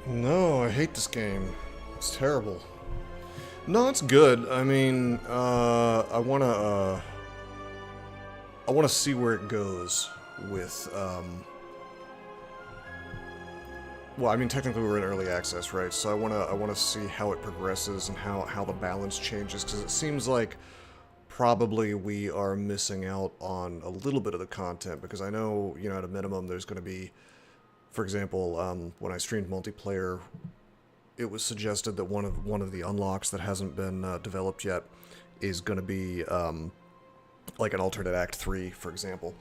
No, I hate this game. It's terrible. No, it's good. I mean, I wanna see where it goes with, well, I mean, technically we're in early access, right? So I wanna see how it progresses and how the balance changes, because it seems like probably we are missing out on a little bit of the content, because I know, you know, at a minimum there's gonna be, for example, when I streamed multiplayer, it was suggested that one of the unlocks that hasn't been developed yet is going to be like an alternate Act 3, for example.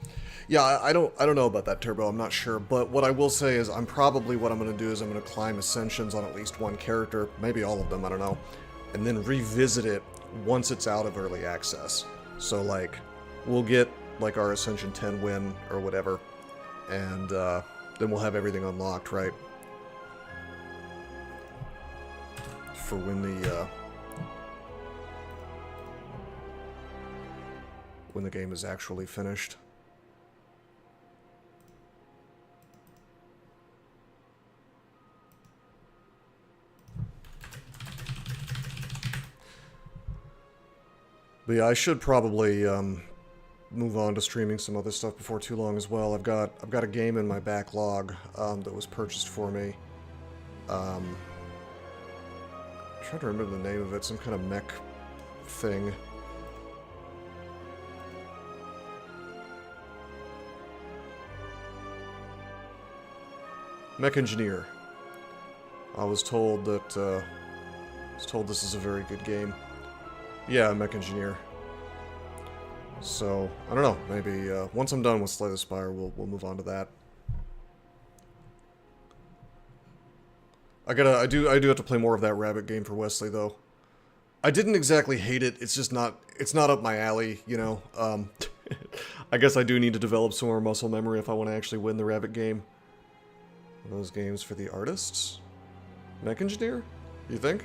Yeah, I don't know about that, Turbo. I'm not sure, but what I will say is what I'm going to do is I'm going to climb Ascensions on at least one character, maybe all of them, I don't know, and then revisit it once it's out of early access. So like, we'll get like our Ascension 10 win or whatever, and then we'll have everything unlocked, right? For when the game is actually finished. But yeah, I should probably move on to streaming some other stuff before too long as well. I've got a game in my backlog that was purchased for me. I'm trying to remember the name of it, some kind of mech thing. Mech Engineer. I was told that, this is a very good game. Yeah, Mech Engineer. So, I don't know, maybe, once I'm done with Slay the Spire, we'll move on to that. I do have to play more of that rabbit game for Wesley, though. I didn't exactly hate it, it's just not, it's not up my alley, you know. I guess I do need to develop some more muscle memory if I want to actually win the rabbit game. Those games for the artists? Mech Engineer? You think?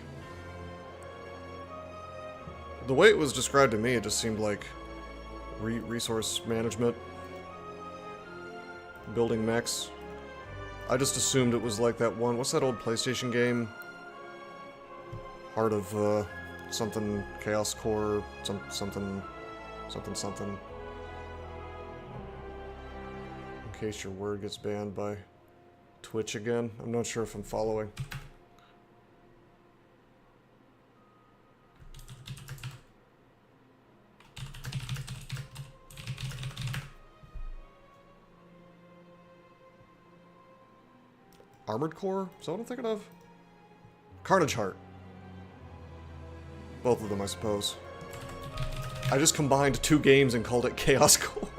The way it was described to me, it just seemed like resource management, building mechs. I just assumed it was like that one, what's that old PlayStation game? Heart of, something, Chaos Core, something. In case your word gets banned by Twitch again. I'm not sure if I'm following. Armored Core? Is that what I'm thinking of? Carnage Heart. Both of them, I suppose. I just combined two games and called it Chaos Core.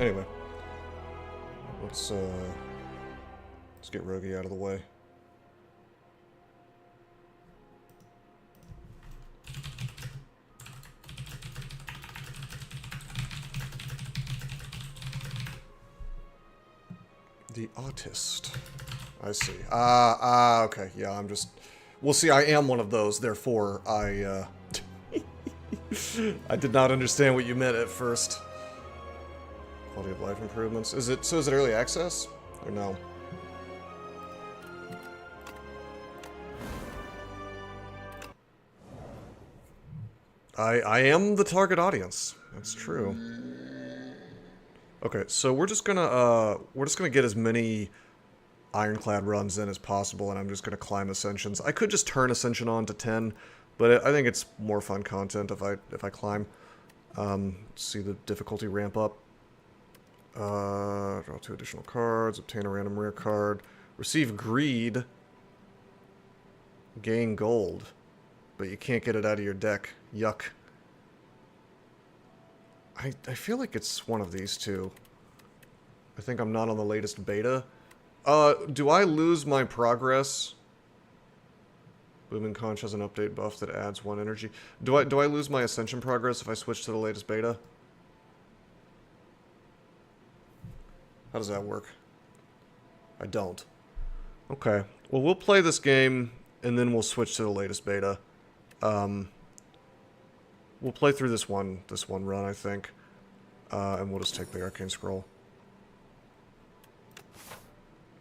Anyway. Let's get Rogi out of the way. The autist. I see. Okay. Yeah, I'm just... Well, see, I am one of those, therefore, I did not understand what you meant at first. Quality of life improvements. Is it early access? Or no? I am the target audience. That's true. Okay, so we're just gonna get as many Ironclad runs in as possible, and I'm just gonna climb Ascensions. I could just turn Ascension on to 10, but I think it's more fun content if I climb. See the difficulty ramp up. Draw 2 additional cards, obtain a random rare card, receive greed, gain gold, but you can't get it out of your deck. Yuck. I feel like it's one of these two. I think I'm not on the latest beta. Do I lose my progress? Booming Conch has an update buff that adds 1 energy. Do I lose my Ascension progress if I switch to the latest beta? How does that work? I don't. Okay. Well, we'll play this game, and then we'll switch to the latest beta. We'll play through this one run, I think. And we'll just take the Arcane Scroll.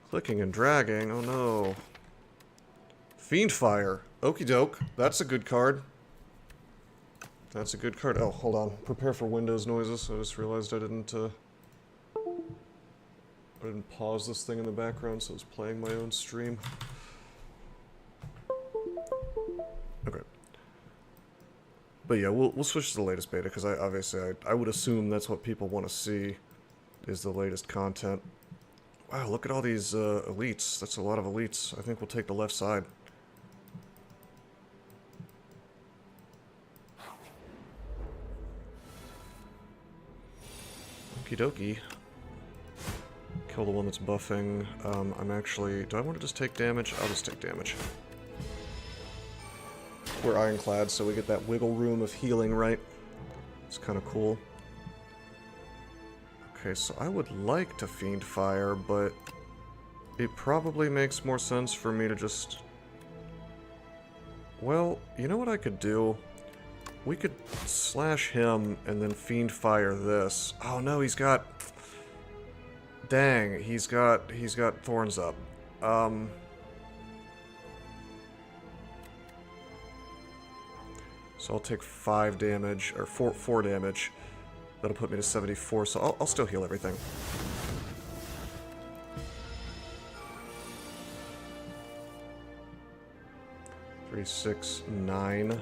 Clicking and dragging, oh no. Fiendfire, okie doke, that's a good card. That's a good card. Oh, hold on. Prepare for Windows noises. I just realized I didn't pause this thing in the background, so I was playing my own stream. Okay. But yeah, we'll switch to the latest beta, because I would assume that's what people want to see, is the latest content. Wow, look at all these elites. That's a lot of elites. I think we'll take the left side. Okie dokie. Kill the one that's buffing. I'm actually... Do I want to just take damage? I'll just take damage. We're Ironclad, so we get that wiggle room of healing, right? It's kind of cool. Okay, so I would like to Fiend Fire, but it probably makes more sense for me to just... Well, you know what I could do? We could slash him and then Fiend Fire this. Oh no, he's got... Dang, he's got thorns up. So I'll take 5 damage, or 4 damage. That'll put me to 74, so I'll still heal everything. Three, 6, 9.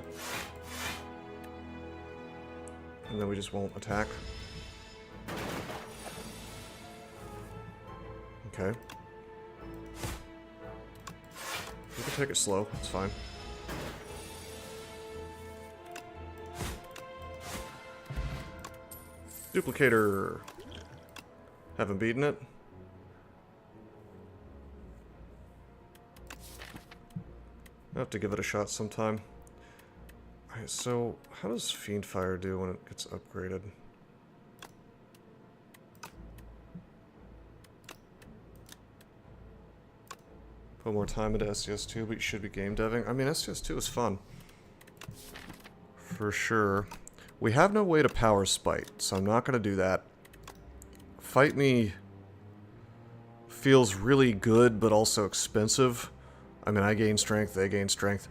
And then we just won't attack. Okay. We can take it slow, it's fine. Duplicator. Haven't beaten it. I'll have to give it a shot sometime. Alright, so how does Fiendfire do when it gets upgraded? Put more time into STS2, but you should be game deving. I mean, STS2 is fun. For sure. We have no way to power Spite, so I'm not going to do that. Fight Me feels really good, but also expensive. I mean, I gain strength, they gain strength.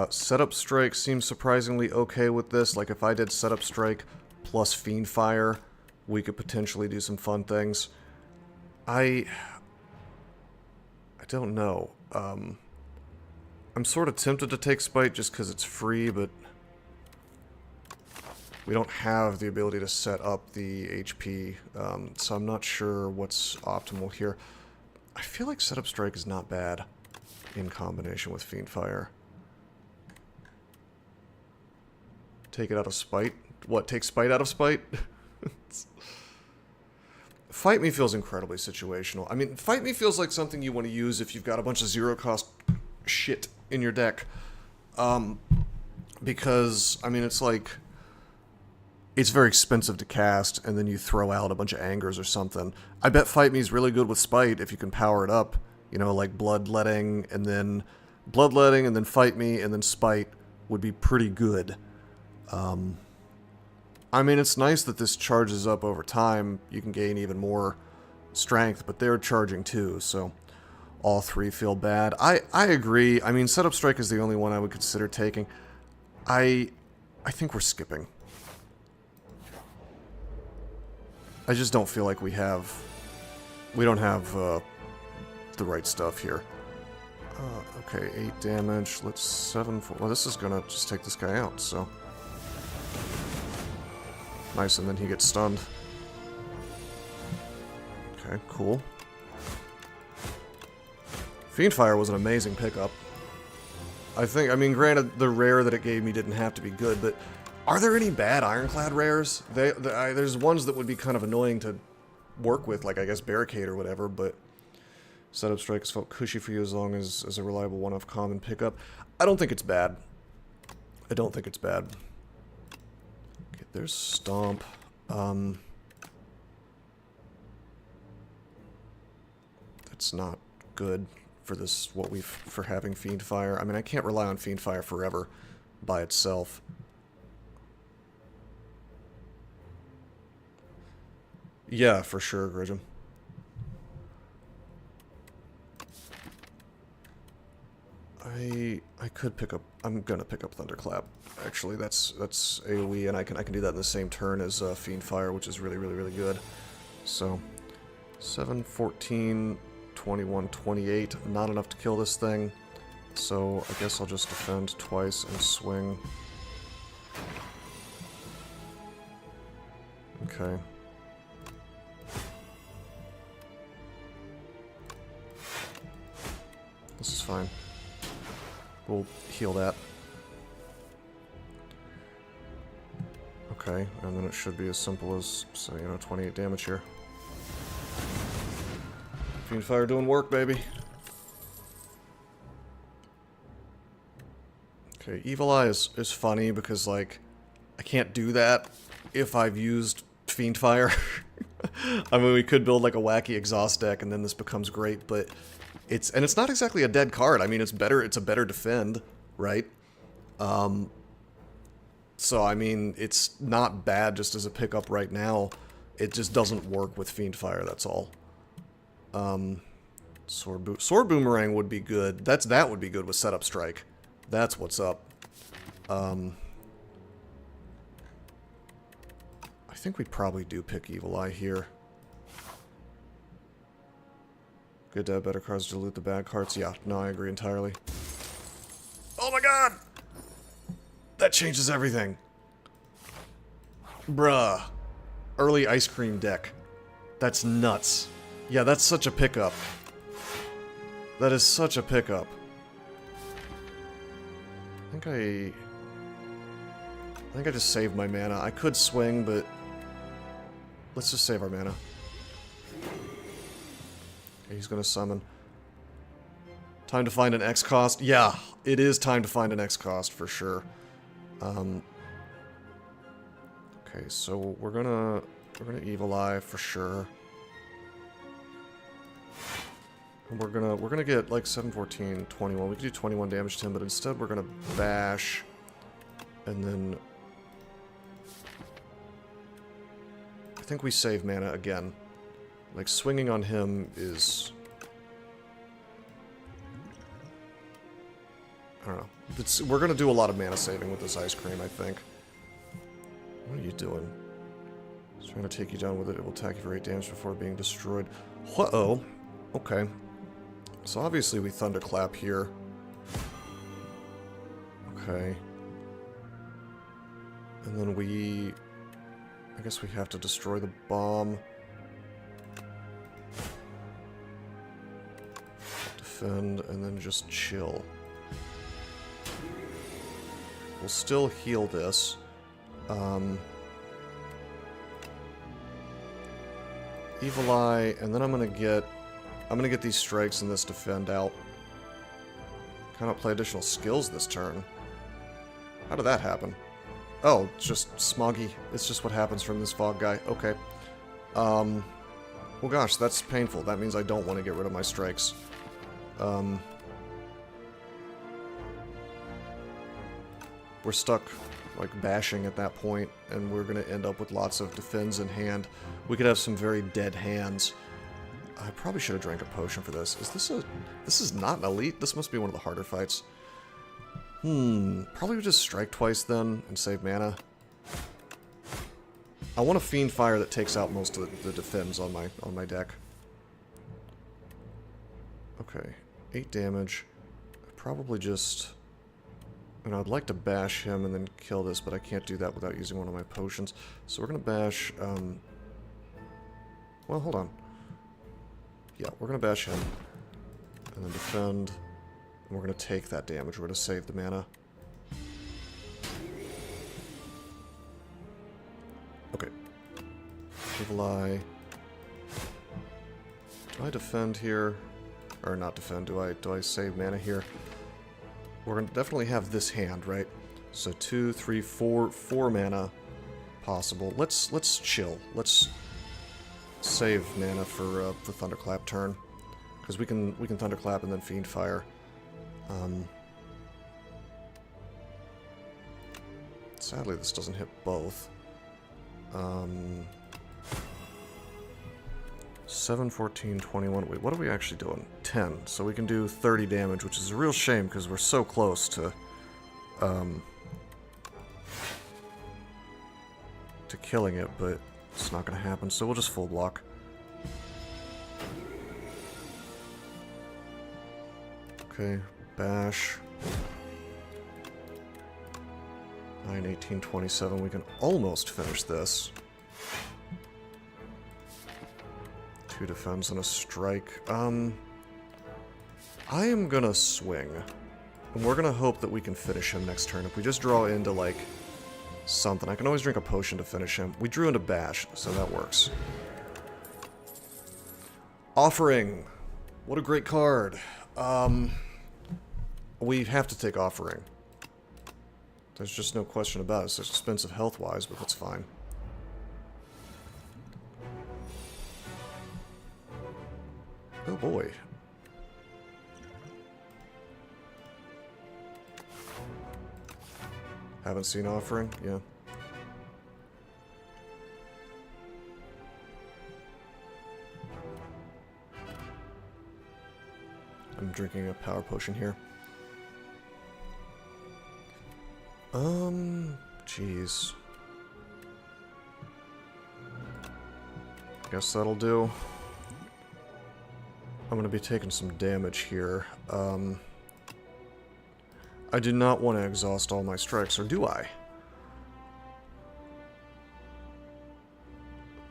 Setup Strike seems surprisingly okay with this. Like, if I did Setup Strike plus Fiend Fire, we could potentially do some fun things. I don't know. I'm sort of tempted to take Spite just because it's free, but we don't have the ability to set up the HP, so I'm not sure what's optimal here. I feel like Setup Strike is not bad in combination with Fiend Fire. Take it out of Spite? What, take Spite out of Spite? Fight Me feels incredibly situational. I mean, Fight Me feels like something you want to use if you've got a bunch of zero-cost shit in your deck. Because, I mean, it's like... It's very expensive to cast, and then you throw out a bunch of Angers or something. I bet Fight Me is really good with Spite if you can power it up. You know, like Bloodletting, and then Fight Me, and then Spite would be pretty good. I mean, it's nice that this charges up over time. You can gain even more strength, but they're charging too, so all 3 feel bad. I agree. I mean, Setup Strike is the only one I would consider taking. I think we're skipping. I just don't feel like we don't have the right stuff here. Okay, 8 damage. Let's 7 for... Well, this is gonna just take this guy out, so... Nice, and then he gets stunned. Okay, cool. Fiendfire was an amazing pickup. I mean, granted, the rare that it gave me didn't have to be good, but... Are there any bad Ironclad rares? There's ones that would be kind of annoying to work with, like, I guess, Barricade or whatever, but... Setup Strike has felt cushy for you as long as a reliable one-off common pickup. I don't think it's bad. I don't think it's bad. Okay, there's Stomp. That's not good for this, for having Fiend Fire. I mean, I can't rely on Fiend Fire forever by itself. Yeah, for sure, Gridgem. I could pick up. I'm gonna pick up Thunderclap. Actually, that's AoE, and I can do that in the same turn as Fiend Fire, which is really good. So 7, 14, 21, 28. Not enough to kill this thing. So I guess I'll just defend twice and swing. Okay. This is fine. We'll heal that. Okay, and then it should be as simple as, so, you know, 28 damage here. Fiend Fire doing work, baby. Okay, Evil Eye is funny because, like, I can't do that if I've used Fiend Fire. I mean, we could build, like, a wacky exhaust deck and then this becomes great, but it's not exactly a dead card. I mean, it's a better defend, right? So, I mean, it's not bad just as a pickup right now. It just doesn't work with Fiend Fire, that's all. Sword Boomerang would be good. That would be good with Setup Strike. That's what's up. I think we probably do pick Evil Eye here. Good to have better cards to loot the bad cards. Yeah, no, I agree entirely. Oh my god! That changes everything. Bruh. Early ice cream deck. That's nuts. Yeah, that's such a pickup. That is such a pickup. I think I just saved my mana. I could swing, but let's just save our mana. Okay, he's gonna summon. Time to find an X cost. Yeah, it is time to find an X cost for sure. Okay, so we're gonna Evil Eye for sure. And we're gonna get like 7, 14, 21. We could do 21 damage to him, but instead we're gonna bash, and then I think we save mana again. Like, swinging on him is, I don't know. We're gonna do a lot of mana saving with this ice cream, I think. What are you doing? It's trying to take you down with it. It will attack you for 8 damage before being destroyed. Uh-oh. Okay. So obviously we Thunderclap here. Okay. And then I guess we have to destroy the bomb. Defend, and then just chill. We'll still heal this. Evil Eye, and then I'm gonna get these strikes and this defend out. Cannot play additional skills this turn. How did that happen? Oh, it's just smoggy. It's just what happens from this fog guy. Okay. Well, gosh, that's painful. That means I don't want to get rid of my strikes. We're stuck, like, bashing at that point, and we're going to end up with lots of defends in hand. We could have some very dead hands. I probably should have drank a potion for this. This is not an elite? This must be one of the harder fights. Probably just strike twice then, and save mana. I want a Fiend Fire that takes out most of the defends on my deck. Okay, 8 damage. Probably just... And I'd like to bash him and then kill this, but I can't do that without using one of my potions. So we're going to bash... Well, hold on. Yeah, we're going to bash him. And then defend. And we're going to take that damage. We're going to save the mana. Okay. Evil Eye. Do I defend here? Or not defend, do I save mana here? We're going to definitely have this hand, right? So 2, 3, 4 mana possible. Let's chill. Let's save mana for the Thunderclap turn. Because we can Thunderclap and then Fiend Fire. Sadly, this doesn't hit both. 7, 14, 21. Wait, what are we actually doing? 10. So we can do 30 damage, which is a real shame because we're so close to killing it, but it's not going to happen. So we'll just full block. Okay, bash. 9, 18, 27. We can almost finish this. 2 defense and a strike. I am gonna swing. And we're gonna hope that we can finish him next turn. If we just draw into, like, something. I can always drink a potion to finish him. We drew into bash, so that works. Offering. What a great card. We have to take Offering. There's just no question about it. It's expensive health-wise, but that's fine. Oh boy. Haven't seen Offering? Yeah. I'm drinking a power potion here. Jeez. Guess that'll do. I'm gonna be taking some damage here. I do not want to exhaust all my strikes, or do I?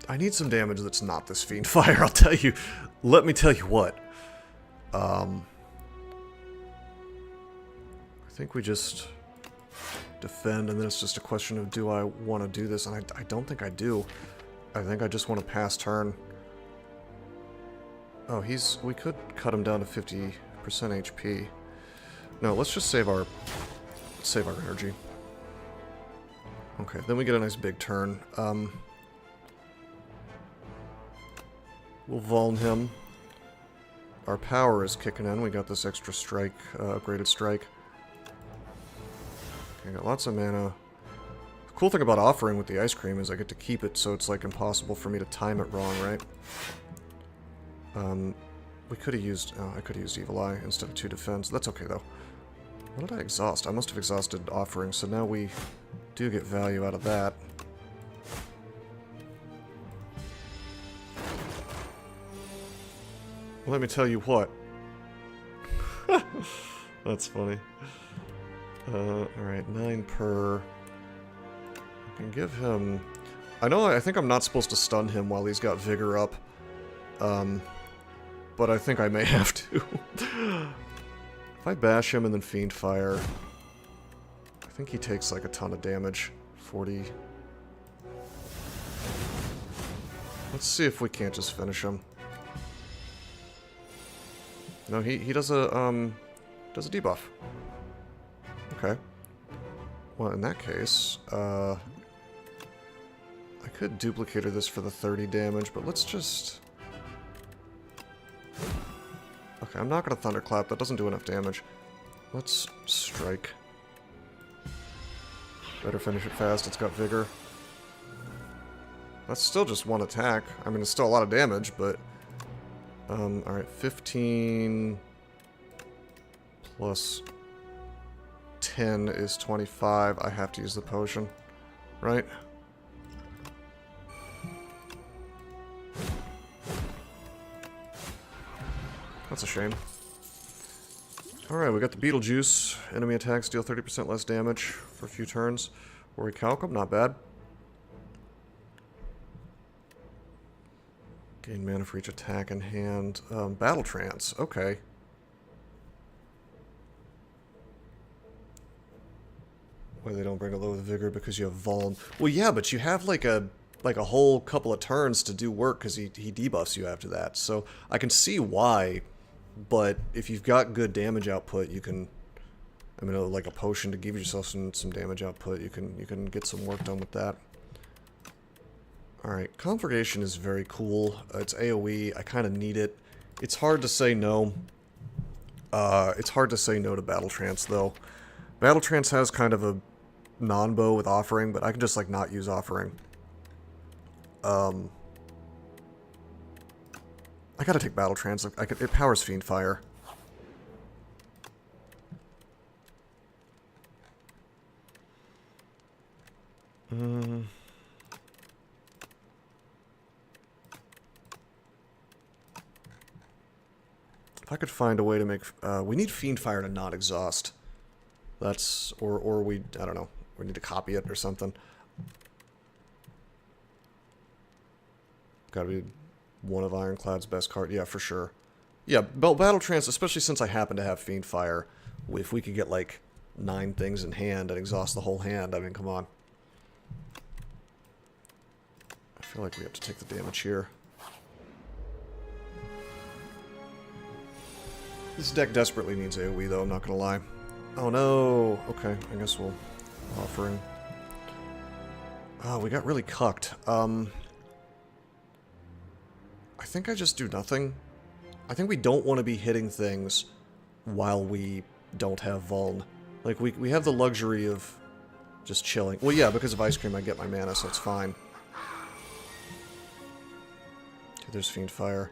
I need some damage that's not this Fiend Fire, I'll tell you. Let me tell you what. I think we just defend, and then it's just a question of do I want to do this, and I don't think I do. I think I just want to pass turn. Oh, we could cut him down to 50% HP. No, let's just save our energy. Okay, then we get a nice big turn. We'll vuln him. Our power is kicking in. We got this extra strike, upgraded strike. Okay, got lots of mana. The cool thing about Offering with the ice cream is I get to keep it so it's like impossible for me to time it wrong, right? We could have used... Oh, I could have used Evil Eye instead of 2 defense. That's okay, though. What did I exhaust? I must have exhausted Offering, so now we do get value out of that. Let me tell you what. That's funny. Alright, 9 per... I can give him... I think I'm not supposed to stun him while he's got Vigor up. But I think I may have to. If I bash him and then Fiend Fire, I think he takes like a ton of damage. 40. Let's see if we can't just finish him. No, he does a debuff. Okay. Well, in that case, I could duplicator this for the 30 damage, but let's just... Okay, I'm not going to Thunderclap. That doesn't do enough damage. Let's strike. Better finish it fast. It's got Vigor. That's still just one attack. I mean, it's still a lot of damage, but... alright, 15... plus 10 is 25. I have to use the potion, right? That's a shame. Alright, we got the Beetlejuice. Enemy attacks deal 30% less damage for a few turns. Worry Calcum, not bad. Gain mana for each attack in hand. Battle Trance, okay. Why they don't bring it low with Vigor? Because you have Vuln. Well, yeah, but you have like a whole couple of turns to do work because he debuffs you after that. So I can see why. But if you've got good damage output, you can, I mean, like a potion to give yourself some damage output, you can get some work done with that. All right, Conflagration is very cool. It's AOE. I kind of need it. It's hard to say no. It's hard to say no to Battle Trance, though. Battle Trance has kind of a non-bow with Offering, but I can just, like, not use Offering. I gotta take Battle Trance. It powers Fiend Fire. If I could find a way to make... we need Fiend Fire to not exhaust. That's... Or we... I don't know. We need to copy it or something. Gotta be one of Ironclad's best cards. Yeah, for sure. Yeah, Battle Trance, especially since I happen to have Fiend Fire. If we could get, like, 9 things in hand and exhaust the whole hand, I mean, come on. I feel like we have to take the damage here. This deck desperately needs AoE, though, I'm not gonna lie. Oh, no! Okay, I guess we'll... Offering. Oh, we got really cucked. I think I just do nothing. I think we don't want to be hitting things while we don't have Vuln. Like, we have the luxury of just chilling. Well, yeah, because of Ice Cream I get my mana, so it's fine. Okay, there's Fiend Fire.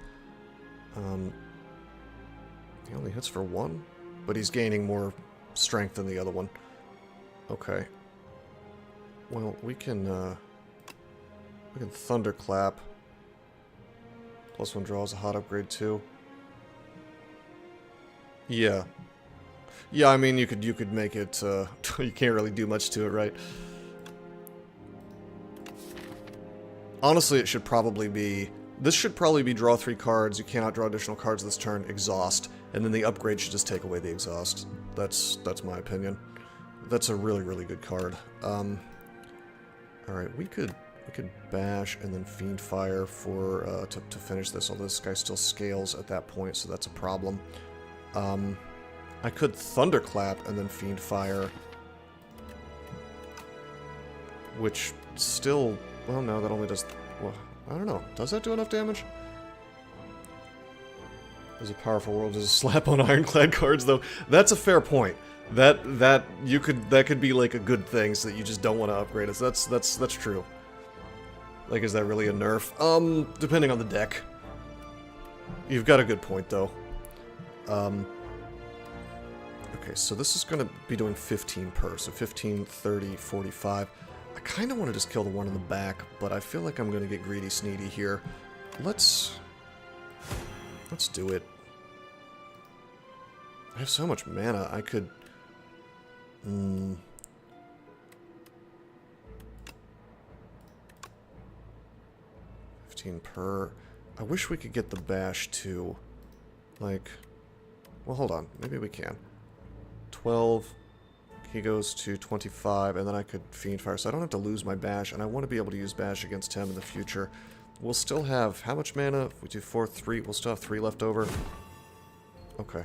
He only hits for 1, but he's gaining more strength than the other one. Okay. Well, we can Thunderclap. +1 draws a hot upgrade too. Yeah. Yeah, I mean you could make it you can't really do much to it, right? Honestly, it should probably be this should probably be draw 3 cards, you cannot draw additional cards this turn, exhaust, and then the upgrade should just take away the exhaust. That's my opinion. That's a really, really good card. Alright, we could bash and then Fiend Fire for to finish this, although this guy still scales at that point, so that's a problem. I could Thunderclap and then Fiend Fire, which still... Well, no, that only does... Well, I don't know. Does that do enough damage? There's a powerful world. Does a slap on Ironclad cards, though? That's a fair point. That could be like a good thing, so that you just don't want to upgrade it. So that's true. Like, is that really a nerf? Depending on the deck. You've got a good point, though. Okay, so this is going to be doing 15 per, so 15, 30, 45. I kind of want to just kill the one in the back, but I feel like I'm going to get greedy sneedy here. Let's do it. I have so much mana, I could... 15 per... I wish we could get the bash too. Like... Well, hold on. Maybe we can. 12... He goes to 25, and then I could Fiend Fire, so I don't have to lose my bash, and I want to be able to use bash against him in the future. We'll still have... How much mana? If we do 4, 3, we'll still have 3 left over. Okay.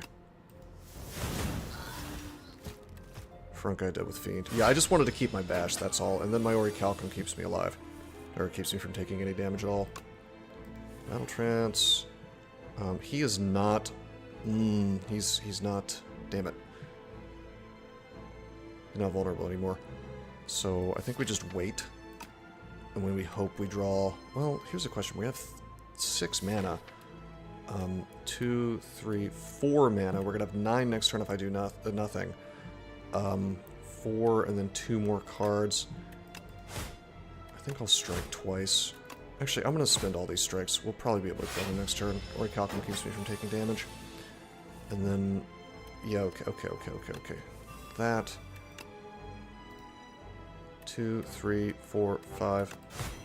Front guy dead with Fiend. Yeah, I just wanted to keep my bash, that's all. And then my Orichalcum keeps me alive. Or keeps me from taking any damage at all. Battle Trance. He is not... he's not... Damn it. He's not vulnerable anymore. So, I think we just wait. And when we hope we draw... Well, here's a question. We have 6 mana. 2, 3, 4 mana. We're gonna have 9 next turn if I do nothing. 4, and then 2 more cards. I think I'll strike twice. Actually, I'm gonna spend all these strikes. We'll probably be able to kill him next turn. Orichalcum keeps me from taking damage. And then... Yeah, okay. That... 2, 3, 4, 5.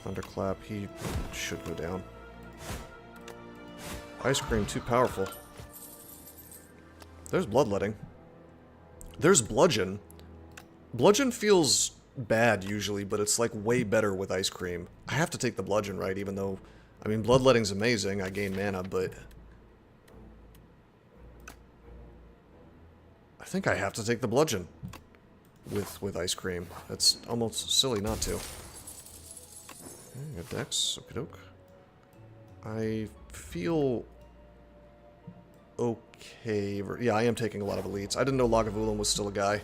Thunderclap. He should go down. Ice Cream, too powerful. There's Bloodletting. There's Bludgeon. Bludgeon feels bad usually, but it's like way better with Ice Cream. I have to take the Bludgeon, right? Even though, I mean, Bloodletting's amazing. I gain mana, but I think I have to take the Bludgeon with Ice Cream. That's almost silly not to. Okay, got Dex. Okie doke. I feel okay. Yeah, I am taking a lot of elites. I didn't know Lagavulin was still a guy.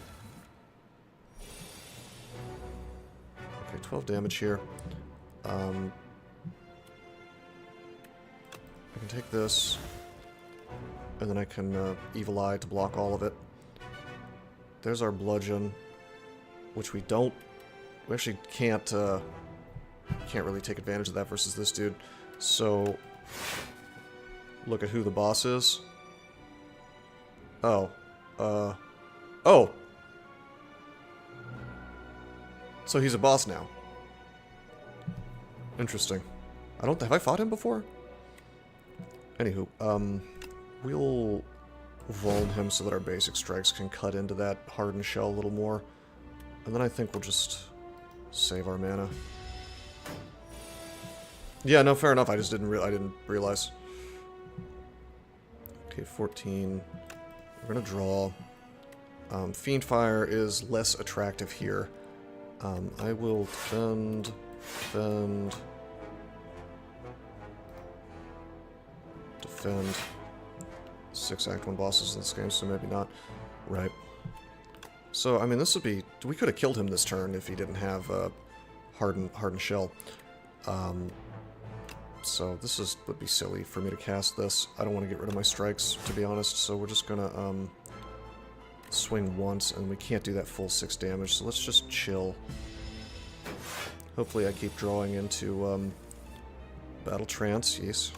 Okay, 12 damage here. I can take this, and then I can Evil Eye to block all of it. There's our Bludgeon, which we actually can't really take advantage of that versus this dude. So, look at who the boss is. Oh. Oh! So he's a boss now. Interesting. Have I fought him before? Anywho, we'll Vuln him so that our basic strikes can cut into that hardened shell a little more. And then I think we'll just save our mana. Yeah, no, fair enough. I didn't realize. Okay, 14. We're gonna draw. Fiendfire is less attractive here. I will defend. 6 Act 1 bosses in this game, so maybe not. Right. So, I mean, this would be... We could have killed him this turn if he didn't have hardened shell. So this would be silly for me to cast this. I don't want to get rid of my strikes, to be honest, so we're just gonna swing once, and we can't do that full 6 damage, so let's just chill. Hopefully I keep drawing into Battle Trance, yes.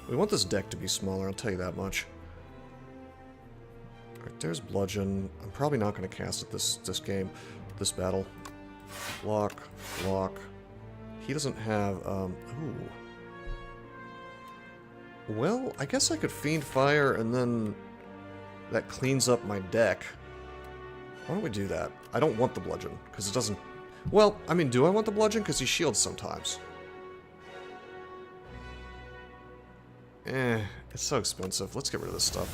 We want this deck to be smaller, I'll tell you that much. Alright, there's Bludgeon. I'm probably not going to cast it this battle. Block. He doesn't have, ooh. Well, I guess I could Fiend Fire, and then that cleans up my deck. Why don't we do that? I don't want the Bludgeon, because it doesn't... Well, I mean, do I want the Bludgeon? Because he shields sometimes. It's so expensive. Let's get rid of this stuff.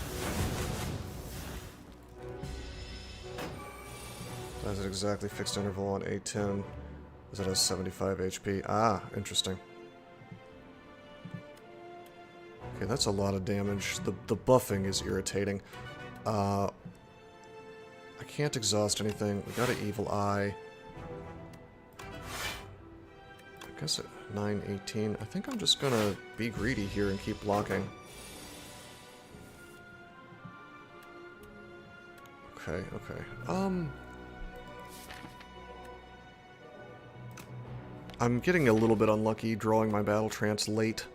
Does it exactly fixed interval on A10? Is it has 75 HP? Ah, interesting. Okay, that's a lot of damage. The buffing is irritating. I can't exhaust anything. We got an Evil Eye. I guess at 9/18. I think I'm just gonna be greedy here and keep blocking. Okay. I'm getting a little bit unlucky drawing my Battle Trance late.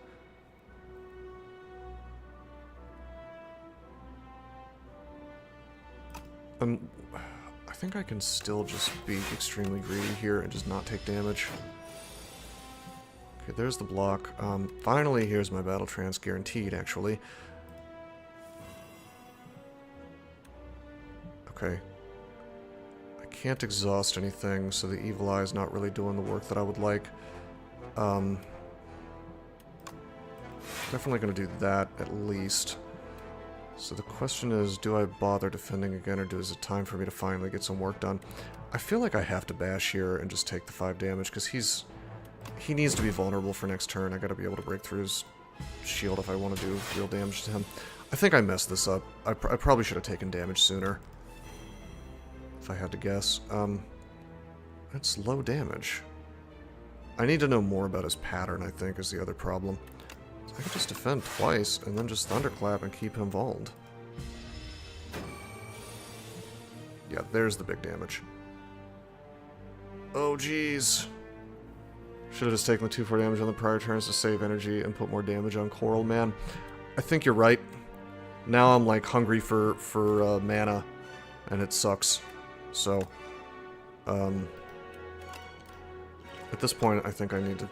I think I can still just be extremely greedy here and just not take damage. Okay, there's the block. Finally, here's my Battle Trance guaranteed, actually. Okay. I can't exhaust anything, so the Evil Eye is not really doing the work that I would like. Definitely going to do that, at least. So the question is, do I bother defending again, or is it time for me to finally get some work done? I feel like I have to bash here and just take the 5 damage, because he needs to be vulnerable for next turn. I gotta be able to break through his shield if I want to do real damage to him. I think I messed this up. I probably should have taken damage sooner, if I had to guess. That's low damage. I need to know more about his pattern, I think, is the other problem. So I could just defend twice, and then just Thunderclap and keep him vulned. Yeah, there's the big damage. Oh, jeez. Should have just taken the 2/4 damage on the prior turns to save energy and put more damage on Coral. Man, I think you're right. Now I'm, like, hungry for mana, and it sucks. So, at this point, I think I need to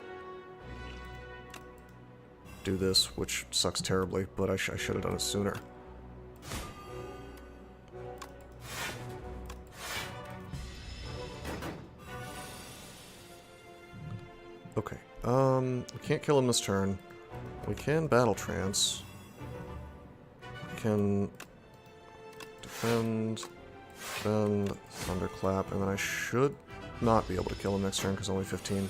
do this, which sucks terribly, but I should have done it sooner. Okay, we can't kill him this turn. We can Battle Trance. We can defend, Thunderclap, and then I should not be able to kill him next turn because only 15.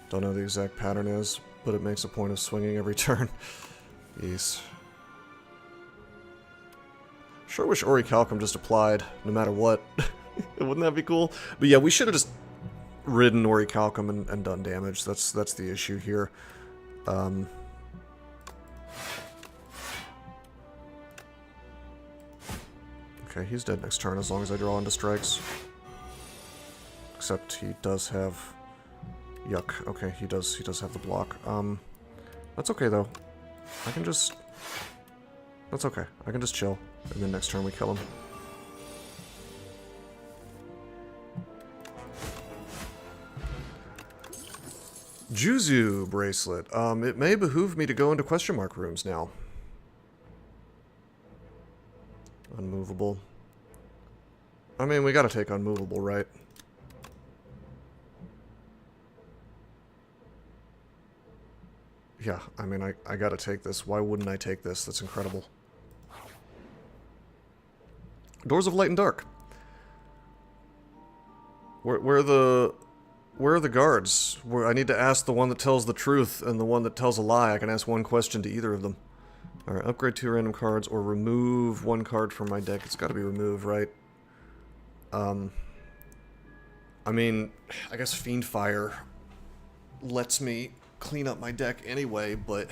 Don't know what the exact pattern is, but it makes a point of swinging every turn. Yes. Sure wish Orichalcum just applied, no matter what. Wouldn't that be cool? But yeah, we should have just ridden Orichalcum and done damage. That's the issue here. Okay, he's dead next turn as long as I draw into strikes. Except he does have... Yuck. Okay, he does have the block. That's okay though. I can just... That's okay. I can just chill. And then next turn we kill him. Juzu bracelet. It may behoove me to go into question mark rooms now. Unmovable. I mean, we gotta take unmovable, right? Yeah, I mean, I gotta take this. Why wouldn't I take this? That's incredible. Doors of Light and Dark. Where are the guards? I need to ask the one that tells the truth and the one that tells a lie. I can ask one question to either of them. Alright, upgrade 2 random cards or remove 1 card from my deck. It's gotta be removed, right? I mean, I guess Fiendfire lets me clean up my deck anyway, but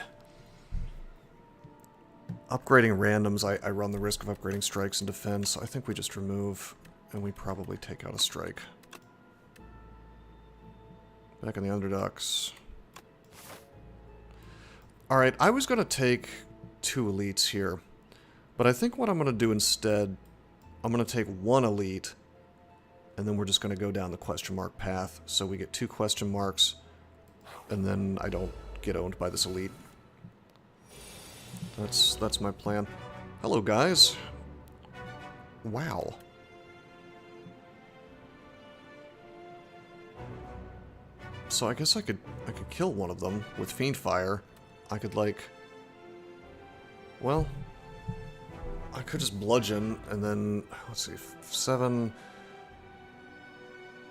upgrading randoms, I run the risk of upgrading strikes and defense, so I think we just remove, and we probably take out a strike. Back in the Underdogs. Alright, I was going to take 2 elites here, but I think what I'm going to do instead, I'm going to take 1 elite, and then we're just going to go down the question mark path, so we get 2 question marks, and then I don't get owned by this elite. That's my plan. Hello, guys. Wow. So I guess I could kill one of them with Fiendfire. I could, like... Well... I could just bludgeon, and then... Let's see... 7...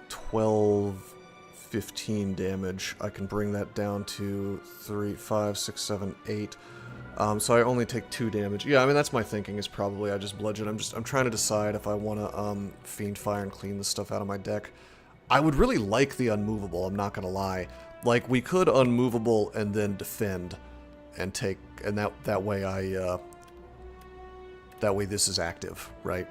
12... 15 damage. I can bring that down to 3, 5, 6, 7, 8. So I only take 2 damage. Yeah, I mean, that's my thinking, is probably I just bludgeon. I'm trying to decide if I want to Fiendfire and clean the stuff out of my deck. I would really like the unmovable, I'm not gonna lie. Like, we could unmovable and then defend and take, and that way that way this is active, right?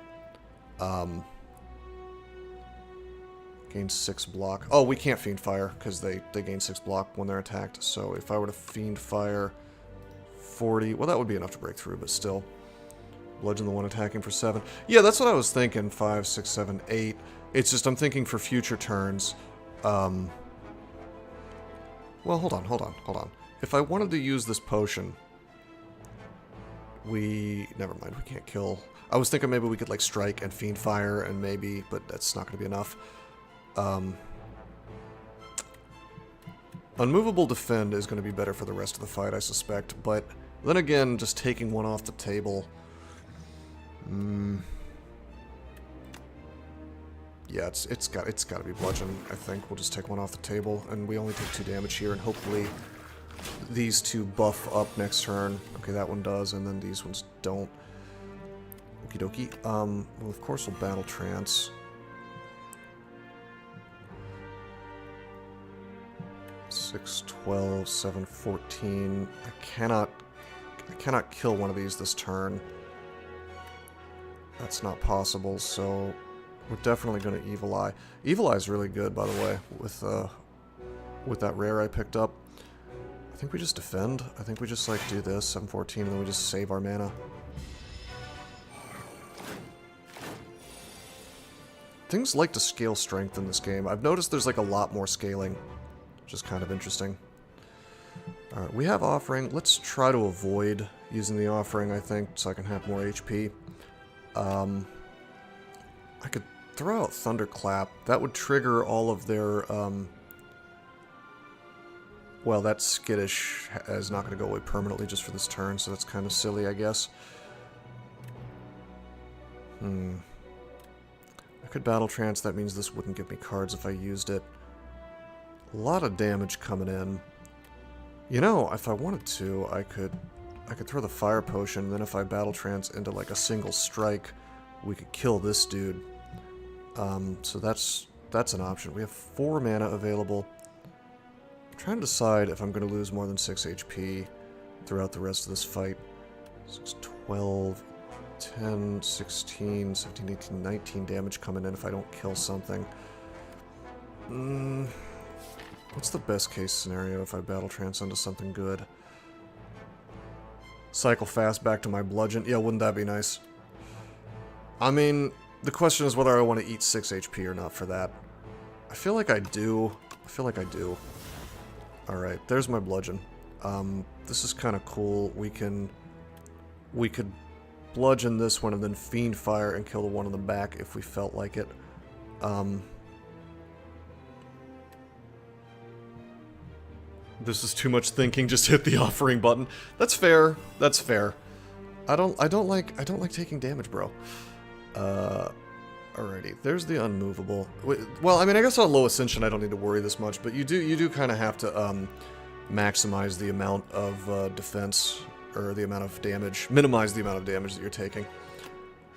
Gain 6 block. Oh, we can't Fiendfire, because they gain 6 block when they're attacked. So if I were to Fiendfire 40... Well, that would be enough to break through, but still. Bludgeon the one attacking for 7. Yeah, that's what I was thinking. 5, 6, 7, 8. It's just I'm thinking for future turns. Well, hold on. If I wanted to use this potion... Never mind, we can't kill... I was thinking maybe we could, like, strike and Fiendfire and maybe... But that's not going to be enough. Unmovable defend is going to be better for the rest of the fight, I suspect, but then again, just taking one off the table... Yeah, it's got to be bludgeon, I think. We'll just take one off the table, and we only take 2 damage here, and hopefully these 2 buff up next turn. Okay, that one does, and then these ones don't. Okie dokie. Well, of course we'll Battle Trance. 6, 12, 7, 14. I cannot kill one of these this turn. That's not possible, so we're definitely going to Evil Eye. Evil Eye is really good, by the way, with that rare I picked up. I think we just defend. I think we just, like, do this, 7, 14, and then we just save our mana. Things like to scale strength in this game. I've noticed there's, like, a lot more scaling, which is kind of interesting. Alright, we have Offering. Let's try to avoid using the Offering, I think, so I can have more HP. I could throw out Thunderclap. That would trigger all of their, well, that Skittish is not going to go away permanently just for this turn, so that's kind of silly, I guess. I could Battle Trance. That means this wouldn't give me cards if I used it. A lot of damage coming in. You know, if I wanted to, I could I could throw the fire potion, and then if I battle trance into like a single strike, we could kill this dude. So that's an option. We have 4 mana available. I'm trying to decide if I'm going to lose more than 6 HP throughout the rest of this fight. 6, 12, 10, 16, 17, 18, 19 damage coming in if I don't kill something. What's the best case scenario if I battle trance into something good? Cycle fast back to my bludgeon. Yeah, wouldn't that be nice? I mean, the question is whether I want to eat 6 HP or not for that. I feel like I do. I feel like I do. Alright, there's my bludgeon. This is kind of cool. We could bludgeon this one and then fiend fire and kill the one in the back if we felt like it. This is too much thinking, just hit the offering button. That's fair. That's fair. I don't like taking damage, bro. Alrighty, there's the unmovable. Well, I mean, I guess on low Ascension I don't need to worry this much, but you do kind of have to maximize the amount of defense, or the amount of damage, minimize the amount of damage that you're taking.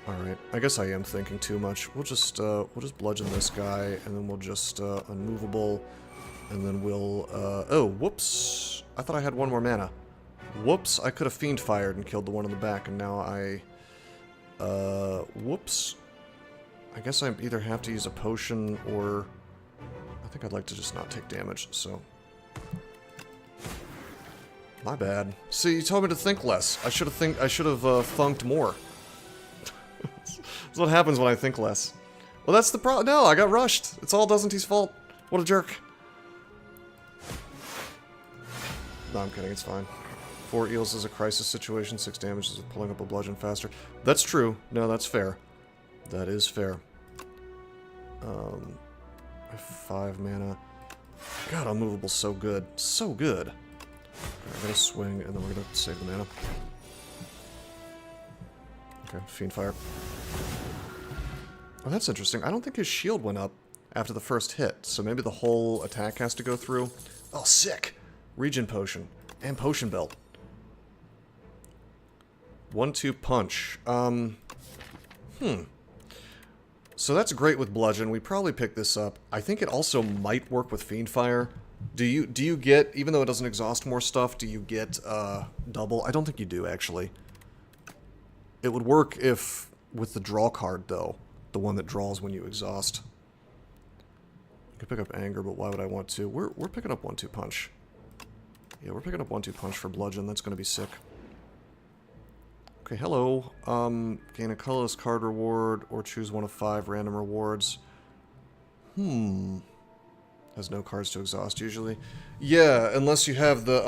Alright, I guess I am thinking too much. We'll just bludgeon this guy, and then we'll just unmovable, and then we'll oh, whoops! I thought I had 1 more mana. Whoops! I could have fiend fired and killed the one in the back, and now I whoops. I guess I either have to use a potion or I think I'd like to just not take damage, so my bad. See, you told me to think less. I should have funked more. That's what happens when I think less. Well, that's the problem. No, I got rushed. It's all Doesn't-He's fault. What a jerk. No, I'm kidding. It's fine. 4 eels is a crisis situation. 6 damage is pulling up a bludgeon faster. That's true. No, that's fair. That is fair. I have 5 mana. God, unmovable's so good. So good. Okay, I'm gonna swing, and then we're gonna save the mana. Okay, fiend fire. Oh, that's interesting. I don't think his shield went up after the first hit, so maybe the whole attack has to go through. Oh, sick! Regen potion. And potion belt. 1-2 punch. So that's great with bludgeon. We probably pick this up. I think it also might work with fiend fire. Do you get, even though it doesn't exhaust more stuff, do you get double? I don't think you do, actually. It would work if with the draw card, though, the one that draws when you exhaust. I could pick up anger, but why would I want to? We're picking up 1-2 punch. Yeah, we're picking up 1-2 punch for bludgeon. That's going to be sick. Okay, hello. Gain a colorless card reward, or choose 1 of 5 random rewards. Has no cards to exhaust usually. Yeah, unless you have the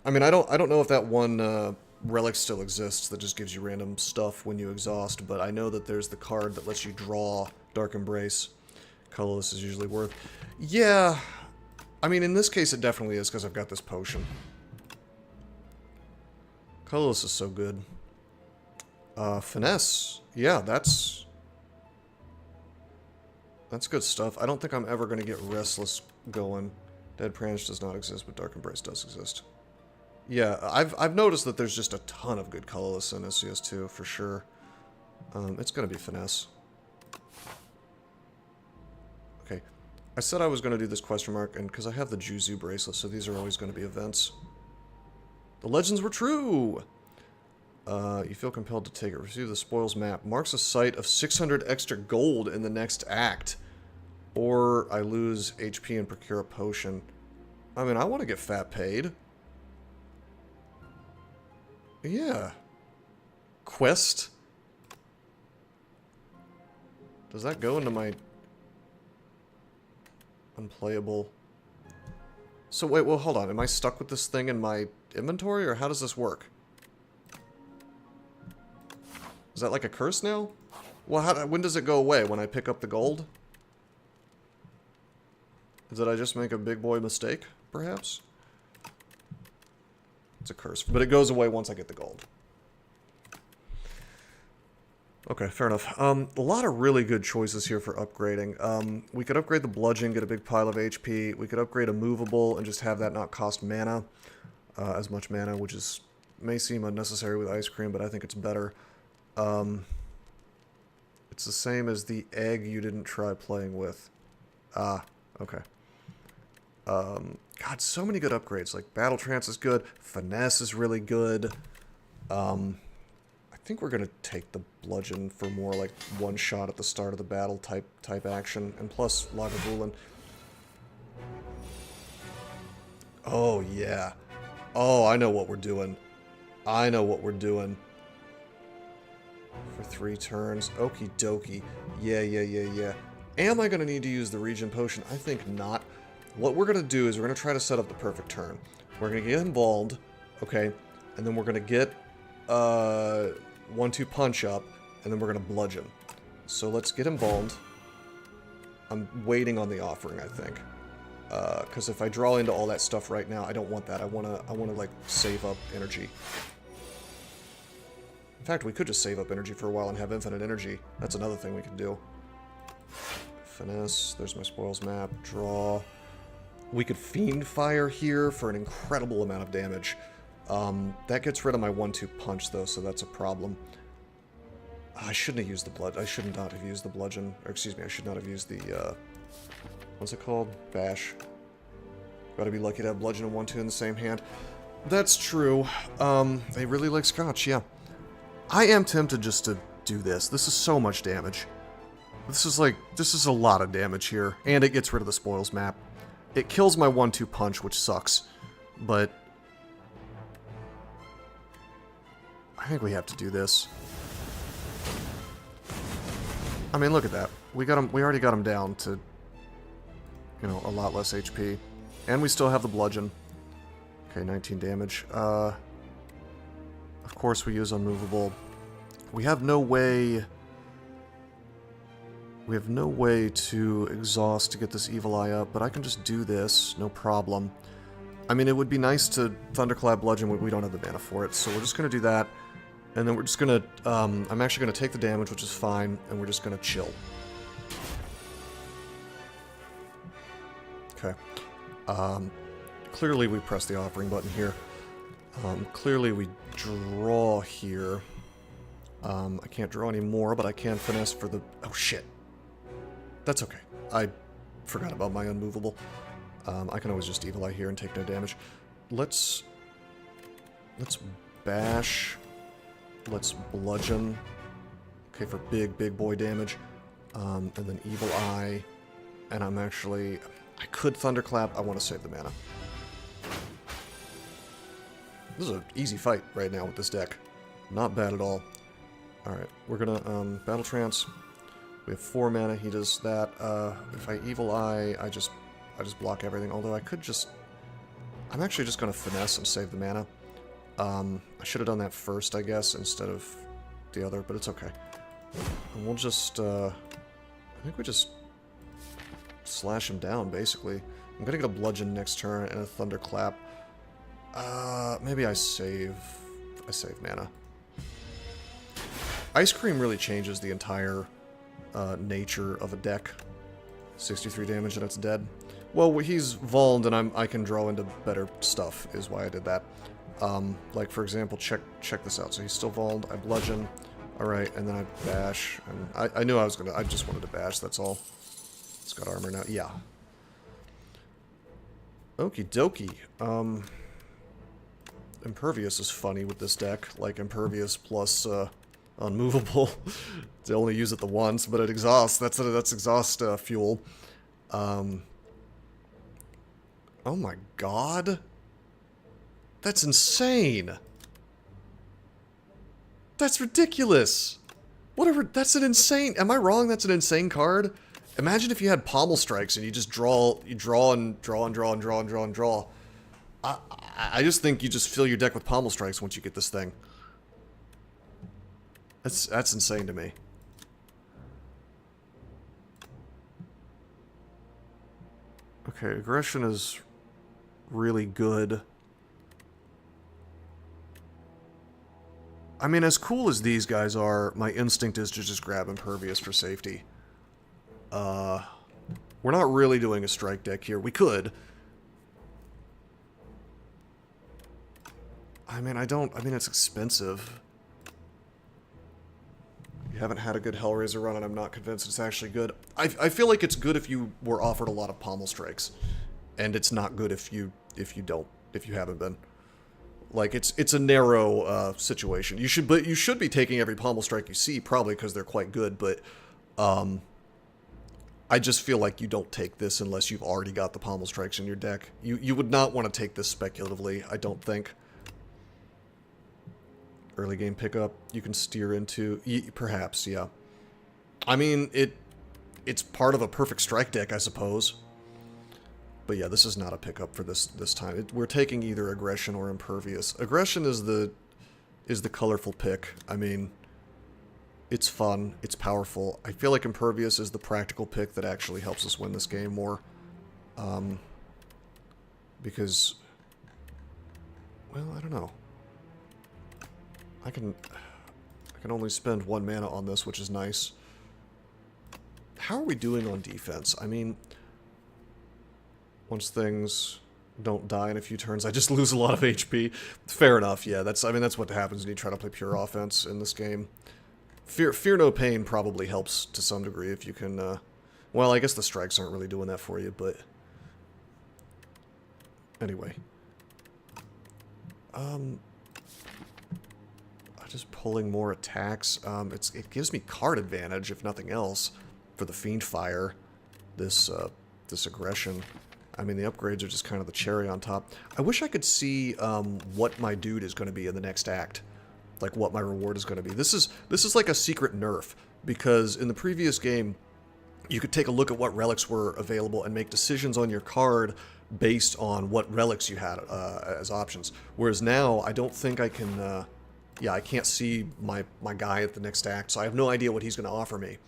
I mean, I don't know if that one relic still exists that just gives you random stuff when you exhaust, but I know that there's the card that lets you draw Dark Embrace. Colorless is usually worth. Yeah. I mean, in this case it definitely is because I've got this potion. Colorless is so good. Finesse. Yeah, that's good stuff. I don't think I'm ever going to get Restless going. Dead Branch does not exist, but Dark Embrace does exist. Yeah, I've noticed that there's just a ton of good colorless in SCS2, for sure. It's going to be Finesse. Okay. I said I was going to do this question mark, and because I have the Juzu bracelet, so these are always going to be events. The legends were true! You feel compelled to take it. Receive the spoils map. Marks a site of 600 extra gold in the next act. Or I lose HP and procure a potion. I mean, I want to get fat paid. Yeah. Quest? Does that go into my unplayable? So wait, well, hold on. Am I stuck with this thing in my inventory, or how does this work? Is that like a curse now? Well, when does it go away? When I pick up the gold? Did I just make a big boy mistake, perhaps? It's a curse, but it goes away once I get the gold. Okay, fair enough. A lot of really good choices here for upgrading. We could upgrade the bludgeon, get a big pile of HP. We could upgrade a movable and just have that not cost mana, as much mana, which is may seem unnecessary with ice cream, but I think it's better. It's the same as the egg you didn't try playing with. Ah, okay. God, so many good upgrades. Like, Battle Trance is good. Finesse is really good. I think we're going to take the Bludgeon for more, like, one shot at the start of the battle type action. And plus, Lagavulin. Oh, yeah. Oh, I know what we're doing. I know what we're doing. For 3 turns. Okie dokie. Yeah. Am I going to need to use the Regen Potion? I think not. What we're going to do is we're going to try to set up the perfect turn. We're going to get involved, okay? And then we're going to get 1-2 punch up, and then we're going to bludgeon. So let's get involved. I'm waiting on the offering, I think. Because if I draw into all that stuff right now, I don't want that. I want to like, save up energy. In fact, we could just save up energy for a while and have infinite energy. That's another thing we can do. Finesse. There's my spoils map. Draw. We could Fiend Fire here for an incredible amount of damage. That gets rid of my 1-2 punch, though, so that's a problem. I shouldn't have used the blood. I should not have used the bludgeon. Or, excuse me, I should not have used the, what's it called? Bash. Gotta be lucky to have bludgeon and 1-2 in the same hand. That's true. They really like Scotch, yeah. I am tempted just to do this. This is so much damage. This is a lot of damage here. And it gets rid of the spoils map. It kills my 1-2 punch, which sucks. But I think we have to do this. I mean, look at that. We already got him down to, you know, a lot less HP. And we still have the bludgeon. Okay, 19 damage. Of course we use unmovable. We have no way... We have no way to exhaust to get this evil eye up, but I can just do this, no problem. I mean, it would be nice to Thunderclap Bludgeon, but we don't have the mana for it, so we're just going to do that. And then we're just going to... I'm actually going to take the damage, which is fine, and we're just going to chill. Okay. Clearly we press the offering button here. Clearly we draw here. I can't draw anymore, but I can finesse for the... Oh, shit. That's okay. I forgot about my unmovable. I can always just Evil Eye here and take no damage. Let's bash. Let's bludgeon. Okay, for big boy damage. And then Evil Eye. And I'm actually... I could Thunderclap. I want to save the mana. This is an easy fight right now with this deck. Not bad at all. Alright, we're gonna Battle Trance. We have 4 mana, he does that. If I Evil Eye, I just block everything. Although I could just... I'm actually just gonna Finesse and save the mana. I should have done that first, I guess, instead of the other, but it's okay. And we'll just, I think we just slash him down, basically. I'm gonna get a Bludgeon next turn and a Thunderclap. Maybe I save mana. Ice Cream really changes the entire nature of a deck. 63 damage and it's dead. Well, he's Vulned and I can draw into better stuff, is why I did that. Like, for example, check this out. So he's still Vulned, I Bludgeon. Alright, and then I Bash. And I knew I was gonna... I just wanted to Bash, that's all. It's got armor now. Yeah. Okie dokie. Impervious is funny with this deck. Like, Impervious plus, Unmovable. They only use it the once, but it exhausts. That's exhaust fuel. Oh my god. That's insane. That's ridiculous. Whatever. That's an insane... Am I wrong? That's an insane card? Imagine if you had Pommel Strikes and you just draw and draw. I just think you just fill your deck with Pommel Strikes once you get this thing. That's insane to me. Okay, aggression is really good. I mean, as cool as these guys are, my instinct is to just grab Impervious for safety. We're not really doing a strike deck here. We could. I mean, it's expensive. You haven't had a good Hellraiser run, and I'm not convinced it's actually good. I feel like it's good if you were offered a lot of pommel strikes, and it's not good if you haven't been. Like, it's a narrow situation. You should be taking every pommel strike you see, probably because they're quite good, but I just feel like you don't take this unless you've already got the pommel strikes in your deck. You would not want to take this speculatively, I don't think. Early game pickup you can steer into, perhaps, yeah. I mean, it's part of a perfect strike deck, I suppose. But yeah, this is not a pickup for this time. We're taking either Aggression or Impervious. Aggression is the colorful pick. I mean, it's fun, it's powerful. I feel like Impervious is the practical pick that actually helps us win this game more. Because, well, I don't know. I can only spend 1 mana on this, which is nice. How are we doing on defense? I mean, once things don't die in a few turns, I just lose a lot of HP. Fair enough, yeah. That's what happens when you try to play pure offense in this game. Fear no pain probably helps to some degree if you can, well, I guess the strikes aren't really doing that for you, but anyway. Just pulling more attacks. It gives me card advantage, if nothing else, for the Fiendfire. This aggression. I mean, the upgrades are just kind of the cherry on top. I wish I could see what my dude is going to be in the next act. Like, what my reward is going to be. This is like a secret nerf, because in the previous game, you could take a look at what relics were available and make decisions on your card based on what relics you had as options. Whereas now, I don't think I can... yeah, I can't see my guy at the next act, so I have no idea what he's going to offer me.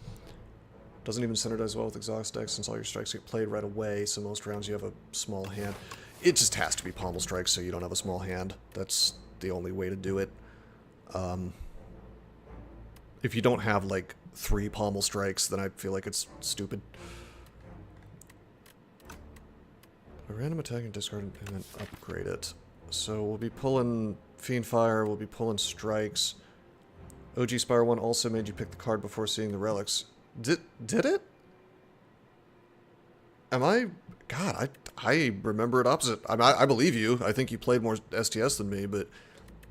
Doesn't even synergize well with exhaust decks since all your strikes get played right away, so most rounds you have a small hand. It just has to be pommel strikes so you don't have a small hand. That's the only way to do it. If you don't have, like, 3 pommel strikes, then I feel like it's stupid. A random attack and discard and then upgrade it. So we'll be pulling Fiendfire, we'll be pulling strikes. OG Spire 1 also made you pick the card before seeing the relics. Did it? Am I... God, I remember it opposite. I believe you. I think you played more STS than me, but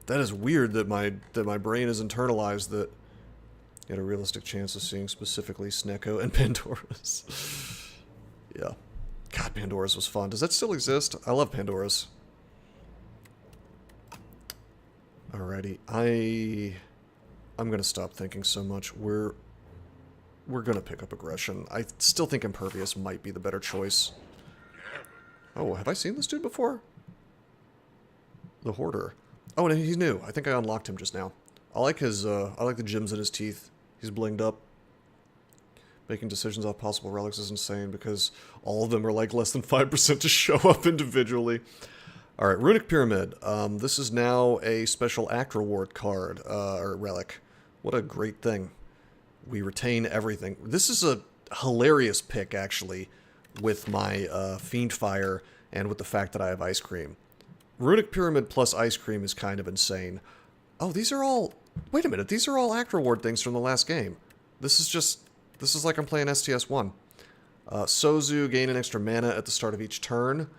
that is weird that my brain is internalized that you had a realistic chance of seeing specifically Snecko and Pandora's. Yeah. God, Pandora's was fun. Does that still exist? I love Pandora's. Alrighty, I'm gonna stop thinking so much. We're gonna pick up Aggression. I still think Impervious might be the better choice. Oh, have I seen this dude before? The Hoarder. Oh, and he's new. I think I unlocked him just now. I like the gems in his teeth. He's blinged up. Making decisions off possible relics is insane because all of them are like less than 5% to show up individually. Alright, Runic Pyramid. This is now a special act reward card, or relic. What a great thing. We retain everything. This is a hilarious pick, actually, with my Fiendfire and with the fact that I have Ice Cream. Runic Pyramid plus Ice Cream is kind of insane. Oh, these are all... Wait a minute, these are all act reward things from the last game. This is like I'm playing STS-1. Sozu, gain an extra mana at the start of each turn.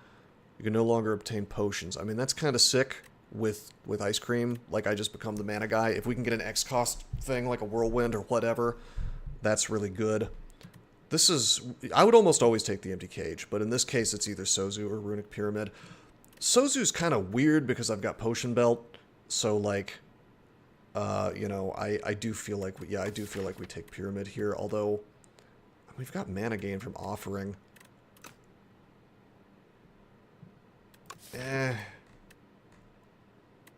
You can no longer obtain potions. I mean, that's kind of sick with Ice Cream. Like, I just become the mana guy. If we can get an X-cost thing, like a Whirlwind or whatever, that's really good. This is... I would almost always take the Empty Cage, but in this case, it's either Sozu or Runic Pyramid. Sozu's kind of weird because I've got Potion Belt, so, like, you know, I do feel like... I do feel like we take Pyramid here, although we've got mana gain from Offering.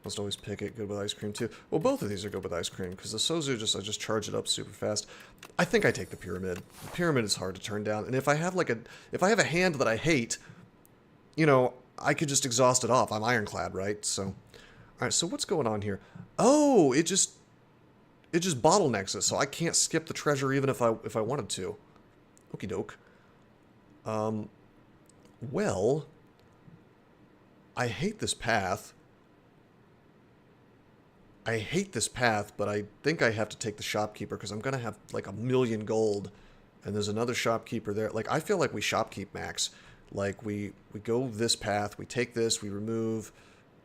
Must always pick it. Good with Ice Cream, too. Well, both of these are good with Ice Cream, because the Sozu, I just charge it up super fast. I think I take the Pyramid. The Pyramid is hard to turn down, and if I have, like, if I have a hand that I hate, you know, I could just exhaust it off. I'm Ironclad, right? So, alright, so what's going on here? Oh, it just bottlenecks it, so I can't skip the treasure even if I wanted to. Okie doke. Well... I hate this path. I hate this path, but I think I have to take the shopkeeper because I'm going to have like 1,000,000 gold. And there's another shopkeeper there. Like, I feel like we shopkeep max. Like, we go this path, we take this, we remove,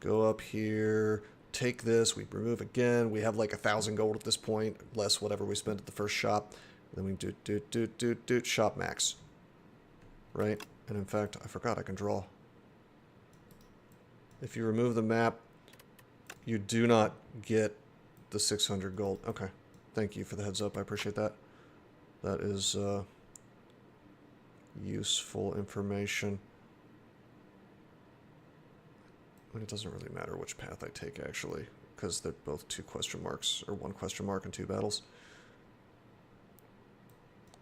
go up here, take this, we remove again. We have like 1,000 gold at this point, less whatever we spent at the first shop. Then we do shop max. Right? And in fact, I forgot I can draw. If you remove the map, you do not get the 600 gold. Okay. Thank you for the heads up. I appreciate that. That is useful information. I mean, it doesn't really matter which path I take, actually, because they're both 2 question marks, or 1 question mark and 2 battles.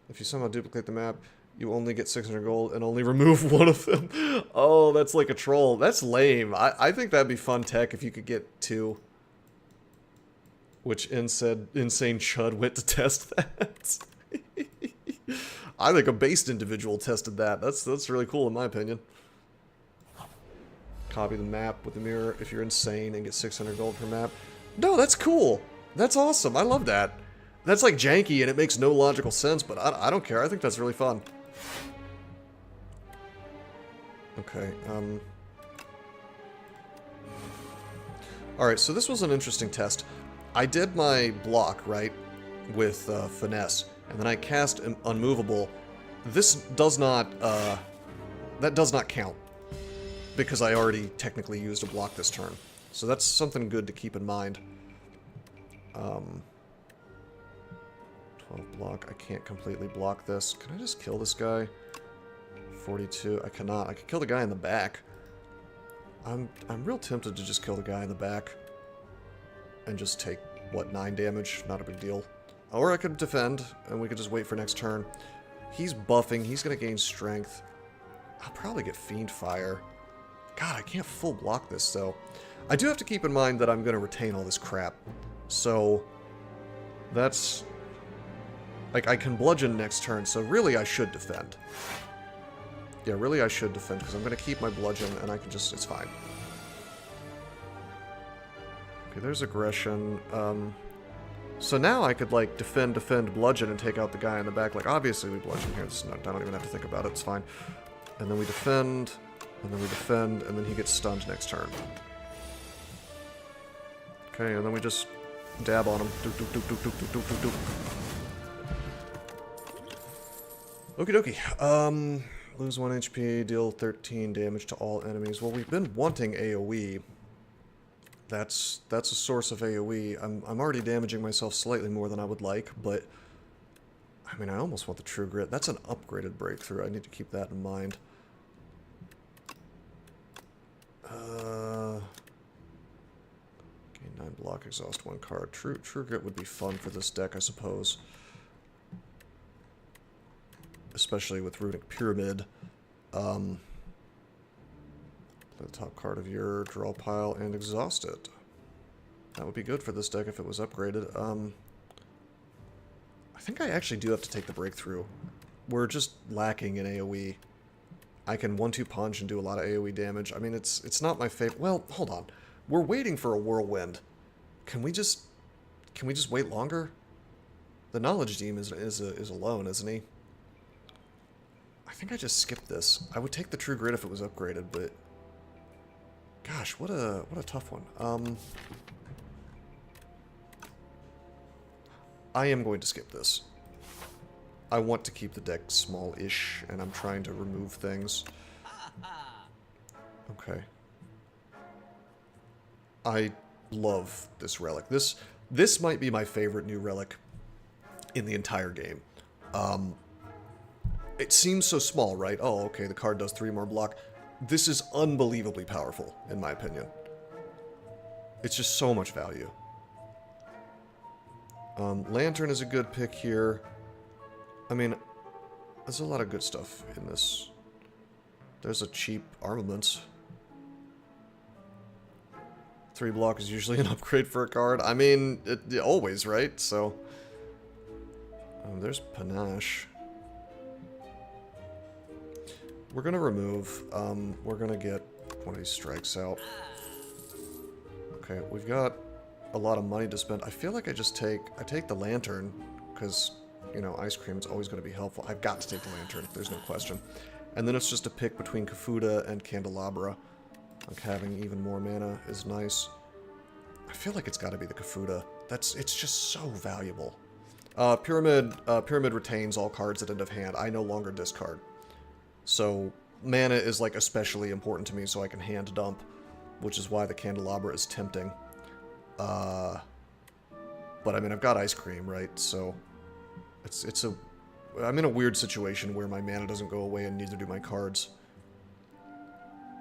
If you somehow duplicate the map, you only get 600 gold and only remove 1 of them. Oh, that's like a troll. That's lame. I think that'd be fun tech if you could get 2. Which insane chud went to test that. I think a based individual tested that. That's really cool in my opinion. Copy the map with the mirror if you're insane and get 600 gold per map. No, that's cool. That's awesome. I love that. That's like janky and it makes no logical sense, but I don't care. I think that's really fun. Okay, Alright, so this was an interesting test. I did my block, right, with finesse, and then I cast unmovable. This does not, that does not count, because I already technically used a block this turn. So that's something good to keep in mind. 12 block, I can't completely block this. Can I just kill this guy? 42, I cannot. I could kill the guy in the back. I'm real tempted to just kill the guy in the back. And just take, what, 9 damage? Not a big deal. Or I could defend, and we could just wait for next turn. He's buffing, he's gonna gain strength. I'll probably get Fiend Fire. God, I can't full block this, though. I do have to keep in mind that I'm gonna retain all this crap. So, that's... like, I can bludgeon next turn, so really I should defend. Yeah, really I should defend, because I'm gonna keep my bludgeon, and I can just... it's fine. Okay, there's aggression. So now I could, like, defend, bludgeon, and take out the guy in the back. Like, obviously we bludgeon here. I don't even have to think about it. It's fine. And then we defend, and then we defend, and then he gets stunned next turn. Okay, and then we just dab on him. Doop, doop, doop, doop, doop, doop, doop, doop. Okie dokie. Lose 1 HP, deal 13 damage to all enemies. Well, we've been wanting AoE. That's a source of AoE. I'm already damaging myself slightly more than I would like, but I mean, I almost want the True Grit. That's an upgraded breakthrough. I need to keep that in mind. Gain 9 block, exhaust 1 card. True Grit would be fun for this deck, I suppose. Especially with Runic Pyramid. Play the top card of your draw pile and exhaust it. That would be good for this deck if it was upgraded. I think I actually do have to take the breakthrough. We're just lacking in AoE. I can 1-2 punch and do a lot of AoE damage. I mean, it's not my favorite. Well, hold on. We're waiting for a whirlwind. Can we just wait longer? The Knowledge Demon is alone, isn't he? I think I just skipped this. I would take the True Grit if it was upgraded, but gosh, what a tough one. I am going to skip this. I want to keep the deck small-ish, and I'm trying to remove things. Okay. I love this relic. This might be my favorite new relic in the entire game. It seems so small, right? Oh, okay, the card does 3 more block. This is unbelievably powerful, in my opinion. It's just so much value. Lantern is a good pick here. I mean, there's a lot of good stuff in this. There's a cheap armaments. 3 block is usually an upgrade for a card. I mean, always, right? So, there's Panache. We're gonna remove, we're gonna get one of these strikes out. Okay, we've got a lot of money to spend. I feel like I take the lantern, because, you know, ice cream is always going to be helpful. I've got to take the lantern, there's no question. And then it's just a pick between Kafuda and Candelabra. Like, having even more mana is nice. I feel like it's got to be the Kafuda. It's just so valuable. Pyramid retains all cards at end of hand. I no longer discard. So, mana is, like, especially important to me, so I can hand dump, which is why the Candelabra is tempting. But, I mean, I've got ice cream, right? So, I'm in a weird situation where my mana doesn't go away and neither do my cards.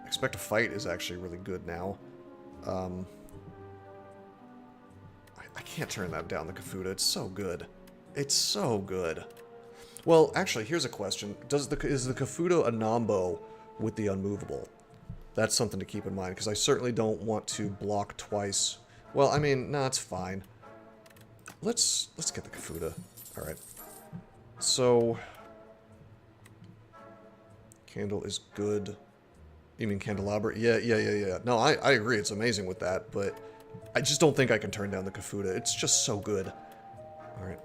Expect a Fight is actually really good now. I can't turn that down, the Kafuda. It's so good. It's so good. Well, actually, here's a question. Is the Kafuda a Nombo with the Unmovable? That's something to keep in mind, because I certainly don't want to block twice. Well, I mean, nah, it's fine. Let's get the Kafuda. Alright. So... Candle is good. You mean Candelabra? Yeah. No, I agree. It's amazing with that, but I just don't think I can turn down the Kafuda. It's just so good. Alright.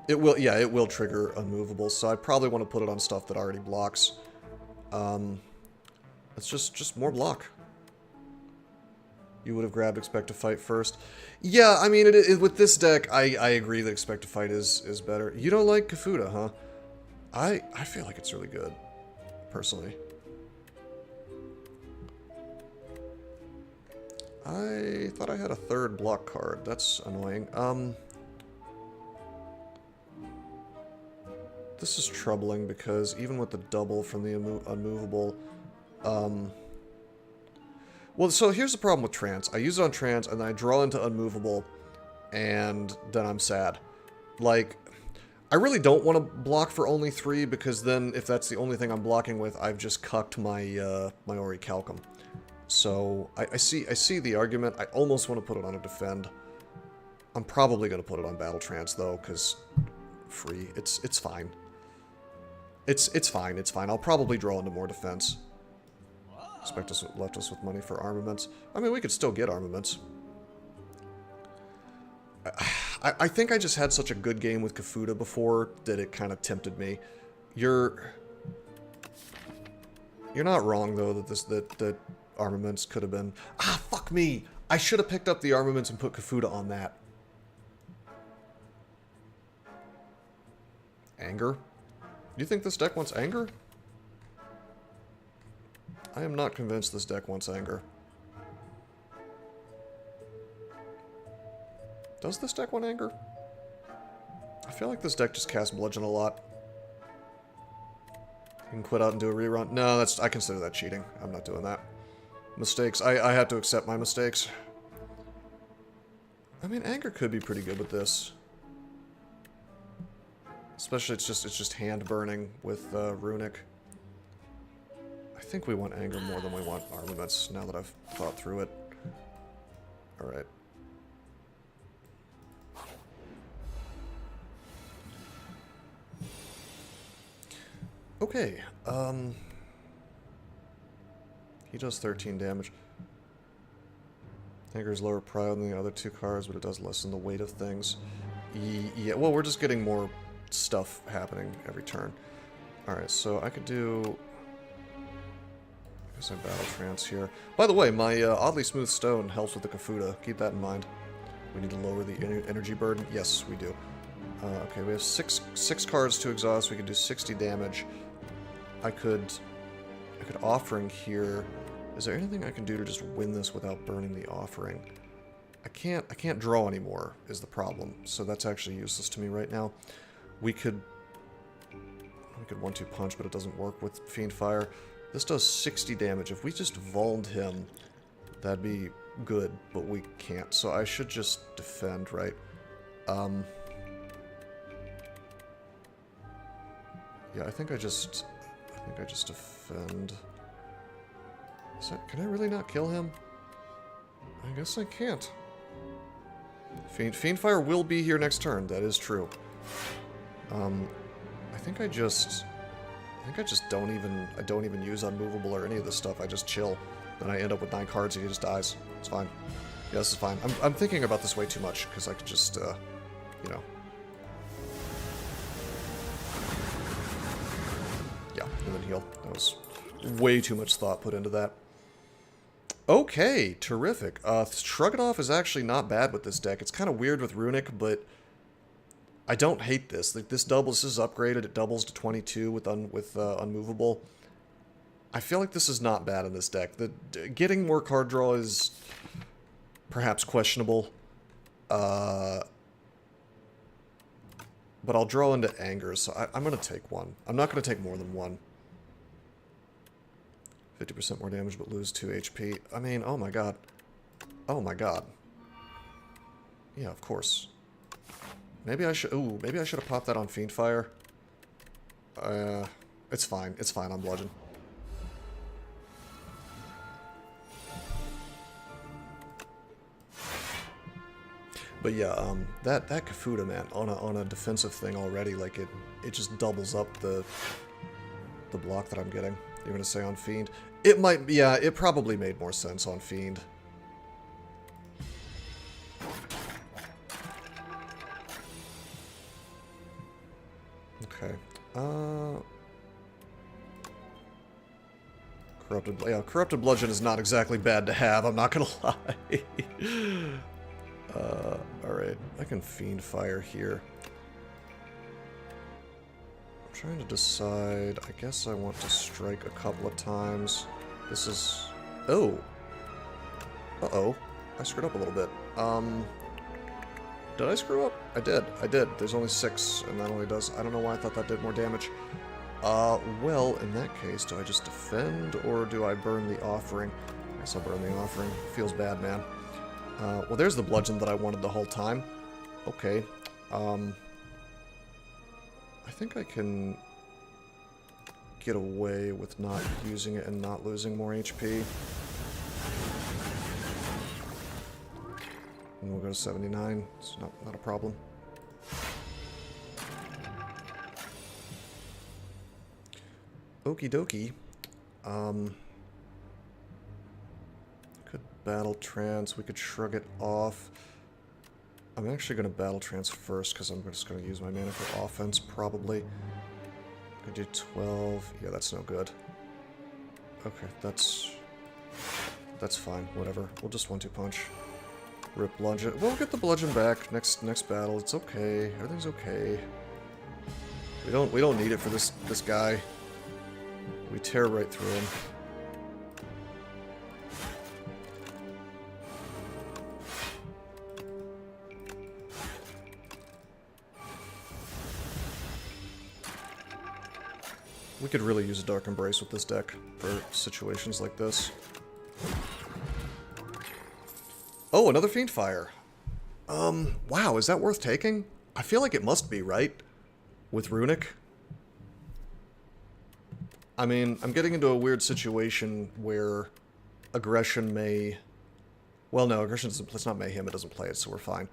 It will trigger Unmovable, so I probably want to put it on stuff that already blocks. It's just more block. You would have grabbed Expect to Fight first. Yeah, I mean, with this deck, I agree that Expect to Fight is better. You don't like Kafuda, huh? I feel like it's really good, personally. I thought I had a third block card. That's annoying. This is troubling because even with the double from the Unmovable, well, so here's the problem with Trance. I use it on Trance, and then I draw into Unmovable, and then I'm sad. Like, I really don't want to block for only 3, because then, if that's the only thing I'm blocking with, I've just cucked my, my Orichalcum. So, I see the argument. I almost want to put it on a Defend. I'm probably going to put it on Battle Trance, though, because free. It's fine. It's fine. I'll probably draw into more defense. Expect us left us with money for armaments. I mean, we could still get armaments. I think I just had such a good game with Kafuda before that it kind of tempted me. You're not wrong though that armaments could have been. Ah, fuck me! I should have picked up the armaments and put Kafuda on that. Anger? Do you think this deck wants anger? I am not convinced this deck wants anger. Does this deck want anger? I feel like this deck just casts Bludgeon a lot. You can quit out and do a rerun. No, I consider that cheating. I'm not doing that. Mistakes. I have to accept my mistakes. I mean, anger could be pretty good with this. Especially it's just hand burning with Runic. I think we want anger more than we want armaments, now that I've thought through it. Alright. Okay, he does 13 damage. Anger's lower prio than the other 2 cards, but it does lessen the weight of things. Yeah, well, we're just getting more stuff happening every turn. Alright, so I could do... I Battle Trance here. By the way, my Oddly Smooth Stone helps with the Kafuda. Keep that in mind. We need to lower the energy burden. Yes, we do. Okay, we have six cards to exhaust. We can do 60 damage. I could Offering here. Is there anything I can do to just win this without burning the Offering? I can't draw anymore, is the problem. So that's actually useless to me right now. We could 1-2 punch, but it doesn't work with Fiendfire. This does 60 damage. If we just Vulned him, that'd be good, but we can't. So I should just defend, right? Yeah, I think I just defend. Can I really not kill him? I guess I can't. Fiendfire will be here next turn. That is true. I think I just I think I just don't even use unmovable or any of this stuff. I just chill. Then I end up with 9 cards and he just dies. It's fine. Yeah, this is fine. I'm thinking about this way too much, because I could just, you know. Yeah, and then heal. That was way too much thought put into that. Okay, terrific. Shrug It Off is actually not bad with this deck. It's kind of weird with Runic, but I don't hate this. Like, this is upgraded. It doubles to 22 with unmovable. I feel like this is not bad in this deck. Getting more card draw is perhaps questionable. But I'll draw into anger, so I'm going to take one. I'm not going to take more than one. 50% more damage, but lose 2 HP. I mean, oh my god. Oh my god. Yeah, of course. Maybe I should... Ooh, maybe I should have popped that on Fiendfire. It's fine. It's fine on Bludgeon. But yeah, that Kafuda, man, on a defensive thing already, like it just doubles up the block that I'm getting. You're gonna say on Fiend? It might, yeah, it probably made more sense on Fiend. Okay. Corrupted Bludgeon is not exactly bad to have, I'm not gonna lie. Alright, I can Fiend Fire here. I'm trying to decide, I guess I want to strike a couple of times. This is... Oh! Uh-oh. I screwed up a little bit. Did I screw up? I did. There's only 6, and that only does... I don't know why I thought that did more damage. Well, in that case, do I just defend, or do I burn the offering? I guess I'll burn the offering. Feels bad, man. Well, there's the bludgeon that I wanted the whole time. Okay. I think I can get away with not using it and not losing more HP. And we'll go to 79. It's not a problem. Okie dokie. Could Battle Trance. We could Shrug It Off. I'm actually going to Battle Trance first because I'm just going to use my mana for offense, probably. Could do 12. Yeah, that's no good. Okay, that's fine. Whatever. We'll just 1-2 punch. Rip Bludgeon. We'll get the Bludgeon back next battle. It's okay. Everything's okay. We don't need it for this guy. We tear right through him. We could really use a Dark Embrace with this deck for situations like this. Oh, another Fiendfire. Wow, is that worth taking? I feel like it must be, right? With Runic? I mean, I'm getting into a weird situation where aggression may... Well, no, aggression doesn't... It's not Mayhem, it doesn't play it, so we're fine.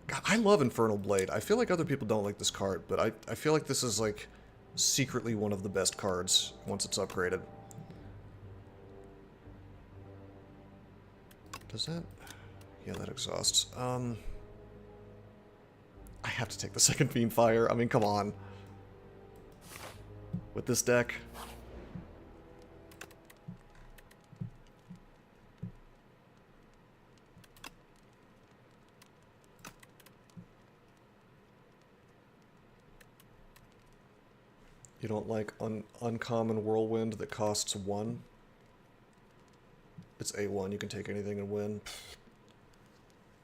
God, I love Infernal Blade. I feel like other people don't like this card, but I feel like this is, like, secretly one of the best cards once it's upgraded. Does that... Yeah, that exhausts. I have to take the second Fiendfire. I mean, come on. With this deck. You don't like Uncommon Whirlwind that costs 1? It's A1, you can take anything and win.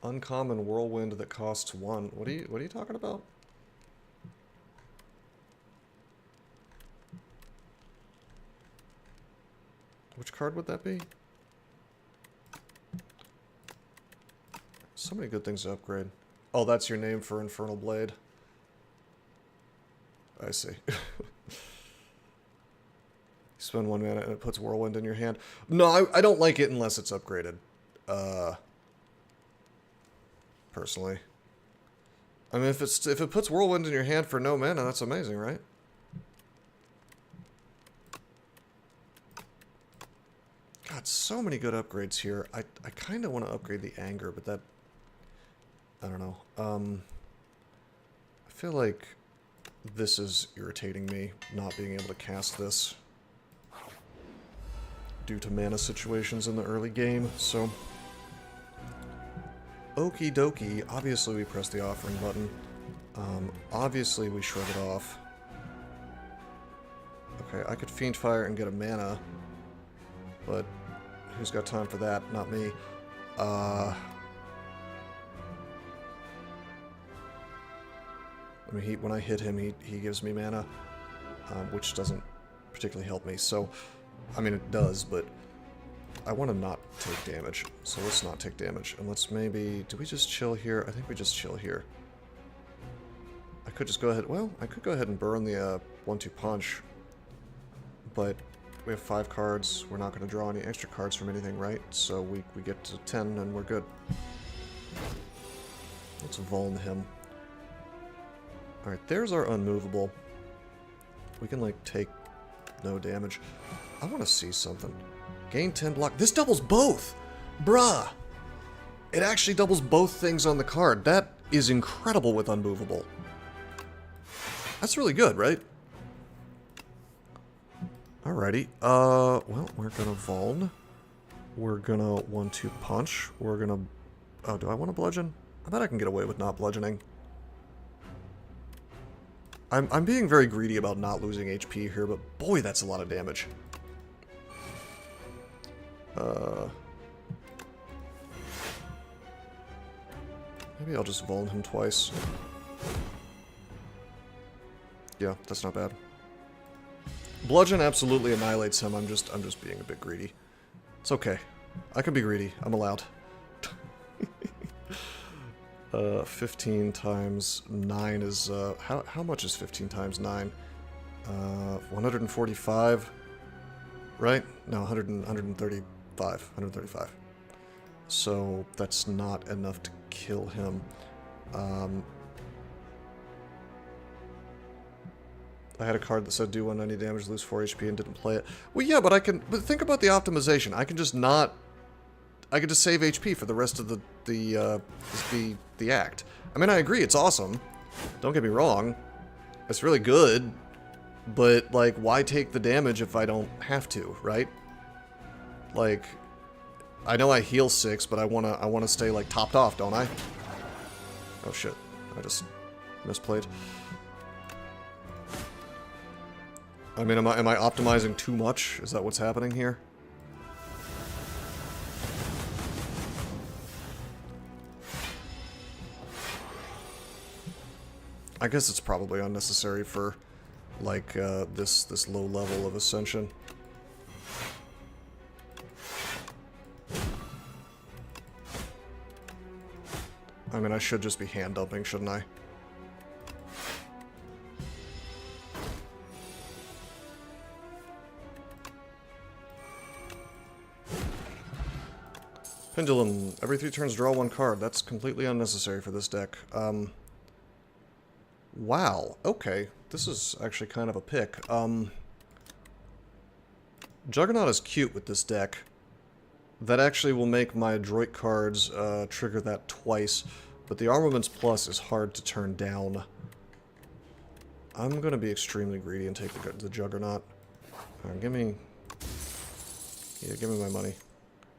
Uncommon Whirlwind that costs 1. What are you talking about? Which card would that be? So many good things to upgrade. Oh, that's your name for Infernal Blade. I see. Spend 1 mana and it puts Whirlwind in your hand. No, I don't like it unless it's upgraded. Personally. I mean, if it puts Whirlwind in your hand for no mana, that's amazing, right? so many good upgrades here. I kind of want to upgrade the anger, but that... I don't know. I feel like this is irritating me, not being able to cast this due to mana situations in the early game, so... Okie dokie. Obviously we press the offering button. Obviously we shrug it off. Okay, I could Fiend Fire and get a mana, but who's got time for that? Not me. I mean, when I hit him, he gives me mana, which doesn't particularly help me. So, I mean, it does, but I want to not take damage. So let's not take damage. And let's maybe... Do we just chill here? I think we just chill here. I could just go ahead... Well, I could go ahead and burn the 1-2 punch. But we have 5 cards. We're not going to draw any extra cards from anything, right? So we get to 10 and we're good. Let's Vuln him. Alright, there's our unmovable. We can, like, take no damage. I want to see something. Gain 10 block. This doubles both! Bruh! It actually doubles both things on the card. That is incredible with unmovable. That's really good, right? Alrighty. Well, we're gonna Vuln. We're gonna 1-2 punch. We're gonna... Oh, do I want to bludgeon? I bet I can get away with not bludgeoning. I'm being very greedy about not losing HP here, but boy, that's a lot of damage. Maybe I'll just Vuln him twice. Yeah, that's not bad. Bludgeon absolutely annihilates him. I'm just being a bit greedy. It's okay. I can be greedy. I'm allowed. 15 times 9 is, how much is 15 times 9? 145, right? No, 135. 135. So that's not enough to kill him. I had a card that said do 190 damage, lose 4 HP, and didn't play it. Well, yeah, but I can... But think about the optimization. I can just not... I can just save HP for the rest of the act. I mean, I agree, it's awesome. Don't get me wrong. It's really good. But, like, why take the damage if I don't have to, right? Like, I know I heal 6, but I wanna stay, like, topped off, don't I? Oh, shit. I just misplayed. I mean, am I optimizing too much? Is that what's happening here? I guess it's probably unnecessary for, like, this low level of Ascension. I mean, I should just be hand dumping, shouldn't I? Pendulum. Every 3 turns draw 1 card. That's completely unnecessary for this deck. Wow. Okay. This is actually kind of a pick. Juggernaut is cute with this deck. That actually will make my Adroit cards trigger that twice, but the Armaments Plus is hard to turn down. I'm going to be extremely greedy and take the Juggernaut. Give me... Yeah, give me my money.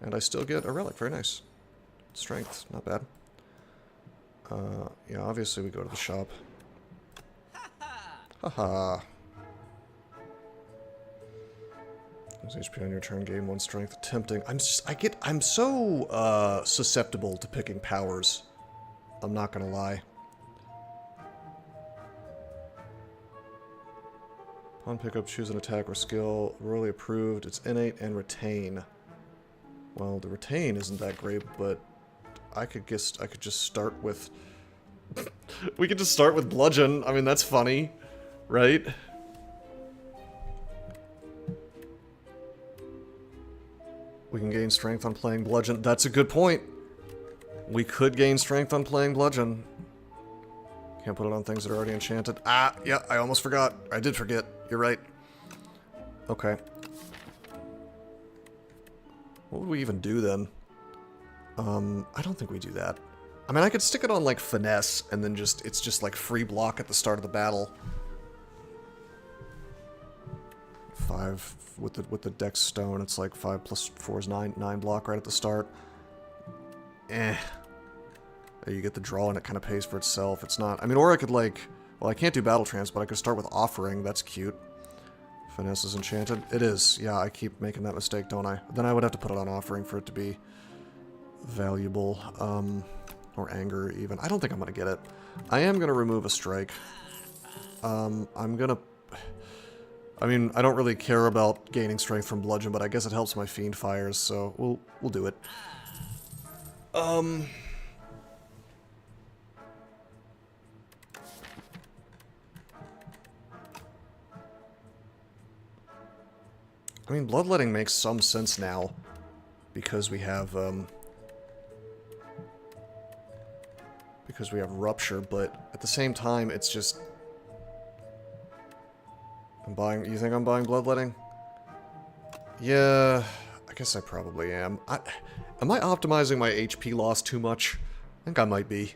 And I still get a relic. Very nice. Strength. Not bad. Yeah, obviously we go to the shop. Haha. Lose HP on your turn, gain 1 strength. Tempting. I'm so susceptible to picking powers. I'm not gonna lie. Upon pickup, choose an attack or skill. Royally approved. It's innate and retain. Well, the retain isn't that great, but I could just start with... We could just start with bludgeon. I mean, that's funny, right? We can gain strength on playing bludgeon. That's a good point. We could gain strength on playing bludgeon. Can't put it on things that are already enchanted. Ah, yeah, I almost forgot. I did forget. You're right. Okay. What would we even do then? I don't think we do that. I mean, I could stick it on, like, Finesse, and then it's just, like, free block at the start of the battle. 5 with the Dex Stone, it's like 5 plus 4 is 9 block right at the start. You get the draw and it kind of pays for itself. It's not... I mean, or I could, like... Well, I can't do Battle Trance, but I could start with Offering. That's cute. Finesse is enchanted. It is. Yeah, I keep making that mistake, don't I? Then I would have to put it on Offering for it to be valuable. Or Anger, even. I don't think I'm going to get it. I am going to remove a Strike. I'm going to... I mean, I don't really care about gaining Strength from Bludgeon, but I guess it helps my Fiend Fires, so we'll do it. I mean, Bloodletting makes some sense now, because we have Rupture, but at the same time, it's just... You think I'm buying Bloodletting? Yeah, I guess I probably am. Am I optimizing my HP loss too much? I think I might be.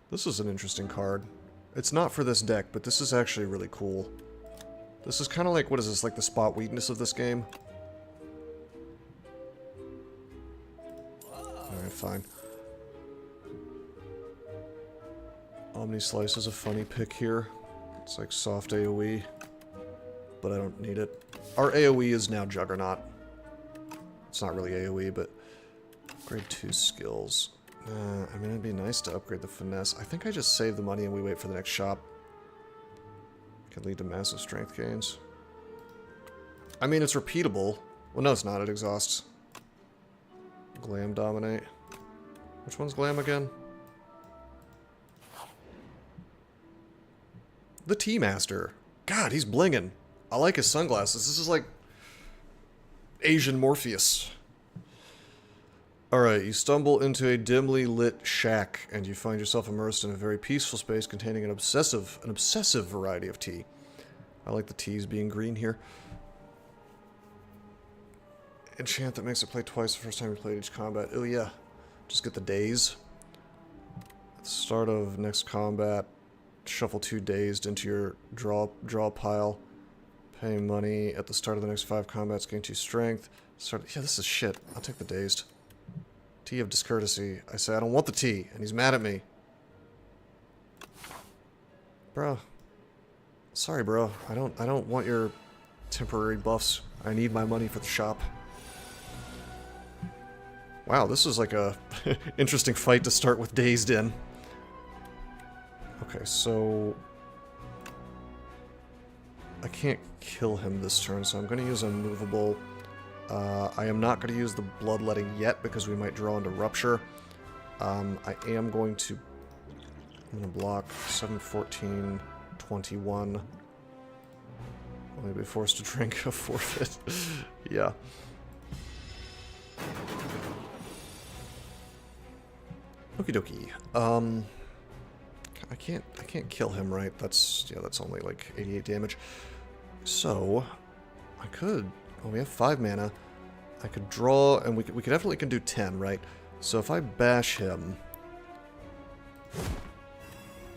This is an interesting card. It's not for this deck, but this is actually really cool. This is kind of like, what is this, like the spot weakness of this game? Alright, fine. Omni Slice is a funny pick here. It's like soft AoE, but I don't need it. Our AoE is now Juggernaut. It's not really AoE, but upgrade 2 skills. I mean, it'd be nice to upgrade the Finesse. I think I just save the money and we wait for the next shop. Could lead to massive strength gains. I mean, it's repeatable. Well, no, it's not. It exhausts. Glam Dominate. Which one's Glam again? The Tea Master. God, he's blinging. I like his sunglasses. This is like Asian Morpheus. Alright, you stumble into a dimly lit shack, and you find yourself immersed in a very peaceful space containing an obsessive variety of tea. I like the teas being green here. Enchant that makes it play twice the first time you played each combat. Oh yeah. Just get the days. At the start of next combat, shuffle 2 dazed into your draw pile. Pay money. At the start of the next 5 combats, gain 2 strength. Yeah, this is shit. I'll take the dazed. Tea of Discourtesy. I say I don't want the tea, and he's mad at me. Bro. Sorry, bro. I don't want your temporary buffs. I need my money for the shop. Wow, this is like a interesting fight to start with Dazed in. Okay, so... I can't kill him this turn, so I'm going to use Unmovable. I am not going to use the Bloodletting yet, because we might draw into Rupture. I am going to... I'm going to block 7, 14, 21. Only be forced to drink a forfeit. Yeah. Okie dokie. I can't kill him, right? That's only like 88 damage. So, I could... Well, we have 5 mana. I could draw, and we definitely can do 10, right? So if I bash him,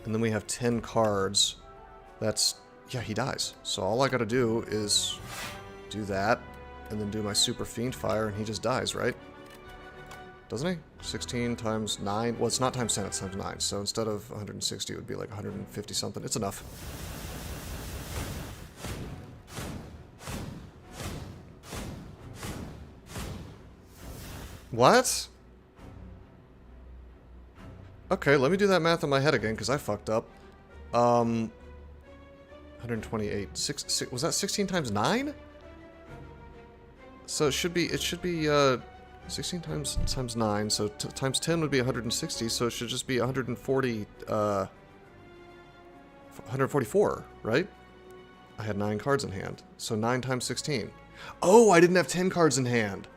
and then we have 10 cards, that's... Yeah, he dies. So all I gotta do is do that, and then do my Super Fiend Fire, and he just dies, right? Doesn't he? 16 times 9. Well, it's not times 10, it's times 9. So instead of 160, it would be like 150 something. It's enough. What? Okay, let me do that math in my head again, because I fucked up. 128. Was that 16 times 9? So it should be 16 times 9, so times 10 would be 160, so it should just be 144, right? I had 9 cards in hand, so 9 times 16. Oh, I didn't have 10 cards in hand.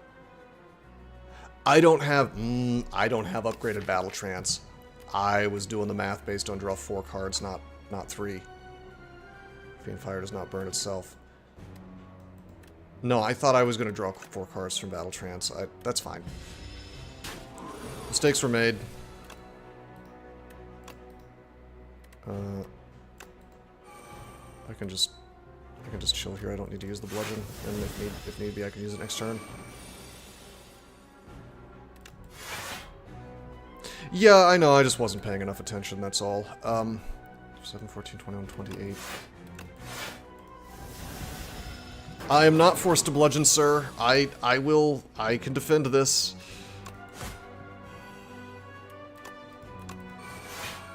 I don't have upgraded Battle Trance. I was doing the math based on draw 4 cards, not 3. Fiend Fire does not burn itself. No, I thought I was going to draw 4 cards from Battle Trance. That's fine. Mistakes were made. I can just chill here. I don't need to use the bludgeon, and if need be, I can use it next turn. Yeah, I know. I just wasn't paying enough attention. That's all. 7, 14, 21, 28. I am not forced to bludgeon, sir. I can defend this.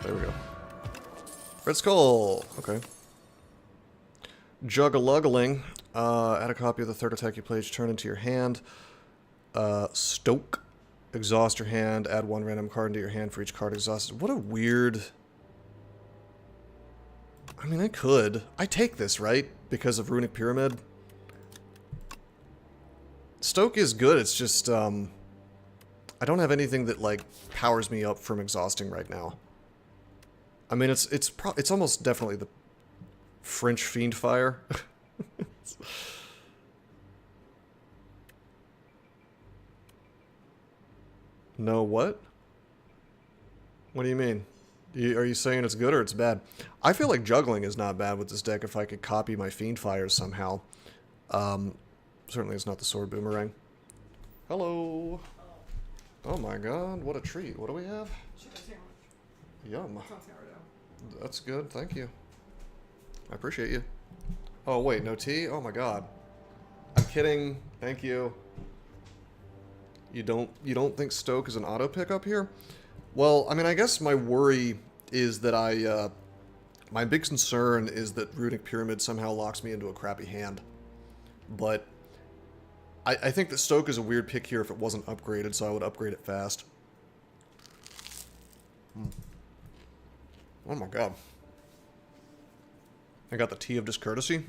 There we go. Red Skull. Okay. Juggaluggling. Add a copy of the 3rd attack you play each turn into your hand. Stoke. Exhaust your hand. Add 1 random card into your hand for each card exhausted. What a weird... I mean, I could. I take this, right? Because of Runic Pyramid. Stoke is good, it's just, I don't have anything that, like, powers me up from exhausting right now. I mean, it's almost definitely the French Fiend Fire. No, what? What do you mean? Are you saying it's good or it's bad? I feel like juggling is not bad with this deck if I could copy my Fiend Fires somehow. Certainly it's not the Sword Boomerang. Hello! Oh my god, what a treat. What do we have? Yum. That's good, thank you. I appreciate you. Oh wait, no tea? Oh my god. I'm kidding. Thank you. You don't think Stoke is an auto pickup here? Well, I mean, I guess my worry is that my big concern is that Runic Pyramid somehow locks me into a crappy hand. But I think that Stoke is a weird pick here if it wasn't upgraded, so I would upgrade it fast. Oh my god. I got the Tea of Discourtesy.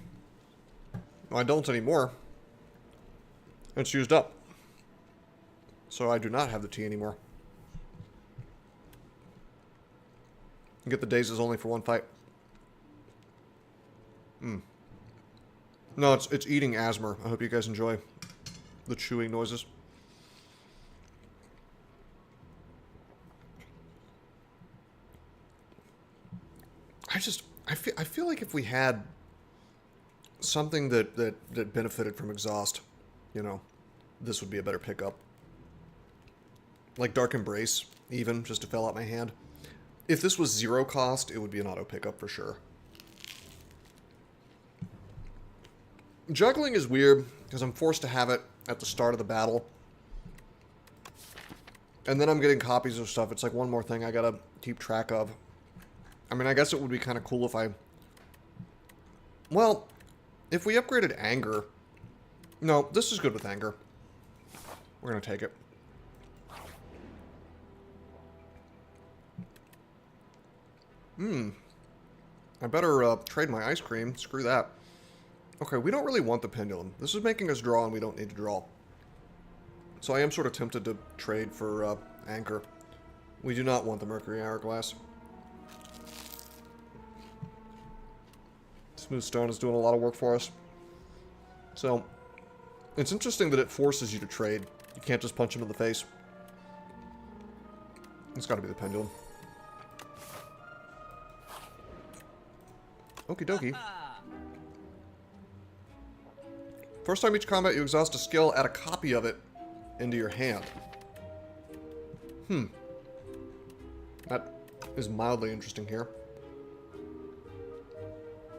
Well, I don't anymore. It's used up. So I do not have the tea anymore. You get the dazes only for 1 fight. No, it's eating Asmer. I hope you guys enjoy the chewing noises. I feel like if we had something that benefited from exhaust, you know, this would be a better pickup. Like Dark Embrace, even, just to fill out my hand. If this was 0 cost, it would be an auto pickup for sure. Juggling is weird, because I'm forced to have it at the start of the battle. And then I'm getting copies of stuff. It's like one more thing I gotta keep track of. I mean, I guess it would be kind of cool if I... Well, if we upgraded Anger... No, this is good with Anger. We're gonna take it. I better trade my ice cream. Screw that. Okay, we don't really want the Pendulum. This is making us draw and we don't need to draw. So I am sort of tempted to trade for Anchor. We do not want the Mercury Hourglass. Smooth Stone is doing a lot of work for us. So, it's interesting that it forces you to trade. You can't just punch him in the face. It's gotta be the Pendulum. Okie dokie. First time each combat you exhaust a skill, add a copy of it into your hand. That is mildly interesting here.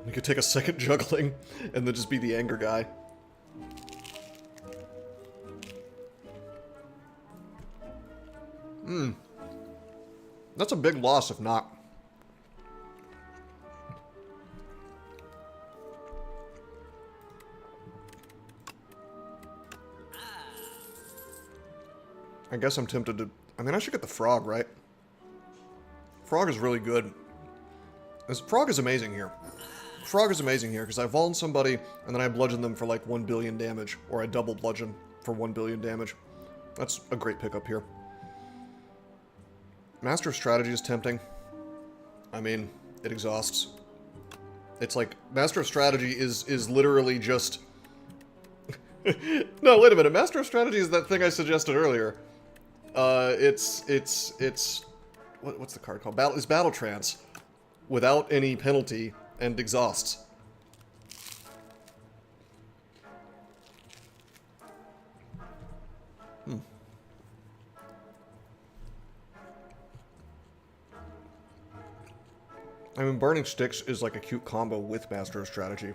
You could take a second juggling and then just be the anger guy. That's a big loss if not. I guess I'm tempted to... I mean, I should get the Frog, right? Frog is really good. Frog is amazing here. Frog is amazing here, because I Vuln somebody, and then I bludgeon them for like 1 billion damage. Or I double bludgeon for 1 billion damage. That's a great pickup here. Master of Strategy is tempting. I mean, it exhausts. It's like, Master of Strategy is literally just No, wait a minute. Master of Strategy is that thing I suggested earlier. It's what's the card called? It's Battle Trance, without any penalty and exhausts. I mean, Burning Sticks is like a cute combo with Master of Strategy.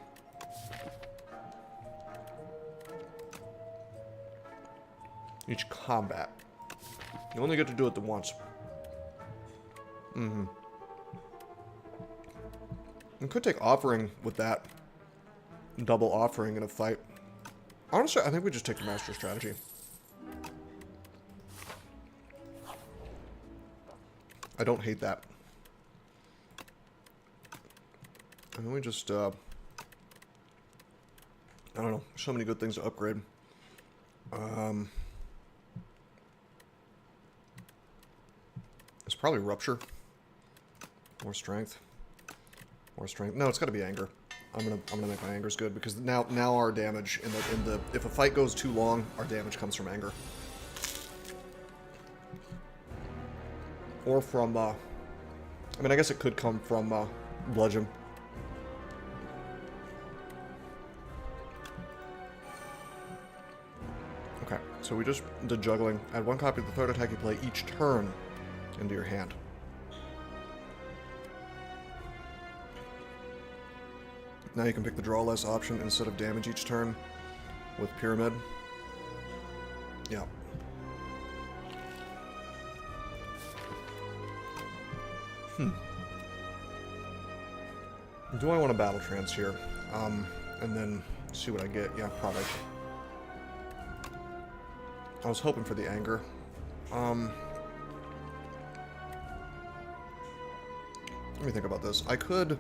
Each combat. You only get to do it once. You could take Offering with that. Double Offering in a fight. Honestly, I think we just take the Master of Strategy. I don't hate that. And then we just, I don't know, so many good things to upgrade. It's probably Rupture. More strength. More strength. No, it's got to be Anger. I'm gonna make my Angers good because now our damage in the if a fight goes too long, our damage comes from Anger. Or from I mean, I guess it could come from Bludgeon. Okay, so we just did Juggling. Add 1 copy of the third attack you play each turn into your hand. Now you can pick the Draw Less option instead of damage each turn with Pyramid. Yeah. Do I want a Battle Trance here? And then see what I get. Yeah, probably. I was hoping for the Anger. Let me think about this. I could...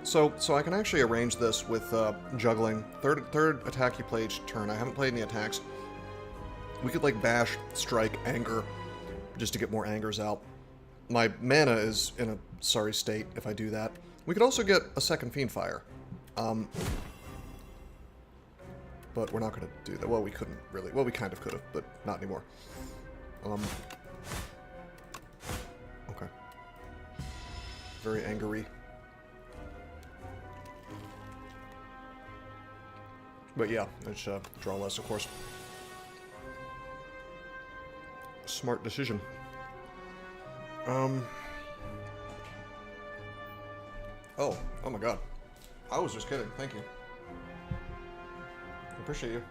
So I can actually arrange this with Juggling. Third attack you play each turn. I haven't played any attacks. We could, like, Bash, Strike, Anger, just to get more Angers out. My mana is in a sorry state if I do that. We could also get a second Fiendfire. But we're not going to do that. Well, we couldn't really. Well, we kind of could have, but not anymore. Okay. Very angry. But yeah, let's Draw Less, of course. Smart decision. Oh my god. I was just kidding. Thank you. I appreciate you.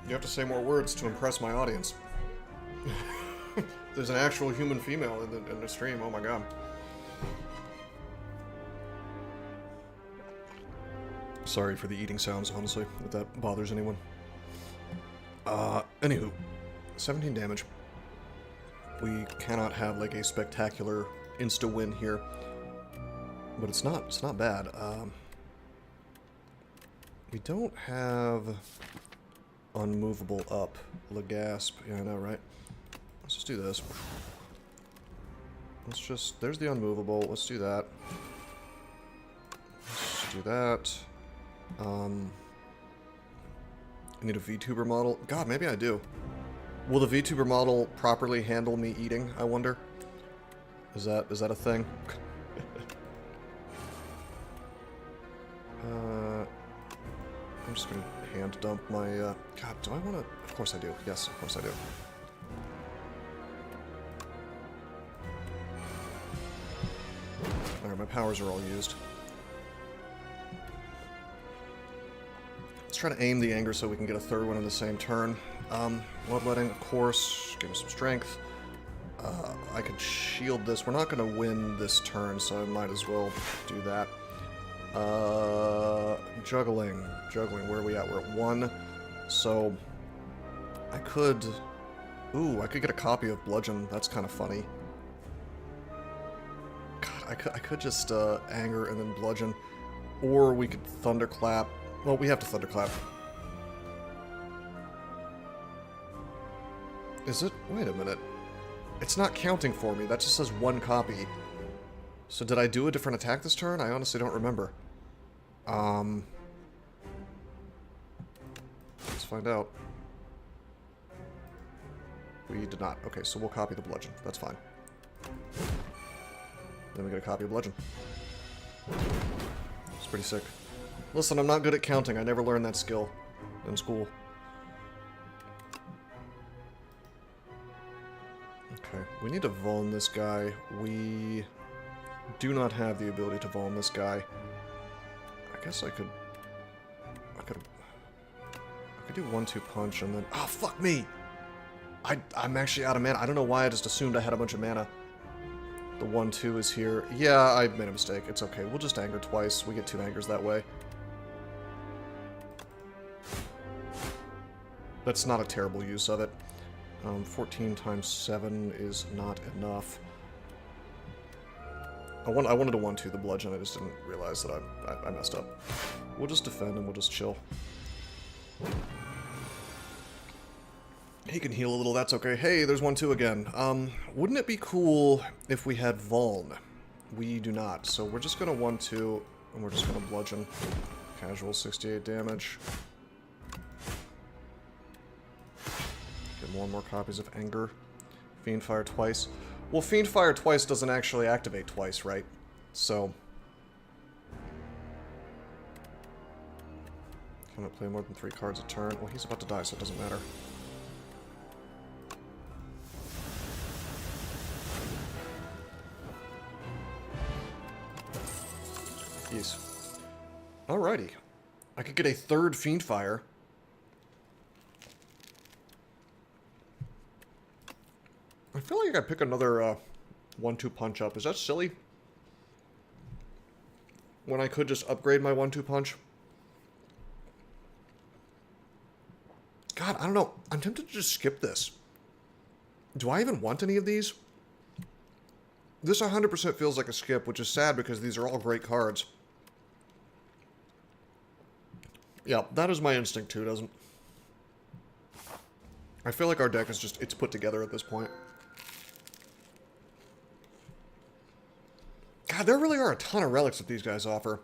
You have to say more words to impress my audience. There's an actual human female in the stream. Oh my god. Sorry for the eating sounds, honestly, if that bothers anyone. Anywho. 17 damage. We cannot have, like, a spectacular insta-win here. But it's not bad. We don't have Unmovable up. Legasp. Yeah, I know, right? Let's just do this. Let's just... There's the Unmovable. Let's do that. Let's do that. I need a VTuber model. God, maybe I do. Will the VTuber model properly handle me eating, I wonder? Is that a thing? I'm just gonna hand dump my, God, do I want to... Of course I do. Yes, of course I do. Alright, my powers are all used. Let's try to aim the Anger so we can get a third one in the same turn. Bloodletting, of course. Give him some strength. I could shield this. We're not going to win this turn, so I might as well do that. Juggling. Where are we at? We're at 1. So, I could... Ooh, I could get a copy of Bludgeon. That's kind of funny. God, I could just Anger and then Bludgeon. Or we could Thunderclap. Well, we have to Thunderclap. Is it? Wait a minute. It's not counting for me. That just says 1 copy. So did I do a different attack this turn? I honestly don't remember. find out. We did not. Okay, so we'll copy the bludgeon. That's fine. Then we get a copy of bludgeon. It's pretty sick. Listen, I'm not good at counting. I never learned that skill in school. Okay, we need to vuln this guy. We do not have the ability to vuln this guy. I guess I could do 1-2 punch and then... Oh, fuck me! I'm actually out of mana. I don't know why I just assumed I had a bunch of mana. The 1-2 is here. Yeah, I made a mistake. It's okay. We'll just anger twice. We get 2 angers that way. That's not a terrible use of it. 14 times 7 is not enough. I wanted to 1-2 the bludgeon. I just didn't realize that I messed up. We'll just defend and we'll just chill. He can heal a little, that's okay. Hey, there's 1-2 again. Wouldn't it be cool if we had Vuln? We do not, so we're just gonna 1-2, and we're just gonna bludgeon. Casual 68 damage. Get more and more copies of Anger. Fiend Fire twice. Well, Fiend Fire twice doesn't actually activate twice, right? So... cannot play more than 3 cards a turn. Well, he's about to die, so it doesn't matter. Yes. Alrighty. I could get a 3rd Fiend Fire. I feel like I could pick another 1-2 punch up. Is that silly? When I could just upgrade my 1-2 punch? God, I don't know. I'm tempted to just skip this. Do I even want any of these? This 100% feels like a skip, which is sad because these are all great cards. Yeah, that is my instinct too, doesn't... I feel like our deck is just, it's put together at this point. God, there really are a ton of relics that these guys offer.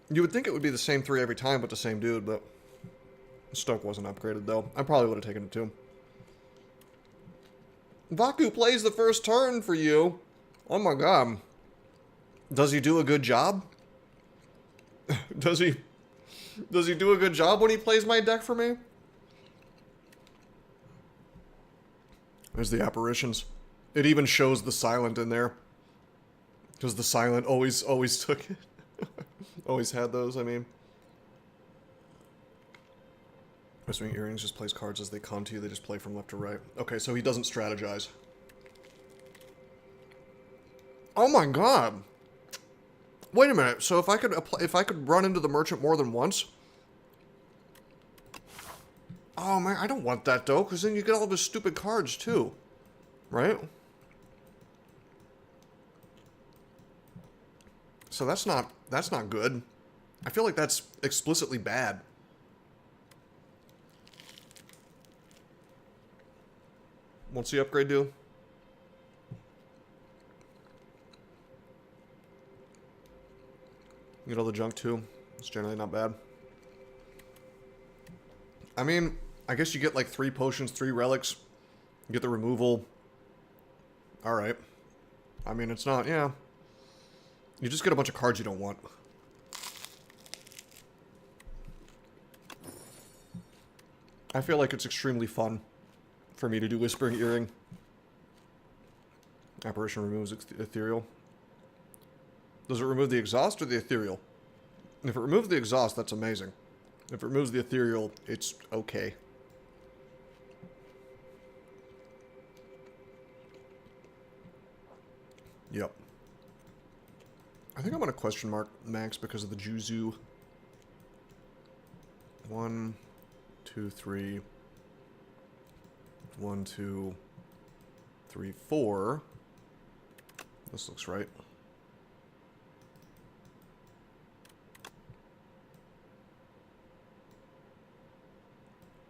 You would think it would be the same 3 every time, but the same dude, but... Stoke wasn't upgraded, though. I probably would have taken it too. Vaku plays the first turn for you. Oh my god. Does he do a good job? Does he do a good job when he plays my deck for me? There's the apparitions. It even shows the silent in there. Because the silent always took it. Always had those, I mean. Whispering Earrings just plays cards as they come to you. They just play from left to right. Okay, so he doesn't strategize. Oh my god! Wait a minute. So if I could run into the merchant more than once? Oh man, I don't want that though, because then you get all the stupid cards too, right? So that's not good. I feel like that's explicitly bad. What's the upgrade do? You get all the junk too. It's generally not bad. I mean, I guess you get like 3 potions, 3 relics. You get the removal. Alright. I mean, it's not, yeah. You just get a bunch of cards you don't want. I feel like it's extremely fun for me to do Whispering Earring. Apparition removes ethereal. Does it remove the exhaust or the ethereal? If it removes the exhaust, that's amazing. If it removes the ethereal, it's okay. Yep. I think I'm going to question mark Max because of the Juzu. 1, 2, 3. 1, 2, 3, 4. This looks right.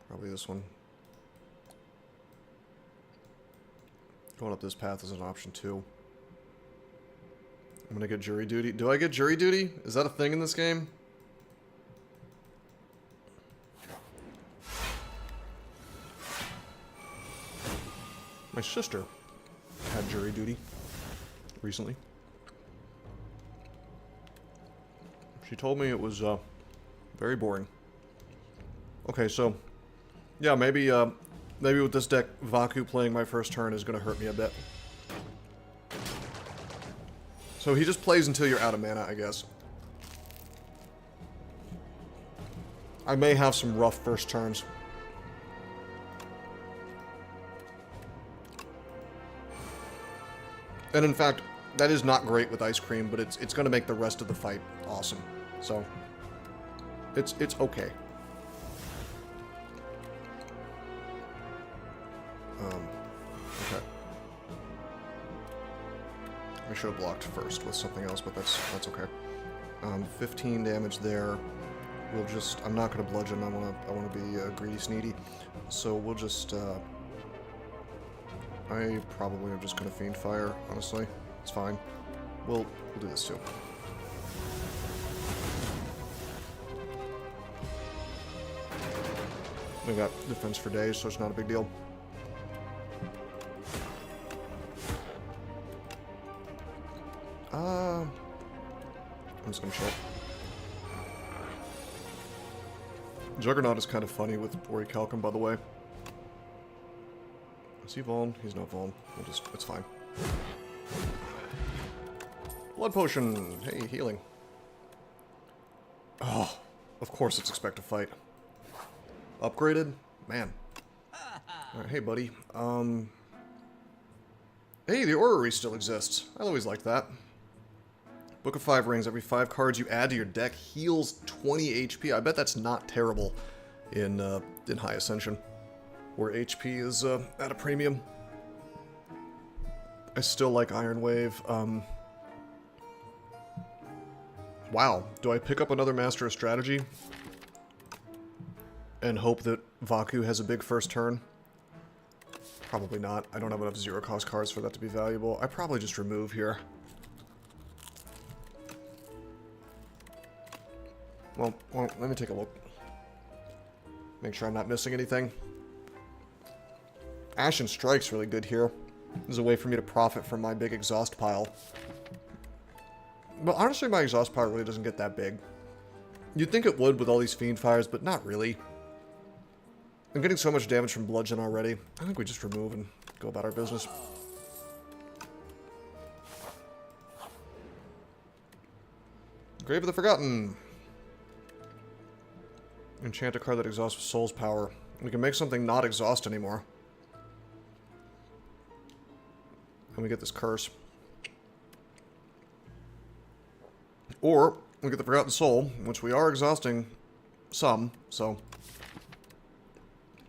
Probably this one. Going up this path is an option too. I'm gonna get jury duty. Do I get jury duty? Is that a thing in this game? My sister had jury duty recently. She told me it was very boring. Okay, so yeah, maybe with this deck, Vaku playing my first turn is going to hurt me a bit. So he just plays until you're out of mana, I guess. I may have some rough first turns. And in fact, that is not great with Ice Cream, but it's going to make the rest of the fight awesome. So, it's okay. Okay. I should have blocked first with something else, but that's okay. 15 damage there. We'll just... I'm not going to bludgeon. I want to be greedy sneedy. So we'll just... I probably am just going to Fiend Fire, honestly. It's fine. We'll do this too. We got defense for days, so it's not a big deal. I'm just going to chill. Juggernaut is kind of funny with Orichalcum, by the way. Is he Vuln? He's not Vuln. It's fine. Blood Potion! Hey, healing. Oh, of course it's expect to fight. Upgraded? Man. Alright, hey buddy. Hey, the Orrery still exists. I always liked that. Book of 5 Rings. Every 5 cards you add to your deck heals 20 HP. I bet that's not terrible in High Ascension, where HP is at a premium. I still like Iron Wave. Wow. Do I pick up another Master of Strategy and hope that Vaku has a big first turn? Probably not. I don't have enough 0-cost cards for that to be valuable. I probably just remove here. Well, let me take a look. Make sure I'm not missing anything. Ashen Strike's really good here. There's a way for me to profit from my big exhaust pile. But honestly, my exhaust pile really doesn't get that big. You'd think it would with all these Fiend Fires, but not really. I'm getting so much damage from Bludgeon already. I think we just remove and go about our business. Grave of the Forgotten. Enchant a card that exhausts with Soul's Power. We can make something not exhaust anymore. And we get this curse. Or, we get the Forgotten Soul, which we are exhausting some, so...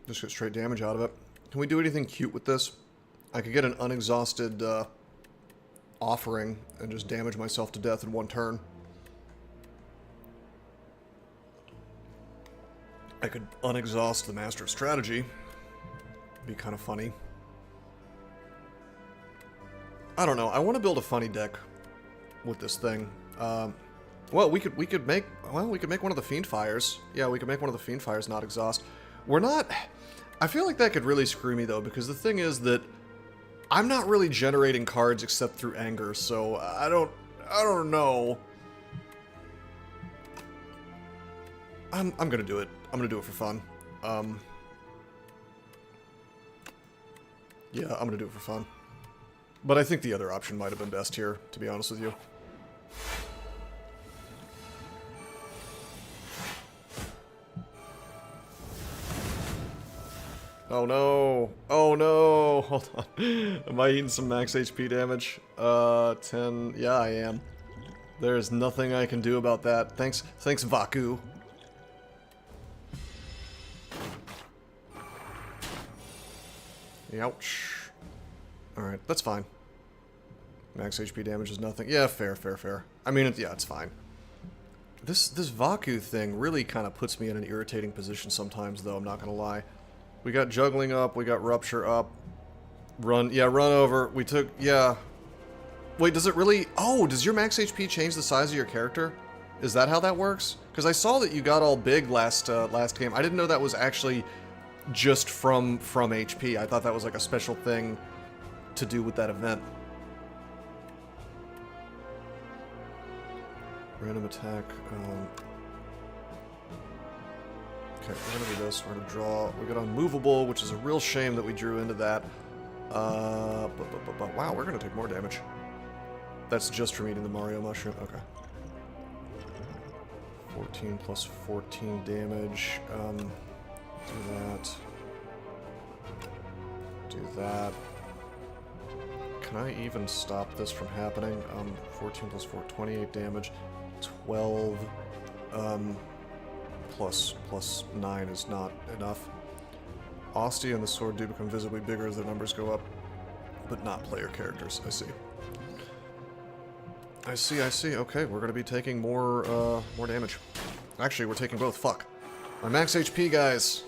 just get straight damage out of it. Can we do anything cute with this? I could get an unexhausted offering and just damage myself to death in one turn. I could unexhaust the Master of Strategy. Be kind of funny. I don't know. I want to build a funny deck with this thing. Well, we could make one of the Fiend Fires. Yeah, we could make one of the Fiend Fires not exhaust. We're not... I feel like that could really screw me, though, because the thing is that I'm not really generating cards except through anger, so I don't know. I'm gonna do it. I'm gonna do it for fun. Yeah, I'm gonna do it for fun. But I think the other option might have been best here, to be honest with you. Oh no! Oh no! Hold on. Am I eating some max HP damage? 10... Yeah, I am. There's nothing I can do about that. Thanks, Vaku. Ouch. Alright, that's fine. Max HP damage is nothing. Yeah, fair. I mean, yeah, it's fine. This Vaku thing really kind of puts me in an irritating position sometimes, though, I'm not gonna lie. We got Juggling up, we got Rupture up. Run over. We took, yeah. Wait, does it really... Oh, does your max HP change the size of your character? Is that how that works? Because I saw that you got all big last game. I didn't know that was actually just from HP. I thought that was like a special thing to do with that event. Random attack. Okay, we're gonna do this. We're gonna draw. We got unmovable, which is a real shame that we drew into that. But wow, we're gonna take more damage. That's just from eating the Mario mushroom. Okay. 14 plus 14 damage. Do that. Do that. Can I even stop this from happening? 14 plus 4, 28 damage. 12, plus 9 is not enough. Ostia and the sword do become visibly bigger as their numbers go up, but not player characters. I see. I see. Okay, we're gonna be taking more damage. Actually, we're taking both. Fuck. My max HP, guys.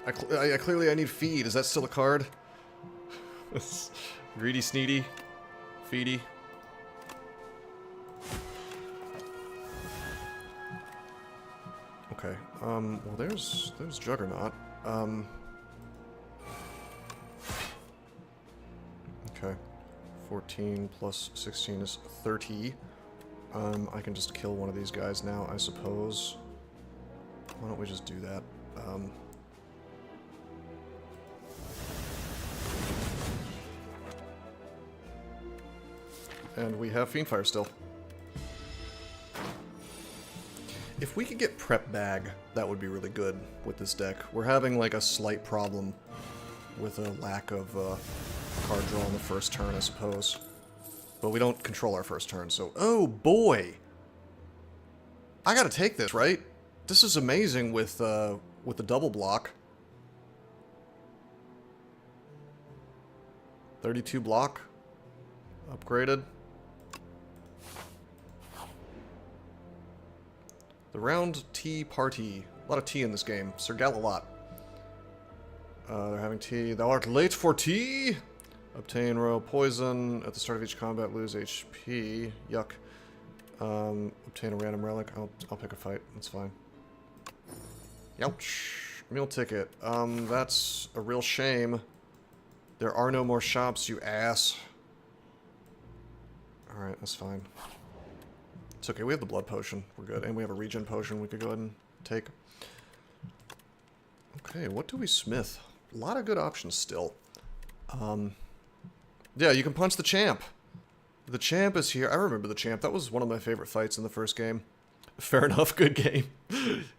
I clearly I need feed. Is that still a card? Greedy, sneedy, feedy. Okay. Well, there's Juggernaut. Okay. 14 plus 16 is 30. I can just kill one of these guys now, I suppose. Why don't we just do that? And we have Fiendfire still. If we could get Prep Bag, that would be really good with this deck. We're having like a slight problem with a lack of card draw on the first turn, I suppose. But we don't control our first turn, so... Oh, boy! I gotta take this, right? This is amazing with the double block. 32 block. Upgraded. The round tea party. A lot of tea in this game. Sir Galalot. They're having tea. Thou art late for tea! Obtain royal poison. At the start of each combat, lose HP. Yuck. Obtain a random relic. I'll pick a fight. That's fine. Youch. Meal ticket. That's a real shame. There are no more shops, you ass. Alright, that's fine. It's okay, we have the blood potion. We're good. And we have a regen potion we could go ahead and take. Okay, what do we smith? A lot of good options still. Yeah, you can punch the champ. The champ is here. I remember the champ. That was one of my favorite fights in the first game. Fair enough, good game.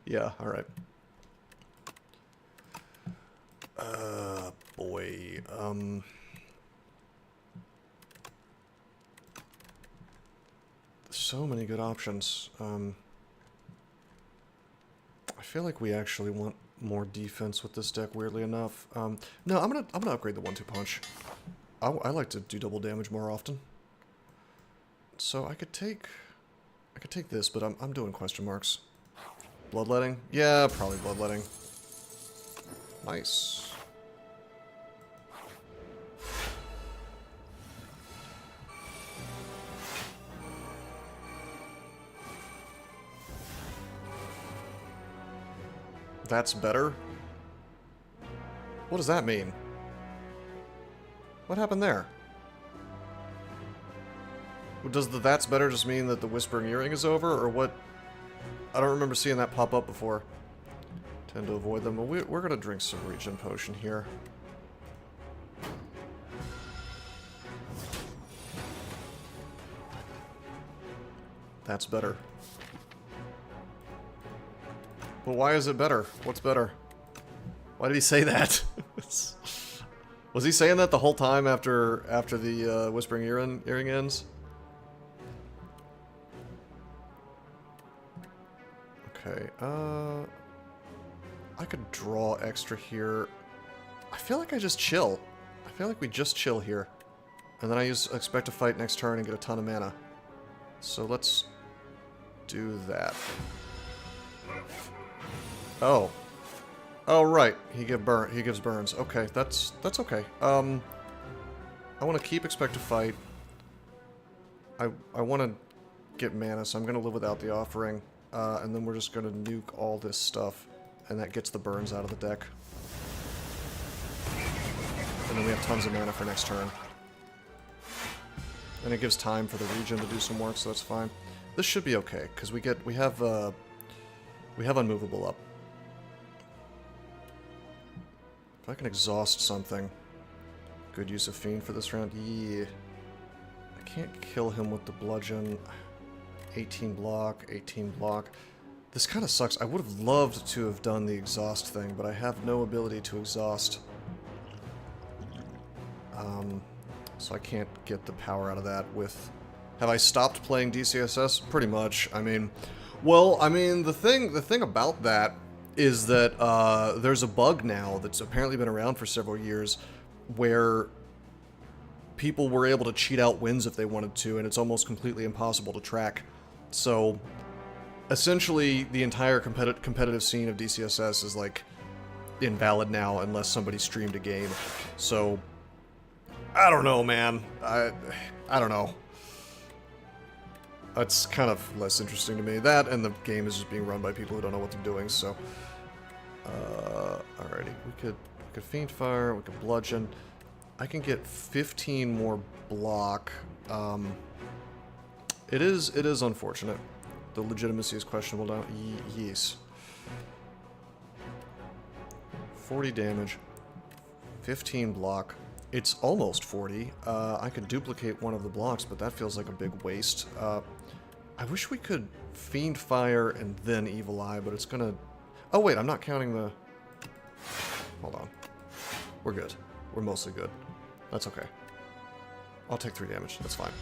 Yeah, alright. Boy. So many good options. I feel like we actually want more defense with this deck, weirdly enough. No, I'm gonna upgrade the 1-2 punch. I like to do double damage more often. So I could take this, but I'm doing question marks. Bloodletting? Yeah, probably bloodletting. Nice. That's better? What does that mean? What happened there? Does the that's better just mean that the Whispering Earring is over, or what? I don't remember seeing that pop up before. Tend to avoid them, but we're gonna drink some regen potion here. That's better. But why is it better? What's better? Why did he say that? Was he saying that the whole time after the Whispering Earring ends? Okay, I could draw extra here. I feel like I just chill. I feel like we just chill here. And then I expect to fight next turn and get a ton of mana. So let's do that. Oh. Oh, right. He gives burns. Okay, that's okay. I want to keep expect to fight. I want to get mana, so I'm going to live without the offering. And then we're just going to nuke all this stuff. And that gets the burns out of the deck. and then we have tons of mana for next turn. And it gives time for the regen to do some work, so that's fine. This should be okay, because we have unmovable up. If I can exhaust something. Good use of Fiend for this round. Yeah. I can't kill him with the bludgeon. 18 block, 18 block. This kind of sucks. I would have loved to have done the exhaust thing, but I have no ability to exhaust. So I can't get the power out of that with... Have I stopped playing DCSS? Pretty much. I mean... Well, I mean, the thing about that is that there's a bug now that's apparently been around for several years where people were able to cheat out wins if they wanted to, and it's almost completely impossible to track. So, essentially, the entire competitive scene of DCSS is, like, invalid now unless somebody streamed a game. So, I don't know, man. I don't know. That's kind of less interesting to me. That and the game is just being run by people who don't know what they're doing, so... alrighty. We could Fiend Fire, we could Bludgeon. I can get 15 more block. It is unfortunate. The legitimacy is questionable now. Yes. 40 damage. 15 block. It's almost 40. I could duplicate one of the blocks, but that feels like a big waste. I wish we could Fiend Fire and then Evil Eye, but it's gonna... Oh wait, I'm not counting the... Hold on. We're good. We're mostly good. That's okay. I'll take 3 damage. That's fine.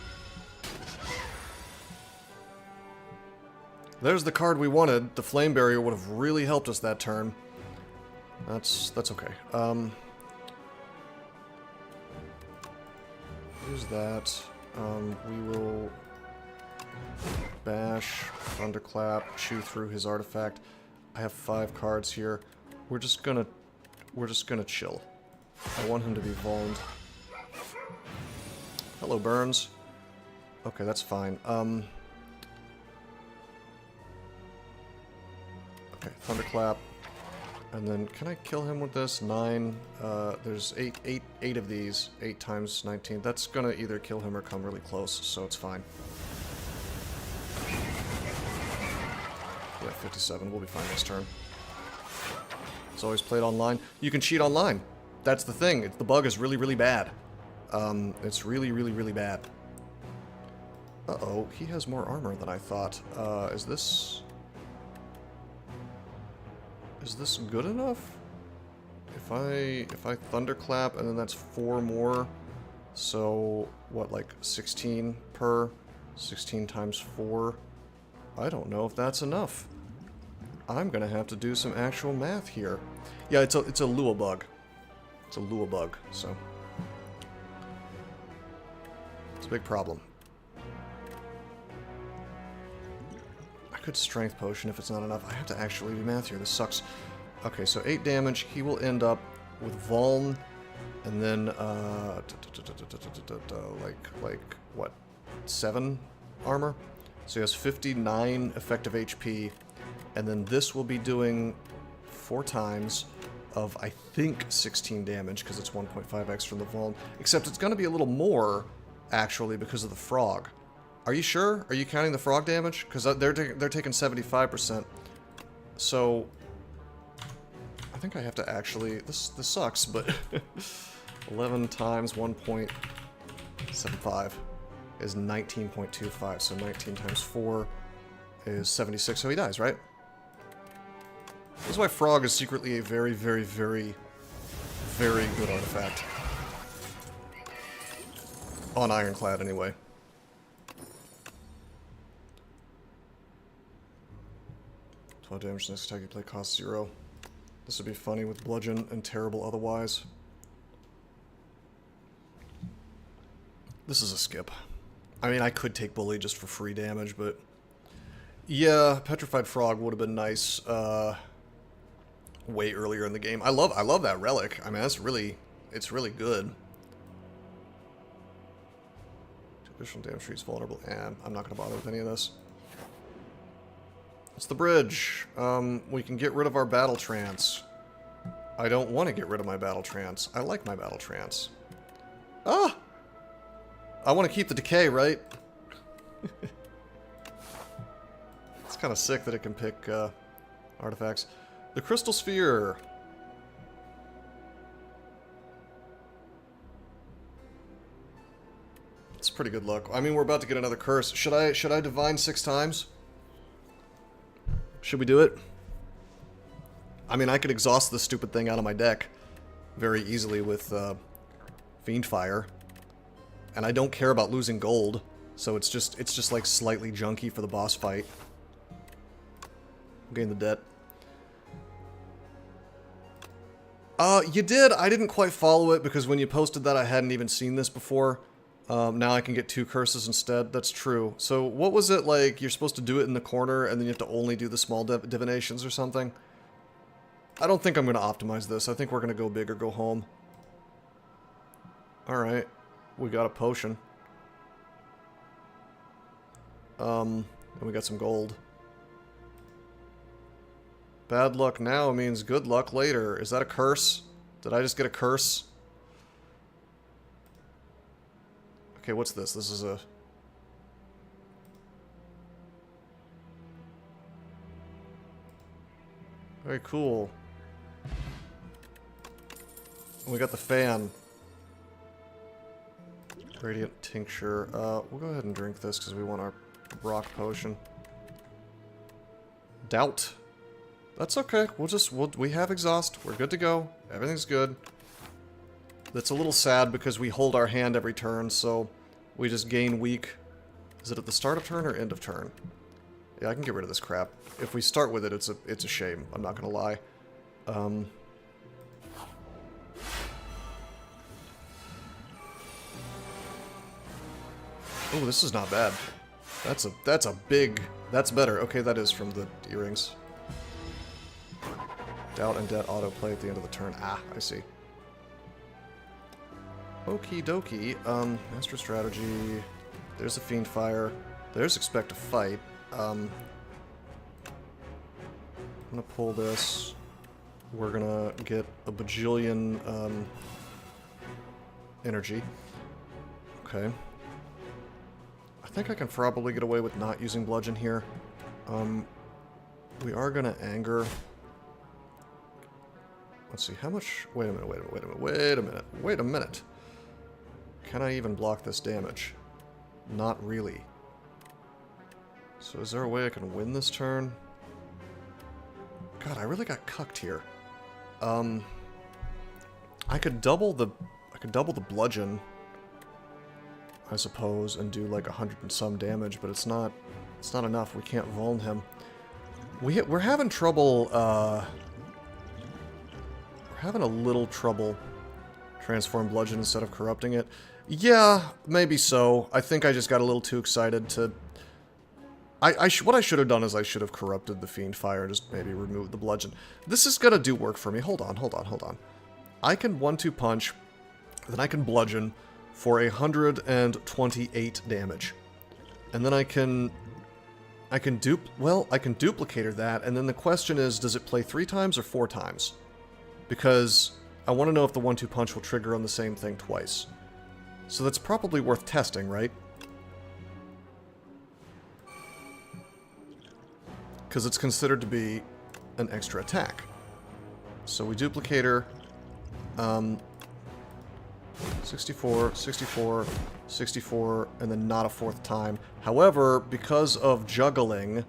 There's the card we wanted. The Flame Barrier would have really helped us that turn. That's okay. Use that. We will bash, thunderclap, chew through his artifact. I have 5 cards here. We're just gonna chill. I want him to be vulned. Hello, Burns. Okay, that's fine. Okay, thunderclap. And then, can I kill him with this? 9. There's 8 of these. 8 times 19. That's gonna either kill him or come really close, so it's fine. Yeah, 57. We'll be fine this turn. It's always played online. You can cheat online. That's the thing. The bug is really, really bad. It's really, really, really bad. Uh-oh, he has more armor than I thought. Is this good enough? If I thunderclap and then that's 4 more, so what, like 16 per? 16 times 4? I don't know if that's enough. I'm gonna have to do some actual math here. Yeah, it's a Lua bug. It's a Lua bug, so it's a big problem. I could Strength Potion if it's not enough. I have to actually do math here. This sucks. Okay, so 8 damage. He will end up with Vuln, and then like what, 7 armor? So he has 59 effective HP, and then this will be doing 4 times of, I think, 16 damage, because it's 1.5x from the Vuln. Except it's going to be a little more, actually, because of the Frog. Are you sure? Are you counting the Frog damage? Because they're taking 75%. So, I think I have to actually... This sucks, but... 11 times 1.75 is 19.25, so 19 times 4 is 76, so he dies, right? This is why Frog is secretly a very, very, very, very good artifact. On Ironclad, anyway. Damage next attack you play costs 0. This would be funny with Bludgeon and terrible otherwise. This is a skip. I mean, I could take Bully just for free damage, but... Yeah, Petrified Frog would have been nice way earlier in the game. I love that relic. I mean, it's really good. Additional damage trees vulnerable. I'm not going to bother with any of this. It's the bridge. We can get rid of our battle trance. I don't want to get rid of my battle trance. I like my battle trance. Ah! I want to keep the decay, right? It's kind of sick that it can pick artifacts. The Crystal Sphere. It's pretty good luck. I mean, we're about to get another curse. Should I divine 6 times? Should we do it? I mean, I could exhaust this stupid thing out of my deck very easily with Fiendfire. And I don't care about losing gold, so it's just like slightly junky for the boss fight. Gain the debt. You did. I didn't quite follow it because when you posted that I hadn't even seen this before. Now I can get 2 curses instead. That's true. So what was it like? You're supposed to do it in the corner and then you have to only do the small divinations or something? I don't think I'm going to optimize this. I think we're going to go big or go home. Alright. We got a potion. And we got some gold. Bad luck now means good luck later. Is that a curse? Did I just get a curse? Okay, what's this? This is a... Very cool. We got the fan. Radiant tincture. We'll go ahead and drink this because we want our rock potion. Doubt. That's okay. We have exhaust. We're good to go. Everything's good. That's a little sad because we hold our hand every turn, so we just gain weak. Is it at the start of turn or end of turn? Yeah, I can get rid of this crap. If we start with it, it's a shame. I'm not gonna lie. Oh, this is not bad. That's a big... That's better. Okay, that is from the earrings. Doubt and Debt autoplay at the end of the turn. Ah, I see. Okie dokie. Master Strategy. There's a Fiendfire. There's Expect to Fight. I'm gonna pull this. We're gonna get a bajillion energy. Okay. I think I can probably get away with not using Bludgeon here. We are gonna Anger. Let's see, how much... Wait a minute. Can I even block this damage? Not really. So is there a way I can win this turn? God, I really got cucked here. I could double the bludgeon, I suppose, and do like 100 and some damage, but it's not enough. We can't vuln him. We're having trouble. We're having a little trouble transform bludgeon instead of corrupting it. Yeah, maybe so. I think I just got a little too excited to. What I should have done is I should have corrupted the Fiendfire and just maybe removed the bludgeon. This is gonna do work for me. Hold on. I can 1-2 punch, then I can bludgeon for 128 damage. And then I can duplicator that, and then the question is, does it play 3 times or 4 times? Because I want to know if the 1-2 punch will trigger on the same thing twice. So that's probably worth testing, right? Because it's considered to be an extra attack. So we duplicator, 64, 64, 64, and then not a 4th time. However, because of juggling,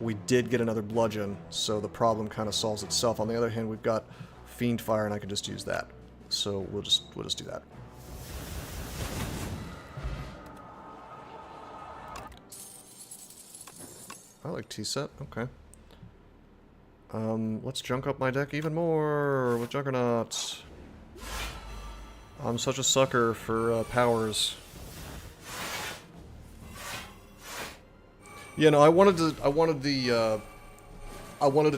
we did get another bludgeon, so the problem kind of solves itself. On the other hand, we've got Fiendfire, and I can just use that. So we'll just do that. I like T-set, okay. Let's junk up my deck even more with Juggernauts. I'm such a sucker for powers. Yeah, no, I wanted it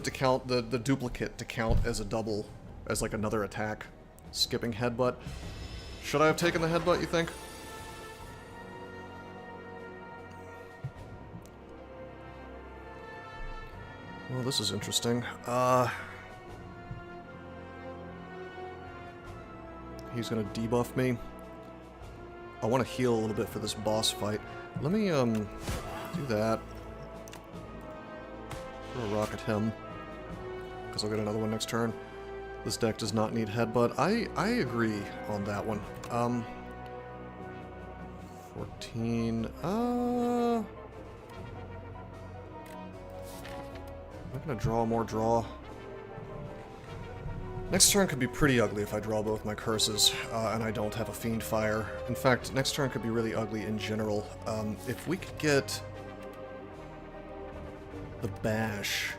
to count, the duplicate to count as a double, as like another attack. Skipping Headbutt. Should I have taken the Headbutt, you think? Well, this is interesting. He's gonna debuff me. I want to heal a little bit for this boss fight. Let me, do that. Throw a rock at him. Because I'll get another one next turn. This deck does not need Headbutt. I agree on that one. 14, I'm gonna draw more draw. Next turn could be pretty ugly if I draw both my curses, and I don't have a Fiend Fire. In fact, next turn could be really ugly in general. If we could get the Bash,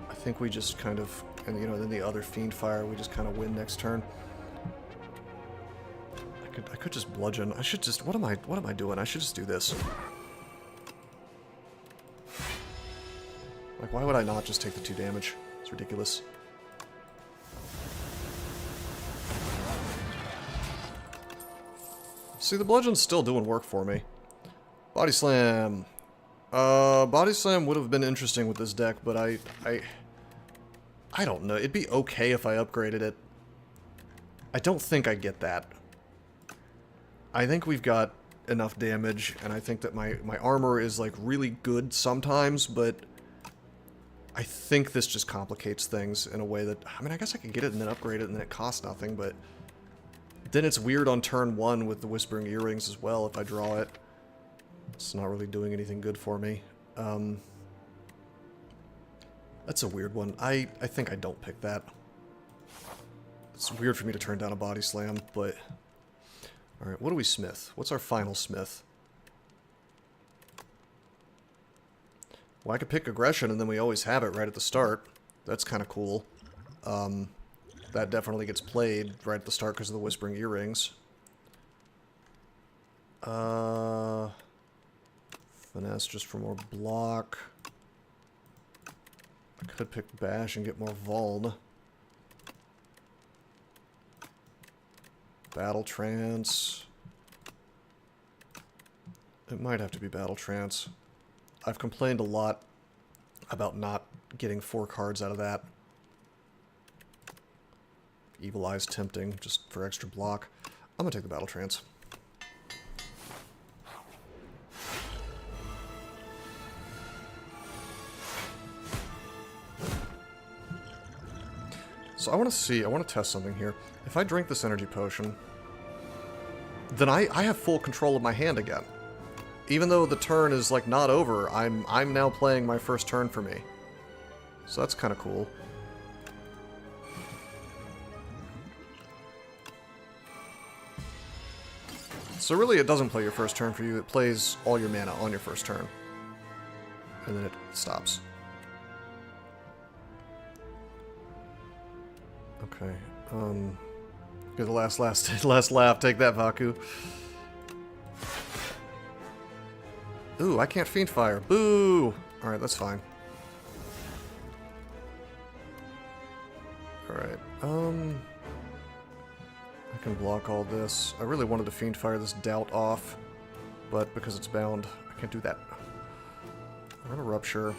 I think we just kind of, and you know, then the other Fiend Fire, we just kind of win next turn. I could just bludgeon. I should just, what am I doing? I should just do this. Like, why would I not just take the 2 damage? It's ridiculous. See, the bludgeon's still doing work for me. Body Slam. Body Slam would have been interesting with this deck, but I don't know. It'd be okay if I upgraded it. I don't think I get that. I think we've got enough damage, and I think that my armor is, like, really good sometimes, but I think this just complicates things in a way that, I mean, I guess I could get it and then upgrade it and then it costs nothing, but then it's weird on turn 1 with the Whispering Earrings as well if I draw it. It's not really doing anything good for me. That's a weird one. I think I don't pick that. It's weird for me to turn down a Body Slam, but... Alright, what do we smith? What's our final smith? Well, I could pick Aggression and then we always have it right at the start. That's kind of cool. That definitely gets played right at the start because of the Whispering Earrings. Finesse just for more block. I could pick Bash and get more Vuld. Battle Trance. It might have to be Battle Trance. I've complained a lot about not getting 4 cards out of that. Evil Eye's tempting, just for extra block. I'm gonna take the Battle Trance. So I want to test something here. If I drink this energy potion, then I have full control of my hand again. Even though the turn is, like, not over, I'm now playing my first turn for me. So that's kind of cool. So really it doesn't play your first turn for you, it plays all your mana on your first turn. And then it stops. Okay, get the last laugh, take that, Vaku. Ooh, I can't Fiend Fire, boo! Alright, that's fine. Alright, I can block all this. I really wanted to Fiend Fire this Doubt off, but because it's bound, I can't do that. I'm gonna Rupture.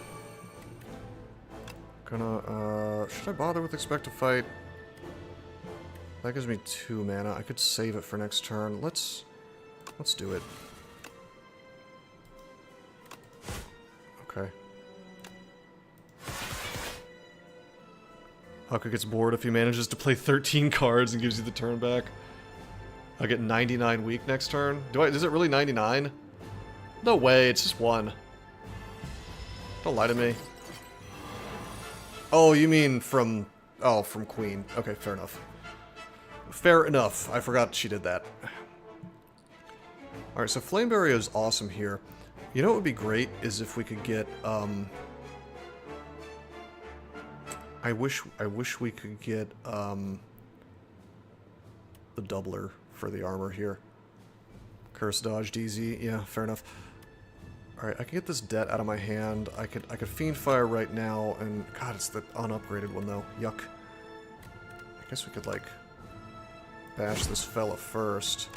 Gonna, should I bother with Expect to Fight? That gives me 2 mana. I could save it for next turn. Let's do it. Okay. Hucka gets bored if he manages to play 13 cards and gives you the turn back. I get 99 weak next turn. Is it really 99? No way, it's just 1. Don't lie to me. Oh, you mean from... Oh, from Queen. Okay, fair enough. Fair enough. I forgot she did that. Alright, so Flame Barrier is awesome here. You know what would be great is if we could get, I wish we could get, the doubler for the armor here. Curse Dodge DZ. Yeah, fair enough. Alright, I can get this debt out of my hand. I could Fiend Fire right now, and god, it's the unupgraded one though. Yuck. I guess we could, like, bash this fella first,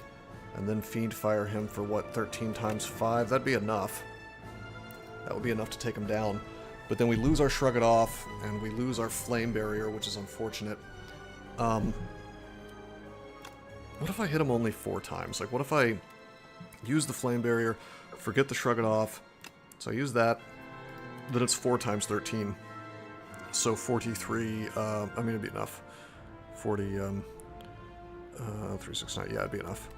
and then Fiend Fire him for, what, 13 times 5? That'd be enough. That would be enough to take him down. But then we lose our Shrug It Off, and we lose our Flame Barrier, which is unfortunate. What if I hit him only 4 times? Like, what if I use the Flame Barrier, forget to shrug it off, so I use that, then it's 4 times 13. So 43, I mean, it'd be enough. 40, 369, yeah, it'd be enough.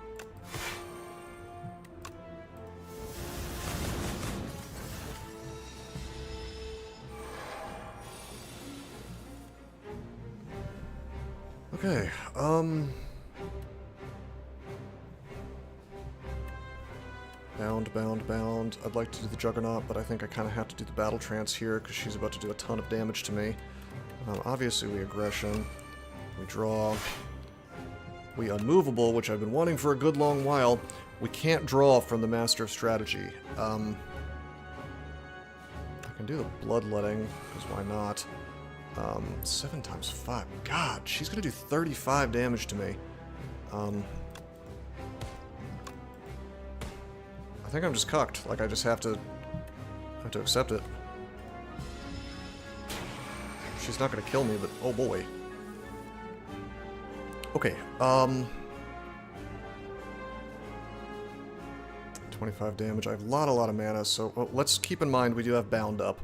Okay, Bound. I'd like to do the Juggernaut, but I think I kind of have to do the Battle Trance here, because she's about to do a ton of damage to me. Obviously, we Aggression. We draw. We Unmovable, which I've been wanting for a good long while. We can't draw from the Master of Strategy. I can do the Bloodletting, because why not? 7 times 5. God, she's going to do 35 damage to me. I think I'm just cucked. Like, I just have to accept it. She's not going to kill me, but oh boy. Okay, 25 damage. I have a lot of mana, so well, let's keep in mind we do have Bound up.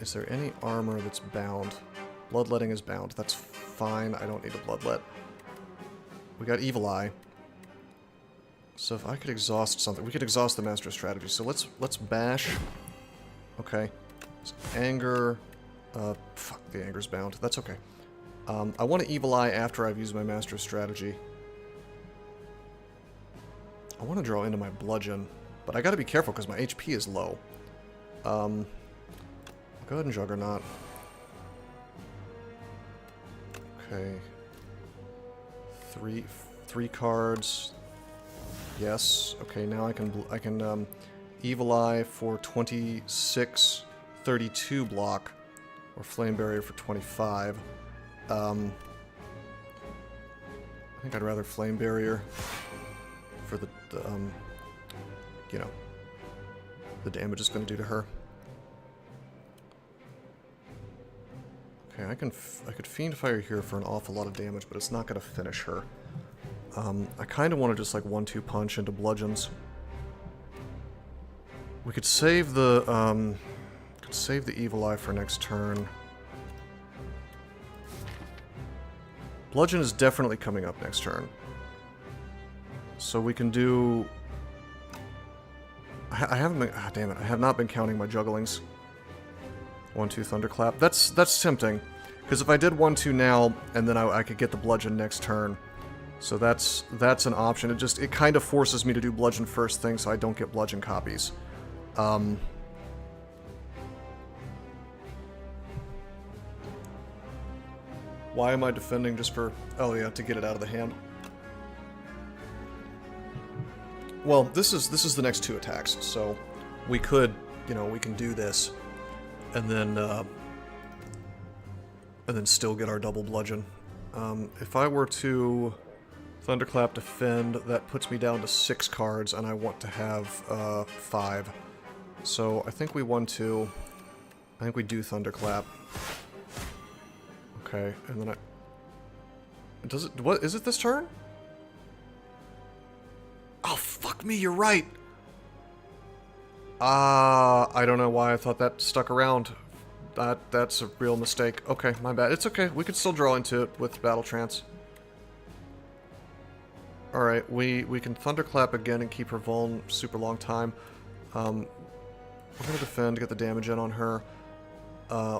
Is there any armor that's bound? Bloodletting is bound. That's fine. I don't need a Bloodlet. We got Evil Eye. So if I could exhaust something, we could exhaust the Master of Strategy. So let's bash. Okay. So anger. Fuck, the anger's bound. That's okay. I want to Evil Eye after I've used my Master of Strategy. I want to draw into my Bludgeon, but I gotta be careful because my HP is low. Go ahead and Juggernaut. Okay. Three cards. Yes. Okay, now I can Evil Eye for 26, 32 block, or Flame Barrier for 25. I think I'd rather Flame Barrier for the you know, the damage it's going to do to her. Okay, I could Fiend Fire here for an awful lot of damage, but it's not going to finish her. I kind of want to just like 1-2 punch into bludgeons. We could save the Evil Eye for next turn. Bludgeon is definitely coming up next turn. So we can do... I haven't been... Ah, damn it. I have not been counting my jugglings. 1-2 Thunderclap. That's tempting. Because if I did 1-2 now, and then I could get the Bludgeon next turn. So that's an option. It kind of forces me to do Bludgeon first thing so I don't get Bludgeon copies. Why am I defending just for... Oh yeah, to get it out of the hand. Well, this is the next 2 attacks, so we could, you know, we can do this, and then still get our double Bludgeon. If I were to Thunderclap defend, that puts me down to 6 cards, and I want to have 5. So I think we 1-2. I think we do Thunderclap. Okay, and then does it... What is it this turn? Oh, fuck me, you're right! I don't know why I thought that stuck around. That's a real mistake. Okay, my bad. It's okay, we can still draw into it with Battle Trance. Alright, we can Thunderclap again and keep her vuln super long time. We're gonna defend, get the damage in on her.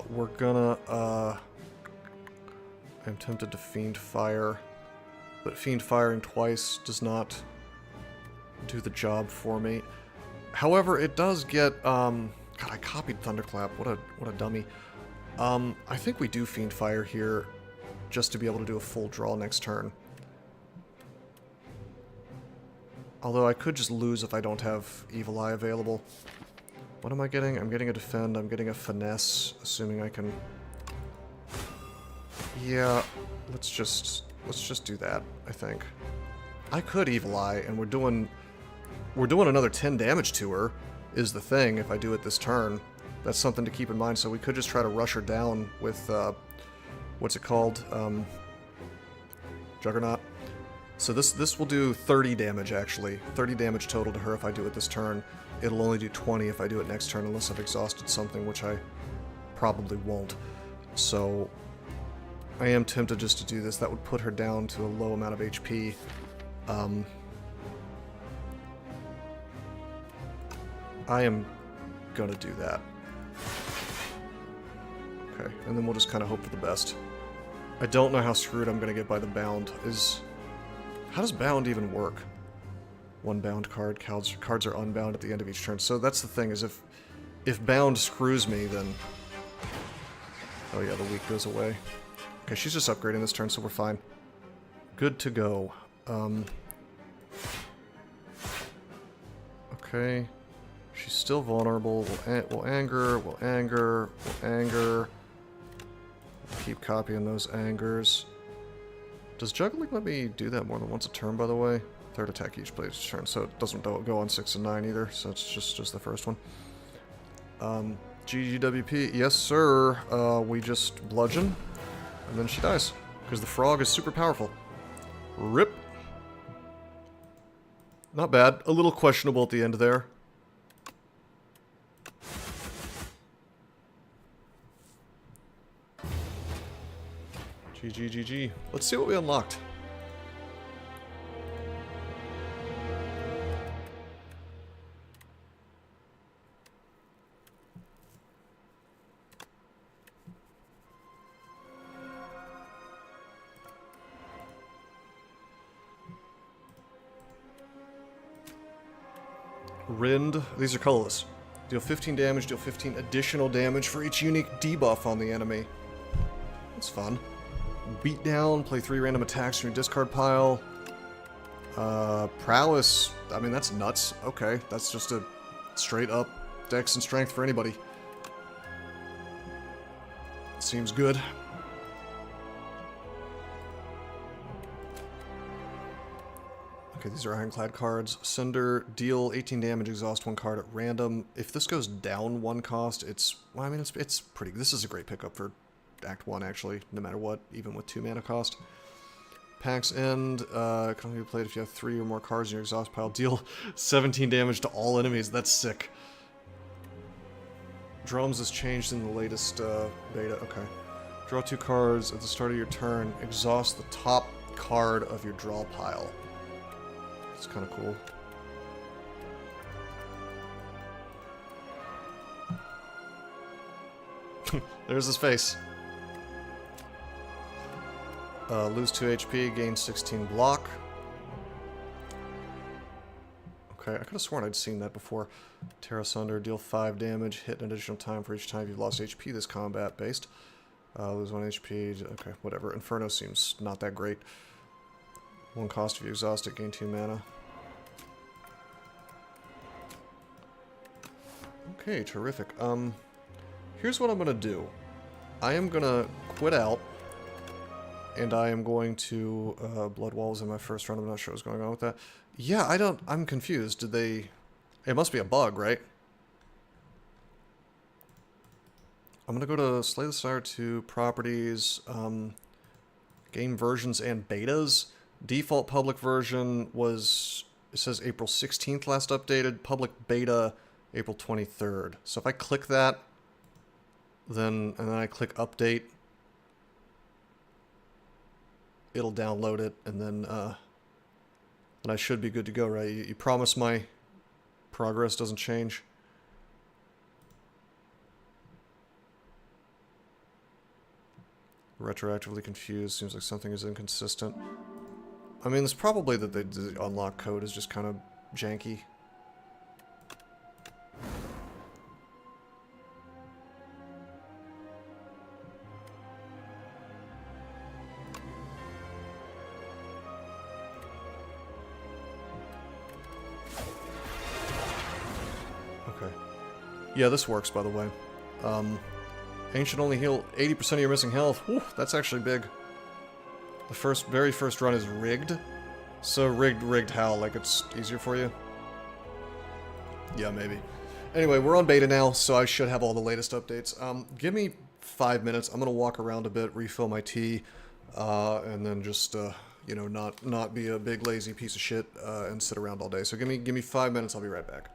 We're gonna, I'm tempted to Fiend Fire, but Fiend Firing twice does not do the job for me. However, it does get, God, I copied Thunderclap, what a dummy. I think we do Fiend Fire here, just to be able to do a full draw next turn. Although I could just lose if I don't have Evil Eye available. What am I getting? I'm getting a Defend, I'm getting a Finesse, assuming I can... Yeah, let's just do that, I think. I could Evil Eye, and we're doing another 10 damage to her, is the thing, if I do it this turn. That's something to keep in mind, so we could just try to rush her down with, what's it called? Juggernaut. So this will do 30 damage, actually. 30 damage total to her if I do it this turn. It'll only do 20 if I do it next turn, unless I've exhausted something, which I probably won't. So I am tempted just to do this. That would put her down to a low amount of HP. I am gonna do that. Okay, and then we'll just kind of hope for the best. I don't know how screwed I'm gonna get by the bound. How does bound even work? One bound card. Cards are unbound at the end of each turn. So that's the thing, is if bound screws me, then... Oh yeah, the weak goes away. Okay, she's just upgrading this turn, so we're fine. Good to go. Okay. She's still vulnerable. We'll anger, we'll anger, we'll anger. Keep copying those angers. Does juggling let me do that more than once a turn, by the way? Third attack each player's turn, so it doesn't go on 6 and 9 either, so it's just the first one. GGWP, yes sir. We just bludgeon, and then she dies, because the frog is super powerful. RIP. Not bad. A little questionable at the end there. GG. Let's see what we unlocked. Rind. These are colorless. Deal 15 damage, deal 15 additional damage for each unique debuff on the enemy. That's fun. Beat down, play 3 random attacks from your discard pile. Prowess, I mean, that's nuts. Okay, that's just a straight up dex and strength for anybody. Seems good. Okay, these are Ironclad cards. Sender, deal 18 damage, exhaust 1 card at random. If this goes down 1 cost, it's... Well, I mean, it's pretty... This is a great pickup for Act 1, actually, no matter what, even with 2 mana cost. Pack's End, can only be played if you have 3 or more cards in your exhaust pile. Deal 17 damage to all enemies. That's sick. Drums has changed in the latest beta. Okay. Draw 2 cards at the start of your turn. Exhaust the top card of your draw pile. It's kind of cool. There's his face. Lose 2 HP, gain 16 block. Okay, I could have sworn I'd seen that before. Tear Asunder, deal 5 damage, hit an additional time for each time you've lost HP this combat based. Lose 1 HP, okay, whatever. Inferno seems not that great. 1 cost if you exhaust it, gain 2 mana. Okay, terrific. Here's what I'm gonna do. I am gonna quit out, and I am going to... Blood Walls in my first round, I'm not sure what's going on with that. Yeah, I'm confused. Did they... It must be a bug, right? I'm gonna go to Slay the Spire 2, Properties, Game Versions and Betas. Default public version was... It says April 16th last updated. Public beta, April 23rd. So if I click that, and then I click update, it'll download it, and then I should be good to go, right? You promise my progress doesn't change? Retroactively confused. Seems like something is inconsistent. I mean, it's probably that the unlock code is just kind of janky. Okay. Yeah, this works, by the way. Ancient only heal 80% of your missing health. Whew, that's actually big. The very first run is rigged. So rigged how? Like it's easier for you? Yeah, maybe. Anyway, we're on beta now, so I should have all the latest updates. Give me 5 minutes. I'm gonna walk around a bit, refill my tea, and then just, you know, not be a big lazy piece of shit and sit around all day. So give me 5 minutes. I'll be right back.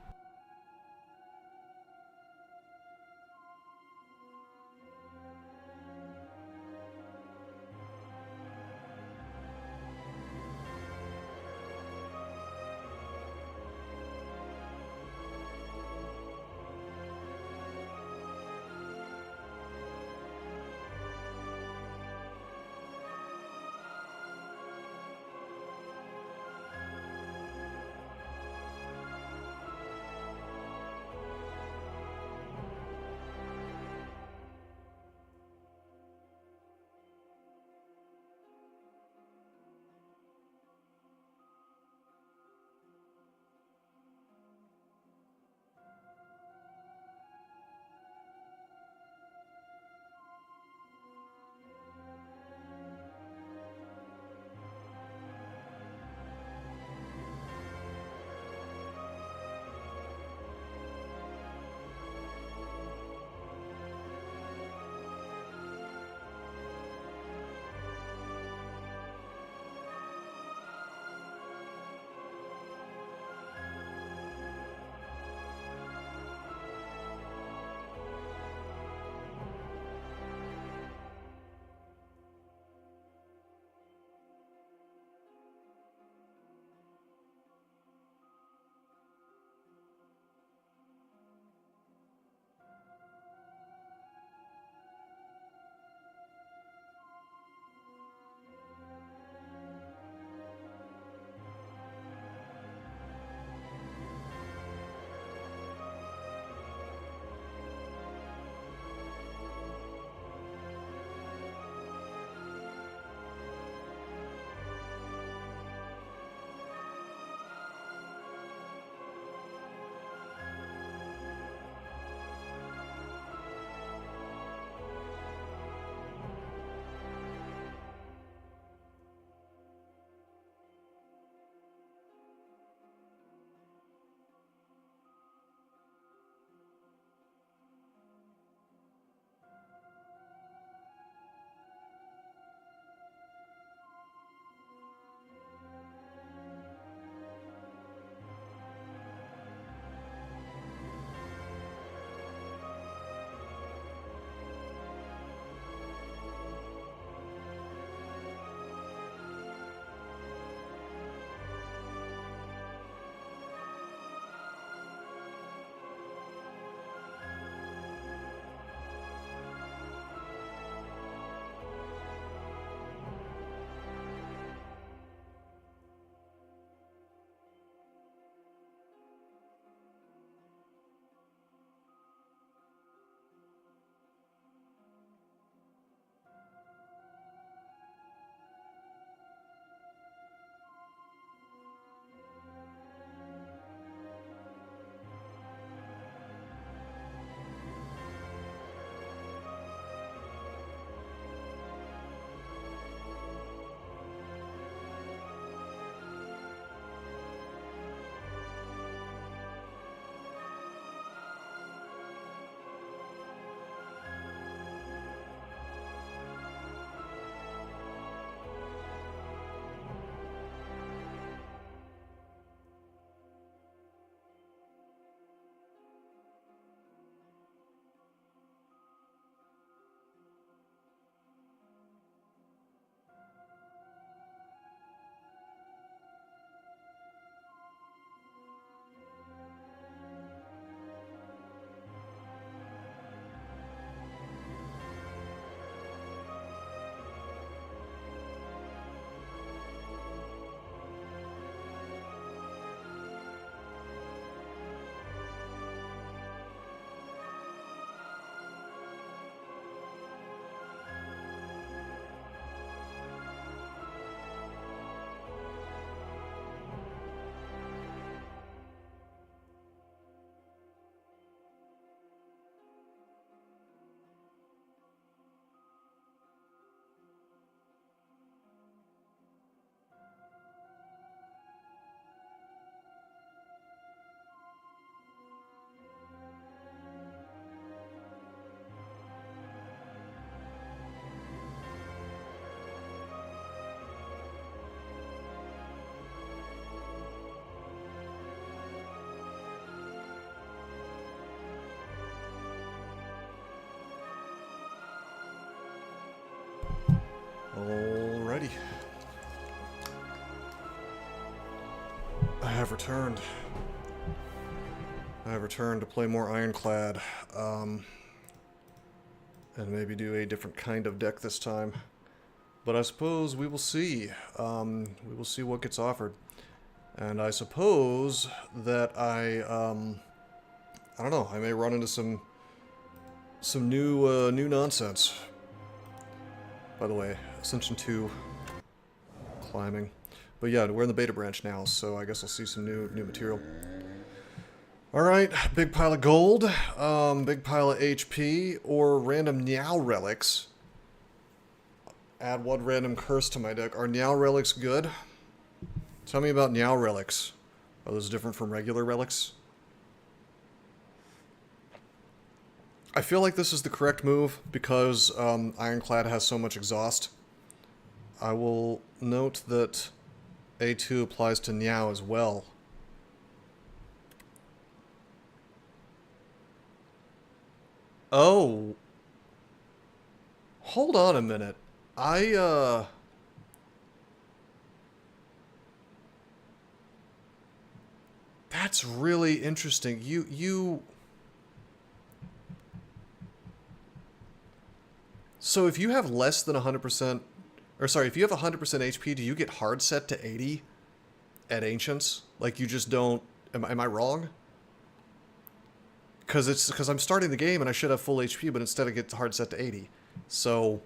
have returned. I have returned to play more Ironclad, and maybe do a different kind of deck this time. But I suppose we will see. We will see what gets offered. And I suppose that I don't know, I may run into some new nonsense. By the way, Ascension 2 climbing. But yeah, we're in the beta branch now, so I guess I'll see some new material. Alright, big pile of gold, big pile of HP, or random Niao relics. Add one random curse to my deck. Are Niao relics good? Tell me about Niao relics. Are those different from regular relics? I feel like this is the correct move because Ironclad has so much exhaust. I will note that A2 applies to Niao as well. Oh. Hold on a minute. That's really interesting. So if you have less than 100%, or sorry, if you have 100% HP, do you get hard set to 80 at Ancients? Like you just don't, am I wrong? Because I'm starting the game and I should have full HP, but instead I get hard set to 80. So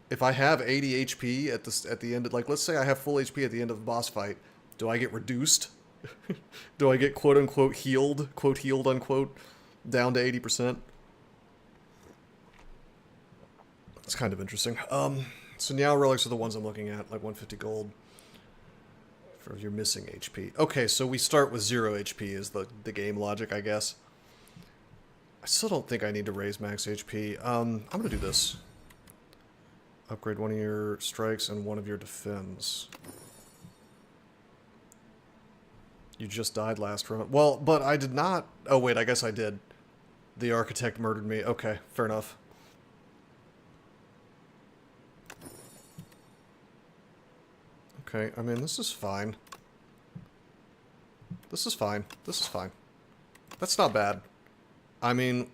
if I have 80 HP at the end of, like, let's say I have full HP at the end of the boss fight, do I get reduced? Do I get quote unquote healed, quote healed unquote, down to 80%? It's kind of interesting. So Niao relics are the ones I'm looking at, like 150 gold for your missing HP. Okay, so we start with 0 HP is the game logic, I guess. I still don't think I need to raise max HP. I'm gonna do this. Upgrade one of your strikes and one of your defends. You just died last round. Well, but I did not... Oh, wait, I guess I did. The architect murdered me. Okay, fair enough. Okay, I mean, this is fine. This is fine. This is fine. That's not bad. I mean,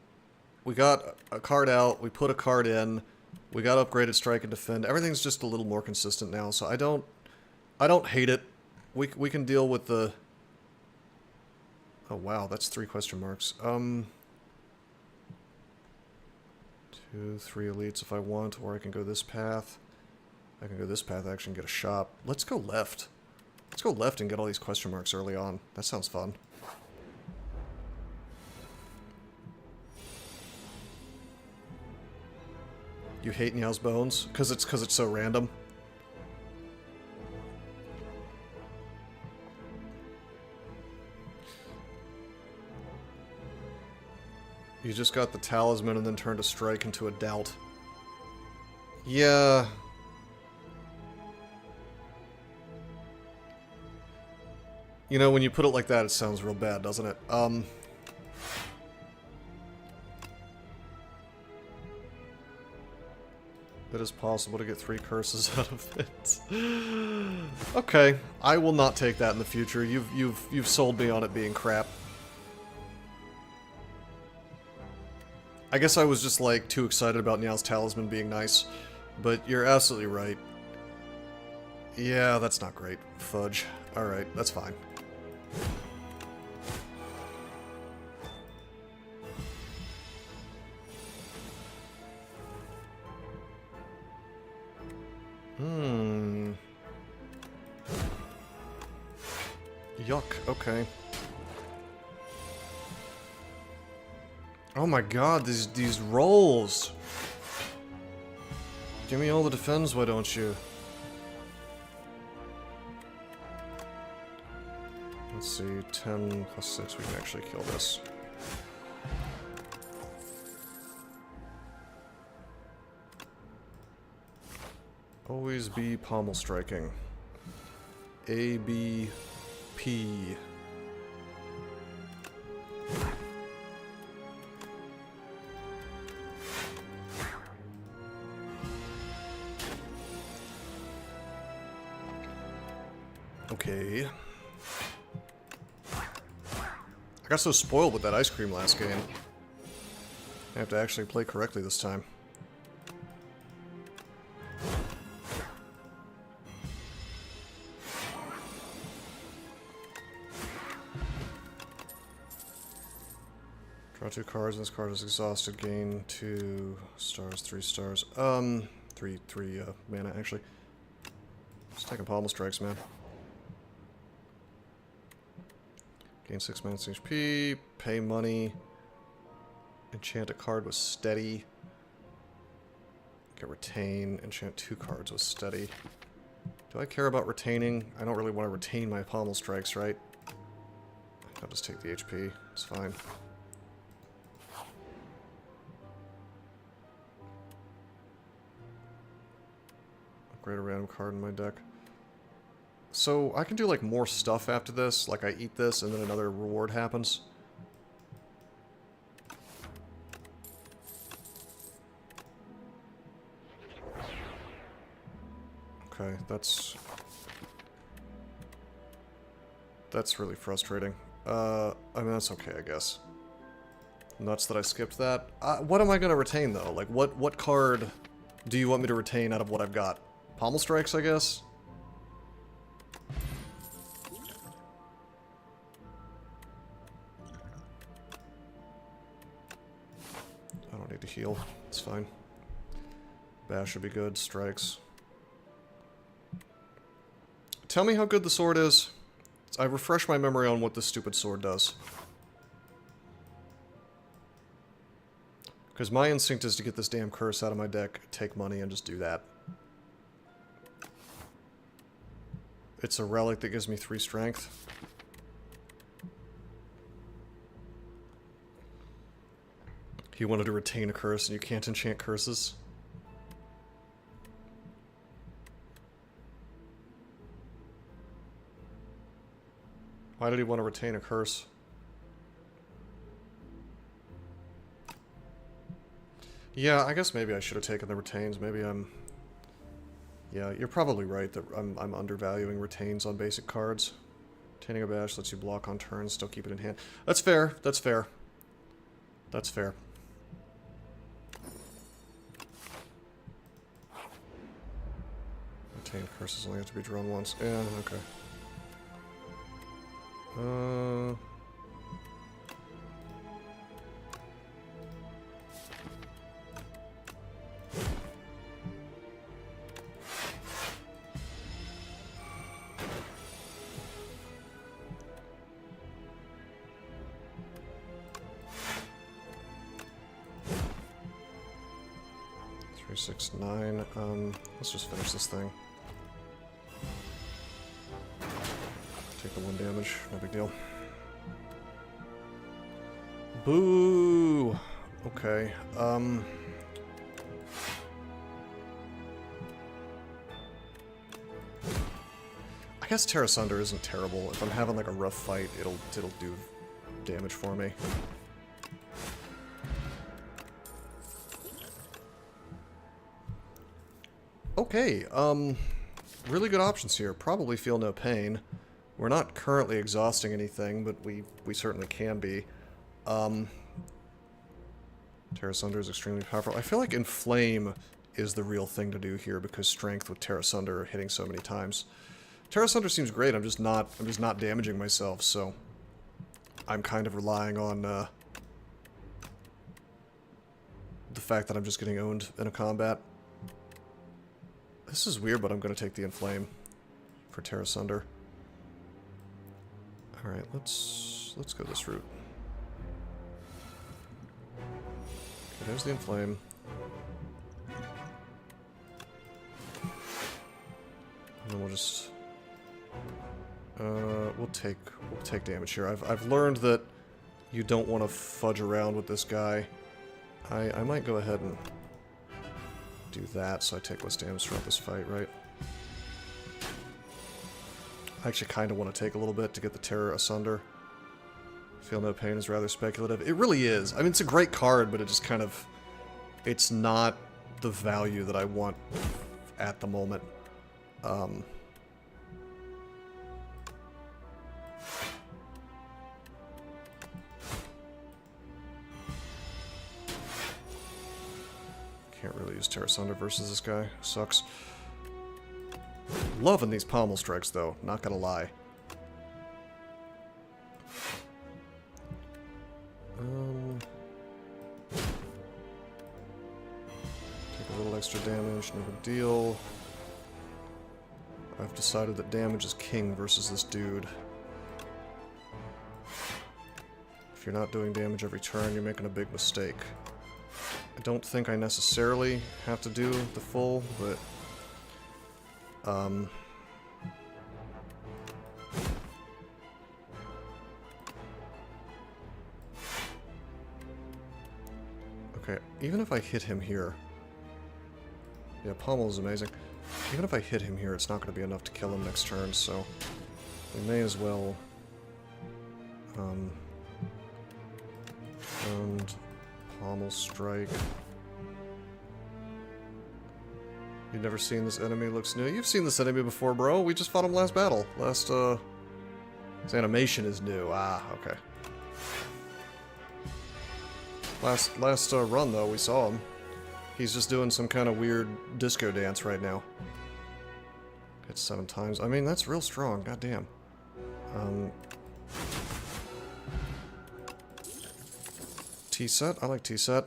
we got a card out, we put a card in, we got upgraded strike and defend. Everything's just a little more consistent now, so I don't hate it. We can deal with the... Oh wow, that's 3 question marks. 2, 3 elites if I want, or I can go this path. I can go this path actually and get a shop. Let's go left. Let's go left and get all these question marks early on. That sounds fun. You hate Niao's bones? Cause it's so random? You just got the talisman and then turned a strike into a doubt. Yeah. You know, when you put it like that, it sounds real bad, doesn't it? It is possible to get 3 curses out of it. Okay, I will not take that in the future. You've sold me on it being crap. I guess I was just like too excited about Niao's talisman being nice, but you're absolutely right. Yeah, that's not great. Fudge. All right, that's fine. Yuck, okay. Oh my god, these rolls! Give me all the defense, why don't you? Let's see, 10 plus 6, we can actually kill this. Always be pommel striking. A, B, P. Okay. got so spoiled with that ice cream last game. I have to actually play correctly this time. Draw 2 cards, and this card is exhausted. Gain 2 stars, 3 stars. 3 mana, actually. Just taking pommel strikes, man. Gain 6 minutes HP, pay money, enchant a card with steady, get retain, enchant 2 cards with steady. Do I care about retaining? I don't really want to retain my pommel strikes, right? I'll just take the HP, it's fine. Upgrade a random card in my deck. So, I can do, like, more stuff after this. Like, I eat this, and then another reward happens. Okay, that's really frustrating. I mean, that's okay, I guess. Nuts that I skipped that. What am I gonna retain, though? Like, what card do you want me to retain out of what I've got? Pommel strikes, I guess? I don't need to heal. It's fine. Bash should be good. Strikes. Tell me how good the sword is. I refresh my memory on what this stupid sword does. Because my instinct is to get this damn curse out of my deck, take money, and just do that. It's a relic that gives me 3 strength. He wanted to retain a curse, and you can't enchant curses. Why did he want to retain a curse? Yeah, I guess maybe I should have taken the retains. Maybe I'm... Yeah, you're probably right that I'm undervaluing retains on basic cards. Retaining a bash lets you block on turn, still keep it in hand. That's fair. That's fair. That's fair. Retain curses only have to be drawn once. Yeah, okay. 3, 6, 9. Let's just finish this thing. Take the 1 damage, no big deal. Boo! Okay, I guess Tear Asunder isn't terrible. If I'm having like a rough fight, it'll do damage for me. Okay, really good options here. Probably feel no pain. We're not currently exhausting anything, but we certainly can be. Tear Asunder is extremely powerful. I feel like Inflame is the real thing to do here because strength with Tear Asunder hitting so many times. Tear Asunder seems great. I'm just not damaging myself, so I'm kind of relying on the fact that I'm just getting owned in a combat. This is weird, but I'm going to take the Inflame for Tear Asunder. All right, let's go this route. Okay, there's the Inflame. And then we'll just we'll take damage here. I've learned that you don't want to fudge around with this guy. I might go ahead and do that so I take less damage throughout this fight, right? I actually kind of want to take a little bit to get the Tear Asunder. Feel no pain is rather speculative. It really is. I mean, it's a great card, but it just kind of... It's not the value that I want at the moment. use Terra Sunder versus this guy. Sucks. Loving these pommel strikes, though. Not gonna lie. Take a little extra damage, no big deal. I've decided that damage is king versus this dude. If you're not doing damage every turn, you're making a big mistake. I don't think I necessarily have to do the full, but... Okay, even if I hit him here... Yeah, pommel is amazing. Even if I hit him here, it's not going to be enough to kill him next turn, so... We may as well... And... Pommel strike. You've never seen this enemy, looks new. You've seen this enemy before, bro. We just fought him last battle. His animation is new. Ah, okay. Last run, though, we saw him. He's just doing some kind of weird disco dance right now. Hit 7 times. I mean, that's real strong. Goddamn. T-set. I like T-set.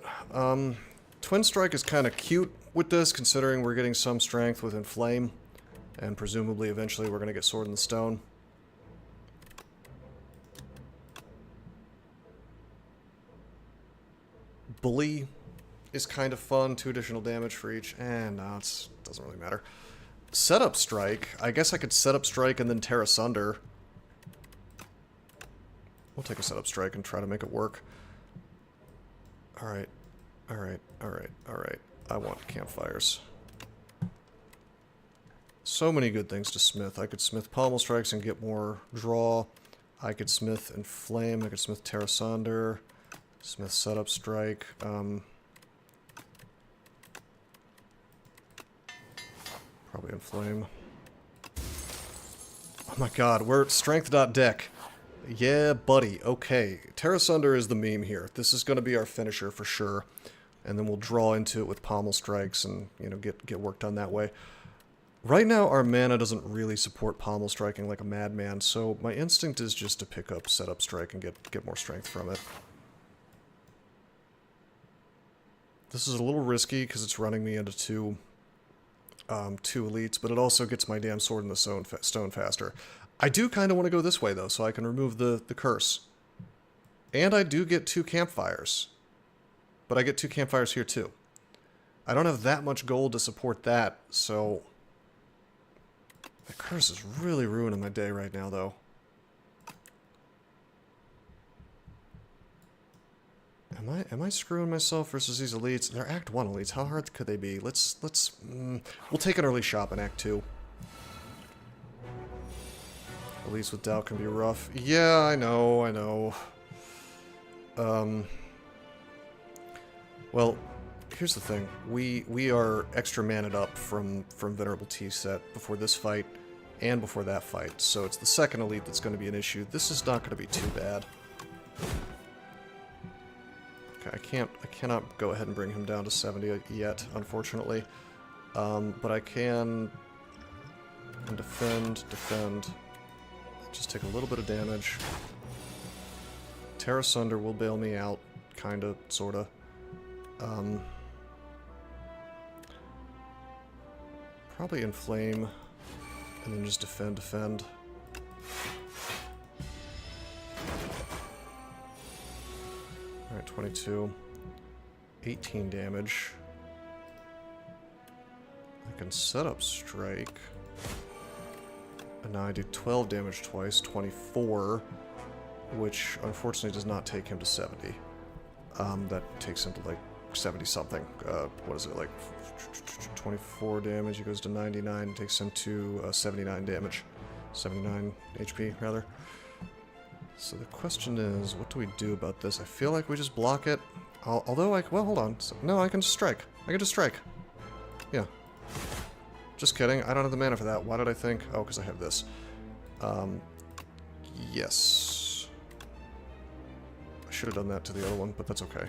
Twin Strike is kind of cute with this, considering we're getting some strength with Inflame. And presumably, eventually, we're going to get Sword in the Stone. Bully is kind of fun. 2 additional damage for each. And no, it doesn't really matter. Setup Strike. I guess I could Setup Strike and then Terra Sunder. We'll take a Setup Strike and try to make it work. Alright. Alright. Alright. Alright. I want campfires. So many good things to smith. I could smith Pommel Strikes and get more draw. I could smith Inflame. I could smith Terra Sunder. Smith Setup Strike. Probably Inflame. Oh my god, we're strength.deck. Yeah, buddy. Okay. Terra Sunder is the meme here. This is going to be our finisher for sure. And then we'll draw into it with Pommel Strikes and, you know, get work done that way. Right now, our mana doesn't really support Pommel Striking like a madman, so my instinct is just to pick up Setup Strike and get more strength from it. This is a little risky because it's running me into two elites, but it also gets my damn Sword in the Stone faster. I do kind of want to go this way, though, so I can remove the curse. And I do get 2 campfires. But I get 2 campfires here, too. I don't have that much gold to support that, so... The curse is really ruining my day right now, though. Am I screwing myself versus these elites? They're Act 1 elites. How hard could they be? We'll take an early shop in Act 2. Elites with doubt can be rough. Yeah, I know. Well, here's the thing. We are extra maned up from Venerable T-set before this fight and before that fight, so it's the second elite that's going to be an issue. This is not going to be too bad. Okay, I cannot go ahead and bring him down to 70 yet, unfortunately. But I can defend. Just take a little bit of damage. Terra Sunder will bail me out, kinda, sorta. Probably Inflame, and then just defend. Alright, 22. 18 damage. I can Setup Strike. And now I do 12 damage twice, 24, which unfortunately does not take him to 70. That takes him to like 70-something. What is it, like 24 damage? He goes to 99, takes him to 79 damage. 79 HP, rather. So the question is, what do we do about this? I feel like we just block it. Although, well, hold on. No, I can just strike. Yeah. Just kidding. I don't have the mana for that. Why did I think? Oh, because I have this. Yes. I should have done that to the other one, but that's okay.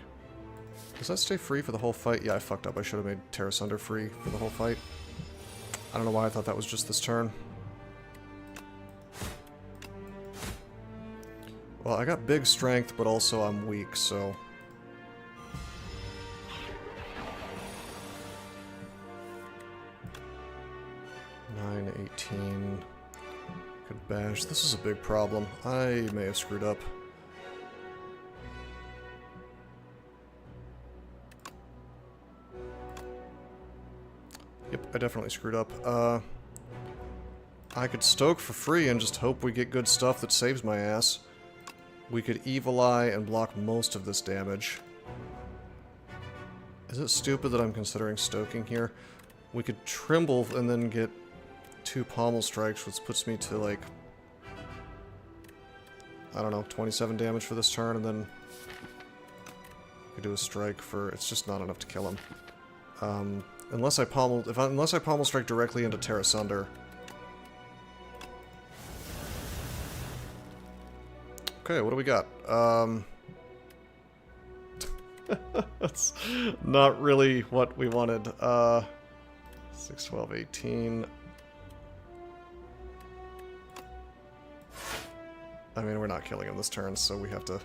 Does that stay free for the whole fight? Yeah, I fucked up. I should have made Terra Sunder free for the whole fight. I don't know why I thought that was just this turn. Well, I got big strength, but also I'm weak, so... $9.18. Could bash. This is a big problem. I may have screwed up. Yep, I definitely screwed up. I could stoke for free and just hope we get good stuff that saves my ass. We could Evil Eye and block most of this damage. Is it stupid that I'm considering stoking here? We could Trimble and then get 2 Pommel Strikes, which puts me to, like, I don't know, 27 damage for this turn, and then we could do a strike for... It's just not enough to kill him. Unless I Pommel Strike directly into Terra Sunder. Okay, what do we got? That's not really what we wanted. 6, 12, 18. I mean, we're not killing him this turn, so we have to...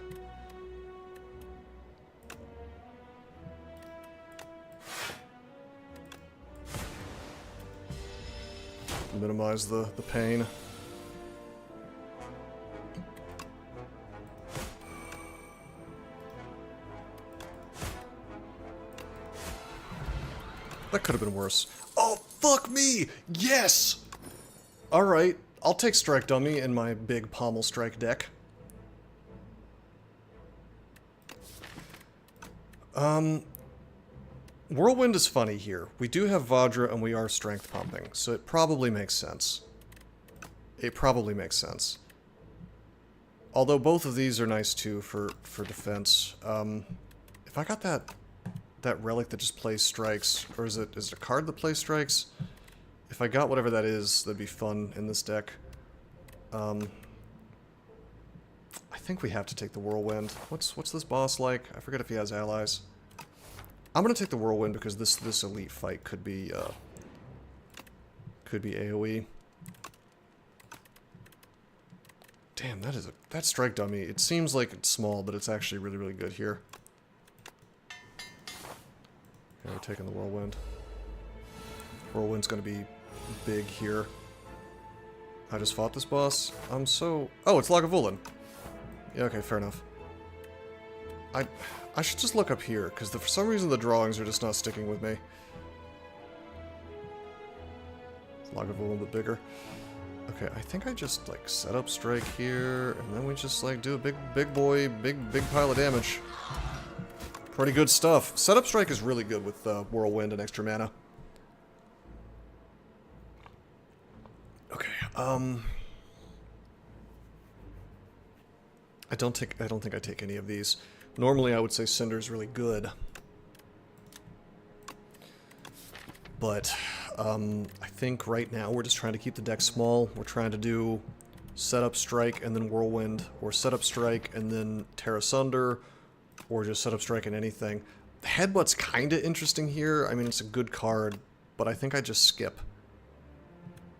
minimize the pain. That could have been worse. Oh, fuck me! Yes! Alright, I'll take Strike Dummy in my big Pommel Strike deck. Whirlwind is funny here. We do have Vajra and we are strength pumping, so it probably makes sense. It probably makes sense. Although both of these are nice too for defense. If I got that relic that just plays strikes, or is it a card that plays strikes? If I got whatever that is, that'd be fun in this deck. I think we have to take the Whirlwind. What's this boss like? I forget if he has allies. I'm gonna take the Whirlwind because this elite fight could be AoE. Damn, that Strike Dummy. It seems like it's small, but it's actually really, really good here. Yeah, we're taking the Whirlwind. Whirlwind's gonna be big here. I just fought this boss. I'm so... Oh, it's Lagavulin. Yeah, okay, fair enough. I should just look up here, because for some reason the drawings are just not sticking with me. Lagavulin a bit bigger. Okay, I think I just, like, set up Strike here, and then we just, like, do a big pile of damage. Pretty good stuff. Setup Strike is really good with Whirlwind and extra mana. Okay, I don't think I take any of these. Normally I would say Cinder's really good. But I think right now we're just trying to keep the deck small. We're trying to do Setup Strike and then Whirlwind, or Setup Strike and then Terra Sunder, or just Setup Strike and anything. Headbutt's kinda interesting here. I mean, it's a good card, but I think I just skip.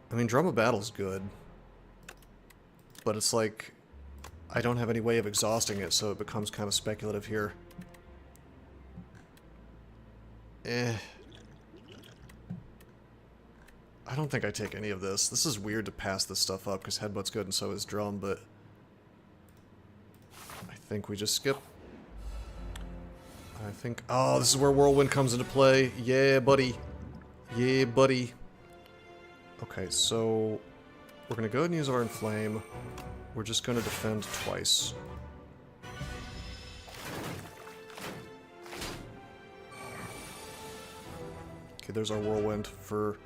I mean, Drum of Battle's good, but it's like, I don't have any way of exhausting it, so it becomes kind of speculative here. I don't think I take any of this. This is weird to pass this stuff up, because Headbutt's good and so is Drum, but I think we just skip. I think... Oh, this is where Whirlwind comes into play. Yeah, buddy. Yeah, buddy. Okay, so we're going to go ahead and use Iron Flame. We're just going to defend twice. Okay, there's our Whirlwind for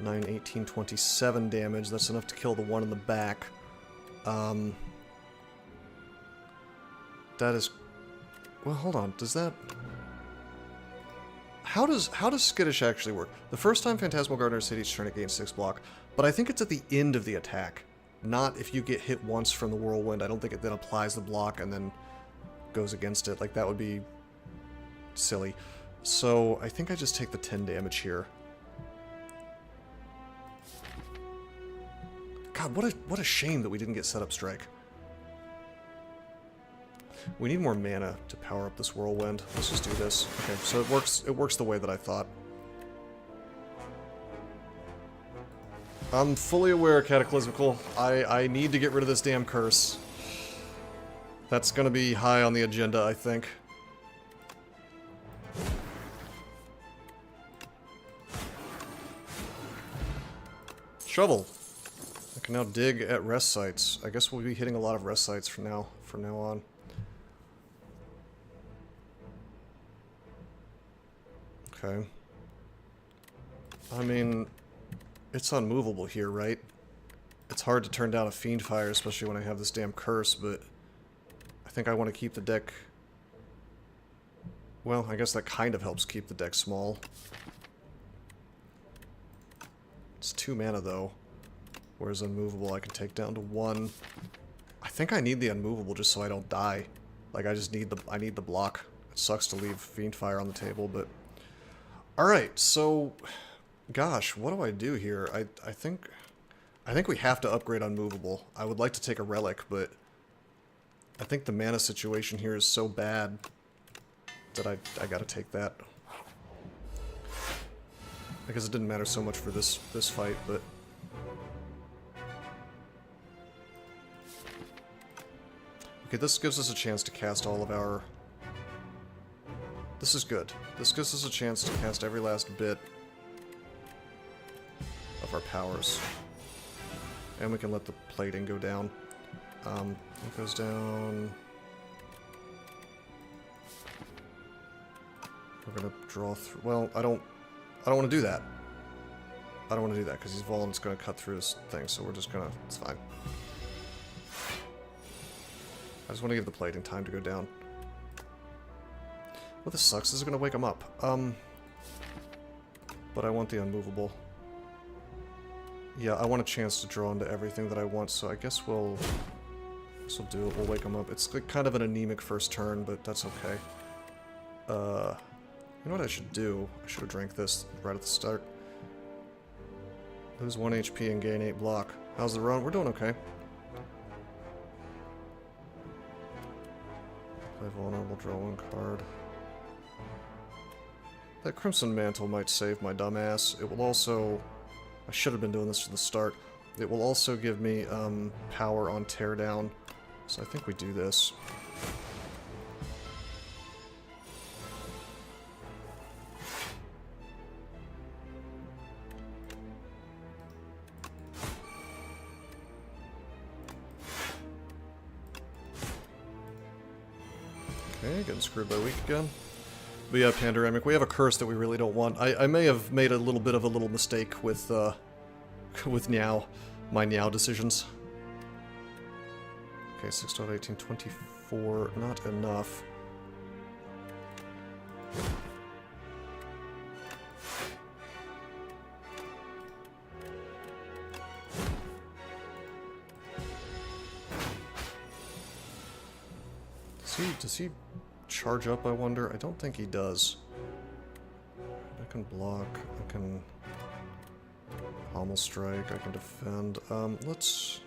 9, 18, 27 damage. That's enough to kill the one in the back. That is... Well, hold on. Does that... How does Skittish actually work? The first time Phantasmal Gardener's hit each turn it gains 6 block, but I think it's at the end of the attack. Not if you get hit once from the Whirlwind. I don't think it then applies the block and then goes against it. Like, that would be silly. So I think I just take the 10 damage here. God, what a shame that we didn't get Setup Strike. We need more mana to power up this Whirlwind. Let's just do this. Okay, so it works the way that I thought. I'm fully aware, Cataclysmical. I need to get rid of this damn curse. That's gonna be high on the agenda, I think. Shovel. I can now dig at rest sites. I guess we'll be hitting a lot of rest sites from now on. Okay. I mean, it's unmovable here, right? It's hard to turn down a Fiend Fire, especially when I have this damn curse, but I think I want to keep the deck... Well, I guess that kind of helps keep the deck small. It's 2 mana, though. Whereas unmovable I can take down to 1. I think I need the unmovable just so I don't die. Like, I need the block. It sucks to leave Fiend Fire on the table, but... Alright, so... Gosh, what do I do here? I think we have to upgrade unmovable. I would like to take a relic, but... I think the mana situation here is so bad that I gotta take that. I guess it didn't matter so much for this fight, but... Okay, this gives us a chance to cast all of our... This is good. This gives us a chance to cast every last bit of our powers. And we can let the plating go down. It goes down... We're gonna draw through... Well, I don't want to do that. I don't want to do that, because he's Volan's gonna cut through this thing, so we're just gonna... It's fine. I just want to give the plating time to go down. What this sucks, this is gonna wake him up. But I want the unmovable. Yeah, I want a chance to draw into everything that I want, so I guess we'll do it. We'll wake him up. It's like kind of an anemic first turn, but that's okay. You know what I should do? I should have drank this right at the start. Lose 1 HP and gain 8 block. How's the run? We're doing okay. Play vulnerable, draw 1 card. That Crimson Mantle might save my dumbass. It will also... I should have been doing this from the start. It will also give me power on Teardown. So I think we do this. Okay, getting screwed by weak again. But yeah, Pandoramic, we have a curse that we really don't want. I may have made a little bit of a little mistake with Niao, my Niao decisions. Okay, 6, 12, 18, 24, not enough. Does he charge up, I wonder? I don't think he does. I can block, I can pommel strike, I can defend. Let's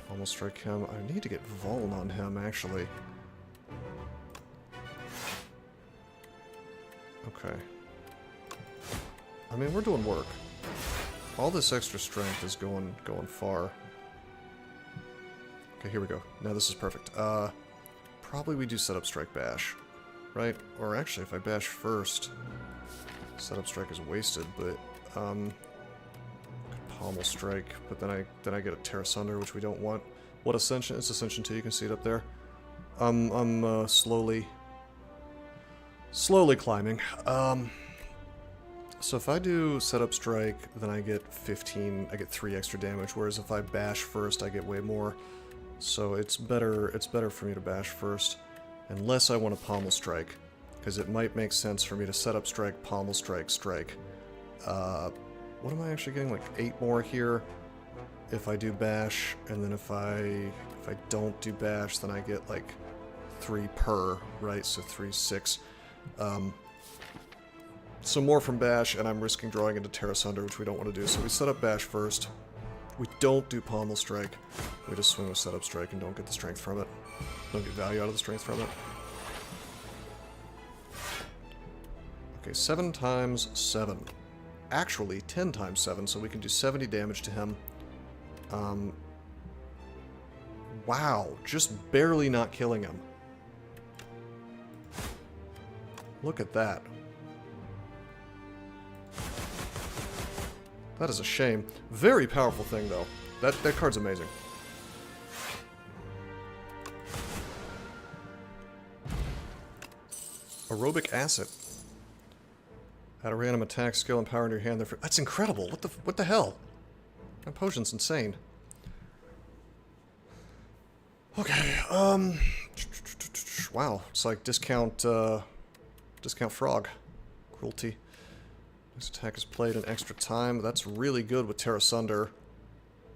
pommel strike him. I need to get Vuln on him, actually. Okay. I mean, we're doing work. All this extra strength is going far. Okay, here we go. Now this is perfect. Probably we do Setup Strike Bash, right? Or actually, if I bash first, Setup Strike is wasted, but Pommel Strike, but then I get a Tear Asunder, which we don't want. What Ascension? It's Ascension 2, you can see it up there. I'm slowly climbing. So if I do Setup Strike, then I get 15, I get 3 extra damage, whereas if I bash first, I get way more. So it's better for me to bash first, unless I want to Pommel Strike, because it might make sense for me to Setup Strike, Pommel Strike, Strike. What am I actually getting, like 8 more here if I do bash, and then if I don't do bash, then I get like 3 per, right? So 3, 6. So more from Bash, and I'm risking drawing into Terra Sunder, which we don't want to do. So we set up Bash first. We don't do Pommel Strike. We just swing with Setup Strike and don't get the strength from it. Don't get value out of the strength from it. Okay, 7 times 7. Actually, 10 times 7, so we can do 70 damage to him. Wow, just barely not killing him. Look at that. That is a shame. Very powerful thing, though. That card's amazing. Aerobic Acid. Add a random attack skill and power in your hand. That's incredible. What the hell? That potion's insane. Okay. Wow. It's like discount frog. Cruelty. This attack is played in extra time. That's really good with Terra Sunder.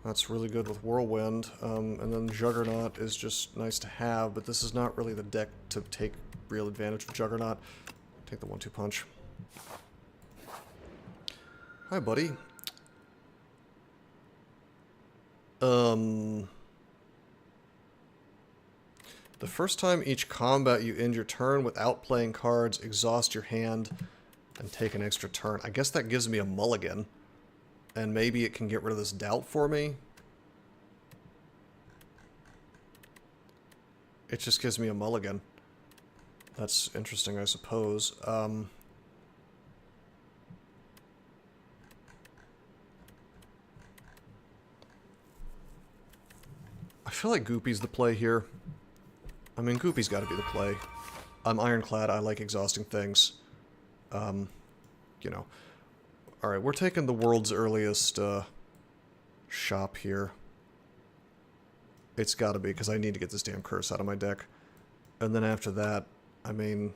That's really good with Whirlwind. And then Juggernaut is just nice to have, but this is not really the deck to take real advantage of Juggernaut. Take the 1-2 punch. Hi, buddy. The first time each combat you end your turn without playing cards, exhaust your hand and take an extra turn. I guess that gives me a mulligan. And maybe it can get rid of this doubt for me. It just gives me a mulligan. That's interesting, I suppose. I feel like Goopy's the play here. I mean, Goopy's got to be the play. I'm Ironclad. I like exhausting things. You know. Alright, we're taking the world's earliest shop here. It's got to be, because I need to get this damn curse out of my deck. And then after that, I mean,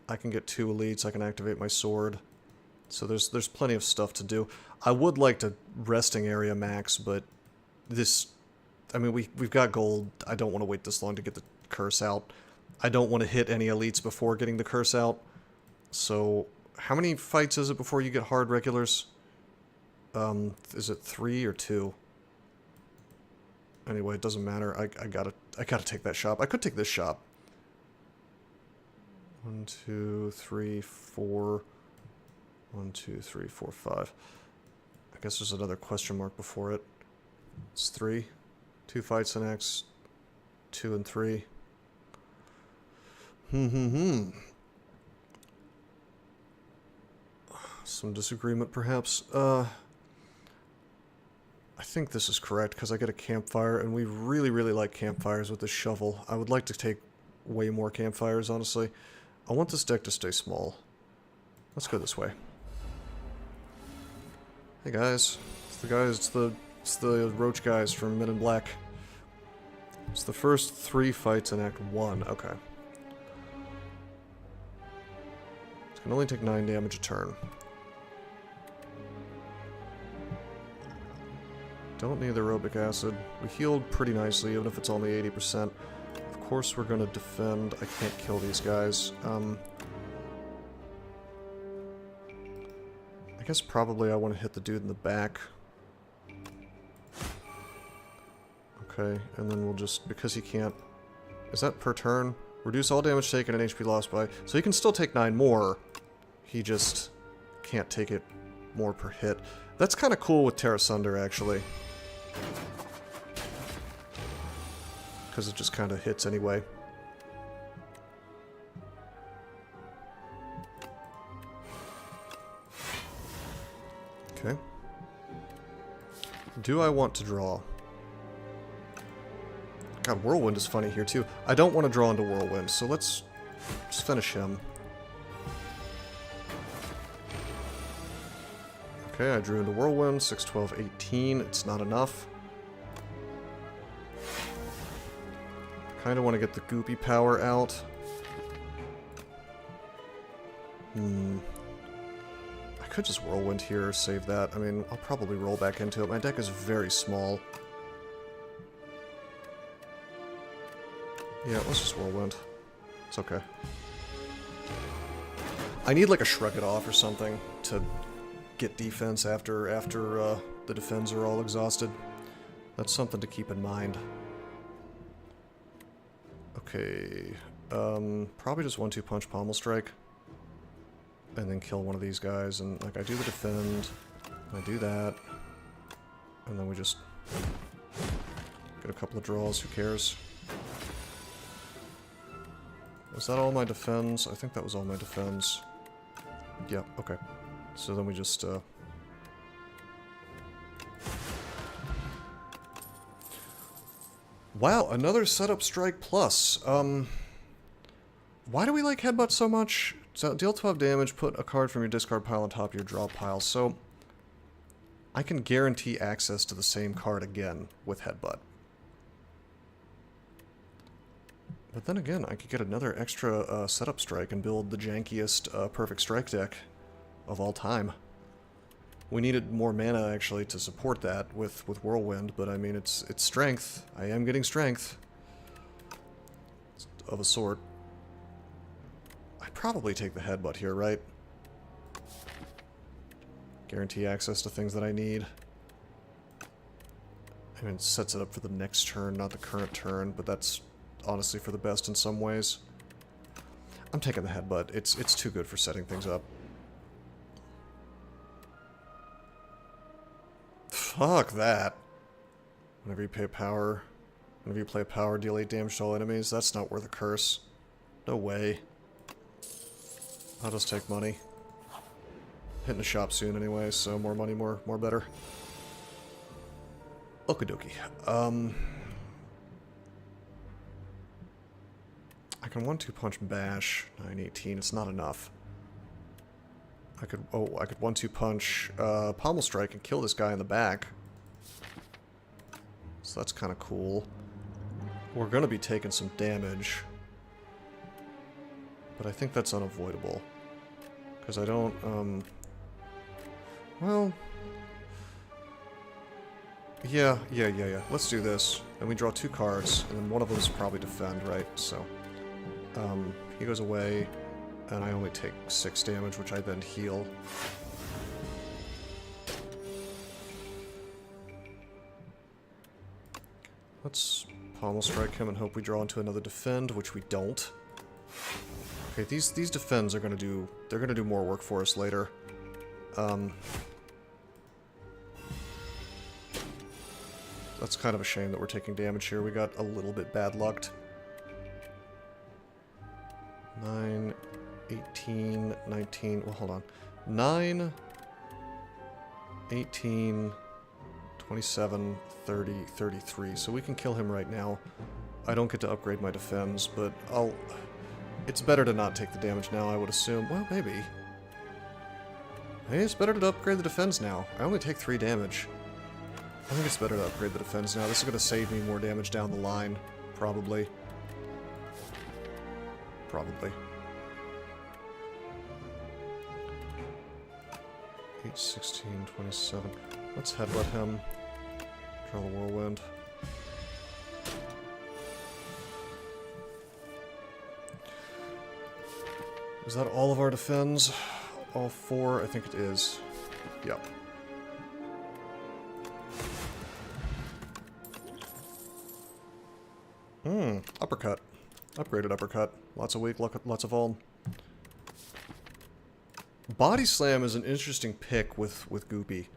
I can get 2 elites, I can activate my sword. So there's plenty of stuff to do. I would like to resting area max, but this, I mean, we've got gold. I don't want to wait this long to get the curse out. I don't want to hit any elites before getting the curse out. So, how many fights is it before you get hard regulars? Is it 3 or 2? Anyway, it doesn't matter. I gotta take that shop. I could take this shop. 1, 2, 3, 4. 1, 2, 3, 4, 5. I guess there's another question mark before it. It's 3. 2 fights in X. 2 and 3. Some disagreement, perhaps. I think this is correct, because I get a campfire, and we really, really like campfires with this shovel. I would like to take way more campfires, honestly. I want this deck to stay small. Let's go this way. Hey guys. It's the roach guys from Men in Black. It's the first 3 fights in Act 1. Okay. It can only take 9 damage a turn. Don't need the aerobic acid. We healed pretty nicely, even if it's only 80%. Of course we're gonna defend. I can't kill these guys. I guess probably I want to hit the dude in the back. Okay, and then we'll just, because he can't... Is that per turn? Reduce all damage taken and HP lost by... So he can still take 9 more. He just can't take it more per hit. That's kind of cool with Terra Sunder, actually. Because it just kind of hits anyway. Okay. Do I want to draw? God, Whirlwind is funny here, too. I don't want to draw into Whirlwind, so let's just finish him. Okay, I drew into Whirlwind, 6, 12, 18. It's not enough. Kind of want to get the Goopy power out. I could just Whirlwind here, save that. I mean, I'll probably roll back into it. My deck is very small. Yeah, let's just Whirlwind. It's okay. I need like a shrug it off or something to get defense after the defends are all exhausted. That's something to keep in mind. Okay, probably just 1-2 punch pommel strike. And then kill one of these guys, and like I do the defend, I do that, and then we just get a couple of draws, who cares? Was that all my defends? I think that was all my defends. Yeah, okay. So then we just, wow, another setup strike plus. Why do we like headbutt so much? So deal 12 damage, put a card from your discard pile on top of your draw pile. So I can guarantee access to the same card again with headbutt. But then again, I could get another extra setup strike and build the jankiest perfect strike deck of all time. We needed more mana actually to support that with Whirlwind, but I mean it's strength. I am getting strength of a sort. I'd probably take the headbutt here, right? Guarantee access to things that I need. I mean, it sets it up for the next turn, not the current turn, but that's honestly for the best in some ways. I'm taking the headbutt. It's too good for setting things up. Fuck that. Whenever you play power, deal 8 damage to all enemies. That's not worth a curse. No way. I'll just take money. Hitting the shop soon anyway, so more money, more better. Okie dokie. I can 1-2 punch bash 918. It's not enough. I could 1-2 punch pommel strike and kill this guy in the back. So that's kind of cool. We're gonna be taking some damage, but I think that's unavoidable. Because I don't, well... Yeah. Let's do this. And we draw 2 cards, and then one of them is probably defend, right? So, he goes away, and I only take 6 damage, which I then heal. Let's pommel strike him and hope we draw into another defend, which we don't. Okay, these defends are gonna do more work for us later. That's kind of a shame that we're taking damage here. We got a little bit bad lucked. 9, 18, 19, well, hold on. 9, 18, 27, 30, 33. So we can kill him right now. I don't get to upgrade my defense, but it's better to not take the damage now, I would assume. Well, maybe. Hey, it's better to upgrade the defense now. I only take 3 damage. I think it's better to upgrade the defense now. This is going to save me more damage down the line. Probably. Probably. 8, 16, 27. Let's headbutt him. Draw the Whirlwind. Is that all of our defends? All 4? I think it is. Yep. Uppercut. Upgraded uppercut. Lots of weak, lots of vuln. Body Slam is an interesting pick with Goopy.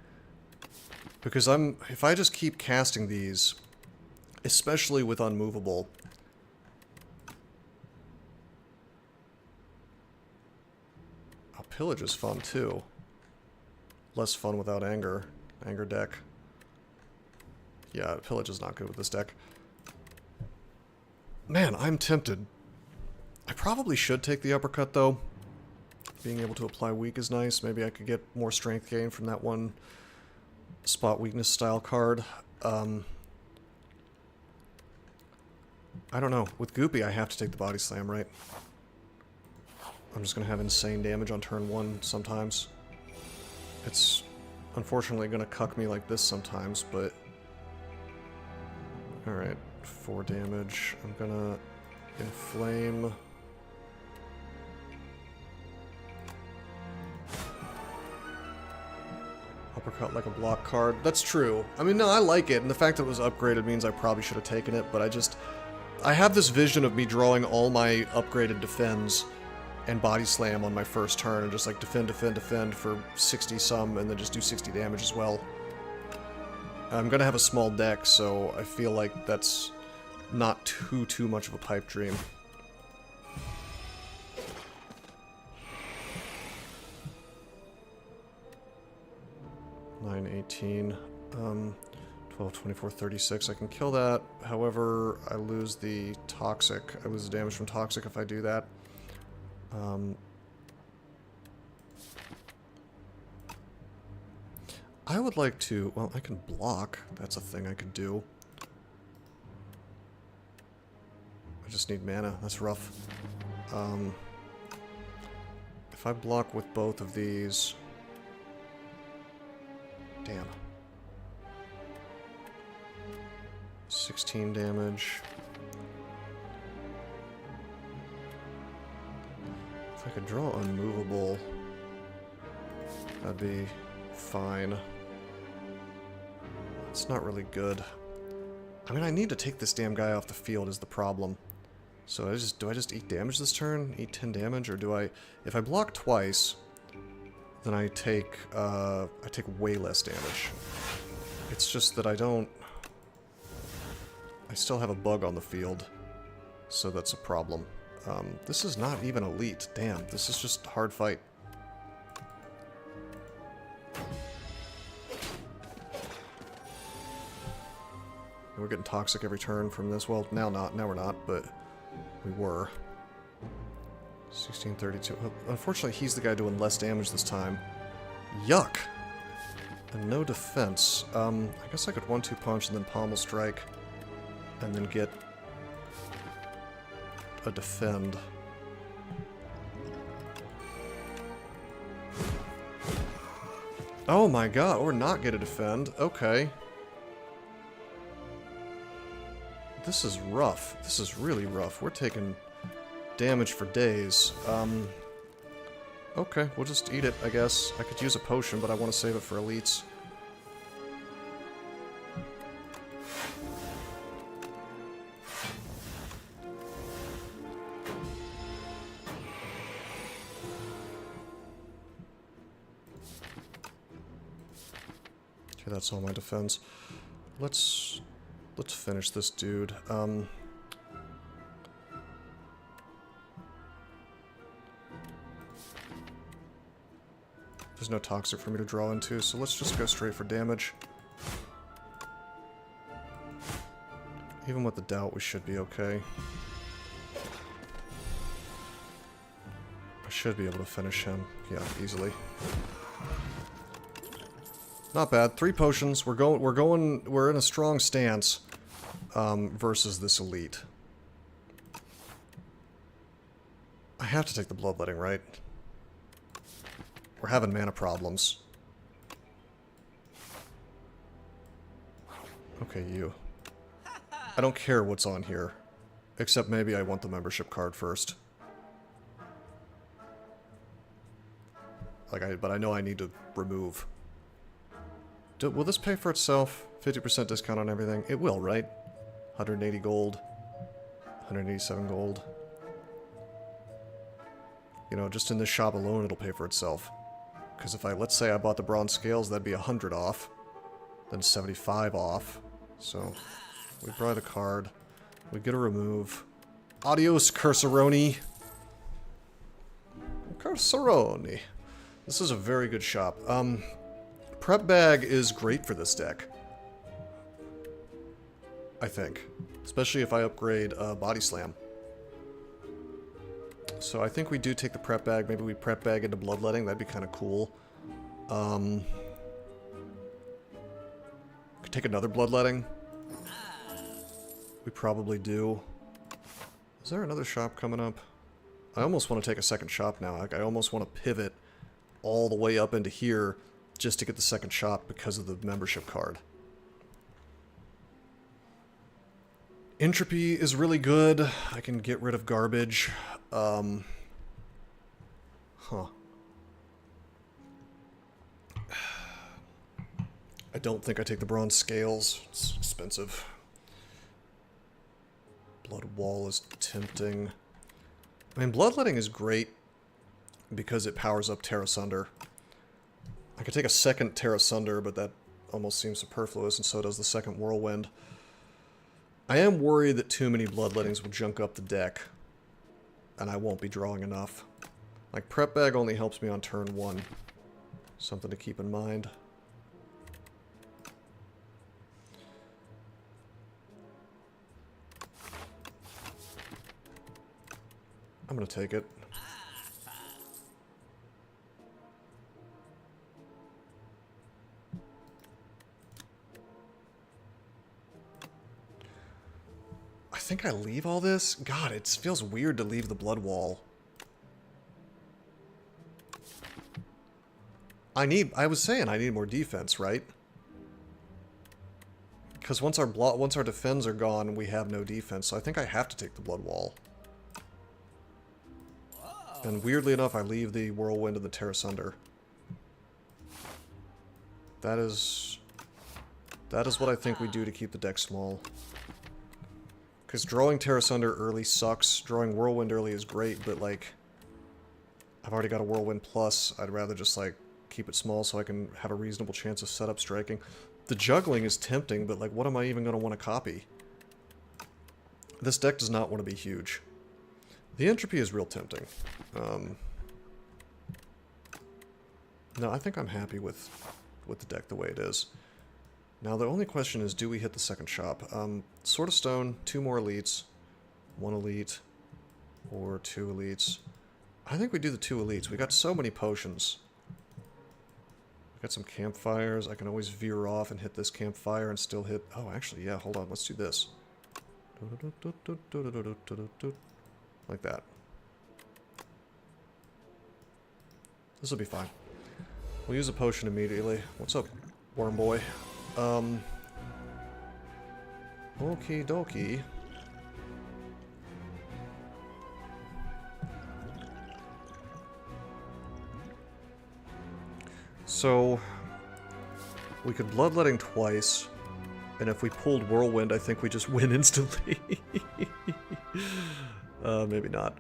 Because if I just keep casting these, especially with Unmovable, Pillage is fun too. Less fun without Anger. Anger deck. Yeah, Pillage is not good with this deck. Man, I'm tempted. I probably should take the uppercut though. Being able to apply weak is nice. Maybe I could get more strength gain from that one spot weakness style card. I don't know. With Goopy, I have to take the Body Slam, right? I'm just going to have insane damage on turn 1 sometimes. It's unfortunately going to cuck me like this sometimes, but... Alright, 4 damage. I'm going to Inflame. Uppercut like a block card. That's true. I mean, no, I like it, and the fact that it was upgraded means I probably should have taken it, but I have this vision of me drawing all my upgraded defends and body slam on my first turn, and just like defend, defend, defend for 60 some, and then just do 60 damage as well. I'm gonna have a small deck, so I feel like that's not too much of a pipe dream. Nine, 18, 12, 24, 36. I can kill that. However, I lose the toxic. I lose the damage from toxic if I do that. I would like to... Well, I can block. That's a thing I could do. I just need mana. That's rough. If I block with both of these... Damn. 16 damage. If I could draw unmovable, that'd be fine. It's not really good. I mean, I need to take this damn guy off the field is the problem. So do I just eat damage this turn? Eat 10 damage, or do I... If I block twice, then I take way less damage. It's just that I still have a bug on the field, so that's a problem. This is not even elite. Damn, this is just a hard fight. We're getting toxic every turn from this. Well, now we're not, but we were. 1632. Unfortunately, he's the guy doing less damage this time. Yuck! And no defense. I guess I could 1-2 punch and then pommel strike, and then get a defend. Oh my god, or not get a defend. Okay. This is rough. This is really rough. We're taking damage for days. Okay, we'll just eat it, I guess. I could use a potion, but I want to save it for elites. Okay, that's all my defense. Let's finish this dude. There's no toxic for me to draw into, so let's just go straight for damage. Even with the doubt, we should be okay. I should be able to finish him. Yeah, easily. Not bad. 3 potions. We're in a strong stance versus this elite. I have to take the bloodletting, right? We're having mana problems. Okay, you. I don't care what's on here. Except maybe I want the membership card first. But I know I need to remove. Will this pay for itself? 50% discount on everything? It will, right? 180 gold. 187 gold. You know, just in this shop alone, it'll pay for itself. Because if let's say I bought the bronze scales, that'd be 100 off. Then 75 off. So, we buy the card. We get a remove. Adios, Cursoroni. Cursoroni. This is a very good shop. Prep bag is great for this deck. I think. Especially if I upgrade body slam. So I think we do take the prep bag. Maybe we prep bag into bloodletting. That'd be kind of cool. Could take another bloodletting. We probably do. Is there another shop coming up? I almost want to take a second shop now. I almost want to pivot all the way up into here just to get the second shop because of the membership card. Entropy is really good. I can get rid of garbage. I don't think I take the bronze scales. It's expensive. Blood Wall is tempting. I mean, Bloodletting is great because it powers up Terra Sunder. I could take a second Terra Sunder, but that almost seems superfluous, and so does the second Whirlwind. I am worried that too many Bloodlettings will junk up the deck, and I won't be drawing enough. Like, Prep Bag only helps me on turn 1. Something to keep in mind. I'm gonna take it. I think I leave all this? God, it feels weird to leave the Blood Wall. I was saying I need more defense, right? Because once our defends are gone, we have no defense, so I think I have to take the Blood Wall. And weirdly enough, I leave the Whirlwind and the Terra Sunder. That is what I think we do to keep the deck small. Because drawing Terra Sunder early sucks. Drawing Whirlwind early is great, but like, I've already got a Whirlwind plus. I'd rather just like keep it small so I can have a reasonable chance of setup striking. The juggling is tempting, but like, what am I even going to want to copy? This deck does not want to be huge. The Entropy is real tempting. No, I think I'm happy with the deck the way it is. Now the only question is, do we hit the second shop? Sword of Stone, 2 more elites, 1 elite, or 2 elites. I think we do the 2 elites. We got so many potions. We got some campfires. I can always veer off and hit this campfire and still hit... Oh, actually, yeah, hold on. Let's do this. Like that. This will be fine. We'll use a potion immediately. What's up, Worm Boy? Okie dokie. So, we could Bloodletting twice, and if we pulled Whirlwind, I think we just win instantly. Maybe not.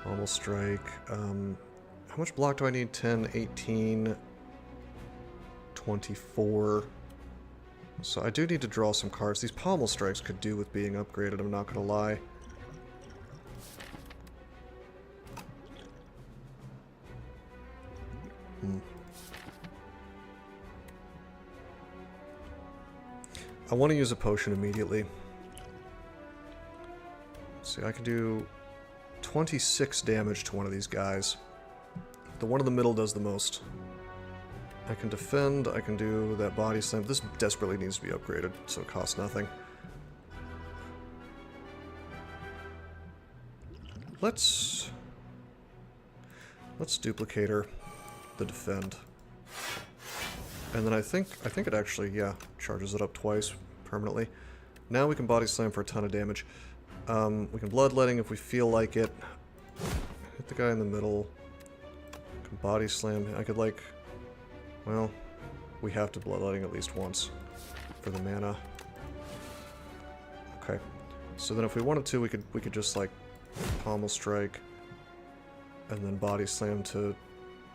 Normal Strike. How much block do I need? 10, 18, 24. So I do need to draw some cards. These Pommel Strikes could do with being upgraded, I'm not gonna lie. I want to use a potion immediately. See, I can do 26 damage to one of these guys. The one in the middle does the most. I can defend, I can do that body slam. This desperately needs to be upgraded, so it costs nothing. Let's duplicate her, the defend. And then I think it actually, yeah, charges it up twice permanently. Now we can body slam for a ton of damage. We can Bloodletting if we feel like it. Hit the guy in the middle. Can body slam. I could like, well, we have to Bloodletting at least once for the mana. Okay. So then if we wanted to, we could just like Pommel Strike and then body slam to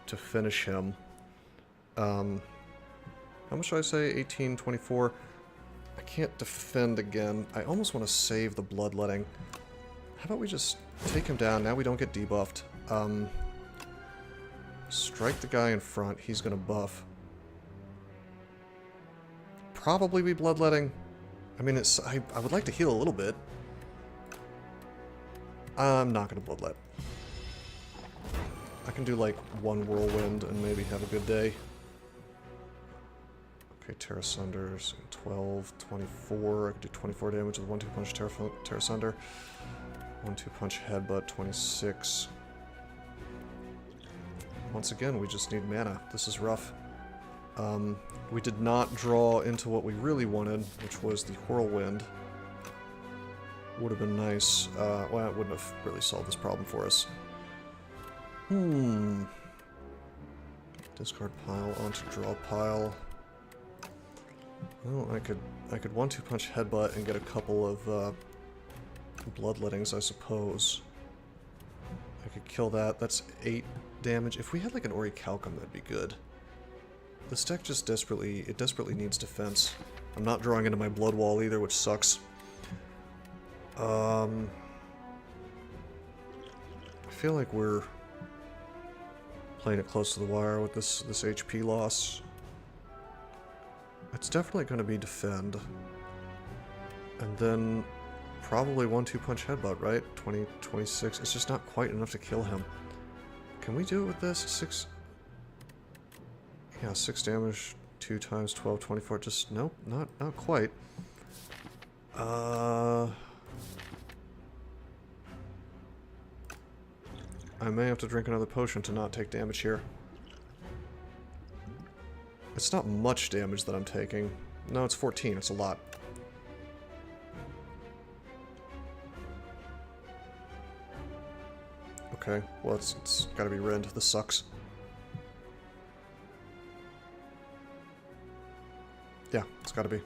finish him. How much did I say? 18, 24. I can't defend again. I almost want to save the Bloodletting. How about we just take him down? Now we don't get debuffed. Strike the guy in front. He's going to buff. Probably be Bloodletting. I mean, I would like to heal a little bit. I'm not going to Bloodlet. I can do like 1 Whirlwind and maybe have a good day. Okay, Terra Sunders, 12, 24. I can do 24 damage with 1-2 punch Terra Sunder. 1-2 punch Headbutt, 26. Once again, we just need mana. This is rough. We did not draw into what we really wanted, which was the Whirlwind. Would have been nice. Well, it wouldn't have really solved this problem for us. Discard pile onto draw pile. Well, I could 1-2 punch headbutt and get a couple of bloodlettings, I suppose. I could kill that. That's 8 damage. If we had like an Orichalcum, that'd be good. This deck just desperately needs defense. I'm not drawing into my blood wall either, which sucks. I feel like we're playing it close to the wire with this HP loss. It's definitely going to be defend. And then probably 1-2 punch headbutt, right? 20, 26. It's just not quite enough to kill him. Can we do it with this? 6... Yeah, 6 damage, 2 times 12, 24. Just, nope, not quite. I may have to drink another potion to not take damage here. It's not much damage that I'm taking. No, it's 14. It's a lot. Okay, well, it's gotta be Rend. This sucks. Yeah, it's gotta be.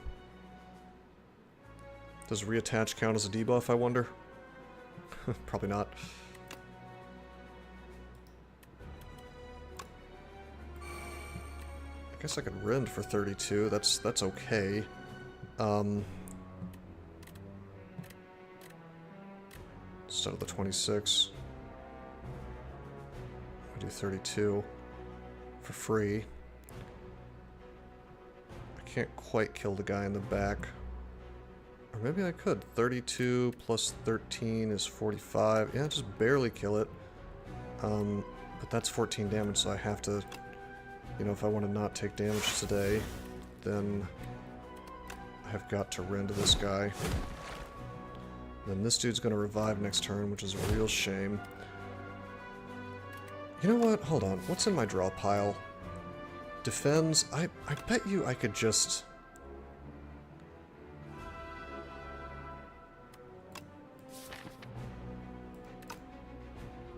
Does reattach count as a debuff, I wonder? Probably not. I guess I could Rend for 32. That's okay. Instead of the 26. I do 32 for free. I can't quite kill the guy in the back. Or maybe I could. 32 plus 13 is 45. Yeah, just barely kill it. But that's 14 damage, so I have to... You know, if I want to not take damage today, then I have got to rend this guy. Then this dude's going to revive next turn, which is a real shame. You know what? Hold on. What's in my draw pile? Defends. I bet you I could just...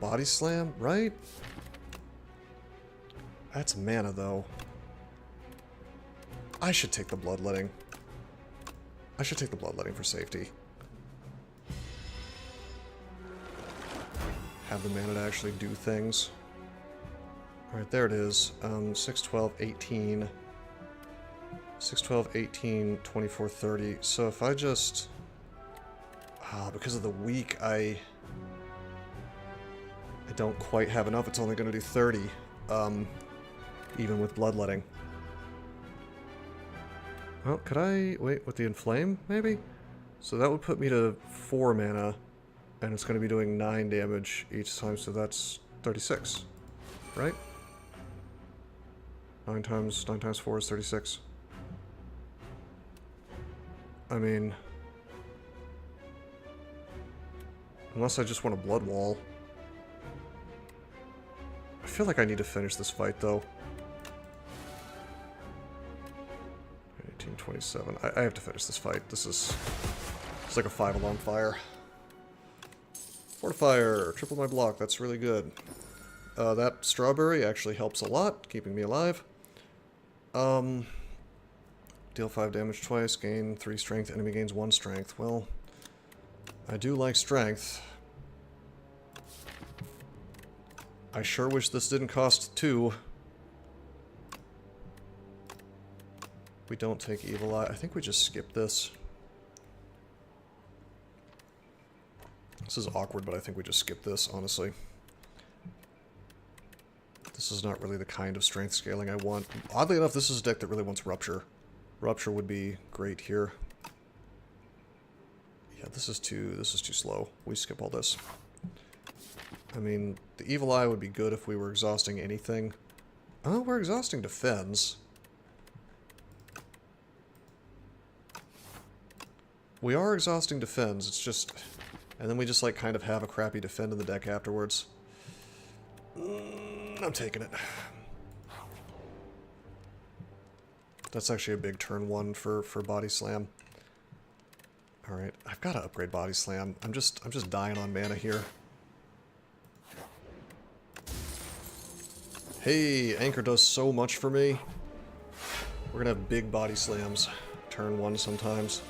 Body Slam, right? That's mana, though. I should take the Bloodletting. I should take the Bloodletting for safety. Have the mana to actually do things. Alright, there it is. 6, 12, 18. 6, 12, 18, 24, 30. So if I just... because of the weak, I don't quite have enough. It's only going to do 30. Even with Bloodletting. Well, could I... Wait, with the Inflame, maybe? So that would put me to 4 mana. And it's going to be doing 9 damage each time, so that's 36. Right? 9 times 4 is 36. I mean... Unless I just want a Blood Wall. I feel like I need to finish this fight, though. 1827. I have to finish this fight. This is... It's like a 5 alarm fire. Fortifier! Triple my block. That's really good. That strawberry actually helps a lot, keeping me alive. Deal 5 damage twice, gain 3 strength, enemy gains 1 strength. Well, I do like strength. I sure wish this didn't cost 2. We don't take Evil Eye. I think we just skip this. This is awkward, but I think we just skip this, honestly. This is not really the kind of strength scaling I want. Oddly enough, this is a deck that really wants Rupture. Rupture would be great here. Yeah, this is too slow. We skip all this. I mean, the Evil Eye would be good if we were exhausting anything. Oh, we're exhausting Defends. We are exhausting Defends, it's just... And then we just, like, kind of have a crappy Defend in the deck afterwards. I'm taking it. That's actually a big turn 1 for Body Slam. Alright, I've got to upgrade Body Slam. I'm just dying on mana here. Hey, Anchor does so much for me. We're gonna have big Body Slams. turn 1 sometimes.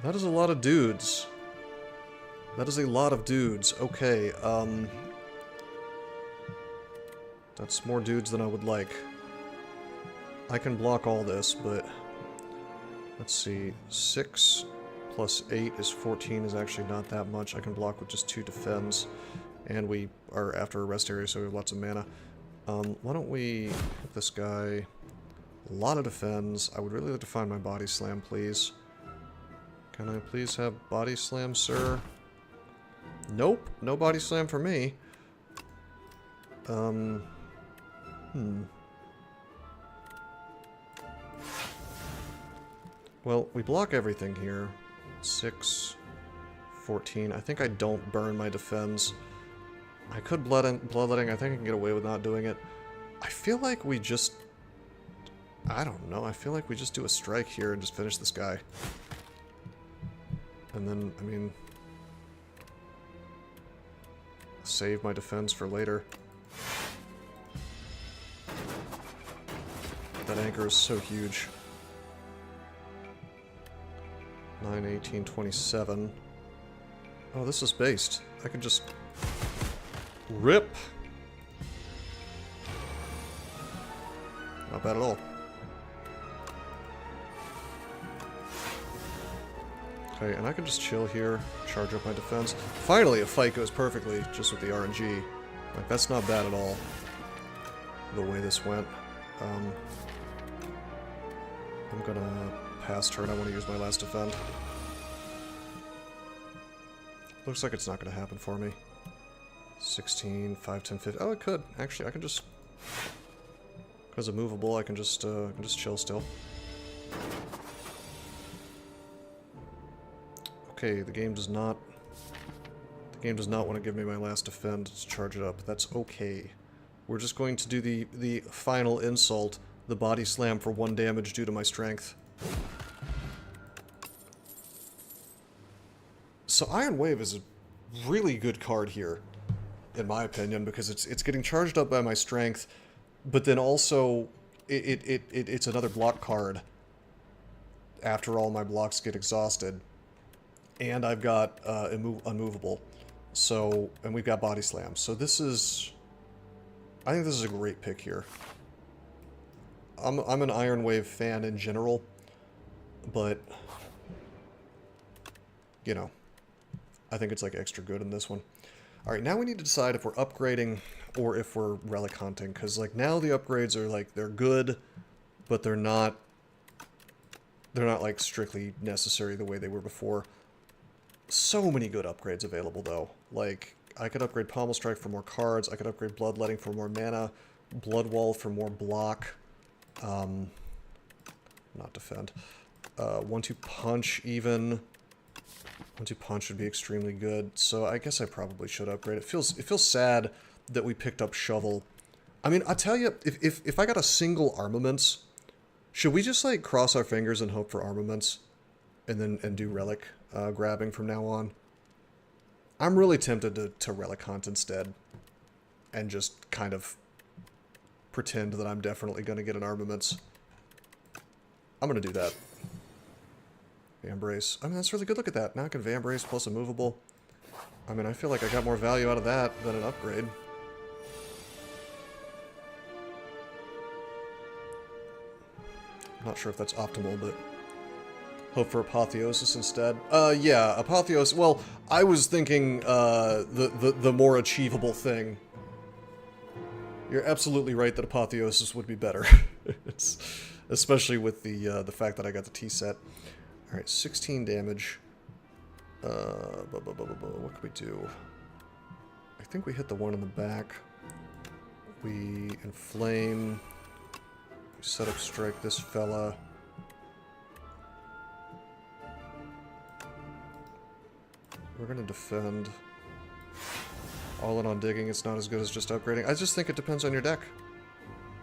That is a lot of dudes. That is a lot of dudes. Okay, that's more dudes than I would like. I can block all this, but... Let's see, 6 plus 8 is 14 is actually not that much. I can block with just 2 defends. And we are after a rest area, so we have lots of mana. Why don't we hit this guy? A lot of defends. I would really like to find my body slam, please. Can I please have body slam, sir? Nope, no body slam for me. Well, we block everything here. 6, 14. I think I don't burn my defense. I could bloodletting. I think I can get away with not doing it. I feel like we just... I don't know. I feel like we just do a strike here and just finish this guy. And then, I mean... save my defense for later. That anchor is so huge. 9, 18, 27. Oh, this is based. I can just... rip! Not bad at all. Okay, and I can just chill here, charge up my defense. Finally, a fight goes perfectly, just with the RNG. Like, that's not bad at all, the way this went. I'm gonna pass turn. I want to use my last defend. Looks like it's not gonna happen for me. 16, 5, 10, 15. Oh, it could. Actually, I can just... because of movable, I can just chill still. Okay, the game does not... the game does not want to give me my last defend to charge it up. That's okay. We're just going to do the final insult, the body slam for 1 damage due to my strength. So Iron Wave is a really good card here, in my opinion, because it's getting charged up by my strength, but then also it's another block card after all my blocks get exhausted. And I've got unmovable. So, and we've got body slam. So this is... I think this is a great pick here. I'm an Iron Wave fan in general, but you know, I think it's like extra good in this one. Alright, now we need to decide if we're upgrading or if we're relic hunting, because like now the upgrades are like, they're good, but they're not like strictly necessary the way they were before. So many good upgrades available though. Like, I could upgrade Pommel Strike for more cards, I could upgrade Bloodletting for more mana, Blood Wall for more block, not defend, 1-2 Punch even. 1-2 Punch would be extremely good, so I guess I probably should upgrade. It feels sad that we picked up Shovel. I mean, I tell you, if I got a single Armaments, should we just like cross our fingers and hope for Armaments, and do Relic grabbing from now on? I'm really tempted to Relic Hunt instead, and just kind of pretend that I'm definitely going to get an Armaments. I'm going to do that. Vambrace. I mean, that's really good. Look at that. Now I can Vambrace plus a movable. I mean, I feel like I got more value out of that than an upgrade. I'm not sure if that's optimal, but hope for Apotheosis instead. Yeah, Apotheosis. Well, I was thinking the more achievable thing. You're absolutely right that Apotheosis would be better. It's especially with the fact that I got the T set. All right, 16 damage. What can we do? I think we hit the one in the back. We inflame. We set up strike this fella. We're gonna defend. All in on digging. It's not as good as just upgrading. I just think it depends on your deck.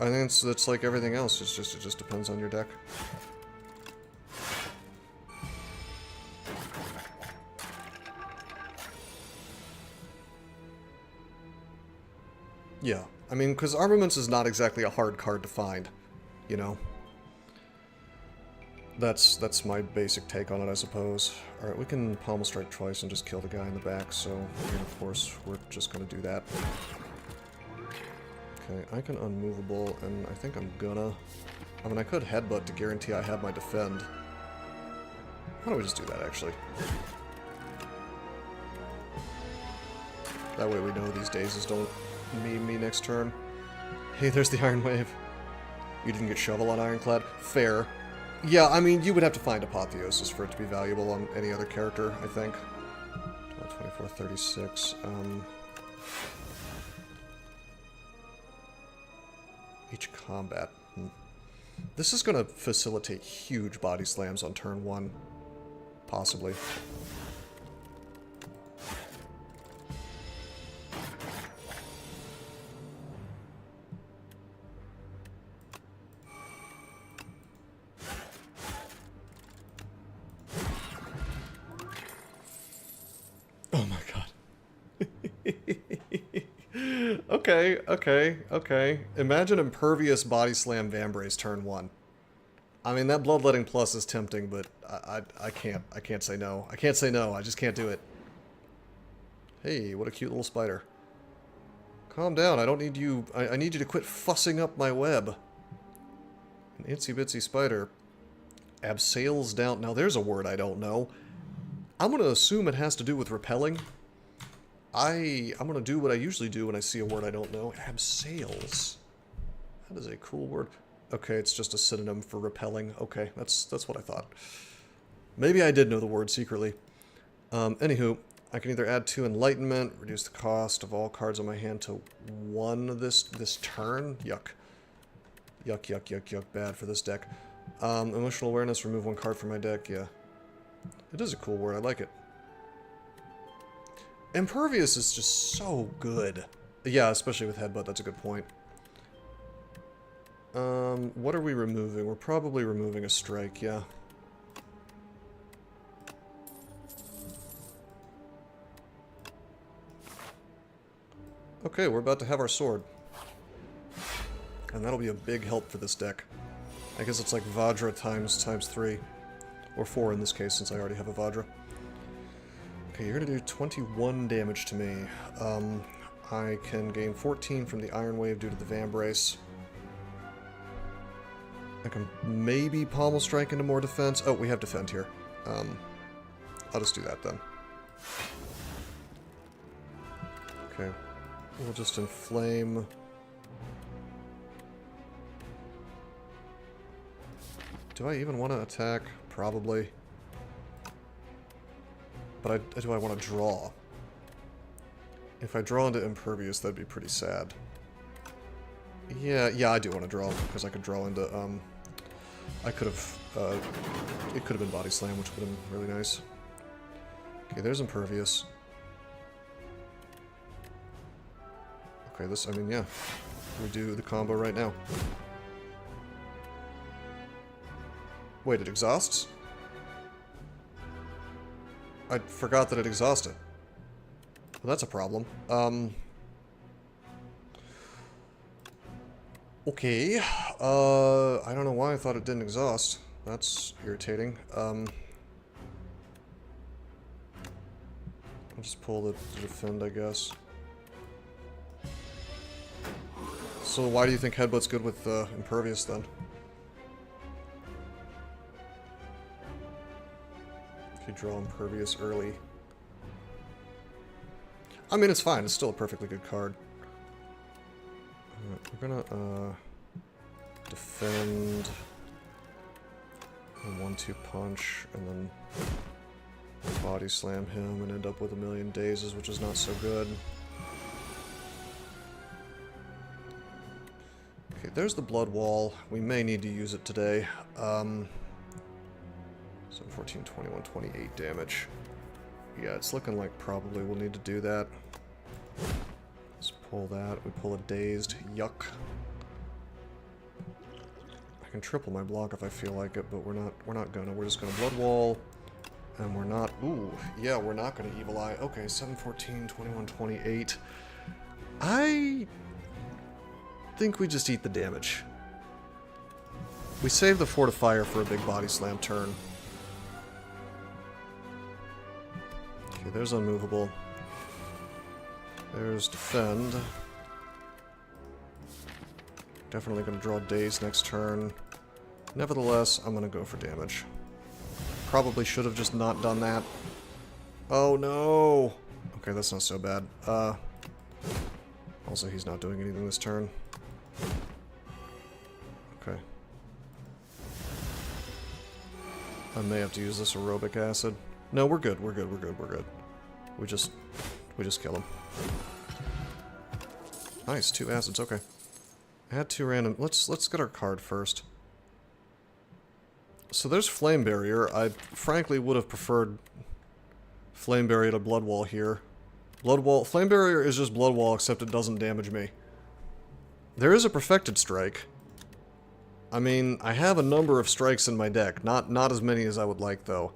I think it's like everything else. It just depends on your deck. Yeah, I mean, because Armaments is not exactly a hard card to find. you know. That's my basic take on it, I suppose. Alright, we can pommel strike twice and just kill the guy in the back, so of course we're just gonna do that. Okay, I can unmovable, and I think I'm gonna... I mean, I could headbutt to guarantee I have my defend. Why don't we just do that, actually? That way we know these dazes don't meme me next turn. Hey, there's the Iron Wave. You didn't get Shovel on Ironclad? Fair. Yeah, I mean, you would have to find Apotheosis for it to be valuable on any other character, I think. 24, 36. Each combat. This is going to facilitate huge body slams on turn 1. Possibly. Oh my god. Okay. Imagine Impervious Body Slam Vambrace turn 1. I mean, that Bloodletting Plus is tempting, but I can't say no. I can't say no, I just can't do it. Hey, what a cute little spider. Calm down, I don't need you... I need you to quit fussing up my web. An itsy bitsy spider. Abseils down... Now there's a word I don't know. I'm going to assume it has to do with repelling. I'm going to do what I usually do when I see a word I don't know. Abseils. That is a cool word. Okay, it's just a synonym for repelling. Okay, that's what I thought. Maybe I did know the word secretly. Anywho, I can either add 2 Enlightenment, reduce the cost of all cards on my hand to 1 this turn. Yuck. Yuck. Bad for this deck. Emotional Awareness, remove 1 card from my deck. Yeah. It is a cool word, I like it. Impervious is just so good. Yeah, especially with Headbutt, that's a good point. What are we removing? We're probably removing a strike, yeah. Okay, we're about to have our sword. And that'll be a big help for this deck. I guess it's like Vajra times 3. Or 4 in this case, since I already have a Vajra. Okay, you're gonna do 21 damage to me. I can gain 14 from the Iron Wave due to the Vambrace. I can maybe Pommel Strike into more defense. Oh, we have defend here. I'll just do that then. Okay. We'll just inflame. Do I even want to attack? Probably. But do I want to draw? If I draw into Impervious, that'd be pretty sad. Yeah, I do want to draw, because I could draw into, I could have, it could have been Body Slam, which would have been really nice. Okay, there's Impervious. Okay, I mean, yeah. We do the combo right now. Wait, it exhausts? I forgot that it exhausted. Well, that's a problem. Okay. I don't know why I thought it didn't exhaust. That's irritating. I'll just pull the defend, I guess. So why do you think Headbutt's good with Impervious, then? If you draw Impervious early. I mean, it's fine. It's still a perfectly good card. We're gonna, defend a 1-2 punch, and then body slam him and end up with a million dazes, which is not so good. Okay, there's the blood wall. We may need to use it today. 7, 14, 21, 28 damage. Yeah, it's looking like probably we'll need to do that. Let's pull that. We pull a dazed. Yuck. I can triple my block if I feel like it, but we're not gonna. We're just gonna blood wall. And we're not... Ooh, yeah, we're not gonna Evil Eye. Okay, 7, 14, 21, 28. I think we just eat the damage. We save the Fortifier for a big body slam turn. Okay, there's unmovable. There's defend. Definitely going to draw Daze next turn. Nevertheless, I'm going to go for damage. Probably should have just not done that. Oh no! Okay, that's not so bad. Also, he's not doing anything this turn. Okay. I may have to use this aerobic acid. No, we're good. We're good. We're good. We're good. We just kill him. Nice, 2 acids. Okay. I had 2 random. Let's get our card first. So there's Flame Barrier. I frankly would have preferred Flame Barrier to Blood Wall here. Blood Wall. Flame Barrier is just Blood Wall, except it doesn't damage me. There is a Perfected Strike. I mean, I have a number of strikes in my deck. Not as many as I would like, though.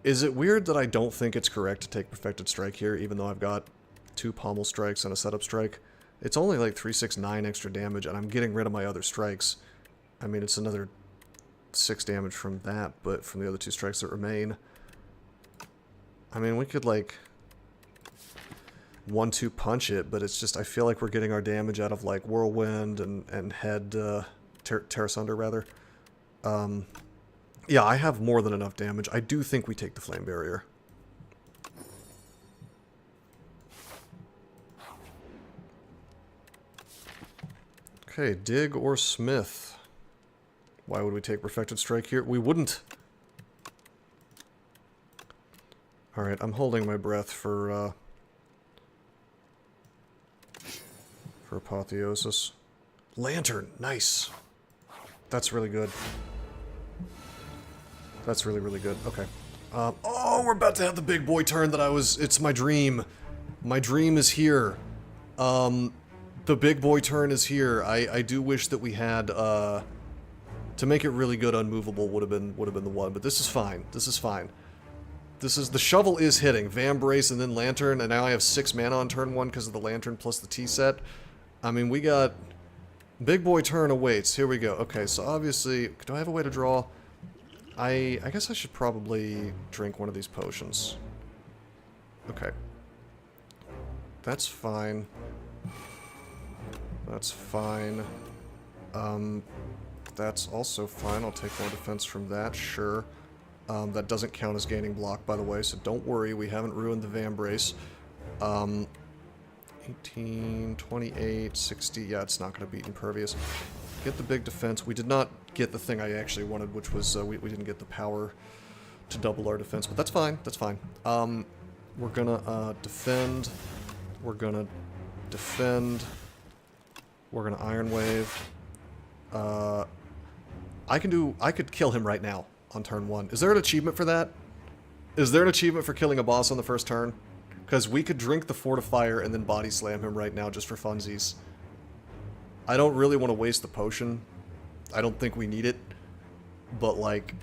Is it weird that I don't think it's correct to take Perfected Strike here, even though I've got 2 Pommel Strikes and a Setup Strike? It's only like 3, 6, 9 extra damage, and I'm getting rid of my other strikes. I mean, it's another 6 damage from that, but from the other 2 strikes that remain. I mean, we could, like, 1-2 punch it, but it's just, I feel like we're getting our damage out of, like, Whirlwind and Head, Tear Asunder, rather. Yeah, I have more than enough damage. I do think we take the Flame Barrier. Okay, Dig or Smith. Why would we take Perfected Strike here? We wouldn't. Alright, I'm holding my breath for Apotheosis. Lantern! Nice! That's really good. That's really, really good. Okay. Oh, we're about to have the big boy turn that it's my dream. My dream is here. The big boy turn is here. I do wish that we had, to make it really good, Unmovable would have been the one, but this is fine. This is fine. The shovel is hitting. Vambrace and then Lantern, and now I have 6 mana on turn 1 because of the Lantern plus the T-set. I mean, we got... Big boy turn awaits. Here we go. Okay, so obviously... Do I have a way to draw? I guess I should probably drink one of these potions. Okay. That's fine. That's fine. That's also fine. I'll take more defense from that, sure. That doesn't count as gaining block, by the way, so don't worry, we haven't ruined the Vambrace. 18, 28, 60, yeah, it's not going to beat Impervious. Get the big defense. We did not get the thing I actually wanted, which was, we didn't get the power to double our defense, but that's fine, that's fine. We're gonna, defend. We're gonna defend. We're gonna Iron Wave. I could kill him right now on turn 1. Is there an achievement for that? Is there an achievement for killing a boss on the first turn? Because we could drink the Fortifier and then body slam him right now just for funsies. I don't really want to waste the potion. I don't think we need it. But, like,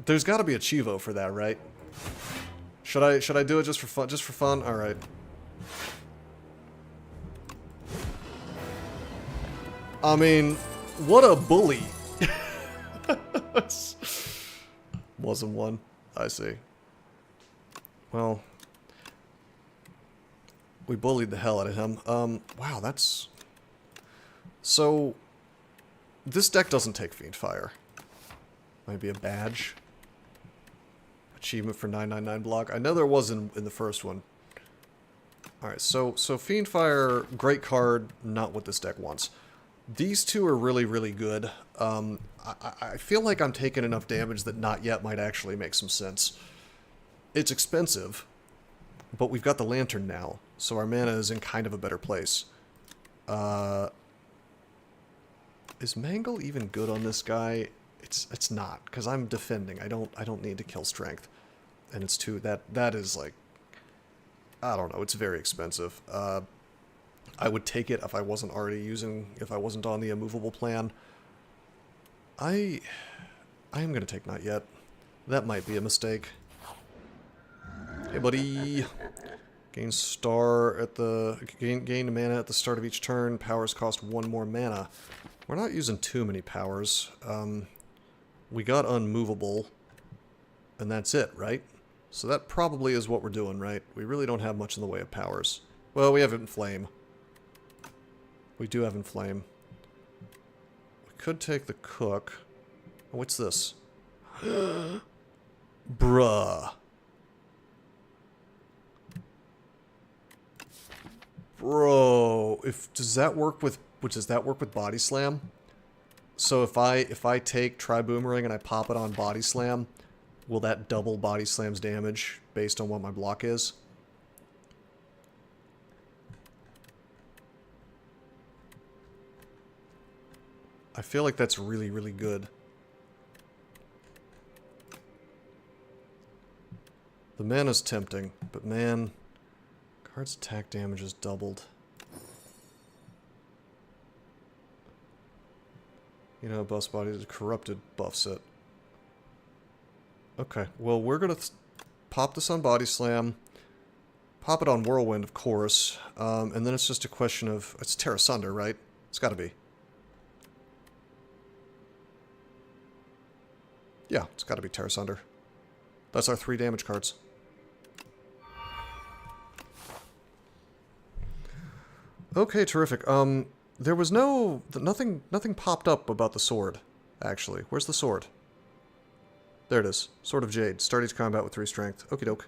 there's got to be a Chivo for that, right? Should I do it just for fun? Just for fun? All right. I mean, what a bully. Wasn't one. I see. Well, we bullied the hell out of him. Wow, that's... So, this deck doesn't take Fiend Fire. Might be a badge. Achievement for 999 block. I know there was in the first one. Alright, so Fiend Fire, great card, not what this deck wants. These two are really, really good. I feel like I'm taking enough damage that Not Yet might actually make some sense. It's expensive, but we've got the Lantern now, so our mana is in kind of a better place. Is Mangle even good on this guy? It's not, because I'm defending. I don't need to kill strength. And it's too, that is like, I don't know, it's very expensive. I would take it if I wasn't on the immovable plan. I am going to take Not Yet. That might be a mistake. Hey, buddy. Gain star at the... Gain mana at the start of each turn. Powers cost 1 more mana. We're not using too many powers. We got unmovable, and that's it, right? So that probably is what we're doing, right? We really don't have much in the way of powers. Well, we have Inflame. We do have Inflame. We could take the Cook. Oh, what's this? Bruh. Bro, does that work with Body Slam? So if I take Tri-Boomerang and I pop it on Body Slam, will that double Body Slam's damage based on what my block is? I feel like that's really, really good. The mana's tempting, but man, card's attack damage is doubled. You know, Buff's Body is corrupted, buffs it. Okay, well, we're gonna pop this on Body Slam, pop it on Whirlwind, of course, and then it's just a question of, it's Terra Sunder, right? It's gotta be. Yeah, it's gotta be Terra Sunder. That's our 3 damage cards. Okay, terrific. There was nothing popped up about the sword, actually. Where's the sword? There it is. Sword of Jade. Start each combat with 3 strength. Okie doke.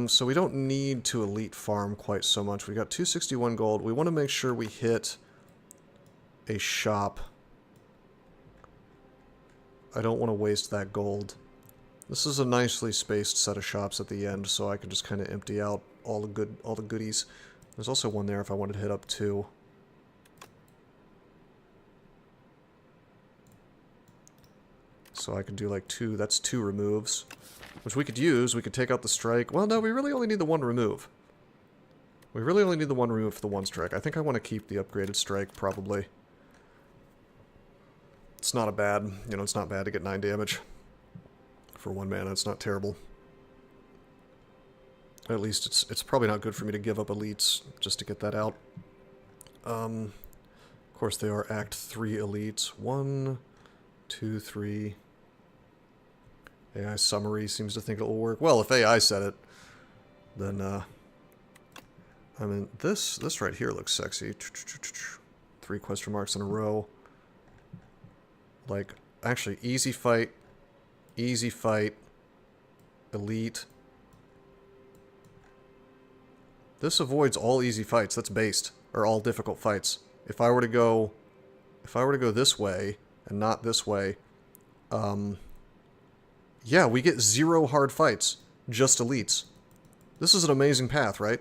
So we don't need to elite farm quite so much. We got 261 gold. We want to make sure we hit a shop. I don't want to waste that gold. This is a nicely spaced set of shops at the end, so I can just kind of empty out all the goodies. There's also one there if I wanted to hit up 2. So I can do like 2, that's 2 removes. Which we could use, we could take out the strike. Well, no, we really only need the 1 remove. We really only need the 1 remove for the 1 strike. I think I want to keep the upgraded strike, probably. It's not a bad, you know, it's not bad to get 9 damage. For 1 mana, it's not terrible. At least it's probably not good for me to give up elites just to get that out. Of course, they are Act 3 elites. 1, 2, 3. AI summary seems to think it will work. Well, if AI said it, then I mean this right here looks sexy. 3 question marks in a row. Like, actually, easy fight, elite. This avoids all easy fights. That's based, or all difficult fights. If I were to go this way and not this way, yeah, we get 0 hard fights, just elites. This is an amazing path, right?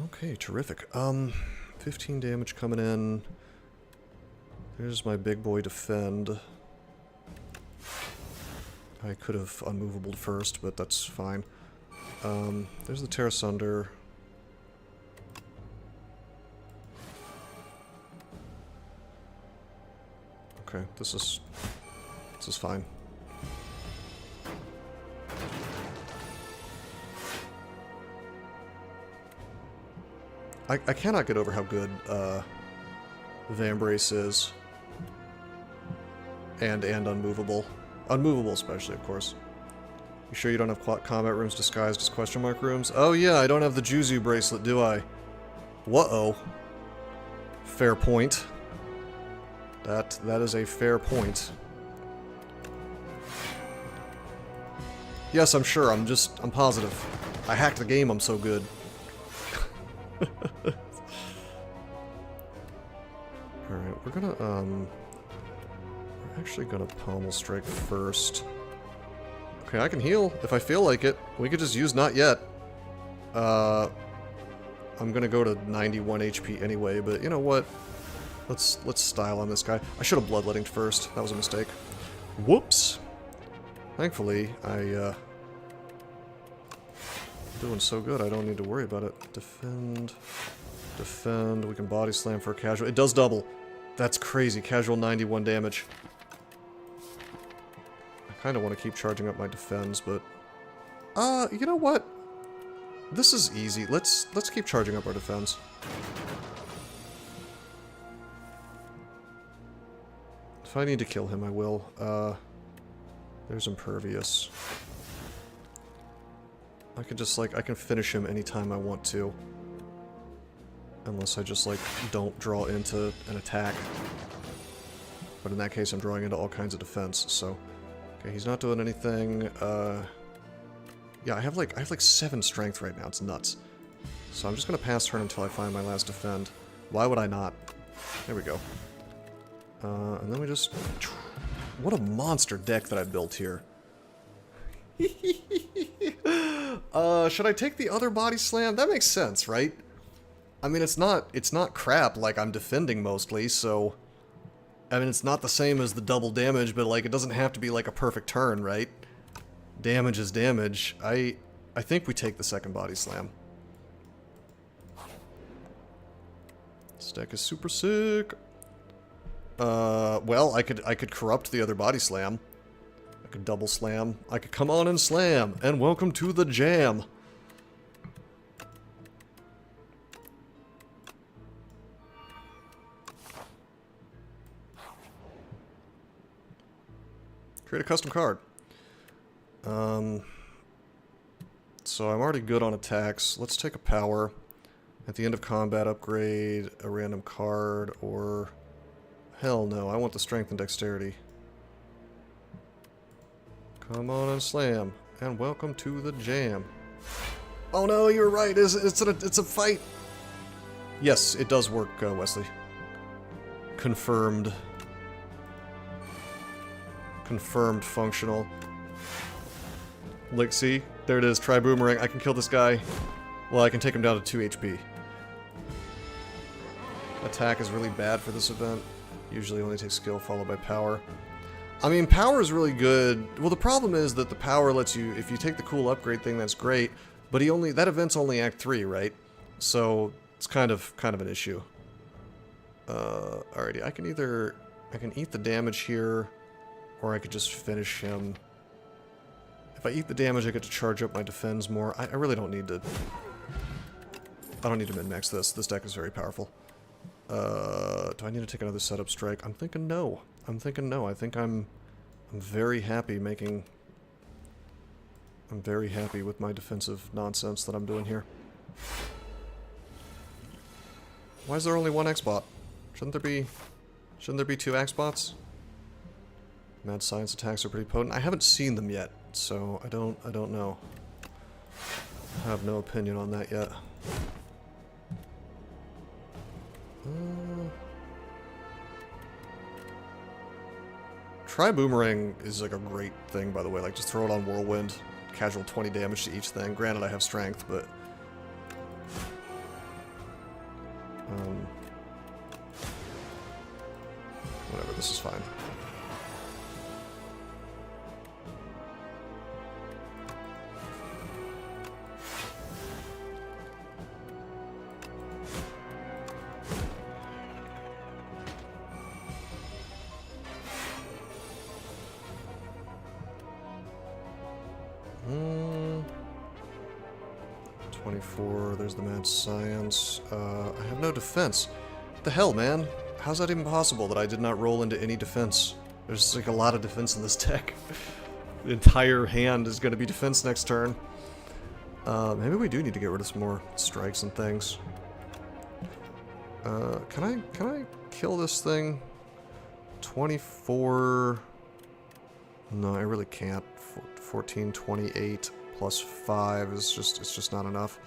Okay, terrific. 15 damage coming in. There's my big boy defend. I could have unmovable first, but that's fine. There's the Terra Sunder. Okay, this is fine. I cannot get over how good Vambrace is. And unmovable. Unmovable especially, of course. You sure you don't have combat rooms disguised as question mark rooms? Oh yeah, I don't have the Juzu bracelet, do I? Whoa. Fair point. That is a fair point. Yes, I'm sure. I'm positive. I hacked the game. I'm so good. Alright, we're actually gonna pommel strike first. Okay, I can heal if I feel like it. We could just use not yet. I'm gonna go to 91 HP anyway, but you know what? Let's style on this guy. I should have bloodletting first. That was a mistake. Whoops. Thankfully, I'm doing so good I don't need to worry about it. Defend. Defend. We can body slam for a casual. It does double. That's crazy. Casual 91 damage. I kind of want to keep charging up my defense, but... you know what? This is easy. Let's keep charging up our defense. If I need to kill him, I will. There's Impervious. I can just, like, I can finish him anytime I want to. Unless I just, like, don't draw into an attack. But in that case, I'm drawing into all kinds of defense, so... Okay, he's not doing anything. Yeah, I have like 7 strength right now. It's nuts. So I'm just gonna pass turn until I find my last defend. Why would I not? There we go. And then we just... What a monster deck that I built here. Should I take the other body slam? That makes sense, right? I mean, it's not crap, like I'm defending mostly, so... I mean, it's not the same as the double damage, but like, it doesn't have to be like a perfect turn, right? Damage is damage. I think we take the second body slam. This deck is super sick. Well, I could corrupt the other body slam. I could double slam. I could come on and slam. And welcome to the jam. Create a custom card. So I'm already good on attacks. Let's take a power. At the end of combat, upgrade a random card, or... Hell no, I want the strength and dexterity. Come on and slam. And welcome to the jam. Oh no, you're right, it's a fight! Yes, it does work, Wesley. Confirmed. Confirmed functional. Like, see? There it is. Try boomerang. I can kill this guy. Well, I can take him down to 2 HP. Attack is really bad for this event. Usually only takes skill followed by power. I mean, power is really good. Well, the problem is that the power lets you... If you take the cool upgrade thing, that's great. But that event's only Act 3, right? So, it's kind of an issue. Alrighty. I can eat the damage here... Or I could just finish him. If I eat the damage, I get to charge up my defense more. I really don't need to... I don't need to min-max this. This deck is very powerful. Do I need to take another setup strike? I'm thinking no. I'm thinking no. I think I'm very happy making... I'm very happy with my defensive nonsense that I'm doing here. Why is there only one X-Bot? Shouldn't there be 2 X-Bots? Mad Science attacks are pretty potent. I haven't seen them yet, so I don't know. I have no opinion on that yet. Try boomerang is like a great thing, by the way. Like, just throw it on Whirlwind, casual 20 damage to each thing. Granted, I have strength, but whatever. This is fine. There's the Mad Science. I have no defense. What the hell, man? How's that even possible that I did not roll into any defense? There's like a lot of defense in this deck. The entire hand is going to be defense next turn. Maybe we do need to get rid of some more strikes and things. Can I kill this thing? 24... No, I really can't. 14, 28 plus 5 is just, it's just not enough.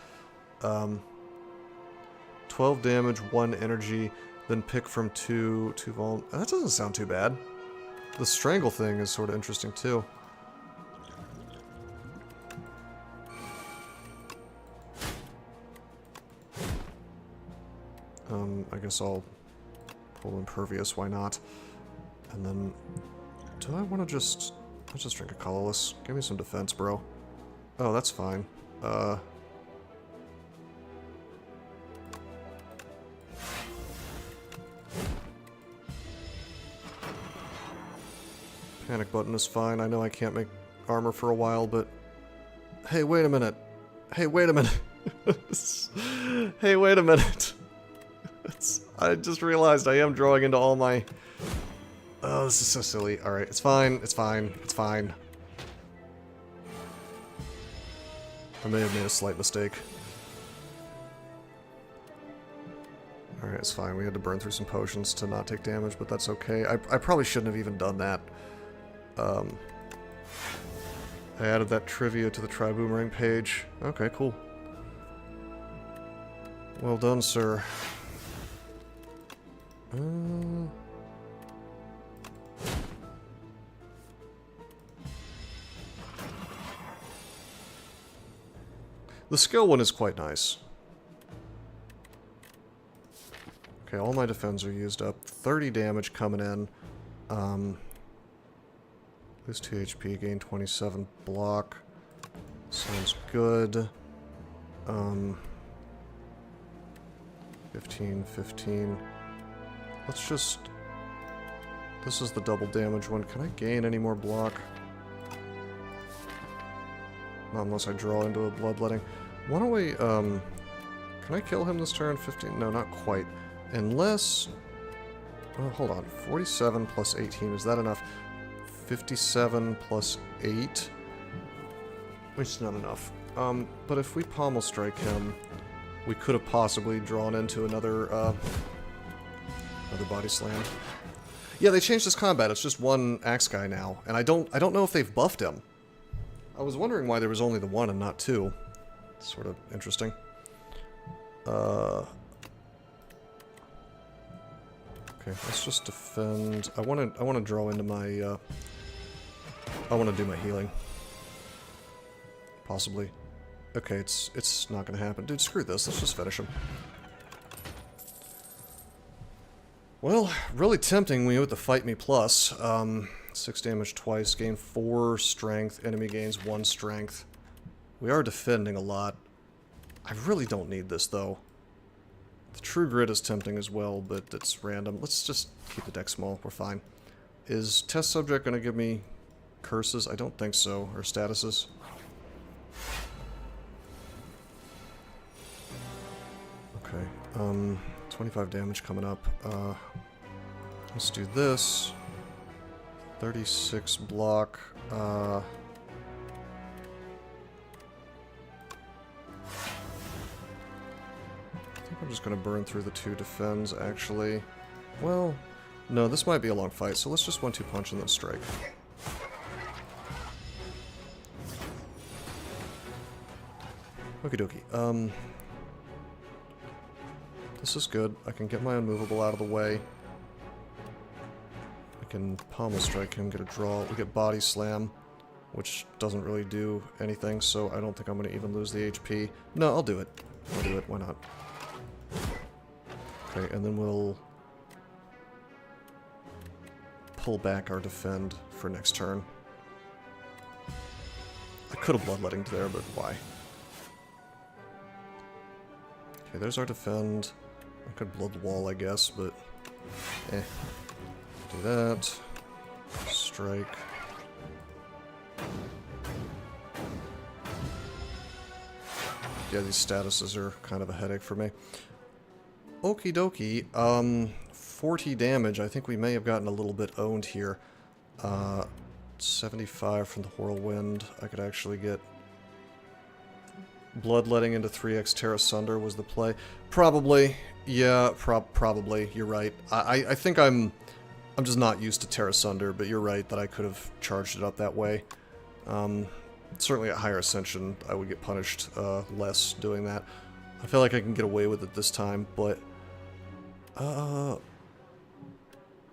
12 damage, 1 energy, then pick from 2 vuln. That doesn't sound too bad. The strangle thing is sort of interesting too. I guess I'll pull Impervious, why not? And then, do I want to just... Let's just drink a colorless. Give me some defense, bro. Oh, that's fine. Panic button is fine. I know I can't make armor for a while, but... Hey, wait a minute. Hey, wait a minute. Hey, wait a minute. I just realized I am drawing into all my... Oh, this is so silly. Alright, it's fine, it's fine, it's fine. I may have made a slight mistake. Alright, it's fine. We had to burn through some potions to not take damage, but that's okay. I probably shouldn't have even done that. I added that trivia to the Tri-Boomerang page. Okay, cool. Well done, sir. The skill one is quite nice. Okay, all my defense are used up. 30 damage coming in. Lose 2 HP, gain 27 block. Sounds good. 15, 15. Let's just... This is the double damage one. Can I gain any more block? Not unless I draw into a bloodletting. Why don't we, can I kill him this turn? 15? No, not quite. Unless... Oh, hold on. 47 plus 18. Is that enough? 57 plus 8? Which is not enough. But if we pommel strike him, we could have possibly drawn into another body slam. Yeah, they changed his combat. It's just one axe guy now, and I don't know if they've buffed him. I was wondering why there was only the one and not two. It's sort of interesting. Okay, let's just defend. I want to draw into my. I want to do my healing. Possibly. Okay, it's not gonna happen, dude. Screw this. Let's just finish him. Well, really tempting when you with the Fight Me Plus. 6 damage twice, gain 4 strength, enemy gains 1 strength. We are defending a lot. I really don't need this, though. The True Grit is tempting as well, but it's random. Let's just keep the deck small. We're fine. Is Test Subject going to give me curses? I don't think so. Or statuses. Okay. 25 damage coming up. Let's do this. 36 block. I think I'm just going to burn through the 2 defends, actually. Well, no, this might be a long fight, so let's just 1-2 punch and then strike. Okie dokie. This is good. I can get my unmovable out of the way. I can pommel strike him, get a draw. We get body slam, which doesn't really do anything, so I don't think I'm going to even lose the HP. No, I'll do it. I'll do it. Why not? Okay, and then we'll pull back our defend for next turn. I could have bloodletting there, but why? Okay, there's our defend. I could blood the wall, I guess, but eh. Do that. Strike. Yeah, these statuses are kind of a headache for me. Okie dokie. 40 damage. I think we may have gotten a little bit owned here. 75 from the Whirlwind. I could actually get bloodletting into 3x Terra Sunder was the play. Probably. Yeah, probably. You're right. I think I'm just not used to Terra Sunder, but you're right that I could have charged it up that way. Certainly at higher Ascension, I would get punished less doing that. I feel like I can get away with it this time, but...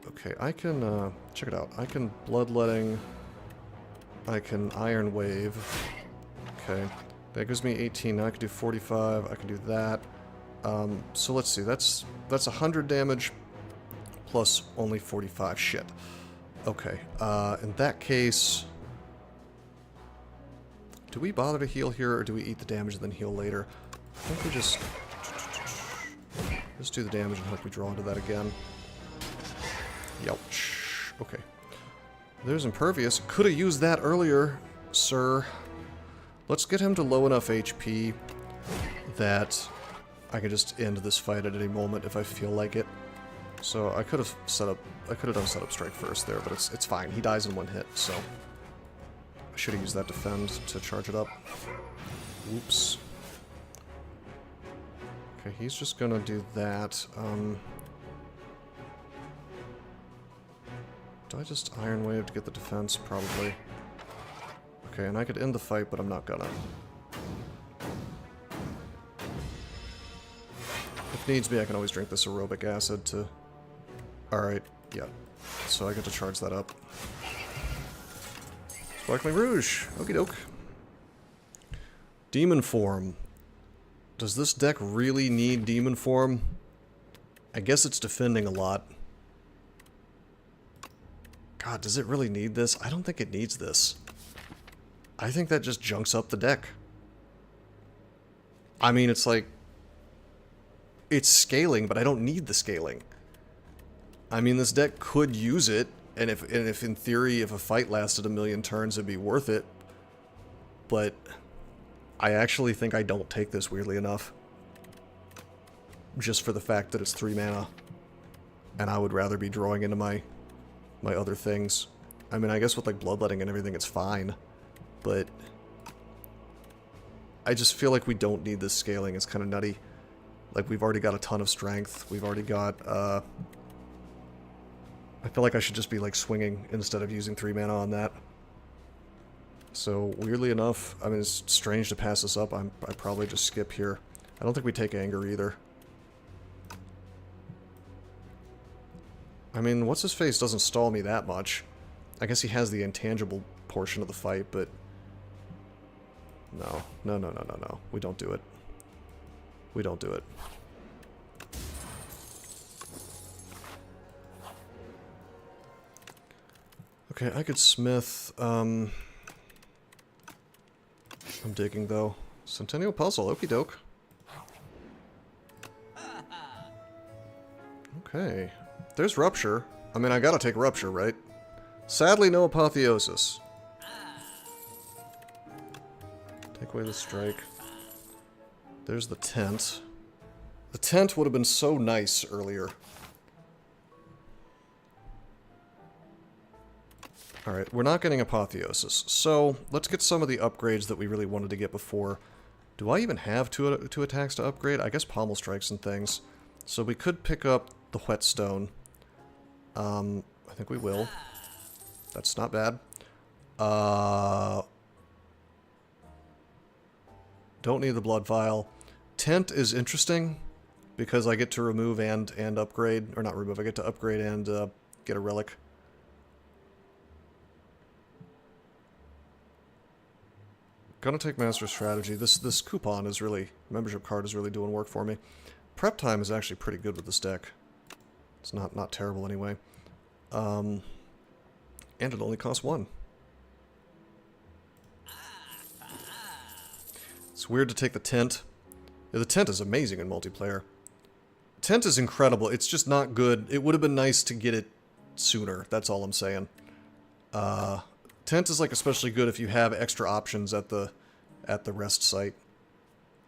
Okay, I can, check it out. I can Bloodletting. I can Iron Wave. Okay. That gives me 18. Now I can do 45. I can do that. So let's see. That's 100 damage plus only 45. Shit. Okay. In that case... Do we bother to heal here, or do we eat the damage and then heal later? I think we just do the damage and hope we draw into that again. Youch. Okay. There's Impervious. Could have used that earlier, sir. Let's get him to low enough HP. that I could just end this fight at any moment if I feel like it. So I could have done setup strike first there, but it's fine. He dies in one hit, so I should have used that defend to charge it up. Oops. Okay, he's just gonna do that. Do I just Iron Wave to get the defense? Probably. Okay, and I could end the fight, but I'm not gonna. If needs be, I can always drink this aerobic acid to... Alright, yeah. So I get to charge that up. Sparkling Rouge! Okie doke. Demon Form. Does this deck really need Demon Form? I guess it's defending a lot. God, does it really need this? I don't think it needs this. I think that just junks up the deck. I mean, it's like... It's scaling, but I don't need the scaling. I mean, this deck could use it, and if in theory, if a fight lasted a million turns, it'd be worth it. But I actually think I don't take this, weirdly enough. Just for the fact that it's 3 mana. And I would rather be drawing into my other things. I mean, I guess with like Bloodletting and everything, it's fine. But I just feel like we don't need this scaling. It's kind of nutty. Like, we've already got a ton of strength. We've already got, I feel like I should just be, like, swinging instead of using 3 mana on that. So, weirdly enough, I mean, it's strange to pass this up. I probably just skip here. I don't think we take Anger either. I mean, What's-His-Face doesn't stall me that much. I guess he has the intangible portion of the fight, but... No. No. We don't do it. We don't do it. Okay, I could smith, I'm digging, though. Centennial Puzzle, okie doke. Okay. There's Rupture. I mean, I gotta take Rupture, right? Sadly, no Apotheosis. Take away the strike. There's the tent. The tent would have been so nice earlier. Alright, we're not getting Apotheosis. So, let's get some of the upgrades that we really wanted to get before. Do I even have two attacks to upgrade? I guess Pommel Strikes and things. So we could pick up the Whetstone. I think we will. That's not bad. Don't need the Blood Vial. Tent is interesting because I get to remove and upgrade, or not remove, I get to upgrade and get a relic. Gonna take Master Strategy. This coupon is really, membership card is really doing work for me. Prep time is actually pretty good with this deck. It's not terrible anyway. And it only costs 1. It's weird to take the tent. Yeah, the tent is amazing in multiplayer. Tent is incredible. It's just not good. It would have been nice to get it sooner. That's all I'm saying. Tent is like especially good if you have extra options at the rest site.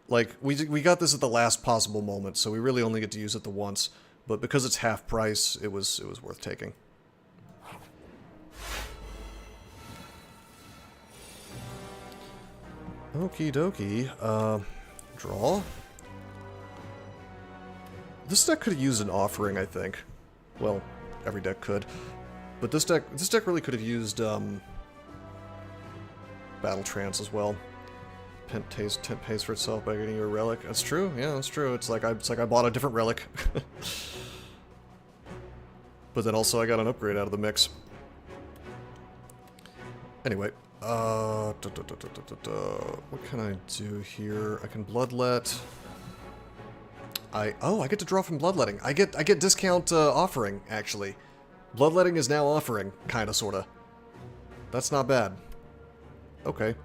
Like we got this at the last possible moment, so we really only get to use it the once. But because it's half price, it was worth taking. Okie dokie. Draw. This deck could have used an offering, I think. Well, every deck could. But this deck really could have used Battle Trance as well. Tent pays for itself by getting you a relic. That's true. Yeah, that's true. It's like I bought a different relic. But then also I got an upgrade out of the mix. Anyway, what can I do here? I can Bloodlet. I get to draw from Bloodletting. I get discount offering, actually. Bloodletting is now offering, kinda, sorta. That's not bad. Okay.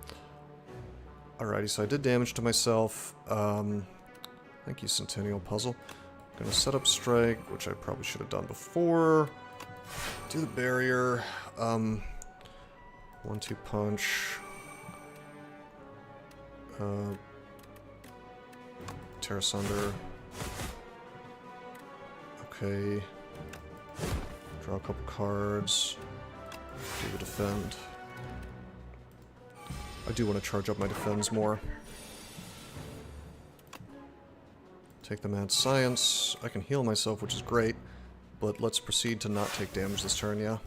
Alrighty, so I did damage to myself. Thank you, Centennial Puzzle. Gonna set up Strike, which I probably should have done before. Do the barrier. 1-2 punch. Tear Asunder. Okay. Draw a couple cards. Do the defend. I do want to charge up my defense more. Take the Mad Science. I can heal myself, which is great. But let's proceed to not take damage this turn, yeah?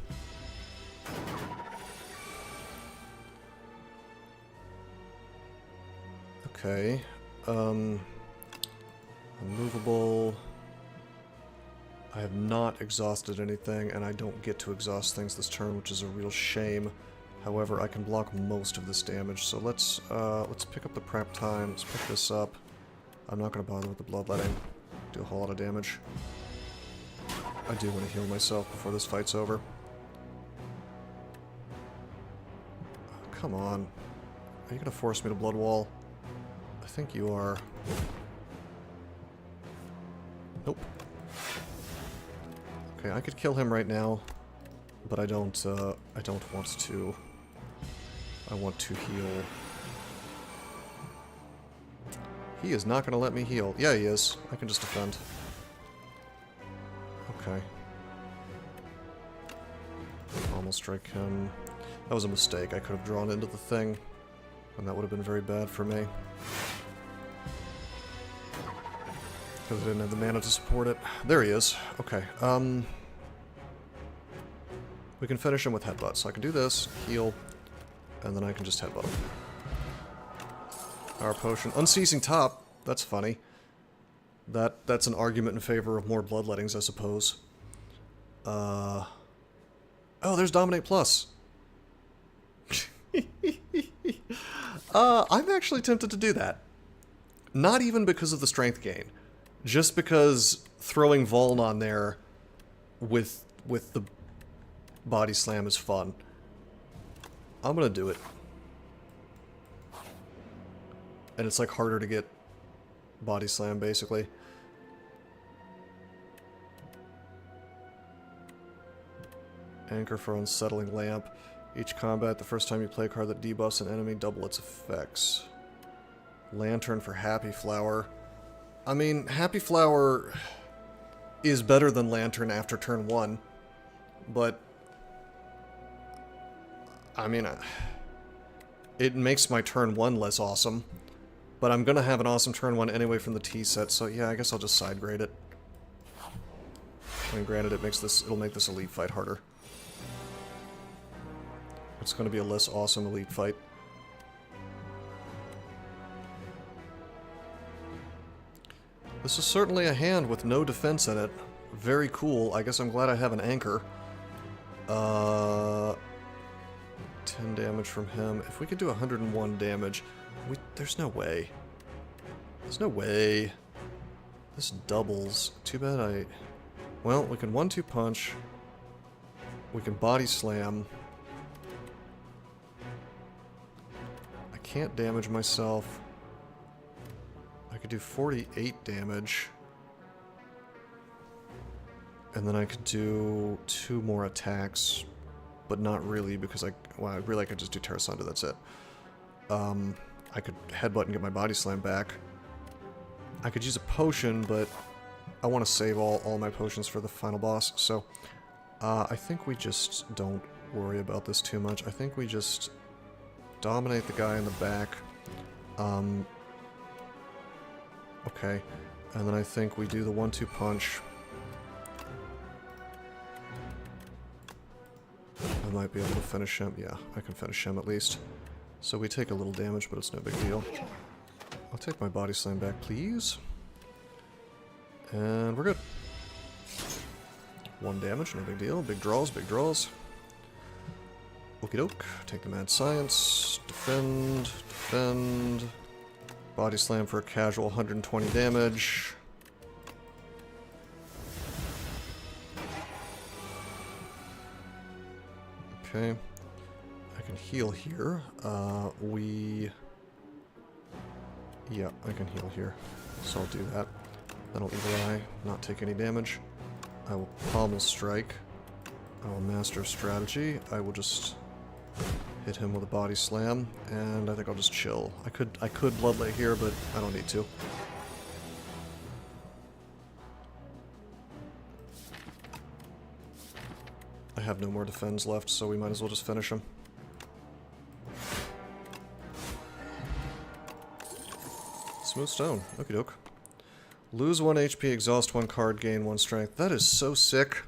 Okay. Unmovable. I have not exhausted anything, and I don't get to exhaust things this turn, which is a real shame. However, I can block most of this damage, so let's pick up the prep time. Let's pick this up. I'm not going to bother with the bloodletting. Do a whole lot of damage. I do want to heal myself before this fight's over. Oh, come on. Are you going to force me to blood wall? I think you are. Nope. Okay, I could kill him right now, but I don't want to. I want to heal. He is not going to let me heal. Yeah, he is. I can just defend. Okay. Almost strike him. That was a mistake. I could have drawn into the thing, and that would have been very bad for me. Because I didn't have the mana to support it. There he is. Okay. We can finish him with headbutt. So I can do this, heal, and then I can just headbutt him. Our potion. Unceasing Top. That's funny. That's an argument in favor of more bloodlettings, I suppose. Oh, there's Dominate Plus. I'm actually tempted to do that. Not even because of the strength gain. Just because throwing Vuln on there with the body slam is fun. I'm gonna do it. And it's like harder to get body slam, basically. Anchor for Unsettling Lamp. Each combat, the first time you play a card that debuffs an enemy, double its effects. Lantern for Happy Flower. I mean, Happy Flower is better than Lantern after turn 1, but I mean, it makes my turn 1 less awesome, but I'm gonna have an awesome turn 1 anyway from the T set, so yeah, I guess I'll just side grade it. I mean, granted, it'll make this elite fight harder. It's gonna be a less awesome elite fight. This is certainly a hand with no defense in it. Very cool. I guess I'm glad I have an anchor. 10 damage from him. If we could do 101 damage, there's no way. There's no way. This doubles. Too bad well, we can 1-2 punch. We can body slam. I can't damage myself. I could do 48 damage. And then I could do 2 more attacks. But not really, because I really could just do Tear Asunder, that's it. I could headbutt and get my body slam back. I could use a potion, but I want to save all my potions for the final boss, so I think we just don't worry about this too much. I think we just dominate the guy in the back. Okay, and then I think we do the 1-2 punch. I might be able to finish him. Yeah, I can finish him at least. So we take a little damage, but it's no big deal. I'll take my body slam back, please. And we're good. 1 damage, no big deal. Big draws, big draws. Okie doke. Take the Mad Science. Defend. Defend. Body slam for a casual 120 damage. Okay. I can heal here. Yeah, I can heal here. So I'll do that. Then I'll Evil Eye, not take any damage. I will Pommel Strike. I will Master Strategy. I will just hit him with a Body Slam, and I think I'll just chill. I could Bloodlay here, but I don't need to. have no more defense left, so we might as well just finish him. Smooth stone. Okie doke. Lose 1 HP, exhaust 1 card, gain 1 strength. That is so sick.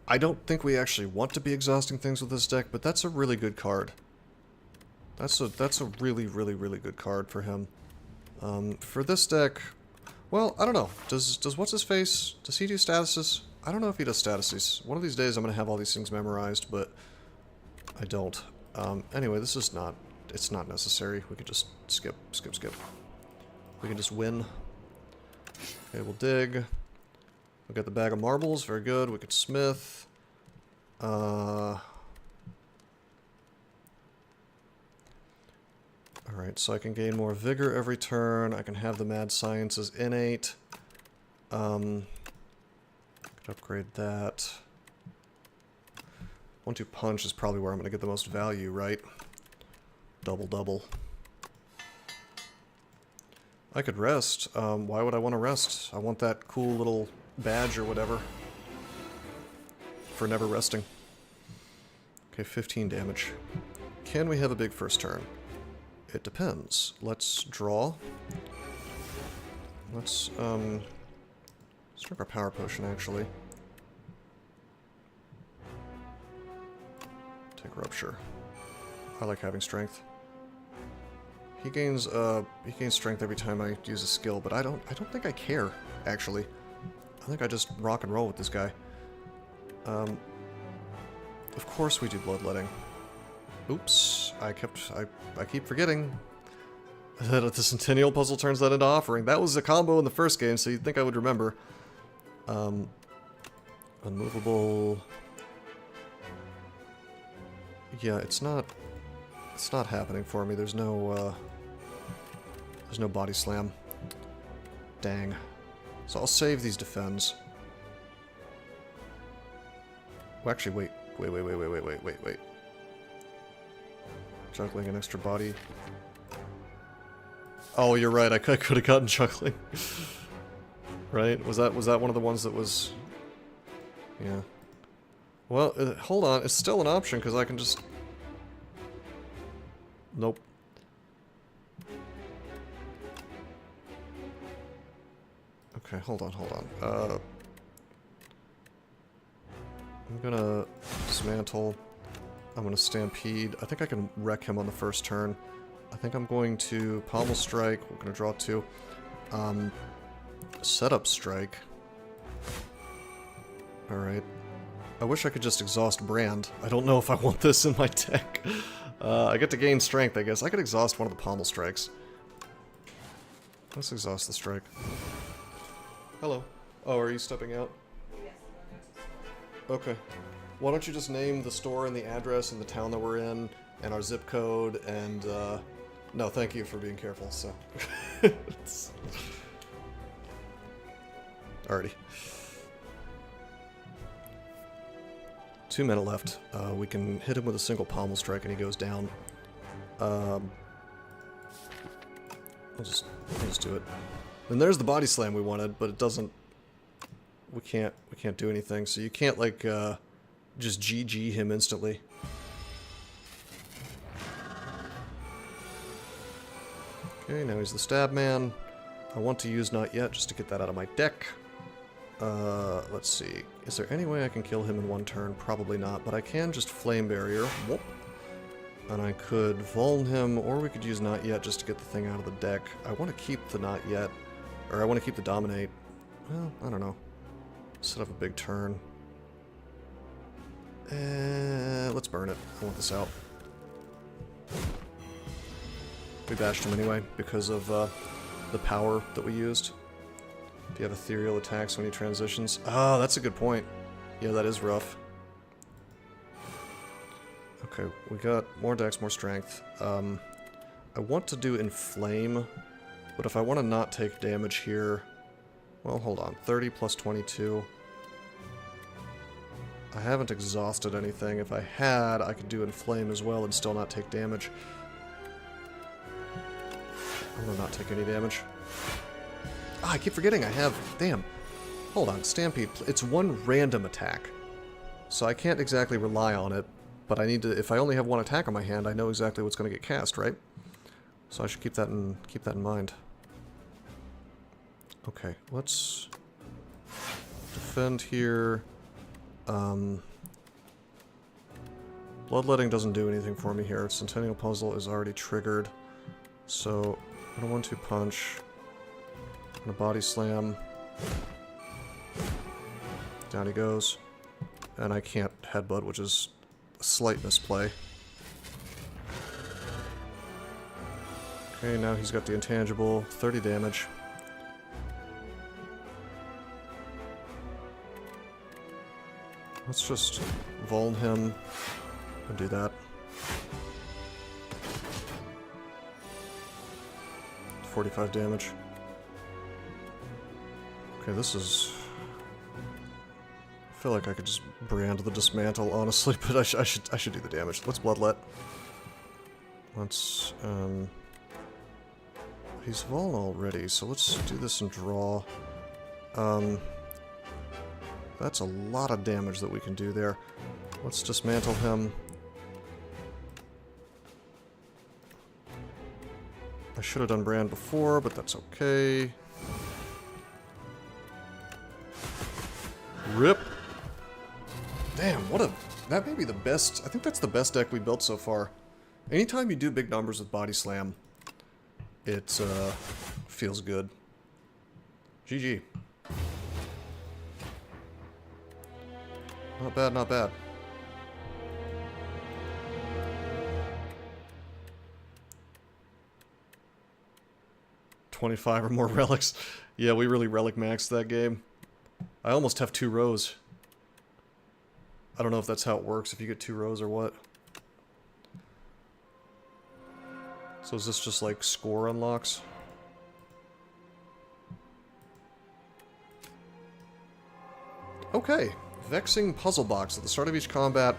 I don't think we actually want to be exhausting things with this deck, but that's a really good card. That's a really, really, really good card for him. For this deck, well, I don't know. Does what's-his-face, does he do statuses? I don't know if he does statuses. One of these days I'm going to have all these things memorized, but I don't. Anyway, this is not, it's not necessary. We can just skip. We can just win. Okay, we'll dig. We'll get the bag of marbles, very good. We could smith. Alright, so I can gain more vigor every turn. I can have the mad sciences innate. Could upgrade that. 1-2 punch is probably where I'm going to get the most value, right? Double. I could rest. Why would I want to rest? I want that cool little badge or whatever for never resting. Okay, 15 damage. Can we have a big first turn? It depends. Let's draw. Let's drink our power potion, actually. Take rupture. I like having strength. He gains strength every time I use a skill, but I don't think I care, actually. I think I just rock and roll with this guy. Of course we do bloodletting. Oops, I keep forgetting that the Centennial puzzle turns that into offering. That was a combo in the first game, so you'd think I would remember. Unmovable. Yeah, it's not happening for me. There's no body slam. Dang. So I'll save these defends. Well, actually, wait. Juggling an extra body. Oh, you're right. I could have gotten juggling. Right? Was that one of the ones that was? Yeah. Well, hold on. It's still an option because I can just. Nope. Okay, hold on. I'm gonna dismantle. I'm gonna stampede. I think I can wreck him on the first turn. I think I'm going to pommel strike. We're gonna draw 2. Setup strike. Alright. I wish I could just exhaust Brand. I don't know if I want this in my deck. I get to gain strength, I guess. I could exhaust one of the pommel strikes. Let's exhaust the strike. Hello. Oh, are you stepping out? Yes. Okay. Why don't you just name the store and the address and the town that we're in, and our zip code, and, no, thank you for being careful, so. Alrighty. 2 minutes left. We can hit him with a single pommel strike and he goes down. I'll just do it. And there's the body slam we wanted, but it doesn't. We can't do anything. So you can't like just GG him instantly. Okay, now he's the stab man. I want to use not yet just to get that out of my deck. Let's see. Is there any way I can kill him in 1 turn? Probably not, but I can just flame barrier. Whoop. And I could vuln him, or we could use not yet just to get the thing out of the deck. I want to keep the not yet, or I want to keep the dominate. Well, I don't know. Set up a big turn. Let's burn it. I want this out. We bashed him anyway because of the power that we used. If you have ethereal attacks when he transitions. Oh, that's a good point. Yeah, that is rough. Okay, we got more dex, more strength. I want to do inflame, but if I want to not take damage here... Well, hold on. 30 plus 22. I haven't exhausted anything. If I had, I could do inflame as well and still not take damage. I'm gonna not take any damage. Ah, I keep forgetting I have... Damn. Hold on. Stampede. It's 1 random attack. So I can't exactly rely on it, but I need to, if I only have one attack on my hand, I know exactly what's going to get cast, right? So I should keep that in mind. Okay, let's defend here. Bloodletting doesn't do anything for me here. Centennial Puzzle is already triggered. So, I'm gonna 1-2 punch. I'm gonna body slam. Down he goes. And I can't headbutt, which is a slight misplay. Okay, now he's got the intangible. 30 damage. Let's just vuln him and do that. 45 damage. Okay, this is... I feel like I could just brand the dismantle, honestly, but I should do the damage. Let's bloodlet. Let's, he's vuln already, so let's do this and draw. That's a lot of damage that we can do there. Let's dismantle him. I should have done brand before, but that's okay. Rip. Damn, what a... That may be the best... I think that's the best deck we built so far. Anytime you do big numbers with Body Slam, it feels good. GG. Not bad, not bad. $25 or more relics. Yeah, we really relic maxed that game. I almost have 2 rows. I don't know if that's how it works, if you get 2 rows or what. So is this just like score unlocks? Okay. Vexing Puzzle Box. At the start of each combat,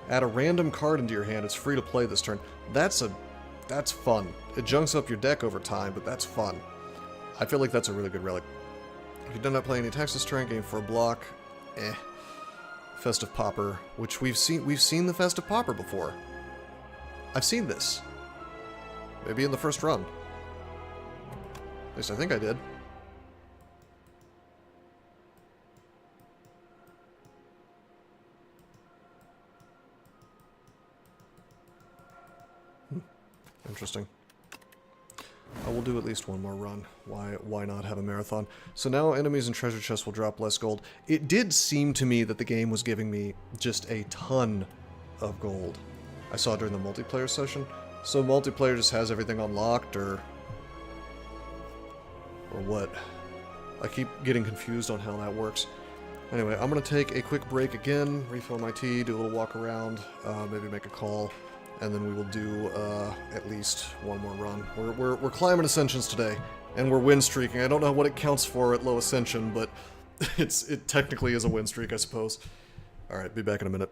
add a random card into your hand. It's free to play this turn. That's fun. It junks up your deck over time, but that's fun. I feel like that's a really good relic. If you do not play any attacks this turn, game for a block. Festive Popper, which we've seen the Festive Popper before. I've seen this. Maybe in the first run. At least I think I did. Interesting. I will do at least one more run. Why not have a marathon? So now enemies and treasure chests will drop less gold. It did seem to me that the game was giving me just a ton of gold. I saw it during the multiplayer session. So multiplayer just has everything unlocked, or what? I keep getting confused on how that works. Anyway, I'm going to take a quick break again, refill my tea, do a little walk around, maybe make a call. And then we will do at least one more run. We're climbing Ascensions today, and we're win streaking. I don't know what it counts for at low Ascension, but it technically is a win streak, I suppose. All right, be back in a minute.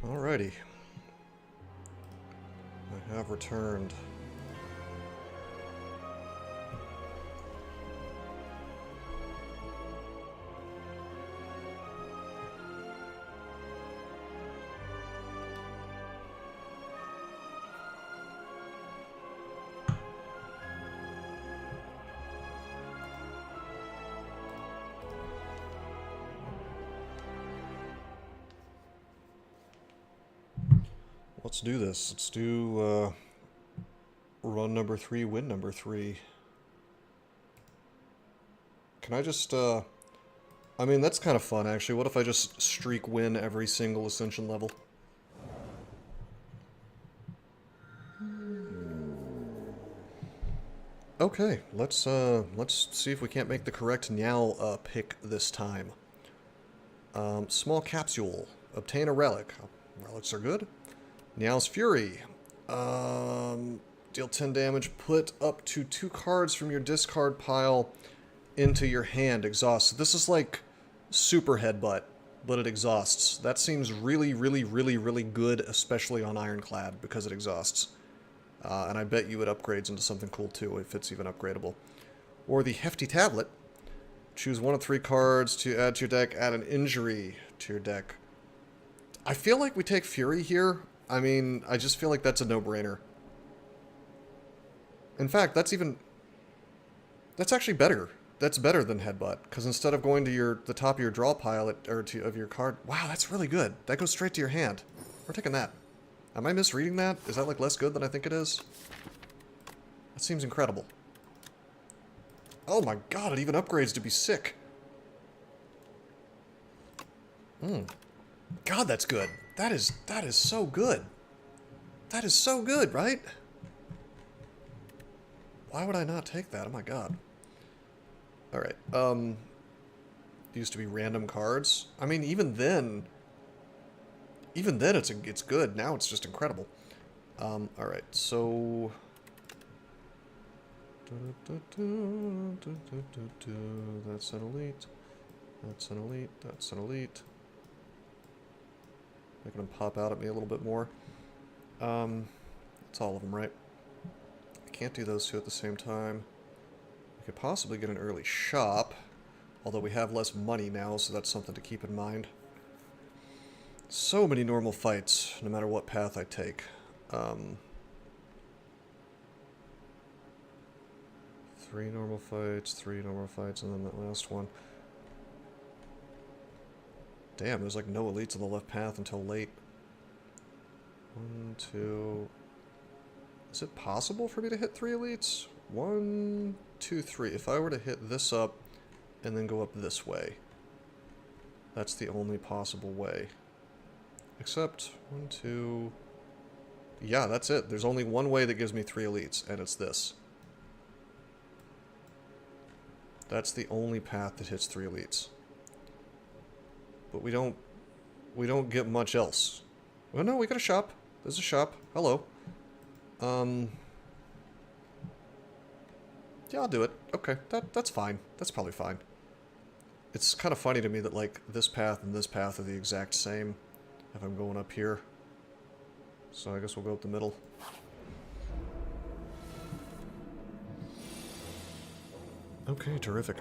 Alrighty. I have returned. Let's do this. Let's do run number 3, win number 3. Can I just, I mean, that's kind of fun, actually. What if I just streak win every single Ascension level? Okay, let's see if we can't make the correct Niao pick this time. Small capsule. Obtain a relic. Relics are good. Niao's Fury. Deal 10 damage. Put up to 2 cards from your discard pile into your hand. Exhaust. So this is like super headbutt, but it exhausts. That seems really, really, really, really good, especially on Ironclad, because it exhausts. And I bet you it upgrades into something cool too, if it's even upgradable. Or the Hefty Tablet. Choose 1 of 3 cards to add to your deck. Add an injury to your deck. I feel like we take Fury here. I mean, I just feel like that's a no-brainer. In fact, that's actually better. That's better than Headbutt, because instead of going to the top of your draw pile of your card, wow, that's really good. That goes straight to your hand. We're taking that. Am I misreading that? Is that like less good than I think it is? That seems incredible. Oh my god, it even upgrades to be sick. God, that's good. That is so good. That is so good, right? Why would I not take that? Oh my god. Alright, used to be random cards. I mean, even then it's good. Now it's just incredible. Alright, so that's an elite. That's an elite. That's an elite. Making them pop out at me a little bit more. That's all of them, right? I can't do those two at the same time. We could possibly get an early shop, although we have less money now, so that's something to keep in mind. So many normal fights, no matter what path I take. 3 normal fights, 3 normal fights, and then that last one. Damn, there's like no elites on the left path until late. 1, 2... Is it possible for me to hit 3 elites? 1, 2, 3. If I were to hit this up and then go up this way, that's the only possible way. Except, 1, 2... Yeah, that's it. There's only one way that gives me 3 elites, and it's this. That's the only path that hits 3 elites. But we don't get much else. Well, no, we got a shop. There's a shop. Hello. Yeah, I'll do it. Okay, that's fine. That's probably fine. It's kind of funny to me that, like, this path and this path are the exact same if I'm going up here. So I guess we'll go up the middle. Okay, terrific.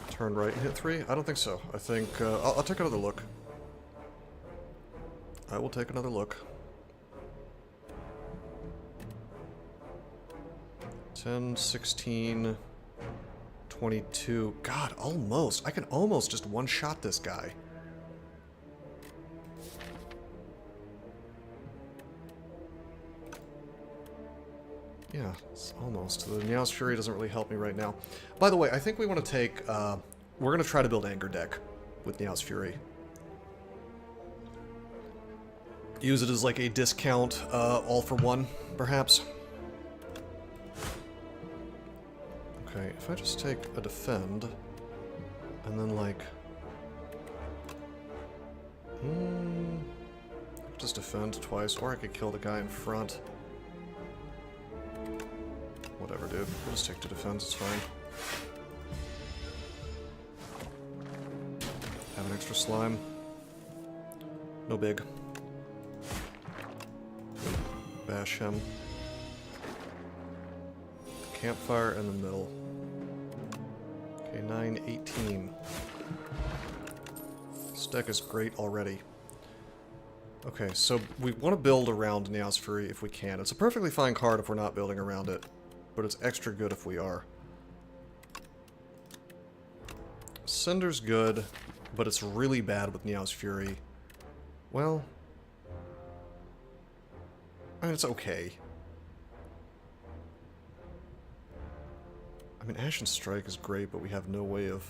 Turn right and hit 3? I don't think so. I think, I'll take another look. I will take another look. 10, 16, 22. God, almost. I can almost just one-shot this guy. Yeah, it's almost. The Niao's Fury doesn't really help me right now. By the way, I think we want to take, we're going to try to build Anger Deck with Niao's Fury. Use it as like a discount, all for one, perhaps. Okay, if I just take a defend, and then like... just defend twice, or I could kill the guy in front. whatever, dude. We'll just take 2 defense, it's fine. Have an extra slime. No big. Bash him. Campfire in the middle. Okay, 9, 18. This deck is great already. Okay, so we want to build around Neos Fury if we can. It's a perfectly fine card if we're not building around it, but it's extra good if we are. Cinder's good, but it's really bad with Neos Fury. Well, I mean, it's okay. I mean, Ashen Strike is great, but we have no way of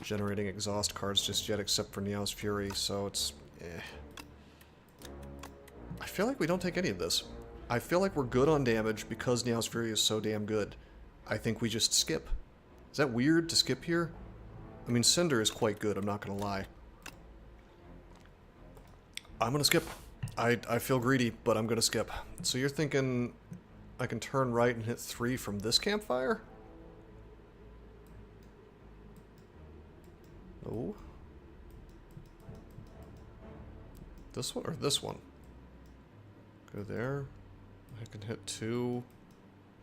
generating exhaust cards just yet except for Neos Fury, so it's eh. I feel like we don't take any of this. I feel like we're good on damage because Neos Fury is so damn good. I think we just skip. Is that weird to skip here? I mean, Cinder is quite good, I'm not gonna lie. I'm gonna skip. I feel greedy, but I'm gonna skip. So you're thinking I can turn right and hit 3 from this campfire? No. This one or this one? Go there. I can hit 2.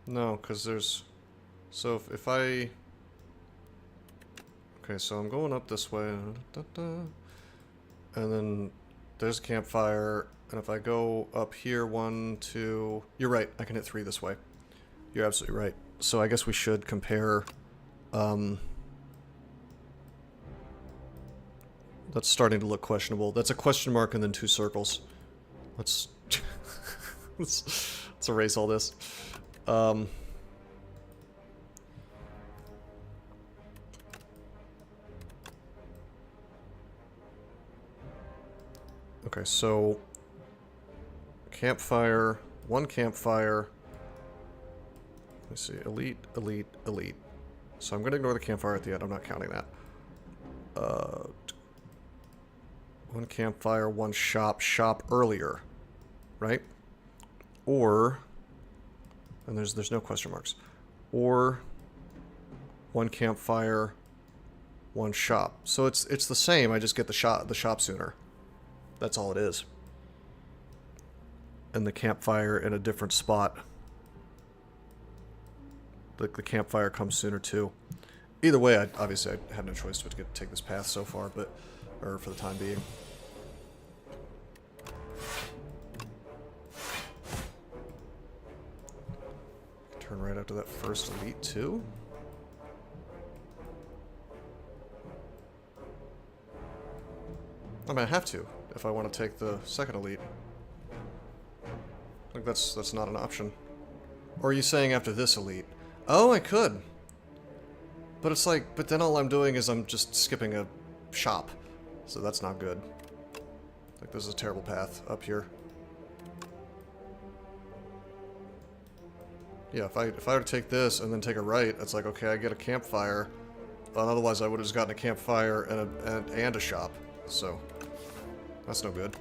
No, because there's... So if I... Okay, so I'm going up this way. And then there's a campfire. And if I go up here, 1, 2... You're right, I can hit 3 this way. You're absolutely right. So I guess we should compare... That's starting to look questionable. That's a question mark and then 2 circles. Let's... let's erase all this. Okay, so... Campfire, 1 campfire. Let me see, elite, elite, elite. So I'm going to ignore the campfire at the end, I'm not counting that. 1 campfire, 1 shop, shop earlier, right? Or, and there's no question marks, or 1 campfire, 1 shop. So it's the same, I just get the shop sooner. That's all it is. And the campfire in a different spot. The campfire comes sooner too. Either way, obviously I have no choice but to take this path so far, but or for the time being. Turn right after that first elite too. I mean, I have to if I want to take the second elite. I think that's not an option. Or are you saying after this elite? Oh, I could. But it's like, but then all I'm doing is I'm just skipping a shop. So that's not good. Like, this is a terrible path up here. Yeah, if I were to take this and then take a right, it's like, okay, I get a campfire. But otherwise I would have just gotten a campfire and a shop. So, that's no good.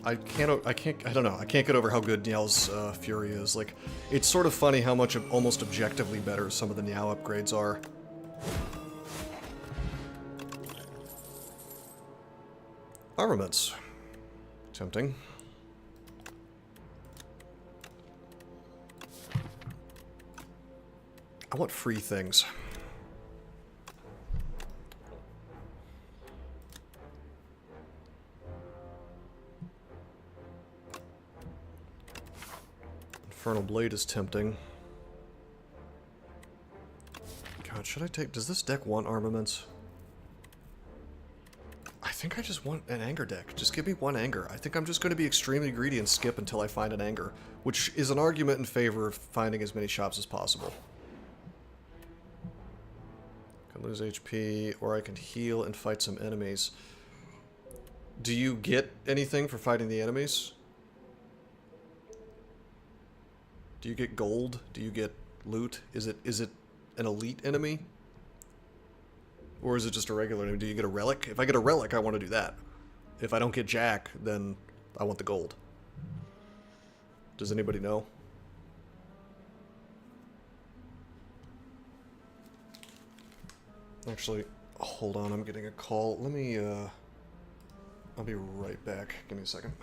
I don't know, I can't get over how good Niao's Fury is. Like, it's sort of funny how much almost objectively better some of the Niao upgrades are. Armaments. Tempting. I want free things. Infernal Blade is tempting. God, should I take... Does this deck want armaments? I think I just want an anger deck. Just give me 1 anger. I think I'm just going to be extremely greedy and skip until I find an anger, which is an argument in favor of finding as many shops as possible. can lose HP, or I can heal and fight some enemies. Do you get anything for fighting the enemies? Do you get gold? Do you get loot? Is it an elite enemy? Or is it just a regular enemy? Do you get a relic? If I get a relic, I want to do that. If I don't get Jack, then I want the gold. Does anybody know? Actually, hold on, I'm getting a call. Let me, I'll be right back. Give me a second.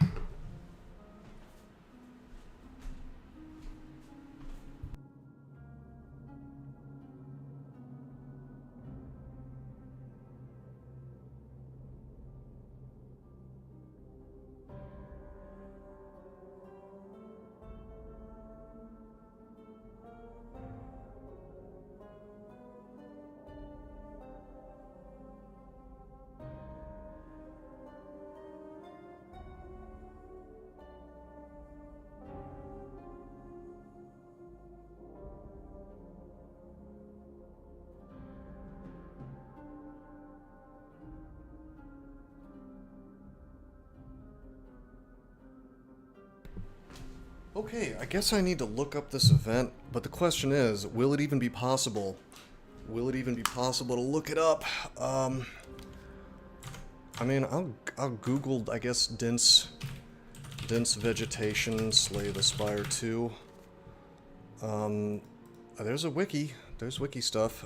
Okay, I guess I need to look up this event, but the question is, will it even be possible? Will it even be possible to look it up? I mean, I'll Google, I guess, dense vegetation, Slay the Spire 2. There's a wiki. There's wiki stuff.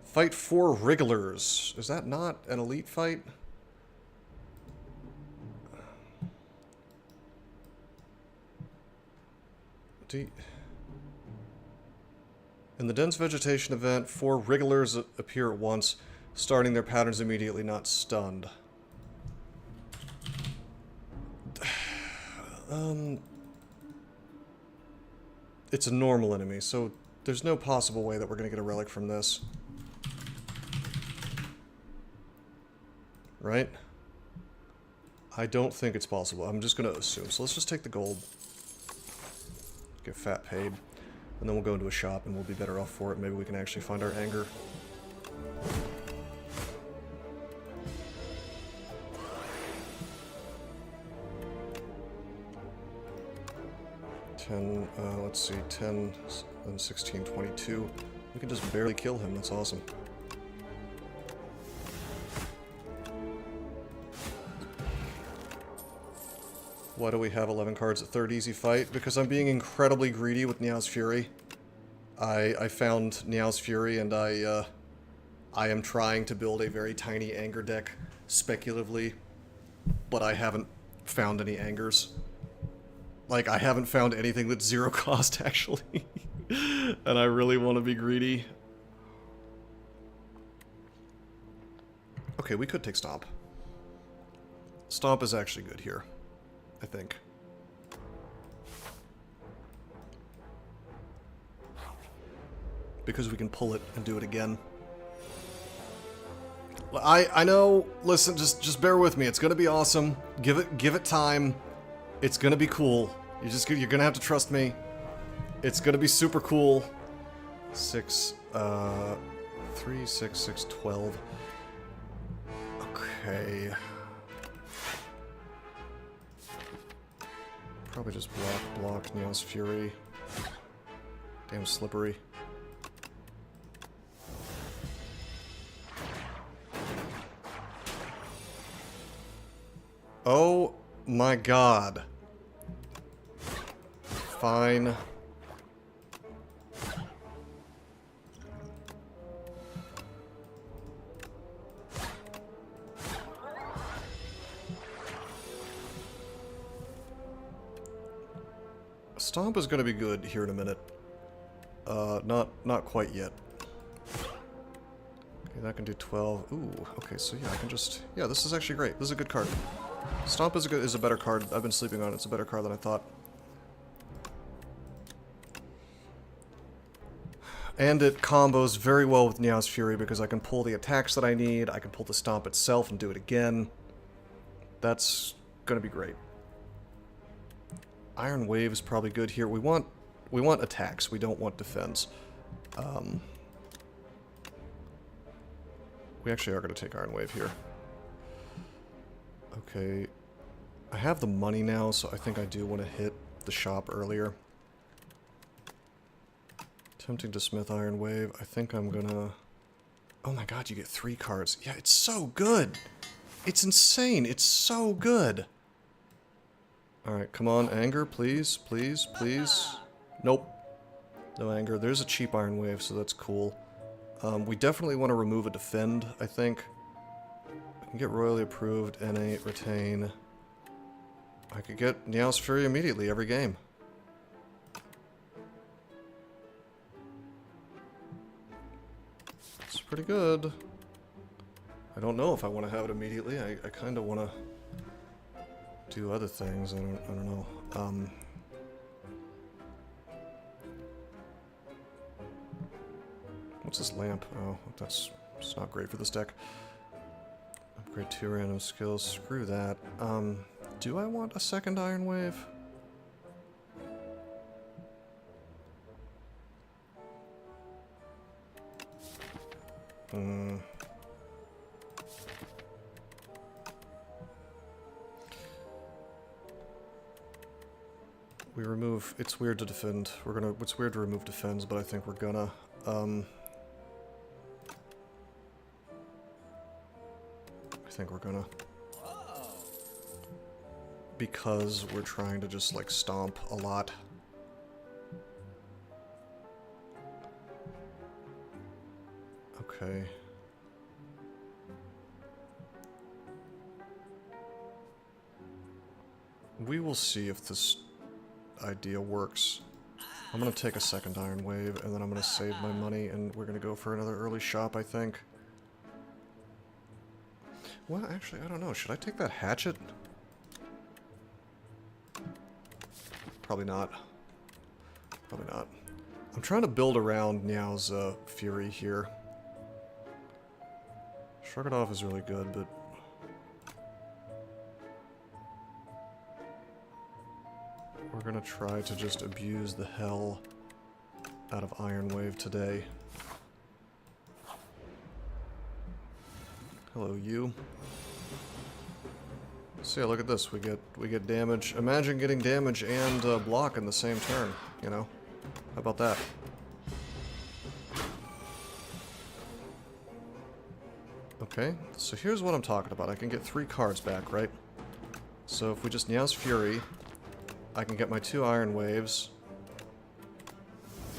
Fight 4 Wrigglers. Is that not an elite fight? In the dense vegetation event, 4 Wrigglers appear at once, starting their patterns immediately, not stunned. It's a normal enemy, so there's no possible way that we're gonna get a relic from this. Right? I don't think it's possible. I'm just gonna assume. So let's just take the gold. Get fat paid. And then we'll go into a shop and we'll be better off for it. Maybe we can actually find our anger. Let's see, 10, and 16, 22. We can just barely kill him, that's awesome. Why do we have 11 cards at third easy fight? Because I'm being incredibly greedy with Niao's Fury. I found Niao's Fury and I am trying to build a very tiny anger deck speculatively, but I haven't found any angers. Like, I haven't found anything that's 0 cost, actually. And I really want to be greedy. Okay, we could take Stomp. Stomp is actually good here, I think. Because we can pull it and do it again. I know, listen, just bear with me. It's gonna be awesome. Give it time. It's gonna be cool. You're gonna have to trust me. It's gonna be super cool. 6, 3, 6, 6, 12. Okay. Probably just block Niao's Fury. Damn slippery. Oh my god. Fine. Stomp is gonna be good here in a minute. Not quite yet. Okay, that can do 12. Ooh, okay, so yeah, I can just... Yeah, this is actually great. This is a good card. Stomp is a better card. I've been sleeping on it. It's a better card than I thought. And it combos very well with Niao's Fury because I can pull the attacks that I need, I can pull the Stomp itself and do it again. That's gonna be great. Iron Wave is probably good here. We want attacks, we don't want defense. We actually are going to take Iron Wave here. Okay. I have the money now, so I think I do want to hit the shop earlier. Attempting to smith Iron Wave. I think I'm gonna... Oh my god, you get 3 cards. Yeah, it's so good! It's insane! It's so good! Alright, come on, anger, please, please, please. Nope. No anger. There's a cheap Iron Wave, so that's cool. We definitely want to remove a defend, I think. I can get royally approved, N8, retain. I could get Niao's Fury immediately every game. It's pretty good. I don't know if I want to have it immediately. I kind of want to do other things. I don't know. What's this lamp? Oh, it's not great for this deck. Upgrade 2 random skills. Screw that. Do I want a second Iron Wave? We remove... It's weird to defend. It's weird to remove defends, but I think we're gonna. I think we're gonna. Because we're trying to just, like, stomp a lot. Okay. We will see if this idea works. I'm gonna take a second Iron Wave, and then I'm gonna save my money, and we're gonna go for another early shop, I think. Well, actually, I don't know. Should I take that hatchet? Probably not. Probably not. I'm trying to build around Niao's Fury here. Shrug it off is really good, but... we're gonna try to just abuse the hell out of Iron Wave today. Hello, you. So yeah, look at this. We get damage. Imagine getting damage and block in the same turn. You know, how about that? Okay, so here's what I'm talking about. I can get 3 cards back, right? So if we just Niao's Fury, I can get my 2 Iron Waves.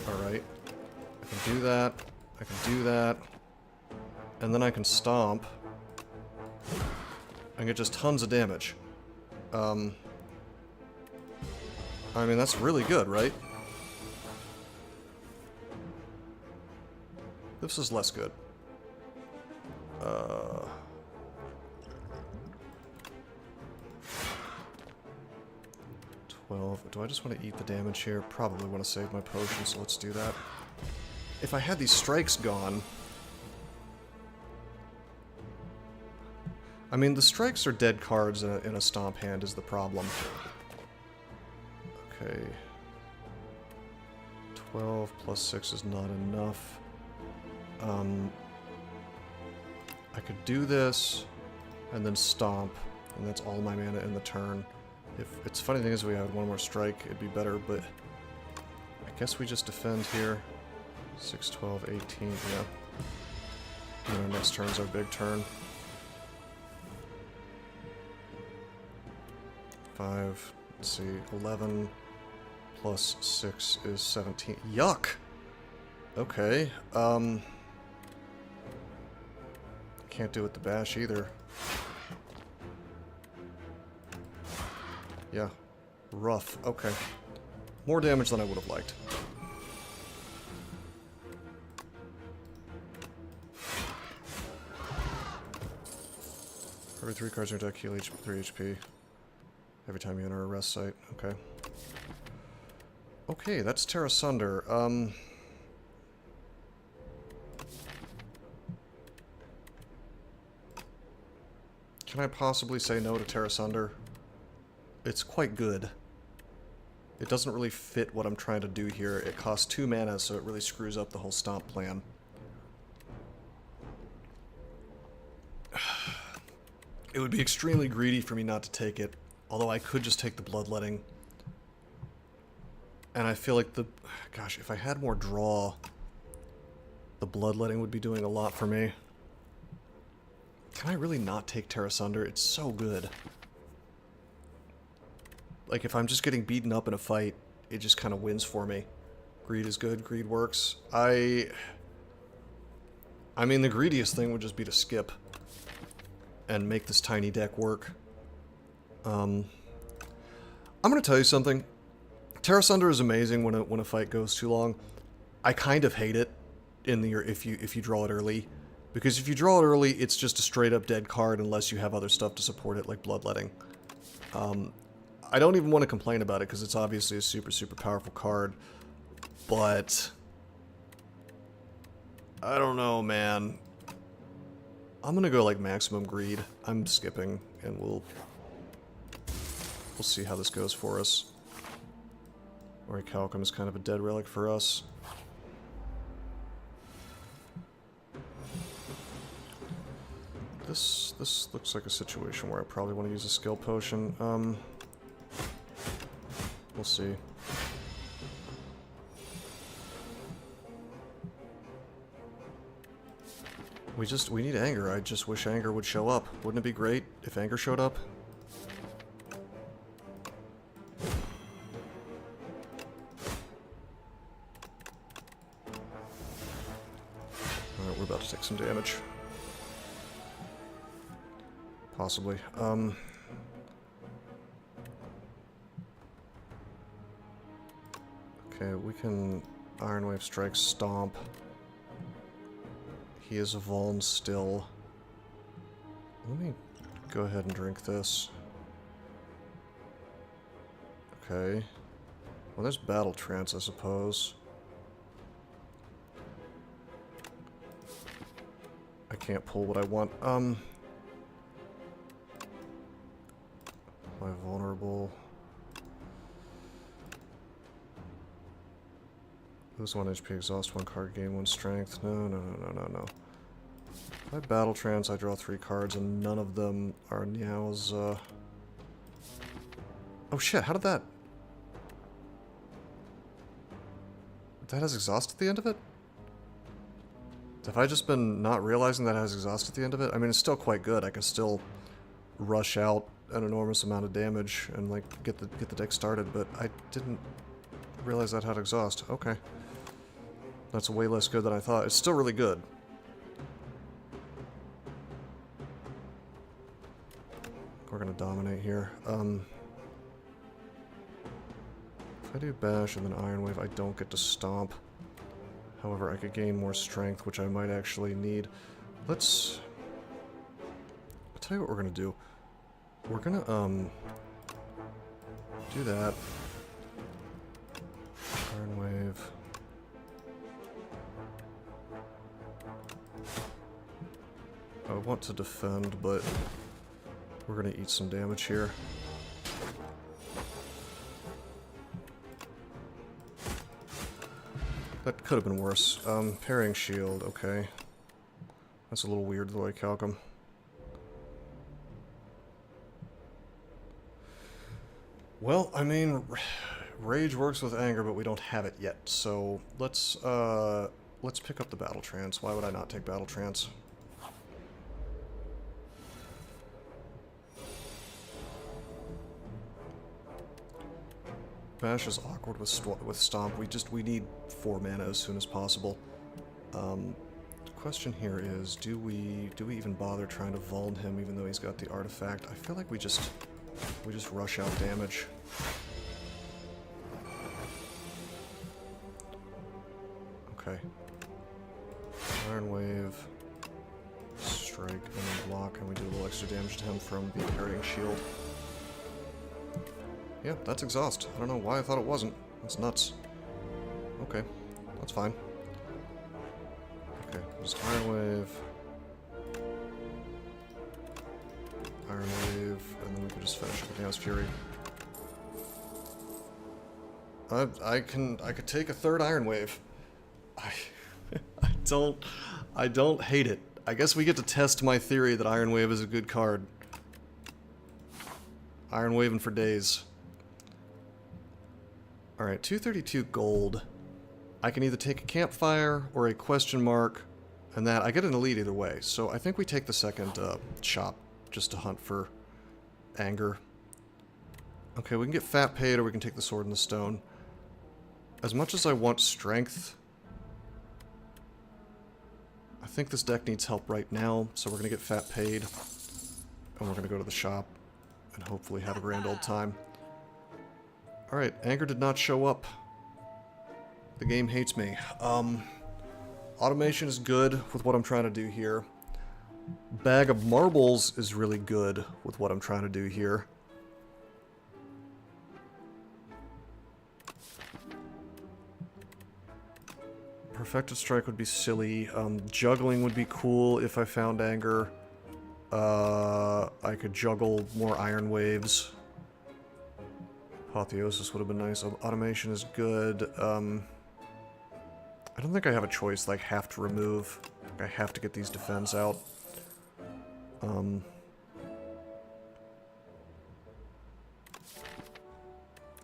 Alright. I can do that. I can do that. And then I can stomp. And get just tons of damage. I mean, that's really good, right? This is less good. 12. Do I just want to eat the damage here? Probably want to save my potion, so let's do that. If I had these strikes gone... I mean, the strikes are dead cards in a stomp hand is the problem. Okay. 12 plus 6 is not enough. I could do this, and then stomp, and that's all my mana in the turn. If it's funny thing is, we had 1 more strike, it'd be better, but I guess we just defend here. 6, 12, 18, yeah. And our next turn's our big turn. 5, let's see, 11 plus 6 is 17. Yuck! Okay, can't do it with the bash either. Yeah. Rough. Okay. More damage than I would have liked. Every 3 cards in your deck heal 3 HP. Every time you enter a rest site. Okay. Okay, that's Terra Sunder. Can I possibly say no to Terra Sunder? It's quite good. It doesn't really fit what I'm trying to do here. It costs 2 mana, so it really screws up the whole stomp plan. It would be extremely greedy for me not to take it, although I could just take the Bloodletting. And I feel like gosh, if I had more draw, the Bloodletting would be doing a lot for me. Can I really not take Terra Sunder? It's so good. Like, if I'm just getting beaten up in a fight, it just kind of wins for me. Greed is good. Greed works. I mean, the greediest thing would just be to skip and make this tiny deck work. I'm gonna tell you something. Terra Sunder is amazing when a fight goes too long. I kind of hate it if you draw it early, because if you draw it early, it's just a straight up dead card unless you have other stuff to support it, like Bloodletting. I don't even want to complain about it because it's obviously a super powerful card, but I don't know, man. I'm gonna go like maximum greed. I'm skipping, and we'll see how this goes for us. Orichalcum is kind of a dead relic for us. This looks like a situation where I probably want to use a skill potion. We'll see. We need Anger. I just wish Anger would show up. Wouldn't it be great if Anger showed up? Alright, we're about to take some damage. Possibly. Okay, we can Iron Wave Strike Stomp. He is a Vuln still. Let me go ahead and drink this. Okay. Well, there's Battle Trance, I suppose. I can't pull what I want. Am I vulnerable? Lose 1 HP, exhaust 1 card, gain 1 strength. No. If I Battle Trance, I draw 3 cards, and none of them are Niao's, Oh shit, how did that... That has exhaust at the end of it? Have I just been not realizing that it has exhaust at the end of it? I mean, it's still quite good. I can still rush out an enormous amount of damage and, like, get the deck started, but I didn't realize that had exhaust. Okay. That's way less good than I thought. It's still really good. We're gonna dominate here. If I do Bash and then Iron Wave, I don't get to Stomp. However, I could gain more strength, which I might actually need. I'll tell you what we're gonna do. We're gonna, do that. Iron Wave. I want to defend, but we're gonna eat some damage here. That could have been worse. Parrying shield, okay. That's a little weird, the way Calcum. Well, I mean, Rage works with Anger, but we don't have it yet, so let's pick up the Battle Trance. Why would I not take Battle Trance? Bash is awkward with Stomp. We need 4 mana as soon as possible. Question here is, do we even bother trying to Vuln him even though he's got the artifact? I feel like we just rush out damage. Okay. Iron Wave, strike, and then block, and we do a little extra damage to him from the parrying shield. Yeah, that's exhaust. I don't know why I thought it wasn't. That's nuts. Okay, that's fine. Okay, just Iron Wave. Iron Wave, and then we can just finish with Niao's Fury. I could take a 3rd Iron Wave. I don't hate it. I guess we get to test my theory that Iron Wave is a good card. Iron waving for days. Alright, 232 gold. I can either take a campfire or a question mark, and that I get an elite either way. So I think we take the second shop just to hunt for anger. Okay, we can get fat paid or we can take the sword and the stone. As much as I want strength, I think this deck needs help right now, so we're going to get fat paid. And we're going to go to the shop and hopefully have a grand old time. Alright, anger did not show up. The game hates me. Automation is good with what I'm trying to do here. Bag of marbles is really good with what I'm trying to do here. Perfected Strike would be silly. Juggling would be cool if I found anger. I could juggle more iron waves. Apotheosis would have been nice. Automation is good. I don't think I have a choice, like, have to remove. I have to get these defense out. And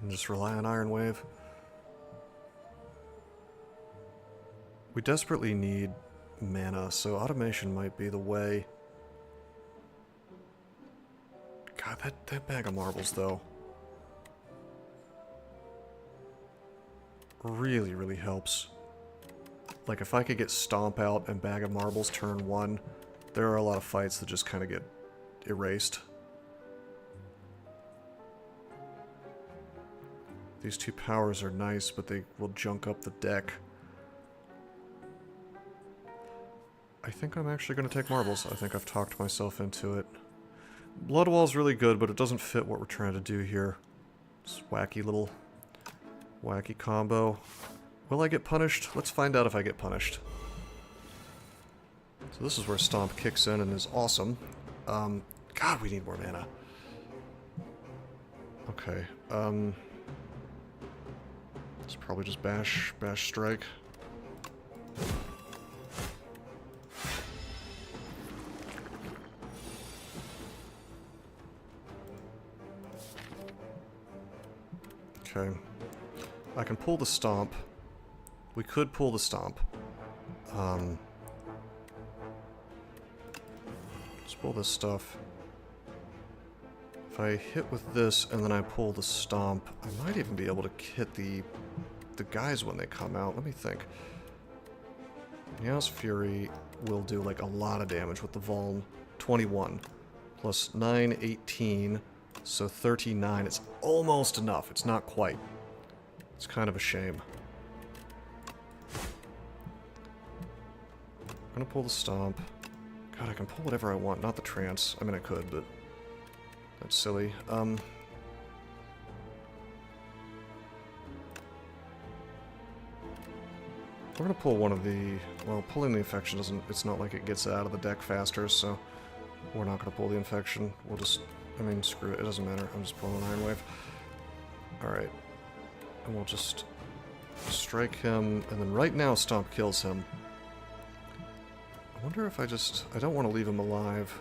just rely on Iron Wave. We desperately need mana, so automation might be the way. God, that bag of marbles, though, really, really helps. Like, if I could get Stomp out and Bag of Marbles turn 1, there are a lot of fights that just kind of get erased. These two powers are nice, but they will junk up the deck. I think I'm actually going to take marbles. I think I've talked myself into it. Bloodwall's really good, but it doesn't fit what we're trying to do here. This wacky little... wacky combo. Will I get punished? Let's find out if I get punished. So this is where Stomp kicks in and is awesome. God, we need more mana. Okay, it's probably just bash strike. Okay. I can pull the Stomp. We could pull the Stomp. Let's pull this stuff. If I hit with this and then I pull the Stomp, I might even be able to hit the guys when they come out. Let me think. Meow's Fury will do like a lot of damage with the Vuln. 21 plus 9, 18, so 39. It's almost enough. It's not quite. It's kind of a shame. I'm gonna pull the Stomp. God, I can pull whatever I want, not the Trance. I mean, I could, but that's silly. We're gonna pull one of the... Well, pulling the Infection doesn't... It's not like it gets it out of the deck faster, so we're not gonna pull the Infection. We'll just... I mean, screw it. It doesn't matter. I'm just pulling an Iron Wave. Alright. And we'll just strike him, and then right now Stomp kills him. I wonder if I just... I don't want to leave him alive.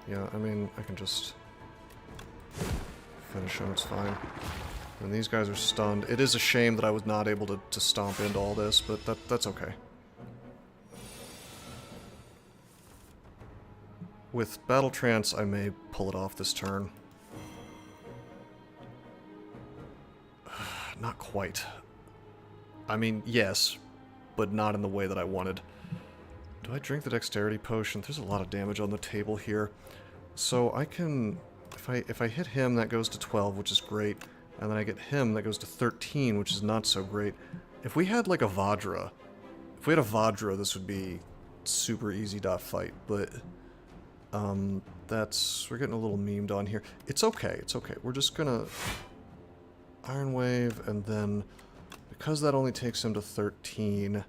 Yeah, I mean, I can just finish him, it's fine. And these guys are stunned. It is a shame that I was not able to stomp into all this, but that's okay. With Battle Trance, I may pull it off this turn. Not quite. I mean, yes, but not in the way that I wanted. Do I drink the Dexterity Potion? There's a lot of damage on the table here. So I can... If I hit him, that goes to 12, which is great. And then I get him, that goes to 13, which is not so great. If we had, like, a Vajra... If we had a Vajra, this would be super easy to fight, but... We're getting a little memed on here. It's okay, it's okay. We're just gonna... Iron Wave, and then... Because that only takes him to 13... It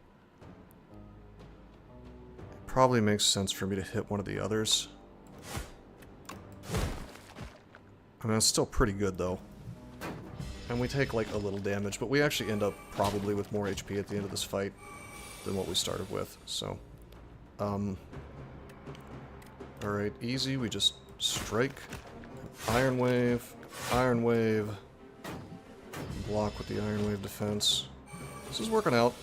probably makes sense for me to hit one of the others. I mean, it's still pretty good, though. And we take, like, a little damage, but we actually end up probably with more HP at the end of this fight than what we started with, so... Alright, easy. We just strike. Iron Wave. Block with the Iron Wave defense. This is working out.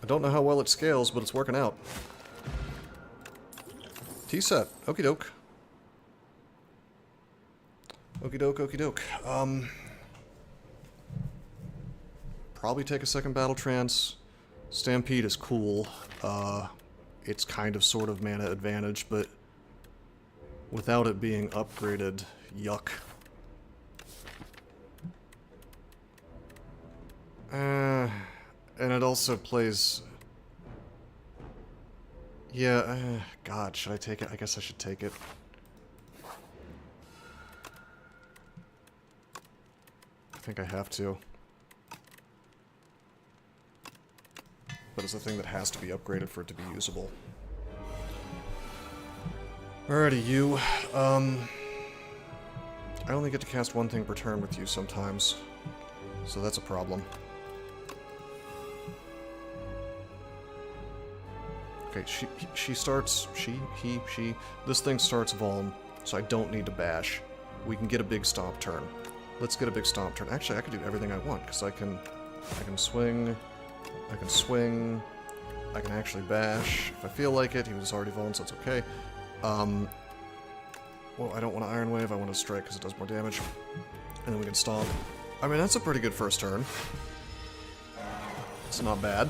I don't know how well it scales, but it's working out. T-set. Okie doke. Okie doke, okie doke. Probably take a second Battle Trance. Stampede is cool. It's kind of sort of mana advantage, but without it being upgraded, yuck. And it also plays... Yeah, God, should I take it? I guess I should take it. I think I have to. But it's a thing that has to be upgraded for it to be usable. Alrighty, you. I only get to cast one thing per turn with you sometimes. So that's a problem. Okay, she starts... She... This thing starts Vuln, so I don't need to bash. We can get a big stomp turn. Let's get a big stomp turn. Actually, I can do everything I want, because I can swing... I can swing, I can actually bash if I feel like it. He was already Vuln, so it's okay. Well, I don't want to Iron Wave, I want to strike because it does more damage. And then we can stomp. I mean, that's a pretty good first turn. It's not bad.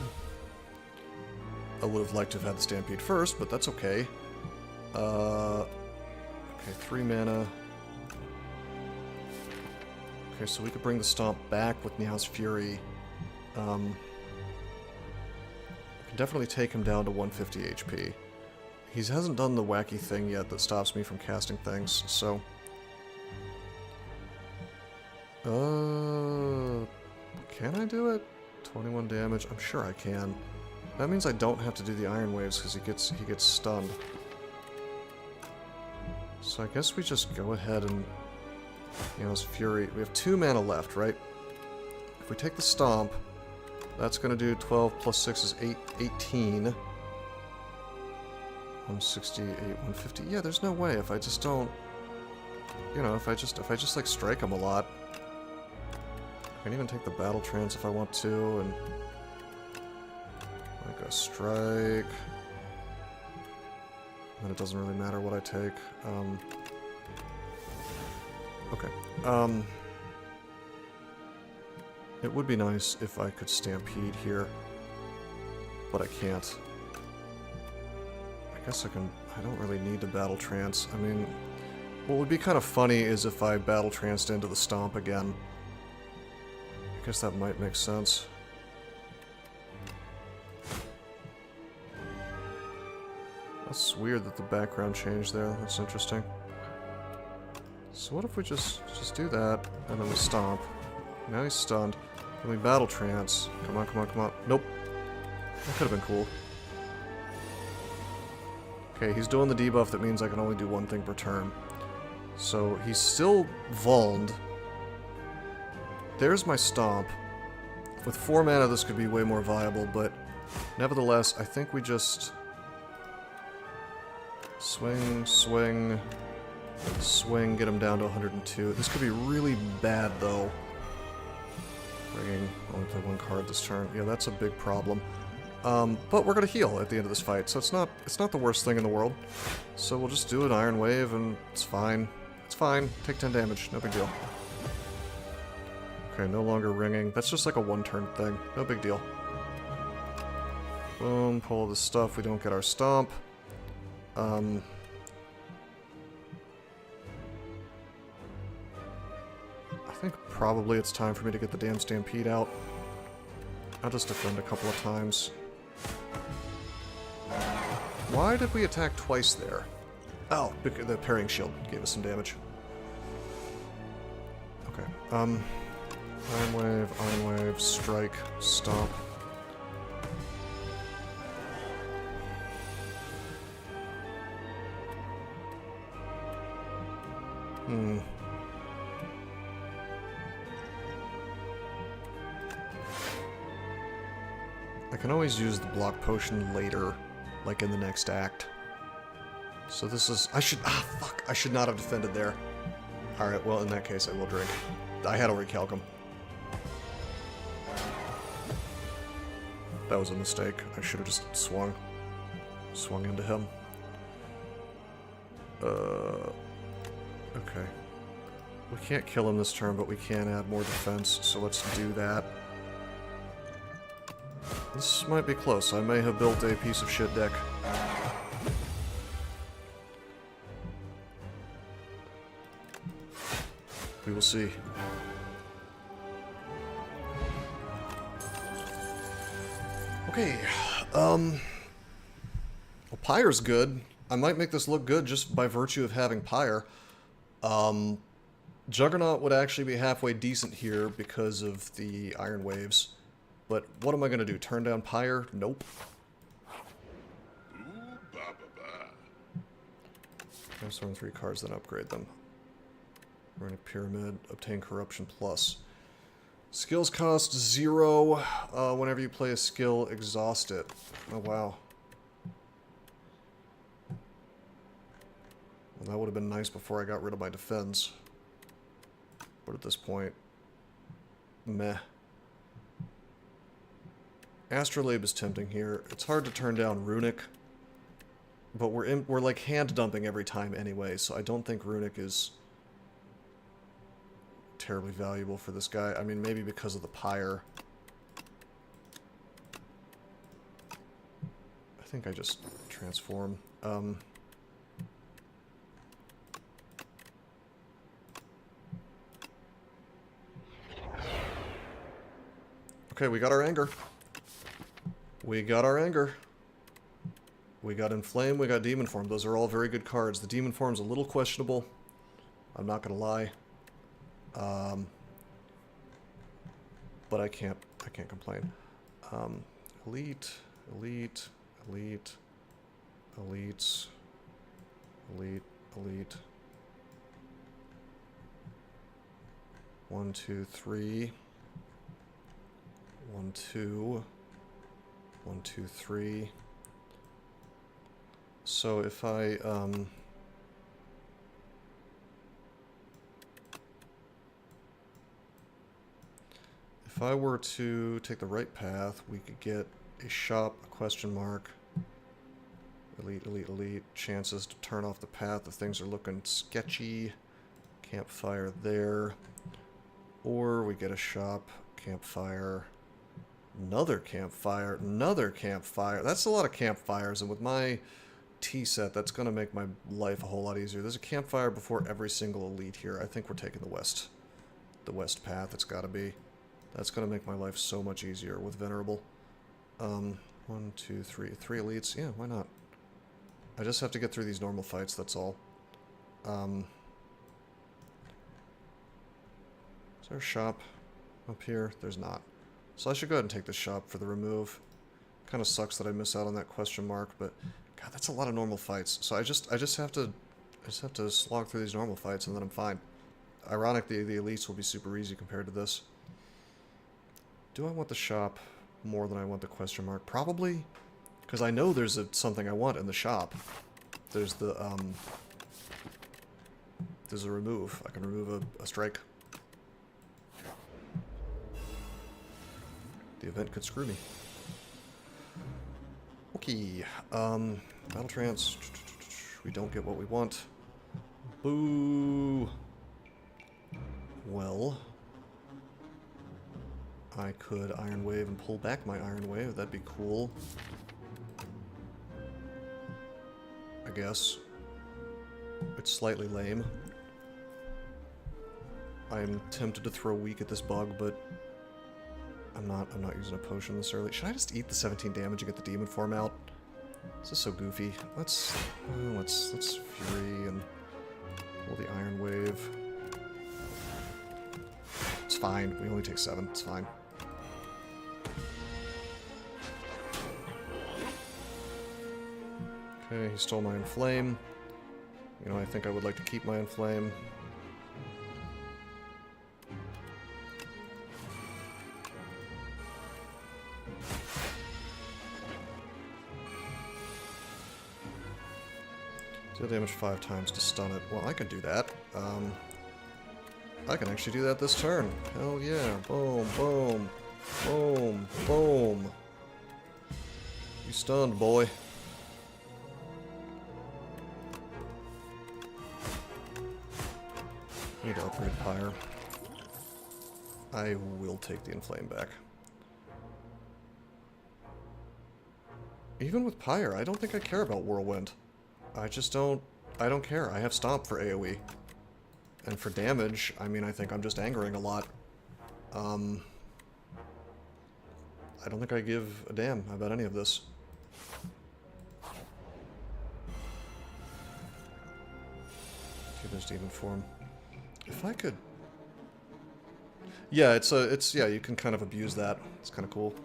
I would have liked to have had the Stampede first, but that's okay. Okay, 3 mana. Okay, so we could bring the Stomp back with Meow's Fury. Definitely take him down to 150 HP. He hasn't done the wacky thing yet that stops me from casting things, so... Can I do it? 21 damage? I'm sure I can. That means I don't have to do the Iron Waves because he gets stunned. So I guess we just go ahead and... You know, his Fury... We have 2 mana left, right? If we take the Stomp... That's going to do 12 plus 6 is 18. 168, 150. Yeah, there's no way if I just don't... You know, if I just like strike him a lot. I can even take the Battle Trance if I want to, and... Like a strike... And it doesn't really matter what I take. Okay. It would be nice if I could Stampede here, but I can't. I guess I can... I don't really need to Battle Trance. I mean, what would be kind of funny is if I Battle Tranced into the Stomp again. I guess that might make sense. That's weird that the background changed there. That's interesting. So what if we just do that, and then we Stomp. Now he's stunned. Then we Battle Trance. Come on, come on, come on. Nope. That could have been cool. Okay, he's doing the debuff that means I can only do one thing per turn. So he's still Vulned. There's my Stomp. With 4 mana this could be way more viable, but nevertheless, I think we just... Swing, swing, swing, get him down to 102. This could be really bad, though. Bringing, only play 1 card this turn. Yeah, that's a big problem. But we're gonna heal at the end of this fight, so it's not the worst thing in the world. So we'll just do an Iron Wave, and it's fine. It's fine. Take 10 damage. No big deal. Okay, no longer ringing. That's just like a 1-turn thing. No big deal. Boom, pull this stuff. We don't get our Stomp. I think probably it's time for me to get the damn Stampede out. I'll just defend a couple of times. Why did we attack twice there? Oh, the parrying shield gave us some damage. Okay, Iron Wave, strike, Stomp. I can always use the block potion later, like in the next act. So this is... I should... Ah, fuck. I should not have defended there. Alright, well, in that case, I will drink. I had to recalc him. That was a mistake. I should have just swung. Swung into him. Okay. We can't kill him this turn, but we can add more defense, so let's do that. This might be close. I may have built a piece of shit deck. We will see. Okay, well, Pyre's good. I might make this look good just by virtue of having Pyre. Juggernaut would actually be halfway decent here because of the Iron Waves. But what am I going to do? Turn down Pyre? Nope. Transform 3 cards, then upgrade them. Run a Pyramid, obtain Corruption Plus. Skills cost 0. Whenever you play a skill, exhaust it. Oh, wow. Well, that would have been nice before I got rid of my defense. But at this point, meh. Astrolabe is tempting here. It's hard to turn down Runic, but we're like hand dumping every time anyway, so I don't think Runic is terribly valuable for this guy. I mean, maybe because of the Pyre. I think I just transform. Okay, we got our anger. We got our anger. We got Inflame, we got Demon Form. Those are all very good cards. The Demon Form's a little questionable. I'm not gonna lie. But I can't complain. Elite, elite, elite, elites, elite, elite. 1, 2, 3. 1, 2. 1, 2, 3. So if I, if I were to take the right path, we could get a shop, a question mark, elite, elite, elite, chances to turn off the path if things are looking sketchy, campfire there, or we get a shop, campfire, another campfire, another campfire. That's a lot of campfires, and with my T set, that's going to make my life a whole lot easier. There's a campfire before every single elite here. I think we're taking the west path. It's got to be. That's going to make my life so much easier with Venerable. 1, 2, 3. 3 elites. Yeah, why not? I just have to get through these normal fights, that's all. Is there a shop up here? There's not. So I should go ahead and take this shop for the remove. Kind of sucks that I miss out on that question mark, but God, that's a lot of normal fights. So I just have to slog through these normal fights and then I'm fine. Ironic, the elites will be super easy compared to this. Do I want the shop more than I want the question mark? Probably, because I know there's something I want in the shop. There's the there's a remove. I can remove a strike. The event could screw me. Okay, battle trance. We don't get what we want. Boo. Well, I could Iron Wave and pull back my Iron Wave. That'd be cool. I guess. It's slightly lame. I'm tempted to throw weak at this bug, but I'm not using a potion this early. Should I just eat the 17 damage and get the demon form out? This is so goofy. Let's Fury and pull the Iron Wave. It's fine. We only take 7. It's fine. Okay, he stole my Inflame. You know, I think I would like to keep my Inflame. Deal damage 5 times to stun it. Well, I could do that. I can actually do that this turn. Hell yeah. Boom, boom, boom, boom. You stunned, boy. Need to upgrade Pyre. I will take the Inflame back. Even with Pyre, I don't think I care about Whirlwind. I just don't... I don't care. I have Stomp for AoE. And for damage, I mean, I think I'm just angering a lot. I don't think I give a damn about any of this. Give this demon form. If I could... Yeah, yeah, you can kind of abuse that. It's kind of cool.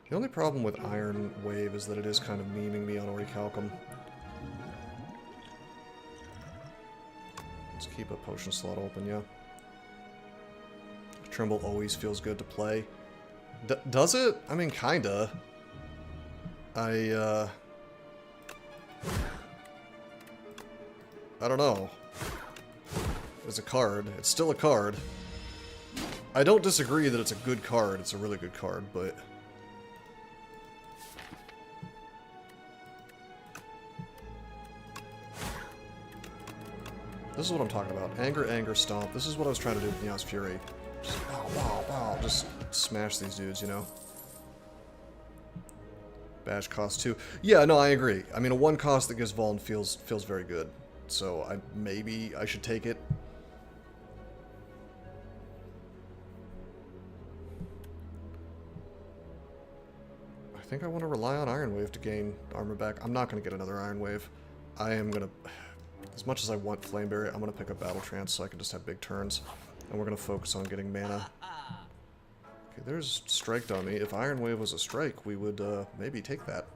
The only problem with Iron Wave is that it is kind of memeing me on Orichalcum. Let's keep a potion slot open, yeah. Tremble always feels good to play. Does it? I mean, kinda. I don't know. It's a card. It's still a card. I don't disagree that it's a good card. It's a really good card, but... This is what I'm talking about. Anger, anger, stomp. This is what I was trying to do with Neos Fury. Just wow, wow, wow. Just smash these dudes, you know? Bash cost 2. Yeah, no, I agree. I mean, a 1 cost that gives Vuln feels very good. So maybe I should take it. I think I want to rely on Iron Wave to gain armor back. I'm not going to get another Iron Wave. I am going to... As much as I want Flameberry, I'm going to pick up Battle Trance so I can just have big turns. And we're going to focus on getting mana. Okay, there's Strike Dummy. If Iron Wave was a strike, we would maybe take that.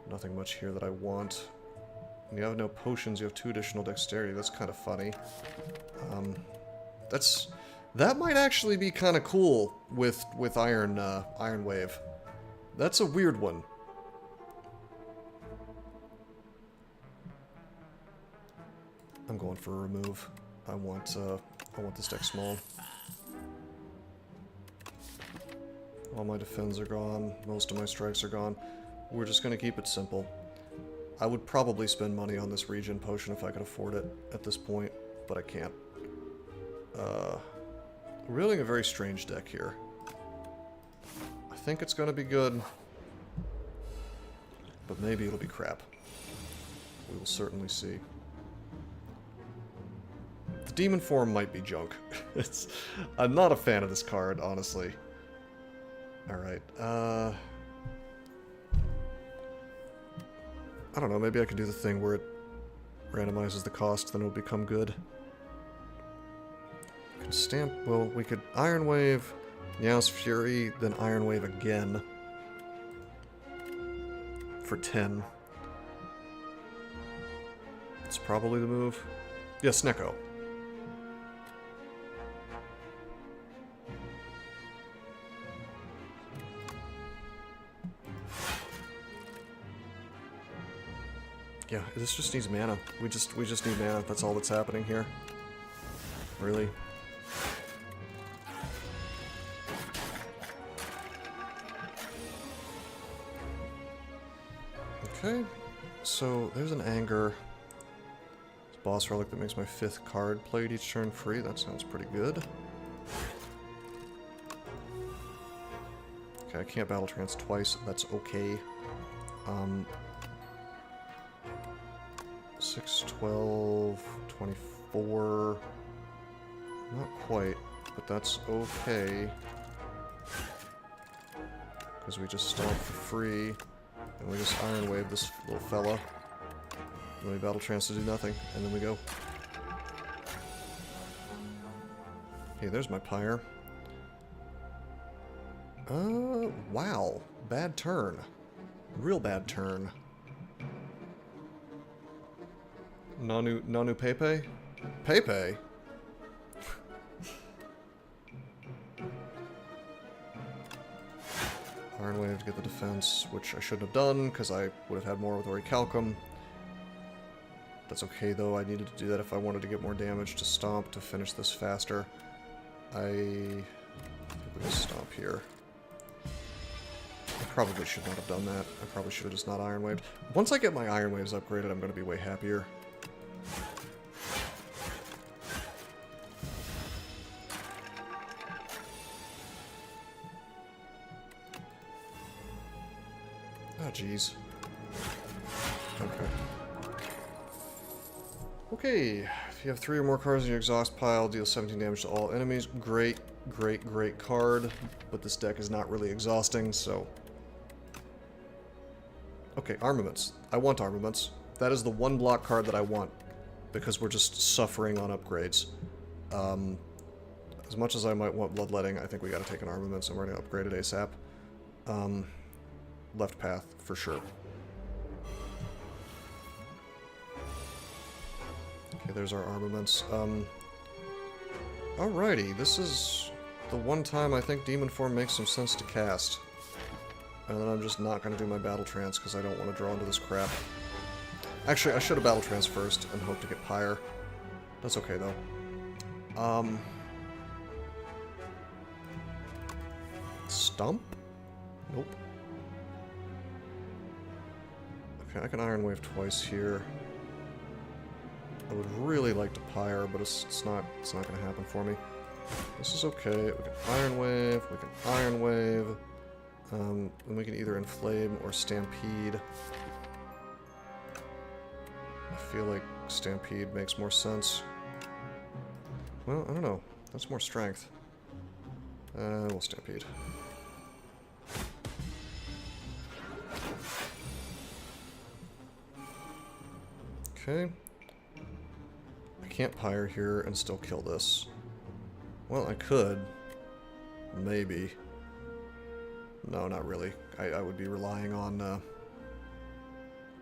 Nothing much here that I want. You have no potions, you have 2 additional dexterity. That's kind of funny. That might actually be kind of cool with Iron Wave. That's a weird one. I'm going for a remove. I want this deck small. All my defends are gone. Most of my strikes are gone. We're just going to keep it simple. I would probably spend money on this regen potion if I could afford it at this point, but I can't. We're building a very strange deck here. I think it's going to be good, but maybe it'll be crap. We will certainly see. The demon form might be junk. I'm not a fan of this card, honestly. Alright, I don't know, maybe I can do the thing where it randomizes the cost, then it'll become good. We can stamp, well, we could Iron Wave, Neos Fury, then Iron Wave again. For 10. It's probably the move. Yes, Neko. Yeah, this just needs mana. We just need mana. That's all that's happening here. Really. Okay, so there's an Anger. It's a boss relic that makes my 5th card played each turn free. That sounds pretty good. Okay, I can't Battle Trance twice. That's okay. 6, 12, 24... Not quite, but that's okay. Because we just stomp for free, and we just Iron Wave this little fella. And then we Battle Trance to do nothing, and then we go. Okay, there's my Pyre. Wow. Bad turn. Real bad turn. Nanu Pepe? Pepe? Iron Wave to get the defense, which I shouldn't have done, because I would have had more with Orichalcum. That's okay, though. I needed to do that if I wanted to get more damage to Stomp to finish this faster. I think we're going to Stomp here. I probably should not have done that. I probably should have just not Iron Waved. Once I get my Iron Waves upgraded, I'm going to be way happier. Oh, jeez. Okay. Okay, if you have 3 or more cards in your exhaust pile, deal 17 damage to all enemies. Great, great, great card, but this deck is not really exhausting, so... Okay, armaments. I want armaments. That is the one block card that I want, because we're just suffering on upgrades. As much as I might want bloodletting, I think we gotta take an armaments, and we're gonna upgrade it ASAP. Left path, for sure. Okay, there's our armaments. Alrighty, this is the one time I think Demon Form makes some sense to cast. And then I'm just not going to do my Battle Trance because I don't want to draw into this crap. Actually, I should have Battle Trance first and hope to get Pyre. That's okay, though. Stump? Nope. Okay, I can Iron Wave twice here. I would really like to Pyre, but it's not going to happen for me. This is okay. We can Iron Wave, we can Iron Wave. Then we can either Inflame or Stampede. I feel like Stampede makes more sense. Well, I don't know. That's more strength. We'll Stampede. Okay. I can't Pyre here and still kill this. Well, I could. Maybe. No, not really. I would be relying on,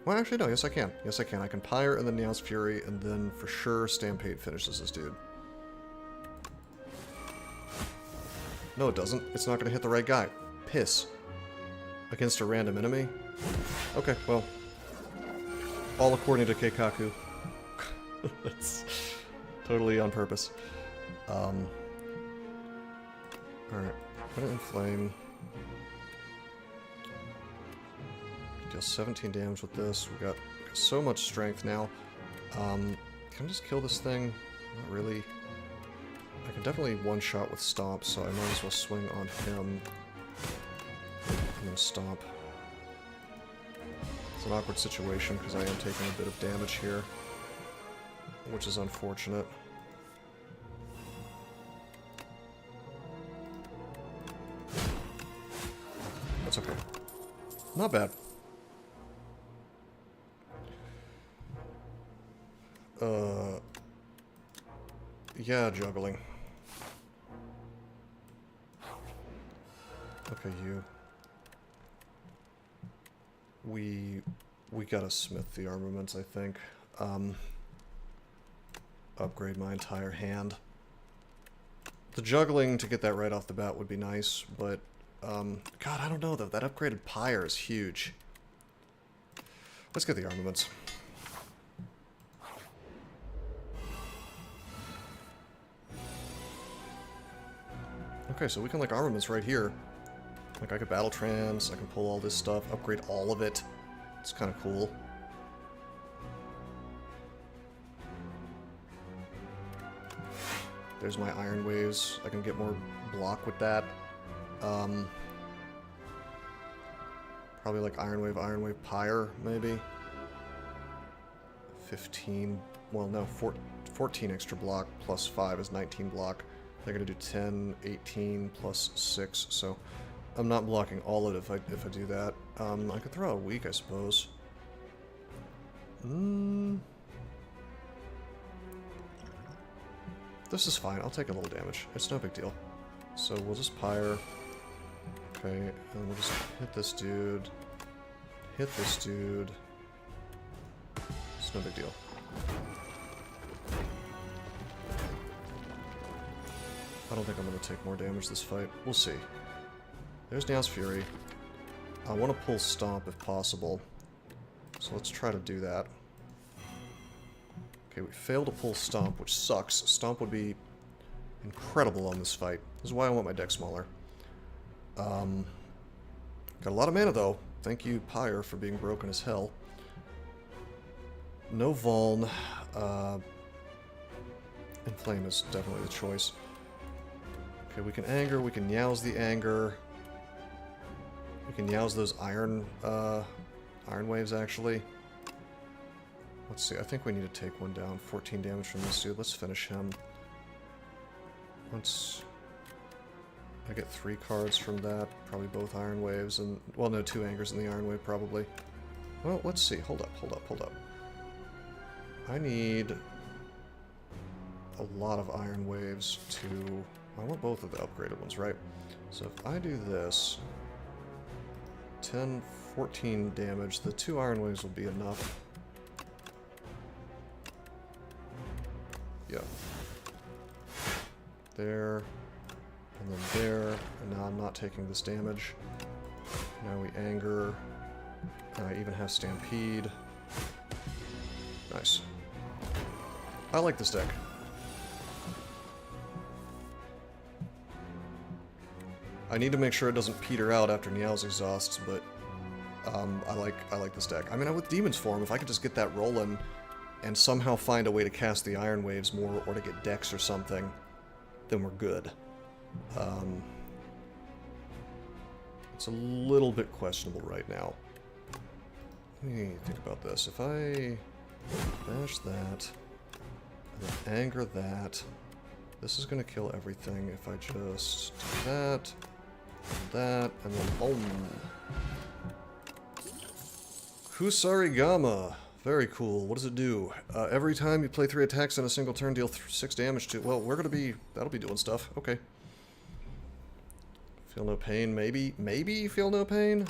Well, actually, no. Yes, I can. Yes, I can. I can Pyre and then Neos Fury, and then for sure Stampede finishes this dude. No, it doesn't. It's not going to hit the right guy. Piss. Against a random enemy? Okay, well. All according to Keikaku. That's totally on purpose. Alright. Put it in Flame. Deal 17 damage with this. We got so much strength now. Can I just kill this thing? Not really. I can definitely one-shot with Stomp, so I might as well swing on him. And then Stomp. It's an awkward situation because I am taking a bit of damage here, which is unfortunate. That's okay. Not bad. Yeah, juggling. Okay, you. We gotta smith the armaments, I think. Upgrade my entire hand. The juggling to get that right off the bat would be nice, but God, I don't know though. That upgraded Pyre is huge. Let's get the armaments. Okay, so we can like armaments right here. Like I could Battle Trance, I can pull all this stuff, upgrade all of it. It's kind of cool. There's my Iron Waves. I can get more block with that. Probably like Iron Wave, Pyre, maybe. 15, well no, 14 extra block plus 5 is 19 block. They're going to do 10, 18 plus 6, so I'm not blocking all of it if I do that. I could throw out a weak, I suppose. This is fine. I'll take a little damage. It's no big deal. So we'll just Pyre. Okay, and we'll just hit this dude. Hit this dude. It's no big deal. I don't think I'm going to take more damage this fight. We'll see. There's Neos Fury. I want to pull Stomp if possible. So let's try to do that. Okay, we failed to pull Stomp, which sucks. Stomp would be incredible on this fight. This is why I want my deck smaller. Got a lot of mana, though. Thank you, Pyre, for being broken as hell. No Vuln. Inflame is definitely the choice. Okay, we can Anger, we can Meows the Anger. We can Meows those Iron Waves, actually. Let's see, I think we need to take one down. 14 damage from this dude. Let's finish him. I get 3 cards from that. Probably both Iron Waves and... Well, no, 2 Angers in the Iron Wave, probably. Well, let's see. Hold up. I need a lot of Iron Waves to... I want both of the upgraded ones, right? So if I do this... 10, 14 damage. The 2 Iron Waves will be enough. Yeah. There. And then there. And now I'm not taking this damage. Now we Anger. And I even have Stampede. Nice. I like this deck. I need to make sure it doesn't peter out after Niao's exhausts, but I like this deck. I mean, with Demon's Form, if I could just get that rolling and somehow find a way to cast the Iron Waves more or to get Dex or something, then we're good. It's a little bit questionable right now. Let me think about this. If I bash that, and then Anger that, this is going to kill everything if I just do that, and then boom. Kusarigama. Very cool. What does it do? Every time you play 3 attacks in a single turn, deal 6 damage to... Well, we're going to be... That'll be doing stuff. Okay. Feel no pain, maybe? Maybe feel no pain?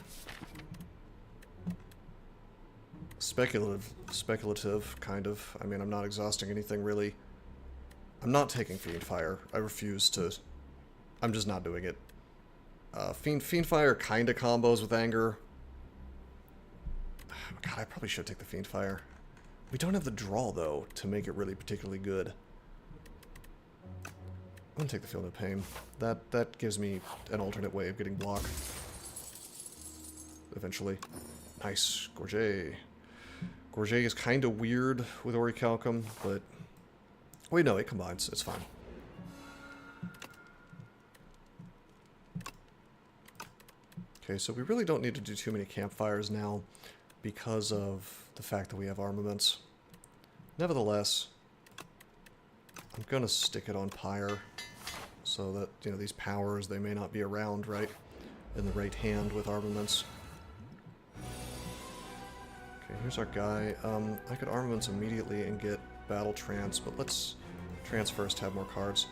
Speculative, kind of. I mean, I'm not exhausting anything, really. I'm not taking Fiendfire. I refuse to... I'm just not doing it. Fiendfire kind of combos with Anger. God, I probably should take the Fiendfire. We don't have the draw, though, to make it really particularly good. I'm gonna take the Feel No Pain. That gives me an alternate way of getting block. Eventually. Nice. Gorget. Gorget is kind of weird with Orichalcum, but... Wait, no, it combines. It's fine. Okay, so we really don't need to do too many campfires now because of the fact that we have armaments. Nevertheless, I'm gonna stick it on Pyre so that, you know, these powers, they may not be around, right, in the right hand with armaments. Okay, here's our guy. I could armaments immediately and get Battle Trance, but let's Trance first, have more cards.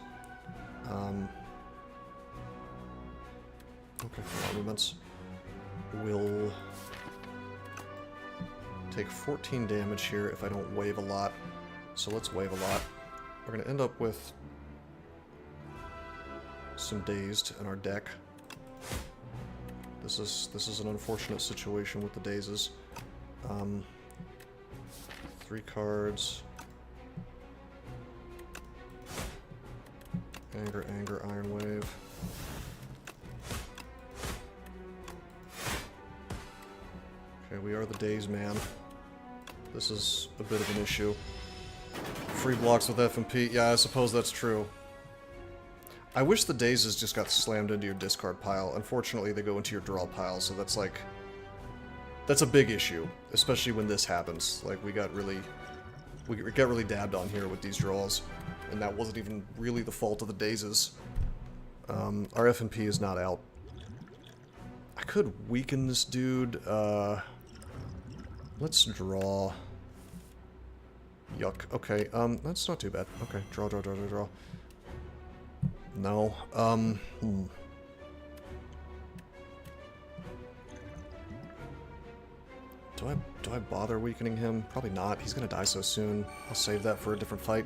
Okay, for armaments. We'll take 14 damage here if I don't wave a lot. So let's wave a lot. We're going to end up with some Dazed in our deck. This is an unfortunate situation with the Dazes. 3 cards. Anger, Iron Wave. Okay, we are the Daze Man. This is a bit of an issue. Free blocks with FMP. Yeah, I suppose that's true. I wish the Dazes just got slammed into your discard pile. Unfortunately, they go into your draw pile, so that's like... That's a big issue, especially when this happens. Like, we got really dabbed on here with these draws, and that wasn't even really the fault of the Dazes. Our FMP is not out. I could weaken this dude. Let's draw. Yuck. Okay, that's not too bad. Okay, draw. No. Do I bother weakening him? Probably not. He's gonna die so soon. I'll save that for a different fight.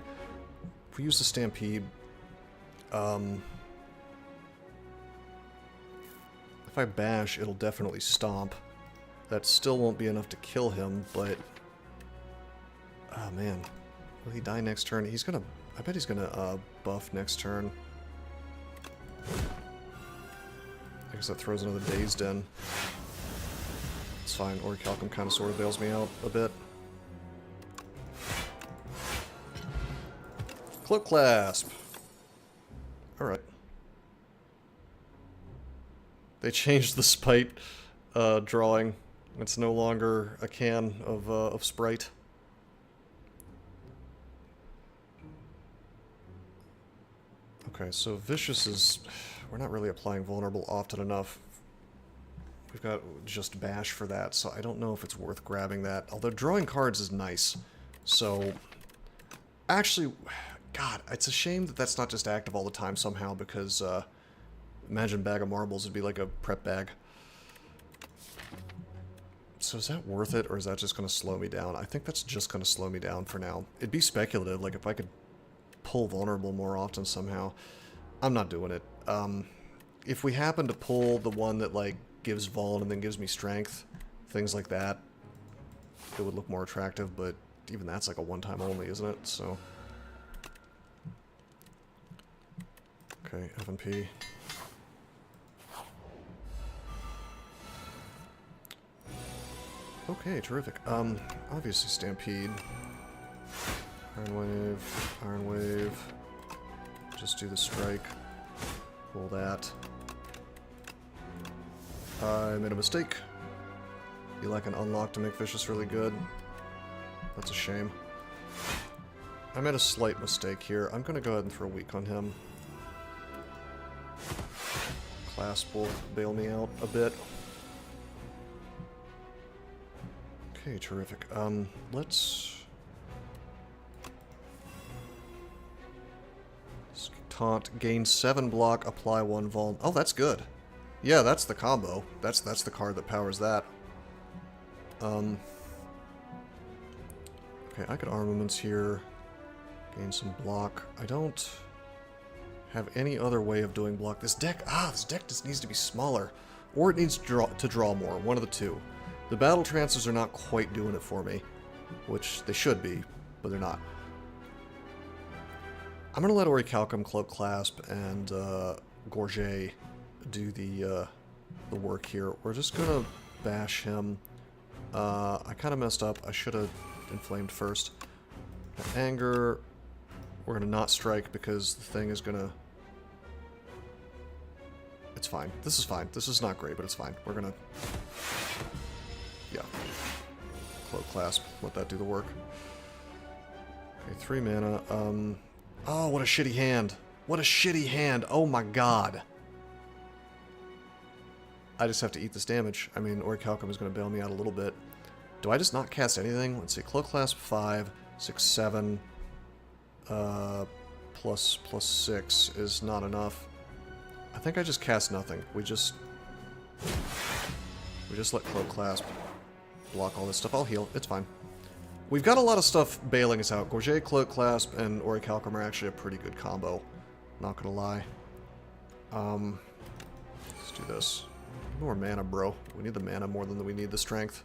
If we use the Stampede, I If I bash, it'll definitely stomp. That still won't be enough to kill him, but... Oh, man. Will he die next turn? He's gonna... I bet he's gonna buff next turn. I guess that throws another Dazed in. It's fine. Orichalcum kind of sort of bails me out a bit. Cloak Clasp! Alright. They changed the Spite drawing. It's no longer a can of Sprite. Okay, so Vicious is... We're not really applying Vulnerable often enough. We've got just Bash for that, so I don't know if it's worth grabbing that. Although drawing cards is nice. So... Actually... God, it's a shame that that's not just active all the time somehow, because... imagine Bag of Marbles would be like a prep bag. So is that worth it, or is that just going to slow me down? I think that's just going to slow me down for now. It'd be speculative, like if I could pull Vulnerable more often somehow. I'm not doing it. If we happen to pull the one that, like, gives Vul and then gives me Strength, things like that, it would look more attractive, but even that's like a one-time only, isn't it? So... Okay, F&P. Okay, terrific. Obviously Stampede. Iron Wave. Just do the strike. Pull that. I made a mistake. You lack an unlock to make Vicious really good. That's a shame. I made a slight mistake here. I'm gonna go ahead and throw Weak on him. Clasp will bail me out a bit. Okay, terrific. Let's taunt, gain 7 block, apply 1 vul. Oh, that's good. Yeah, that's the combo. That's the card that powers that. Okay, I could Armaments here. Gain some block. I don't have any other way of doing block. This deck just needs to be smaller. Or it needs to draw more. One of the two. The battle trances are not quite doing it for me. Which they should be, but they're not. I'm going to let Orichalcum, Cloak Clasp, and Gorget do the work here. We're just going to bash him. I kind of messed up. I should have Inflamed first. Anger. We're going to not strike because the thing is going to... It's fine. This is fine. This is not great, but it's fine. We're going to... Yeah. Cloak Clasp. Let that do the work. Okay, 3 mana. Oh, what a shitty hand. What a shitty hand. Oh my god. I just have to eat this damage. I mean, Orichalcum is going to bail me out a little bit. Do I just not cast anything? Let's see. Cloak Clasp 5, 6, 7... plus 6 is not enough. I think I just cast nothing. We just let Cloak Clasp block all this stuff. I'll heal. It's fine. We've got a lot of stuff bailing us out. Gorget, Cloak Clasp, and Orichalcum are actually a pretty good combo. Not gonna lie. Let's do this. More mana, bro. We need the mana more than we need the strength.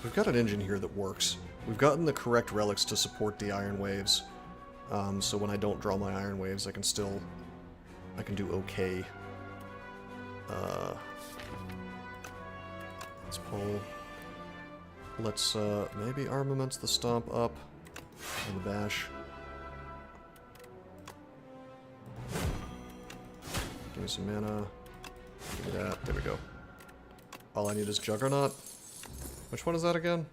We've got an engine here that works. We've gotten the correct relics to support the Iron Waves. So when I don't draw my Iron Waves, I can do okay. Let's pull. Let's, maybe Armaments the Stomp up. And the Bash. Give me some mana. Give me that. There we go. All I need is Juggernaut. Which one is that again?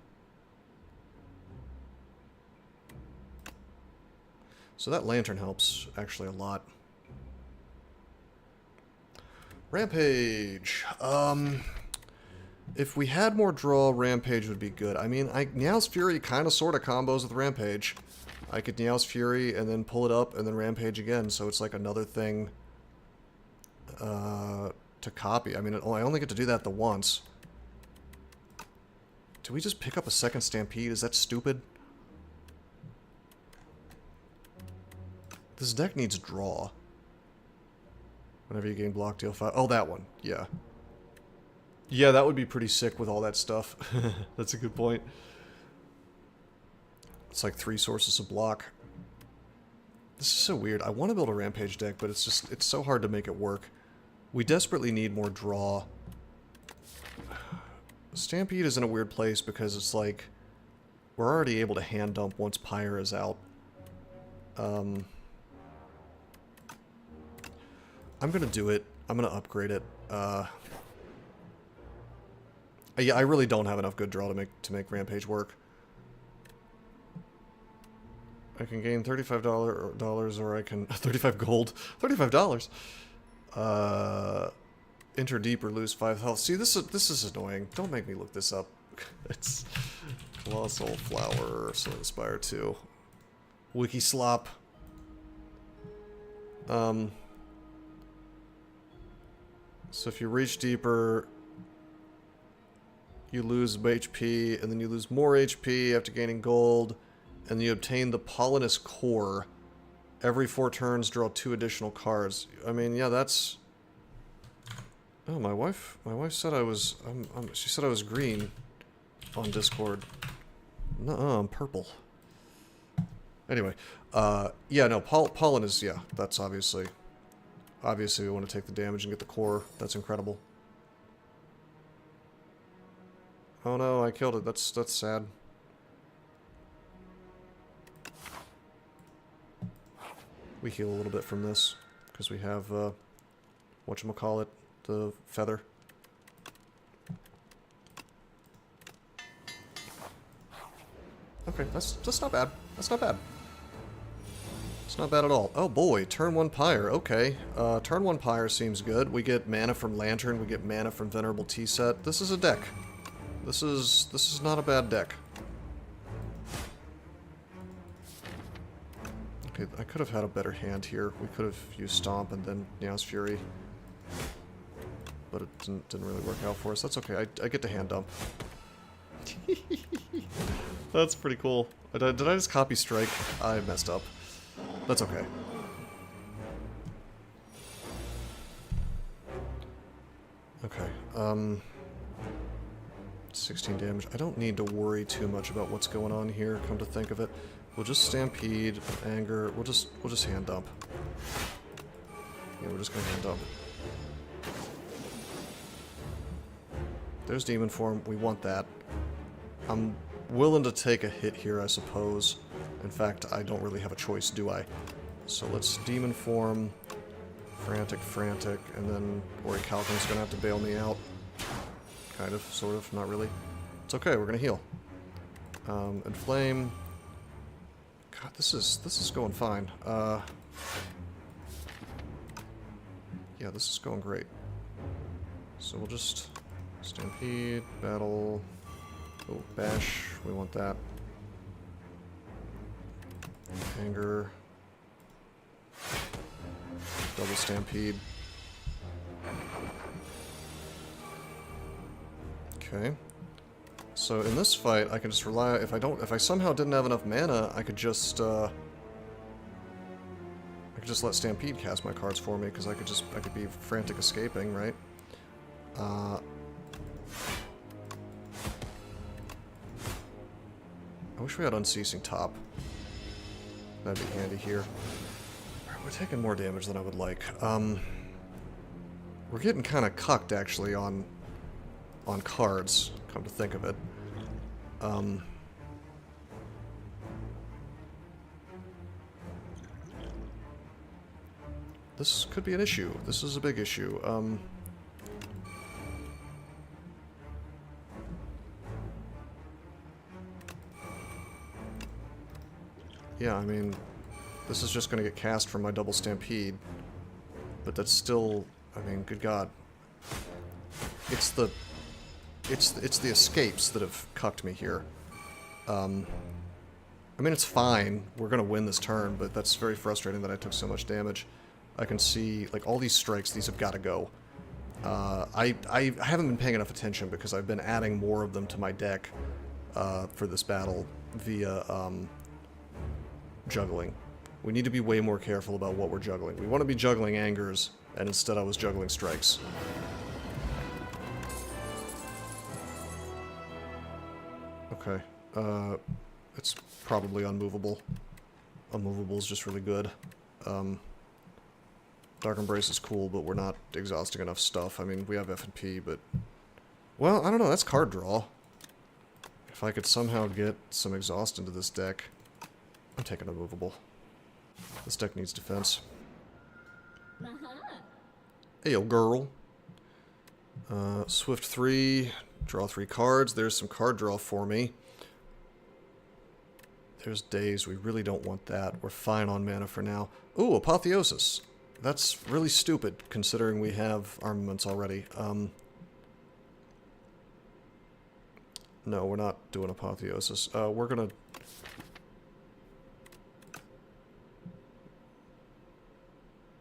So that Lantern helps, actually, a lot. Rampage. If we had more draw, Rampage would be good. I mean, Niao's Fury kind of sort of combos with Rampage. I could Niao's Fury and then pull it up and then Rampage again, so it's like another thing to copy. I mean, I only get to do that the once. Do we just pick up a second Stampede? Is that stupid? This deck needs draw. Whenever you gain block, deal 5. Oh, that one. Yeah. Yeah, that would be pretty sick with all that stuff. That's a good point. It's like 3 sources of block. This is so weird. I want to build a Rampage deck, but it's just, it's so hard to make it work. We desperately need more draw. Stampede is in a weird place because it's like, we're already able to hand dump once Pyre is out. I'm gonna do it. I'm gonna upgrade it. Yeah, I really don't have enough good draw to make Rampage work. I can gain $35 or I can 35 gold, $35. Enter deep or lose 5 health. See, this is annoying. Don't make me look this up. It's Colossal Flower, Slay the Spire 2. Wiki slop. So if you reach deeper, you lose HP, and then you lose more HP after gaining gold, and you obtain the Pollinus Core. Every 4 turns, draw 2 additional cards. I mean, yeah, that's... Oh, my wife said I was... she said I was green on Discord. No, I'm purple. Anyway, yeah, no, pollen is, yeah, that's obviously we want to take the damage and get the core. That's incredible. Oh no, I killed it. That's sad. We heal a little bit from this because we have whatchamacallit, the feather. Okay, that's not bad. That's not bad. It's not bad at all. Oh boy, turn 1 Pyre. Okay, turn 1 Pyre seems good. We get mana from Lantern. We get mana from Venerable Tea Set. This is a deck. This is not a bad deck. Okay, I could have had a better hand here. We could have used Stomp and then Meow's Fury. But it didn't really work out for us. That's okay. I get to hand dump. That's pretty cool. Did I just copy Strike? I messed up. That's okay. Okay, 16 damage. I don't need to worry too much about what's going on here, come to think of it. We'll just Stampede, Anger, we'll just hand dump. Yeah, we're just gonna hand dump. There's Demon Form, we want that. I'm willing to take a hit here, I suppose. In fact, I don't really have a choice, do I? So let's Demon Form, Frantic, and then Orichalcon's gonna have to bail me out. Kind of, sort of, not really. It's okay, we're gonna heal. Inflame. God, this is going fine. Yeah, this is going great. So we'll just Stampede, Battle. Oh, Bash, we want that. Anger. Double Stampede. Okay. So in this fight, I can just rely. If I somehow didn't have enough mana, I could just let Stampede cast my cards for me because I could be Frantic escaping, right? I wish we had Unceasing Top. That'd be handy here. We're taking more damage than I would like. We're getting kind of cucked actually on cards, come to think of it. This could be an issue. This is a big issue. Yeah, I mean, this is just going to get cast from my double Stampede, but that's still, I mean, good God. It's the escapes that have cucked me here. I mean, it's fine. We're going to win this turn, but that's very frustrating that I took so much damage. I can see, like, all these strikes, these have got to go. I haven't been paying enough attention because I've been adding more of them to my deck for this battle via juggling. We need to be way more careful about what we're juggling. We want to be juggling angers, and instead I was juggling strikes. Okay. It's probably unmovable. Unmovable is just really good. Dark Embrace is cool, but we're not exhausting enough stuff. I mean, we have F&P, but... Well, I don't know, that's card draw. If I could somehow get some exhaust into this deck... I'm taking Unmovable. This deck needs defense. Hey, yo, girl. Swift 3, draw 3 cards. There's some card draw for me. There's Daze. We really don't want that. We're fine on mana for now. Ooh, Apotheosis. That's really stupid, considering we have armaments already. No, we're not doing Apotheosis. We're gonna...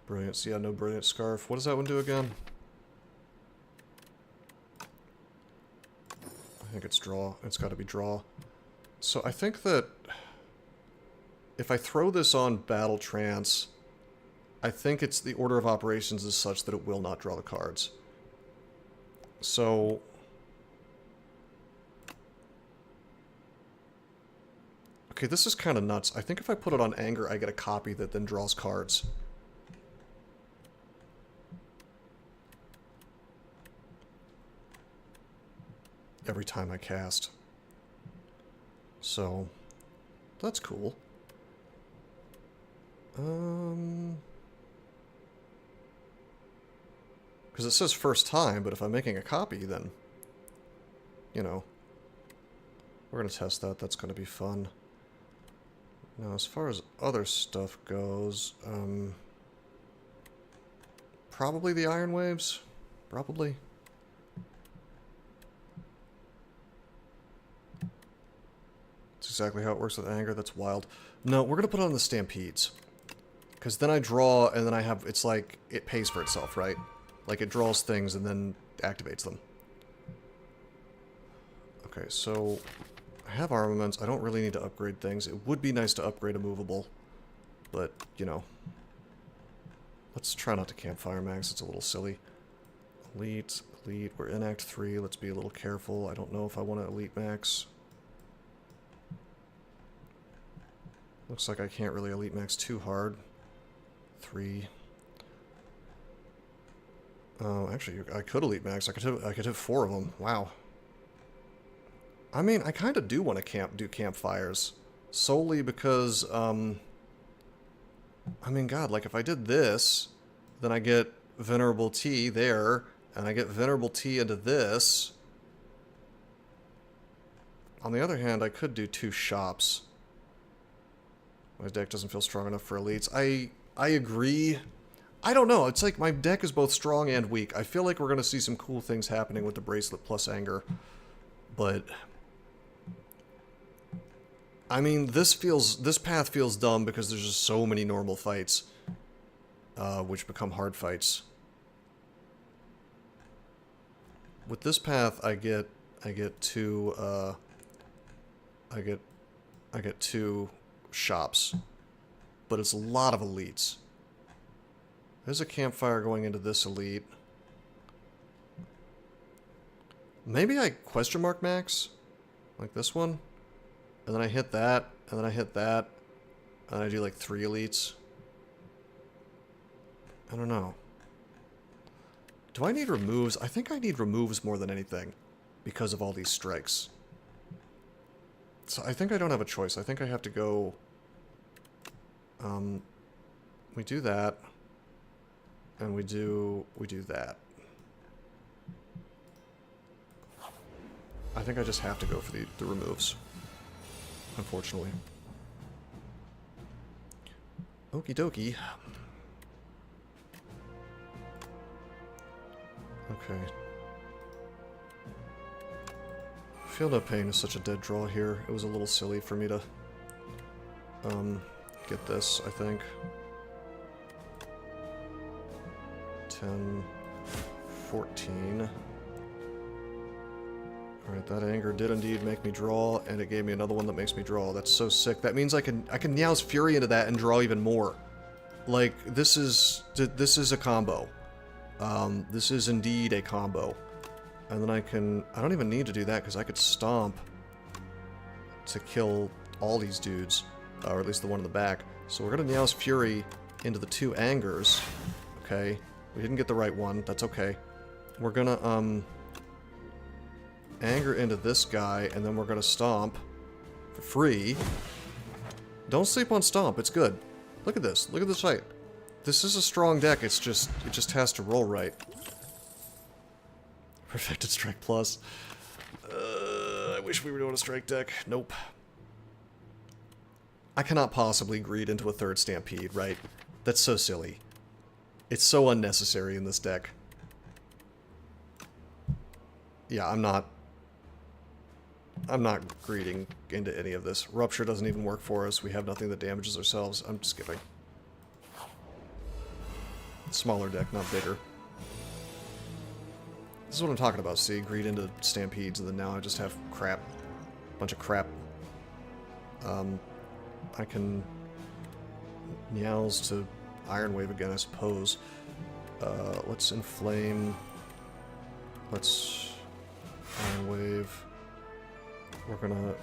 Brilliance. Yeah, no Brilliant Scarf. What does that one do again? I think it's draw. It's got to be draw. So I think that if I throw this on Battle Trance, I think it's the order of operations is such that it will not draw the cards. So... Okay, this is kind of nuts. I think if I put it on Anger, I get a copy that then draws cards. Every time I cast. So, that's cool. Because it says first time, but if I'm making a copy, then, you know, we're going to test that. That's going to be fun. Now, as far as other stuff goes, probably the Iron Waves. Probably. That's exactly how it works with Anger. That's wild. No, we're going to put on the Stampedes. Because then I draw, and then I have... It's like, it pays for itself, right? Like, it draws things and then activates them. Okay, so... I have armaments. I don't really need to upgrade things. It would be nice to upgrade a movable. But, you know. Let's try not to Campfire Max. It's a little silly. Elite, Elite. We're in Act 3. Let's be a little careful. I don't know if I want to Elite Max. Looks like I can't really Elite Max too hard. 3. Actually, I could Elite Max. I could have 4 of them. Wow. I mean, I kind of do want to do campfires. Solely because, I mean, God, like, if I did this, then I get Venerable Tea there, and I get Venerable Tea into this. On the other hand, I could do 2 shops. My deck doesn't feel strong enough for elites. I agree. I don't know. It's like my deck is both strong and weak. I feel like we're going to see some cool things happening with the Bracelet plus Anger. But... I mean, this path feels dumb because there's just so many normal fights. Which become hard fights. With this path, I get 2 shops, but it's a lot of elites. There's a campfire going into this elite. Maybe I question mark max, like this one, and then I hit that, and then I hit that, and I do like 3 elites. I don't know. Do I need removes? I think I need removes more than anything because of all these strikes. So I think I don't have a choice. I think I have to go... we do that. And we do that. I think I just have to go for the removes. Unfortunately. Okie dokie. Okay. Feel No Pain is such a dead draw here. It was a little silly for me to get this, I think. 10, 14. Alright, that anger did indeed make me draw, and it gave me another one that makes me draw. That's so sick. That means I can Meow's Fury into that and draw even more. Like, this is a combo. This is indeed a combo. And then I don't even need to do that, because I could stomp to kill all these dudes, or at least the one in the back. So we're gonna Meow's Fury into the 2 angers. Okay, we didn't get the right one, that's okay. We're gonna, anger into this guy, and then we're gonna stomp for free. Don't sleep on stomp, it's good. Look at this fight. This is a strong deck, it just has to roll right. Perfected Strike Plus. I wish we were doing a strike deck. Nope. I cannot possibly greed into a 3rd Stampede, right? That's so silly. It's so unnecessary in this deck. Yeah, I'm not greeding into any of this. Rupture doesn't even work for us. We have nothing that damages ourselves. I'm skipping. Smaller deck, not bigger. This is what I'm talking about, see? Greed into Stampedes, and then now I just have crap. Bunch of crap. I can Meows to Iron Wave again, I suppose. Let's Inflame. Let's Iron Wave. We're gonna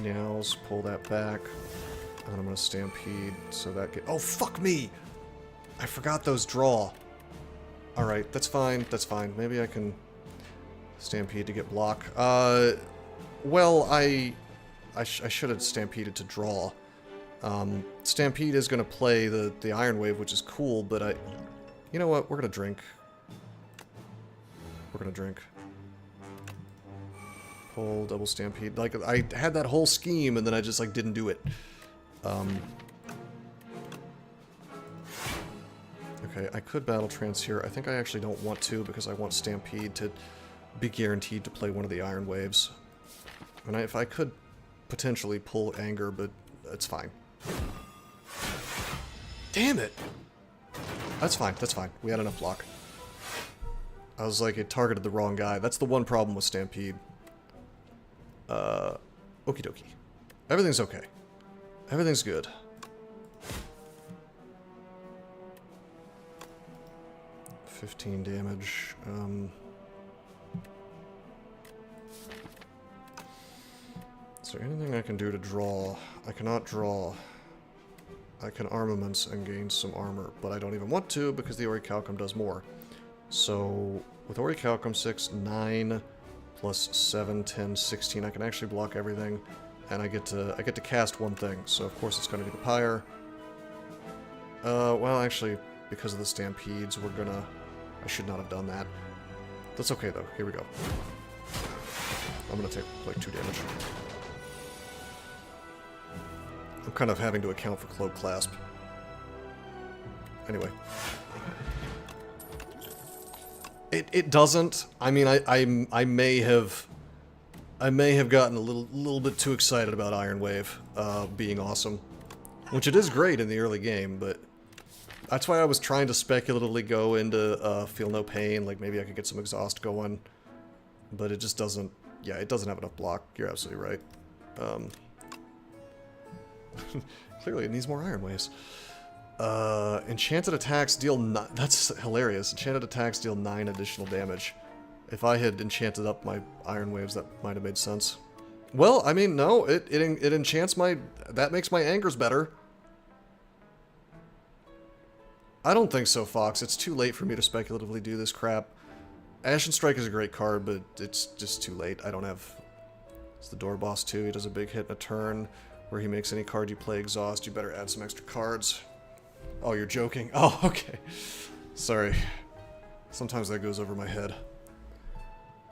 Meows, pull that back. And I'm gonna Stampede, so that get— oh, fuck me! I forgot those draw. Alright, that's fine, that's fine. Maybe I can Stampede to get block. Well, I should have Stampeded to draw. Stampede is going to play the Iron Wave, which is cool, but you know what? We're going to drink. We're going to drink. Pull, double Stampede. Like, I had that whole scheme, and then I just, like, didn't do it. Okay, I could Battle Trance here. I think I actually don't want to, because I want Stampede to be guaranteed to play one of the Iron Waves. And if I could potentially pull Anger, but it's fine. Damn it! That's fine, that's fine. We had enough block. I was like, it targeted the wrong guy. That's the one problem with Stampede. Okie dokie. Everything's okay. Everything's good. $15 damage. Is there anything I can do to draw? I cannot draw. I can armaments and gain some armor, but I don't even want to because the Orichalcum does more. So, with Orichalcum 6, 9, plus 7, 10, 16, I can actually block everything, and I get to cast one thing, so of course it's going to be the Pyre. Well, actually, because of the Stampedes, we're gonna— I should not have done that. That's okay, though. Here we go. I'm gonna take, like, 2 damage. I'm kind of having to account for Cloak Clasp. Anyway. It doesn't. I mean, I may have gotten a little bit too excited about Iron Wave being awesome, which it is great in the early game, but that's why I was trying to speculatively go into Feel No Pain, like maybe I could get some exhaust going, but it just doesn't. Yeah, it doesn't have enough block. You're absolutely right. Clearly it needs more Iron Waves. Enchanted attacks deal 9. That's hilarious. Enchanted attacks deal 9 additional damage. If I had enchanted up my Iron Waves, that might have made sense. Well, I mean, no, it enchants my— that makes my angers better. I don't think so, Fox. It's too late for me to speculatively do this crap. Ashen Strike is a great card, but it's just too late. I don't have— it's the Door Boss too. He does a big hit in a turn where he makes any card you play exhaust. You better add some extra cards. Oh, you're joking? Oh, okay. Sorry. Sometimes that goes over my head.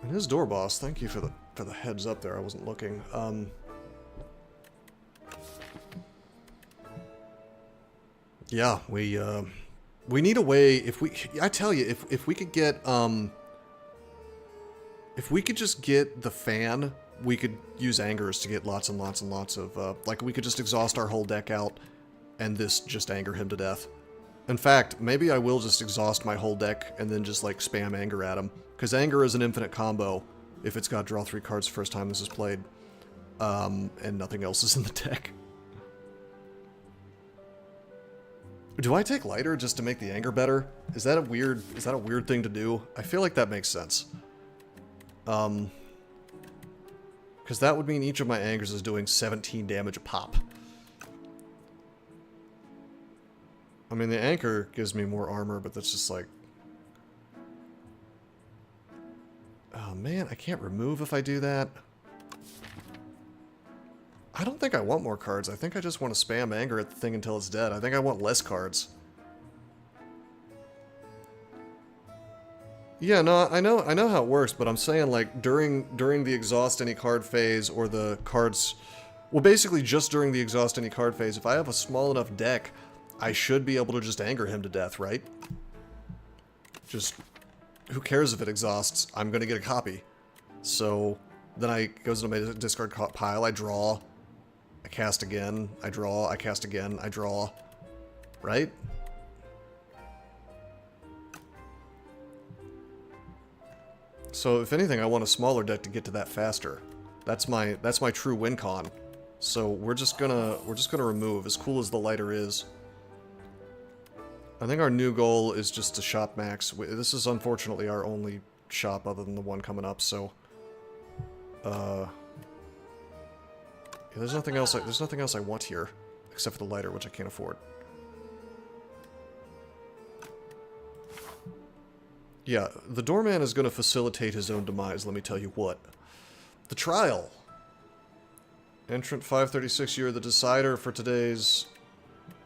And his Door Boss, thank you for the heads up there. I wasn't looking. Yeah, we need a way— I tell you, if we could get, if we could just get the fan, we could use Angers to get lots and lots and lots of, like, we could just exhaust our whole deck out, and this just anger him to death. In fact, maybe I will just exhaust my whole deck, and then just, like, spam Anger at him, because Anger is an infinite combo, if it's got draw 3 cards first time this is played, and nothing else is in the deck. Do I take lighter just to make the anger better? Is that a weird thing to do? I feel like that makes sense. Because that would mean each of my angers is doing 17 damage a pop. I mean, the anchor gives me more armor, but that's just like... Oh man, I can't remove if I do that. I don't think I want more cards. I think I just want to spam anger at the thing until it's dead. I think I want less cards. Yeah, no, I know how it works, but I'm saying, like, during the exhaust any card phase, or the cards... Well, basically just during the exhaust any card phase, if I have a small enough deck, I should be able to just anger him to death, right? Just... Who cares if it exhausts? I'm gonna get a copy. So, then I goes into my discard pile, I draw, I cast again, I draw, I cast again, I draw. Right? So, if anything, I want a smaller deck to get to that faster. That's my true win con. So, we're just gonna remove, as cool as the lighter is. I think our new goal is just to shop max. This is unfortunately our only shop other than the one coming up, so... Yeah, there's nothing else I want here, except for the lighter, which I can't afford. Yeah, the doorman is going to facilitate his own demise, let me tell you what. The trial! Entrant 536, you're the decider for today's...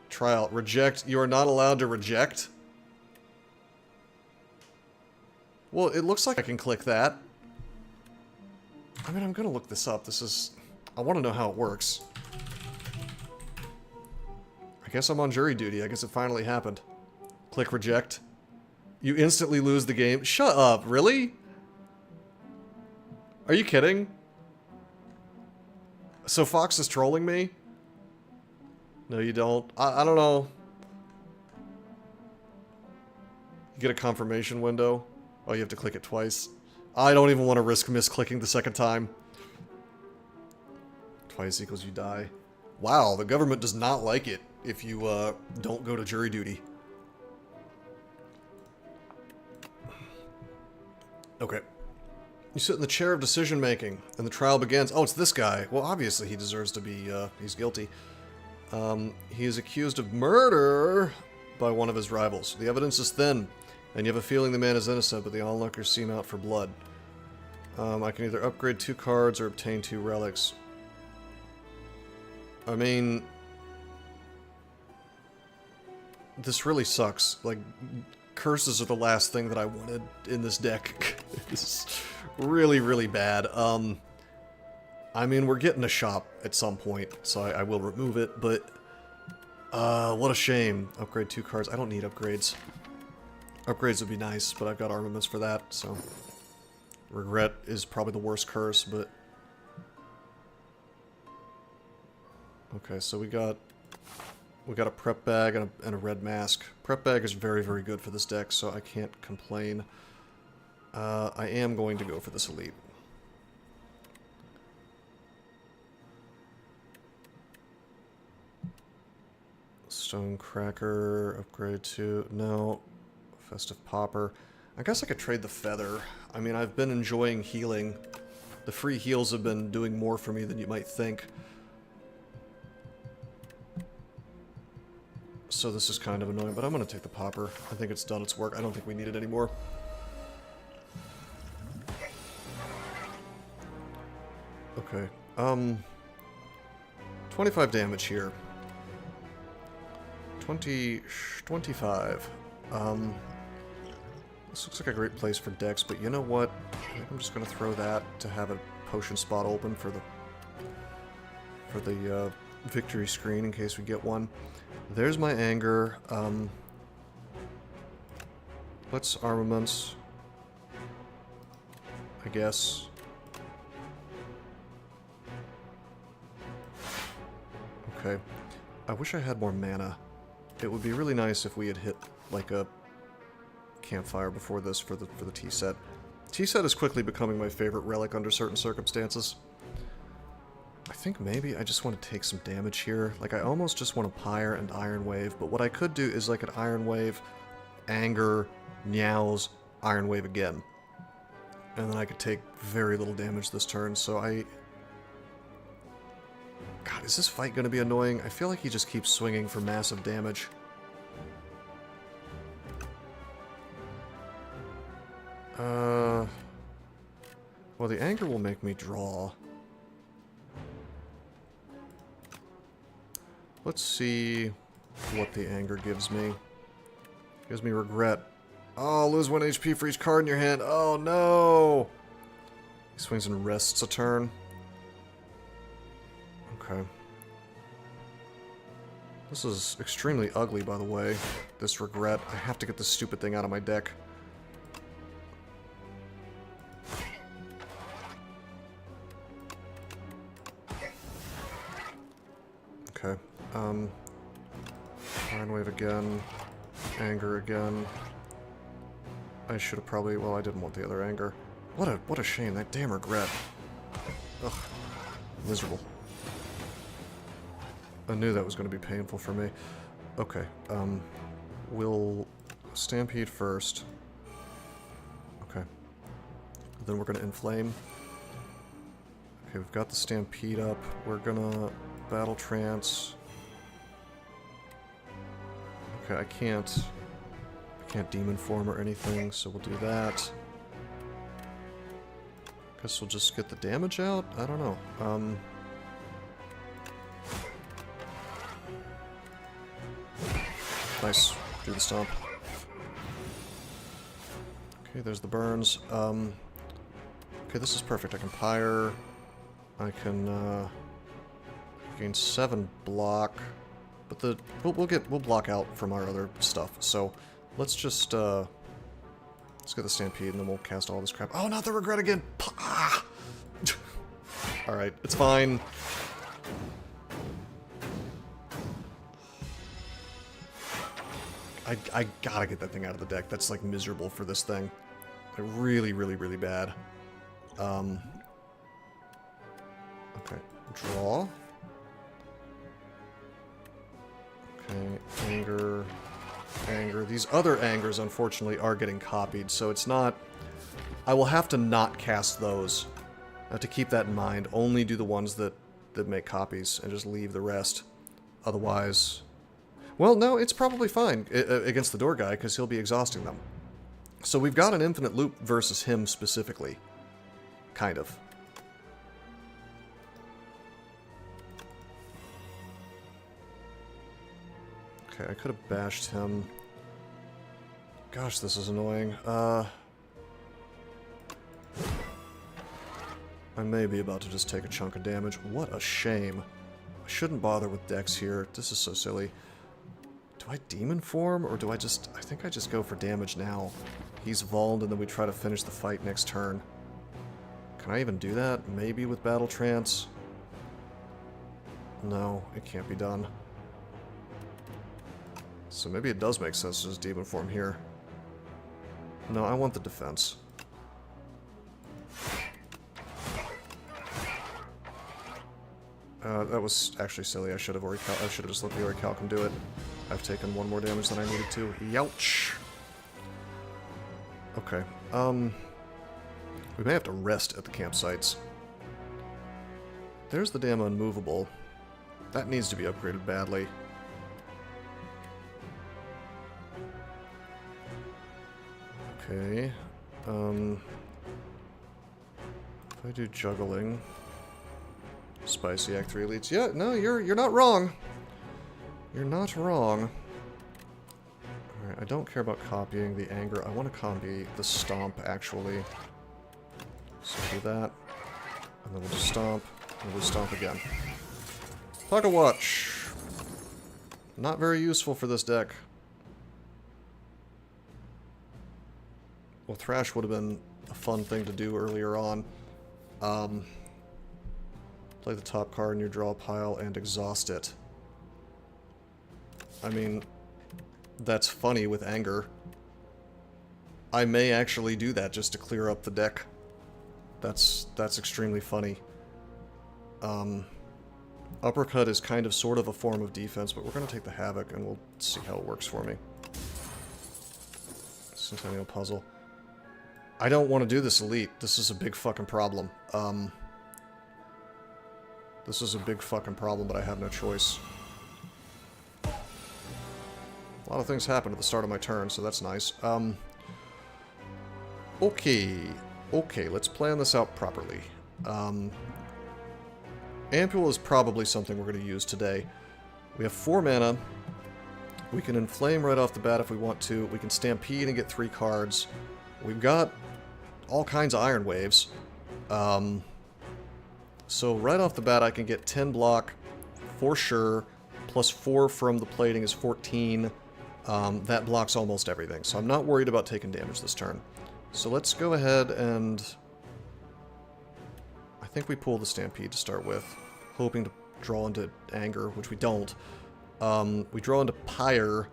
trial. Reject. You are not allowed to reject? Well, it looks like I can click that. I mean, I'm gonna look this up. This is... I want to know how it works. I guess I'm on jury duty. I guess it finally happened. Click reject. You instantly lose the game. Shut up. Really? Are you kidding? So Fox is trolling me? No, you don't. I don't know. You get a confirmation window. Oh, you have to click it twice. I don't even want to risk misclicking the second time. Twice equals you die. Wow, the government does not like it if you don't go to jury duty. Okay. You sit in the chair of decision making, and the trial begins. Oh, it's this guy. Well, obviously he deserves to be, he's guilty. He is accused of murder by one of his rivals. The evidence is thin, and you have a feeling the man is innocent, but the onlookers seem out for blood. I can either upgrade 2 cards or obtain 2 relics. I mean... This really sucks. Like, curses are the last thing that I wanted in this deck. This is really, really bad. I mean, we're getting a shop at some point, so I will remove it, but... what a shame. Upgrade 2 cards. I don't need upgrades. Upgrades would be nice, but I've got armaments for that, so... Regret is probably the worst curse, but... Okay, so we got a prep bag and a red mask. Prep bag is very, very good for this deck, so I can't complain. I am going to go for this elite. Stonecracker, upgrade to... No. Festive Popper. I guess I could trade the Feather. I mean, I've been enjoying healing. The free heals have been doing more for me than you might think. So this is kind of annoying, but I'm going to take the Popper. I think it's done its work. I don't think we need it anymore. Okay. 25 damage here. 25. This looks like a great place for decks, but you know what? I think I'm just going to throw that to have a potion spot open for the victory screen in case we get one. There's my anger. Let's armaments, I guess. Okay. I wish I had more mana. It would be really nice if we had hit like a campfire before this for the tea set. T-set is quickly becoming my favorite relic under certain circumstances. I think maybe I just want to take some damage here. Like, I almost just want to Pyre and Iron Wave, but what I could do is like an Iron Wave, Anger, Meows, Iron Wave again. And then I could take very little damage this turn, so I... God, is this fight going to be annoying? I feel like he just keeps swinging for massive damage. Well, the Anger will make me draw. Let's see what the Anger gives me. Gives me Regret. Oh, lose 1 HP for each card in your hand. Oh, no! He swings and rests a turn. Okay. This is extremely ugly, by the way. This Regret. I have to get this stupid thing out of my deck. Okay. Iron Wave again. Anger again. I should have probably... Well, I didn't want the other Anger. What a shame. That damn Regret. Ugh. Miserable. I knew that was going to be painful for me. Okay. We'll Stampede first. Okay. Then we're going to Inflame. Okay, we've got the Stampede up. We're gonna Battle Trance. Okay, I can't Demon Form or anything, so we'll do that. Guess we'll just get the damage out? I don't know. Nice. Do the stomp. Okay, there's the burns. Okay, this is perfect. I can Pyre. I can gain 7 block. But we'll block out from our other stuff. So let's just let's get the Stampede and then we'll cast all this crap. Oh, not the Regret again! Ah! Alright, it's fine. I gotta get that thing out of the deck. That's like miserable for this thing. Like, really, really, really bad. Okay. Draw. Okay, Anger. Anger. These other Angers, unfortunately, are getting copied, so it's not... I will have to not cast those. I have to keep that in mind. Only do the ones that make copies, and just leave the rest. Otherwise... Well, no, it's probably fine against the door guy, because he'll be exhausting them. So we've got an infinite loop versus him specifically. Kind of. Okay, I could have bashed him. Gosh, this is annoying. I may be about to just take a chunk of damage. What a shame. I shouldn't bother with decks here. This is so silly. Do I Demon Form, or do I just... I think I just go for damage now. He's Vald, and then we try to finish the fight next turn. Can I even do that? Maybe with Battle Trance? No, it can't be done. So maybe it does make sense to just Demon Form here. No, I want the defense. That was actually silly. I should have just let the Orichalcum do it. I've taken 1 more damage than I needed to. Youch! Okay. We may have to rest at the campsites. There's the damn Unmovable. That needs to be upgraded badly. Okay. If I do Juggling... Spicy Act 3 Elites. Yeah, no, you're not wrong. You're not wrong. Alright, I don't care about copying the Anger. I want to copy the Stomp, actually. So do that. And then we'll just Stomp. And we'll Stomp again. Pocket Watch. Not very useful for this deck. Well, Thrash would have been a fun thing to do earlier on. Play the top card in your draw pile and exhaust it. I mean, that's funny with Anger. I may actually do that just to clear up the deck. That's extremely funny. Uppercut is kind of sort of a form of defense, but we're going to take the Havoc and we'll see how it works for me. Centennial Puzzle. I don't want to do this Elite. This is a big fucking problem. This is a big fucking problem, but I have no choice. A lot of things happen at the start of my turn, so that's nice. Okay, let's plan this out properly. Ampule is probably something we're going to use today. We have 4 mana. We can Inflame right off the bat if we want to. We can Stampede and get 3 cards. We've got all kinds of Iron Waves. So right off the bat I can get 10 block for sure. Plus 4 from the plating is 14. That blocks almost everything. So I'm not worried about taking damage this turn. So let's go ahead and... I think we pull the Stampede to start with, hoping to draw into Anger, which we don't. We draw into Pyre,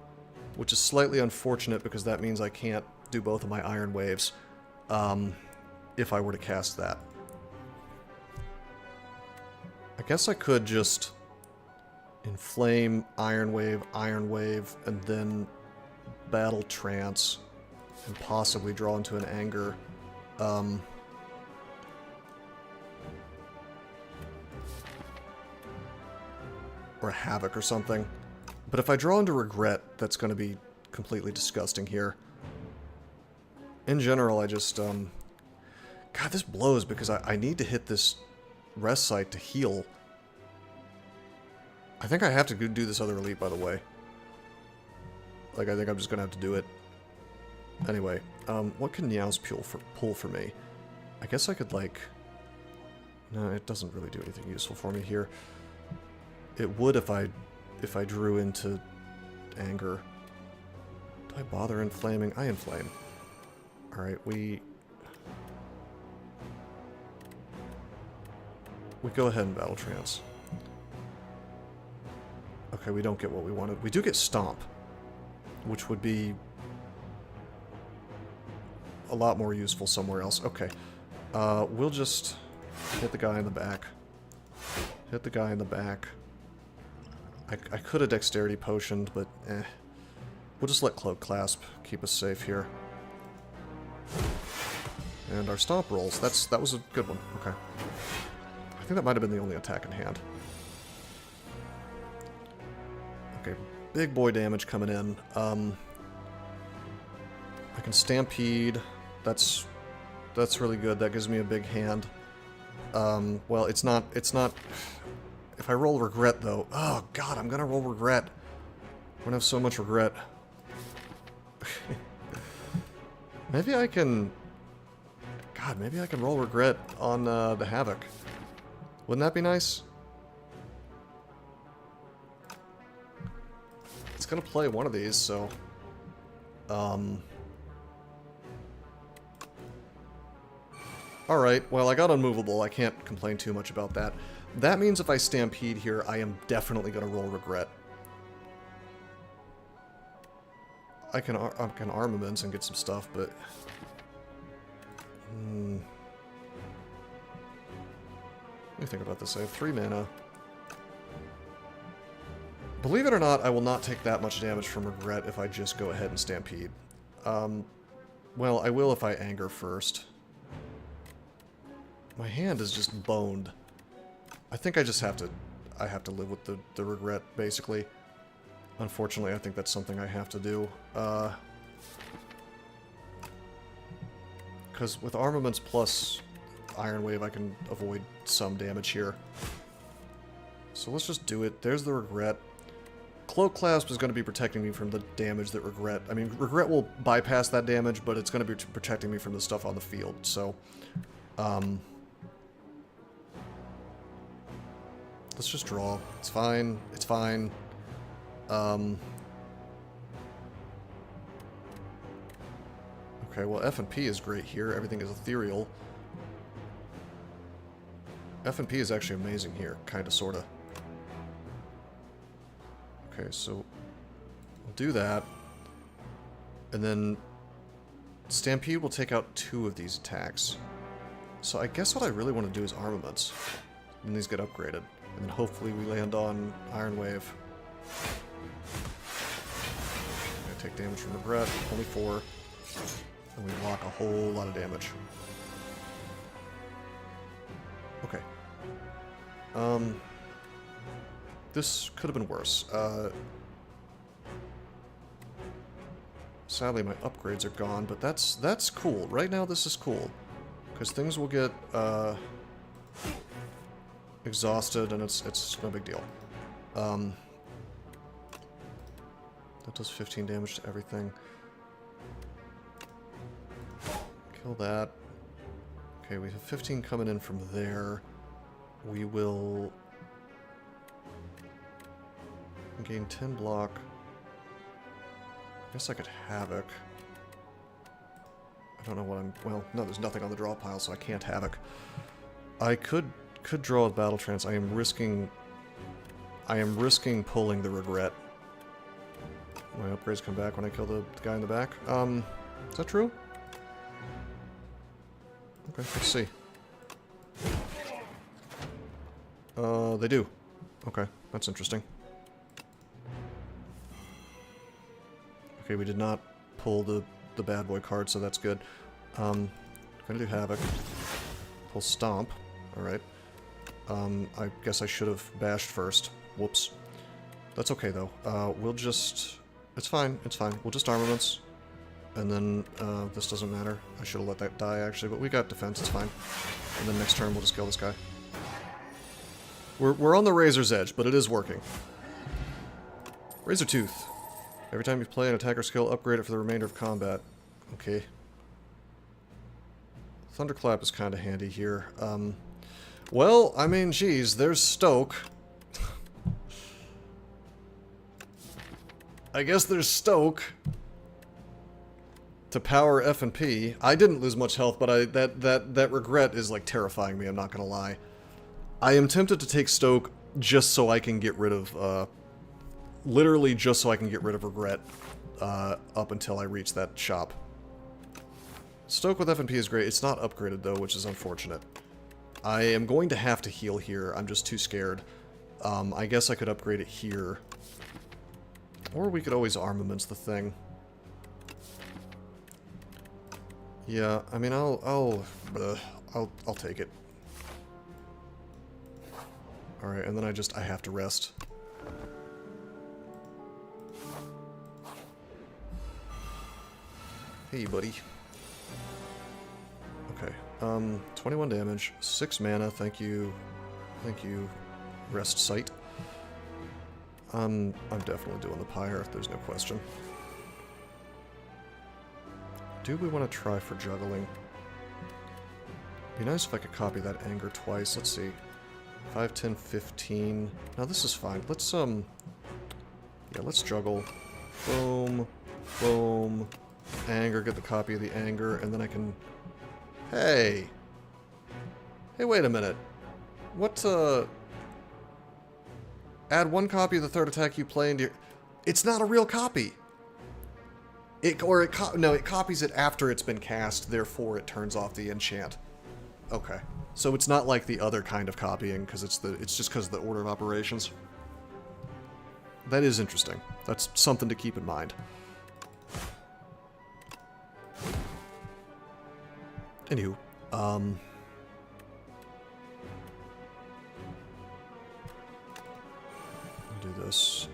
which is slightly unfortunate because that means I can't do both of my Iron Waves if I were to cast that. I guess I could just Inflame, Iron Wave, and then Battle Trance, and possibly draw into an Anger. Or a Havoc or something. But if I draw into Regret, that's going to be completely disgusting here. In general, I just, God, this blows because I need to hit this rest site to heal. I think I have to do this other Elite, by the way. Like, I think I'm just going to have to do it. Anyway, what can Niao's pull for me? I guess I could, like... No, it doesn't really do anything useful for me here. It would if I drew into Anger. Do I bother Inflaming? I Inflame. Alright, we go ahead and Battle Trance. Okay, we don't get what we wanted. We do get Stomp, which would be a lot more useful somewhere else. Okay. We'll just hit the guy in the back. Hit the guy in the back. I could have Dexterity Potioned, but eh. We'll just let Cloak Clasp keep us safe here. And our Stomp rolls. That was a good one. Okay. I think that might have been the only attack in hand. Okay, big boy damage coming in. I can Stampede. That's really good. That gives me a big hand. Well, it's not... If I roll Regret, though... Oh, God, I'm gonna roll Regret. I'm gonna have so much regret. Maybe I can... God, maybe I can roll Regret on the Havoc. Wouldn't that be nice? It's gonna play one of these, so... Alright, well, I got Unmovable. I can't complain too much about that. That means if I Stampede here, I am definitely gonna roll Regret. I can Armaments and get some stuff, but... Let me think about this. I have 3 mana. Believe it or not, I will not take that much damage from Regret if I just go ahead and Stampede. Well, I will if I Anger first. My hand is just boned. I think I just have to... I have to live with the Regret, basically. Unfortunately, I think that's something I have to do. Because with Armaments plus Iron Wave, I can avoid some damage here. So let's just do it. There's the Regret. Cloak Clasp is going to be protecting me from the damage that Regret... I mean, Regret will bypass that damage, but it's going to be protecting me from the stuff on the field, so... Let's just draw. It's fine. It's fine. Okay, well, F&P is great here. Everything is ethereal. F&P is actually amazing here. Kinda, sorta. Okay, so... we'll do that. And then... Stampede will take out 2 of these attacks. So I guess what I really want to do is armaments. And these get upgraded. And then hopefully we land on Iron Wave. I take damage from Regret, only 4. And we block a whole lot of damage. Okay. This could have been worse. Sadly, my upgrades are gone, but that's cool. Right now, this is cool. Because things will get, exhausted, and it's no big deal. That does 15 damage to everything. Kill that. Okay, we have 15 coming in from there. We will gain 10 block. I guess I could Havoc. I don't know what I'm... Well, no, there's nothing on the draw pile, so I can't Havoc. I could draw a Battle Trance. I am risking pulling the Regret. My upgrades come back when I kill the guy in the back. Is that true? Okay, let's see. They do. Okay, that's interesting. Okay, we did not pull the bad boy card, so that's good. Gonna do Havoc. Pull Stomp. Alright. I guess I should have bashed first. Whoops. That's okay, though. We'll just... It's fine, it's fine. We'll just armaments. And then, this doesn't matter. I should have let that die, actually, but we got defense, it's fine. And then next turn, we'll just kill this guy. We're on the razor's edge, but it is working. Razor Tooth. Every time you play an attacker skill, upgrade it for the remainder of combat. Okay. Thunderclap is kind of handy here. Well, I mean, geez, there's Stoke. I guess there's Stoke to power F and P. I didn't lose much health, but that regret is like terrifying me, I'm not gonna lie. I am tempted to take Stoke just so I can get rid of literally just so I can get rid of regret up until I reach that shop. Stoke with F and P is great. It's not upgraded though, which is unfortunate. I am going to have to heal here. I'm just too scared. I guess I could upgrade it here. Or we could always armaments the thing. Yeah, I mean, I'll take it. Alright, and then I have to rest. Hey, buddy. Okay, 21 damage, 6 mana, thank you, rest site. I'm definitely doing the Pyre, there's no question. Do we want to try for juggling? Be nice if I could copy that anger twice. Let's see. 5, 10, 15. Now this is fine. Let's yeah, let's juggle. Boom, boom. Anger, get the copy of the anger, and then I can... Hey! Hey, wait a minute. What, add 1 copy of the 3rd attack you play into your... It's not a real copy! It copies it after it's been cast, therefore it turns off the enchant. Okay. So it's not like the other kind of copying, because it's just because of the order of operations. That is interesting. That's something to keep in mind. Anywho, do this.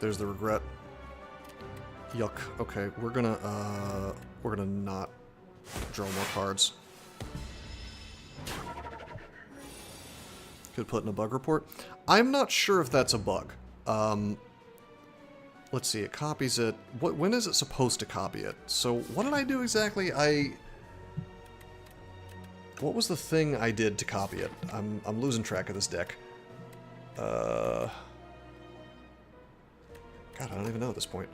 There's the regret. Yuck. Okay, we're gonna not draw more cards. Could put in a bug report. I'm not sure if that's a bug. Let's see, it copies it. When is it supposed to copy it? So what did I do exactly? What was the thing I did to copy it? I'm losing track of this deck. God, I don't even know at this point.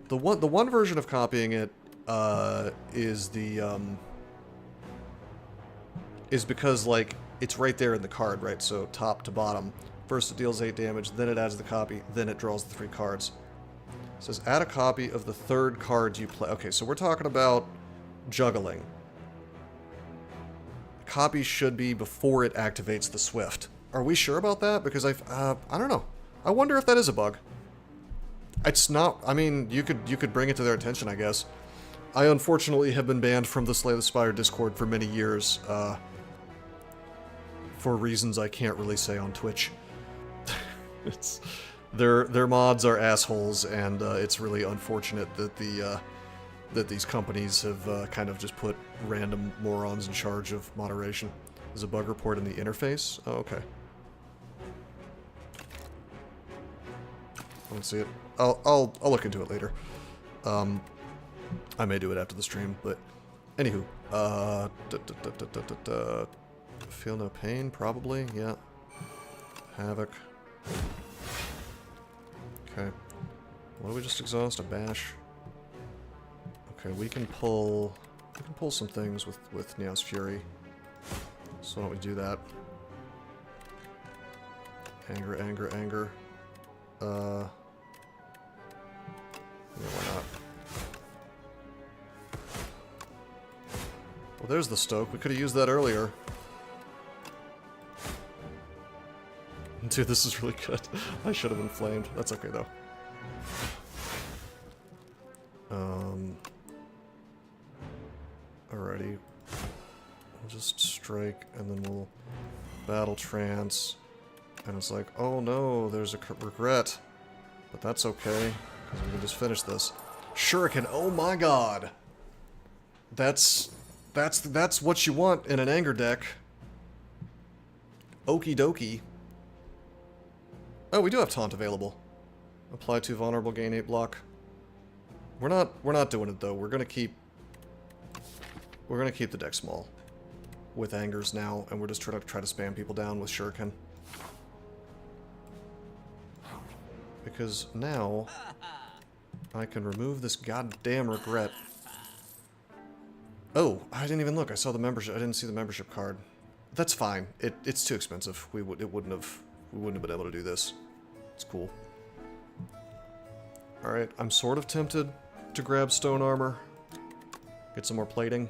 The one version of copying it is because like it's right there in the card, right? So top to bottom. First it deals 8 damage, then it adds the copy, then it draws the 3 cards. It says add a copy of the 3rd card you play. Okay, so we're talking about juggling. Copy should be before it activates the Swift. Are we sure about that? Because I don't know. I wonder if that is a bug. It's not. I mean, you could bring it to their attention, I guess. I unfortunately have been banned from the Slay the Spire Discord for many years, for reasons I can't really say on Twitch. It's their mods are assholes, and it's really unfortunate that that these companies have kind of just put random morons in charge of moderation. There's a bug report in the interface. Oh, okay. I don't see it. I'll look into it later. I may do it after the stream, but anywho, feel no pain, probably. Yeah. Havoc. Okay. What do we just exhaust? A bash. Okay, we can pull some things with Neos Fury. So why don't we do that? Anger, anger, anger. Yeah, why not? Well, there's the Stoke. We could have used that earlier. Dude, this is really good. I should have inflamed. That's okay, though. Alrighty. We'll just strike, and then we'll battle trance. And it's like, oh no, there's a regret. But that's okay, because we can just finish this. Shuriken, oh my god! That's what you want in an anger deck. Okie dokie. Oh, we do have taunt available. Apply to vulnerable, gain 8 block. We're not doing it though. We're gonna keep the deck small with angers now, and we're just trying to spam people down with Shuriken. Because now I can remove this goddamn regret. Oh, I didn't even look. I saw the membership. I didn't see the membership card. That's fine. It's too expensive. We wouldn't have been able to do this. It's cool. All right, I'm sort of tempted to grab stone armor. Get some more plating.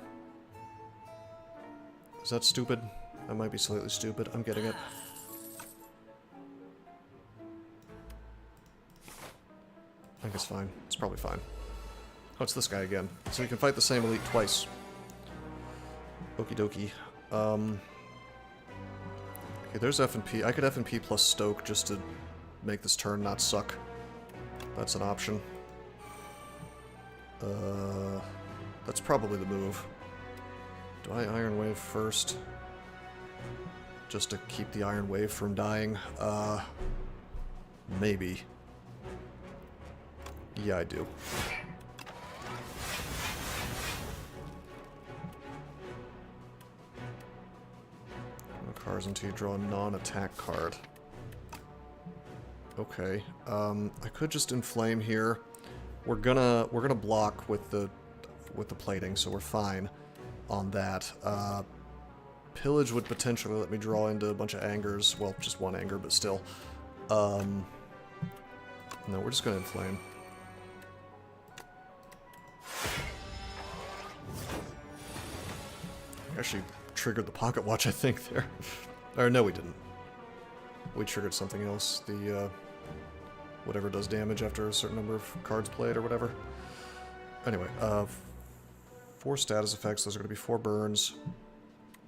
Is that stupid? That might be slightly stupid. I'm getting it. I think it's fine. It's probably fine. Oh, it's this guy again. So you can fight the same elite twice. Okie dokie. Okay, there's F&P. I could F&P plus Stoke just to make this turn not suck. That's an option. That's probably the move. Do I Iron Wave first? Just to keep the Iron Wave from dying? Maybe. Yeah, I do. Cards until you draw a non-attack card. Okay. I could just inflame here. We're gonna block with the plating, so we're fine on that. Pillage would potentially let me draw into a bunch of angers. Well, just one anger, but still. No, we're just gonna inflame. Actually triggered the pocket watch, I think, there. Or no, we didn't. We triggered something else. The, whatever does damage after a certain number of cards played or whatever. Anyway, 4 status effects. Those are going to be 4 burns.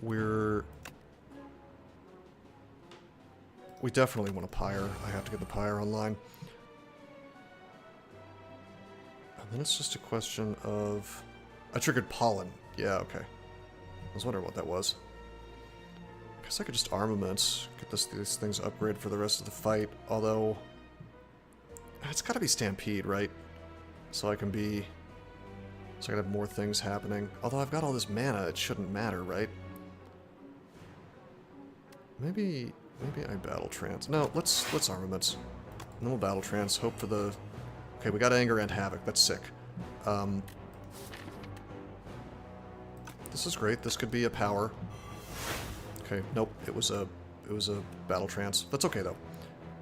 We definitely want a Pyre. I have to get the Pyre online. And then it's just a question of... I triggered Pollen. Yeah, okay. I was wondering what that was. I guess I could just armaments, get these things upgraded for the rest of the fight, although... It's gotta be Stampede, right? So I can have more things happening. Although I've got all this mana, it shouldn't matter, right? Maybe I Battle Trance. No, let's armaments. And then we'll Battle Trance, hope for the... Okay, we got Anger and Havoc, that's sick. This is great. This could be a power. Okay, nope. It was a Battle Trance. That's okay though.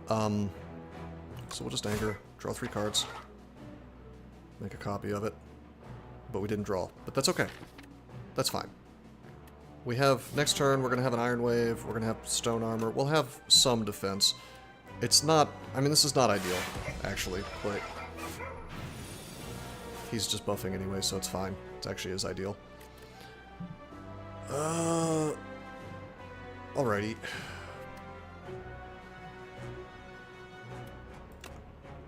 So we'll just anger, draw 3 cards, make a copy of it, but we didn't draw. But that's okay. That's fine. We have, next turn, we're going to have an Iron Wave, we're going to have Stone Armor, we'll have some defense. It's not, I mean, this is not ideal, actually, but he's just buffing anyway, so it's fine. It actually is ideal. Alrighty.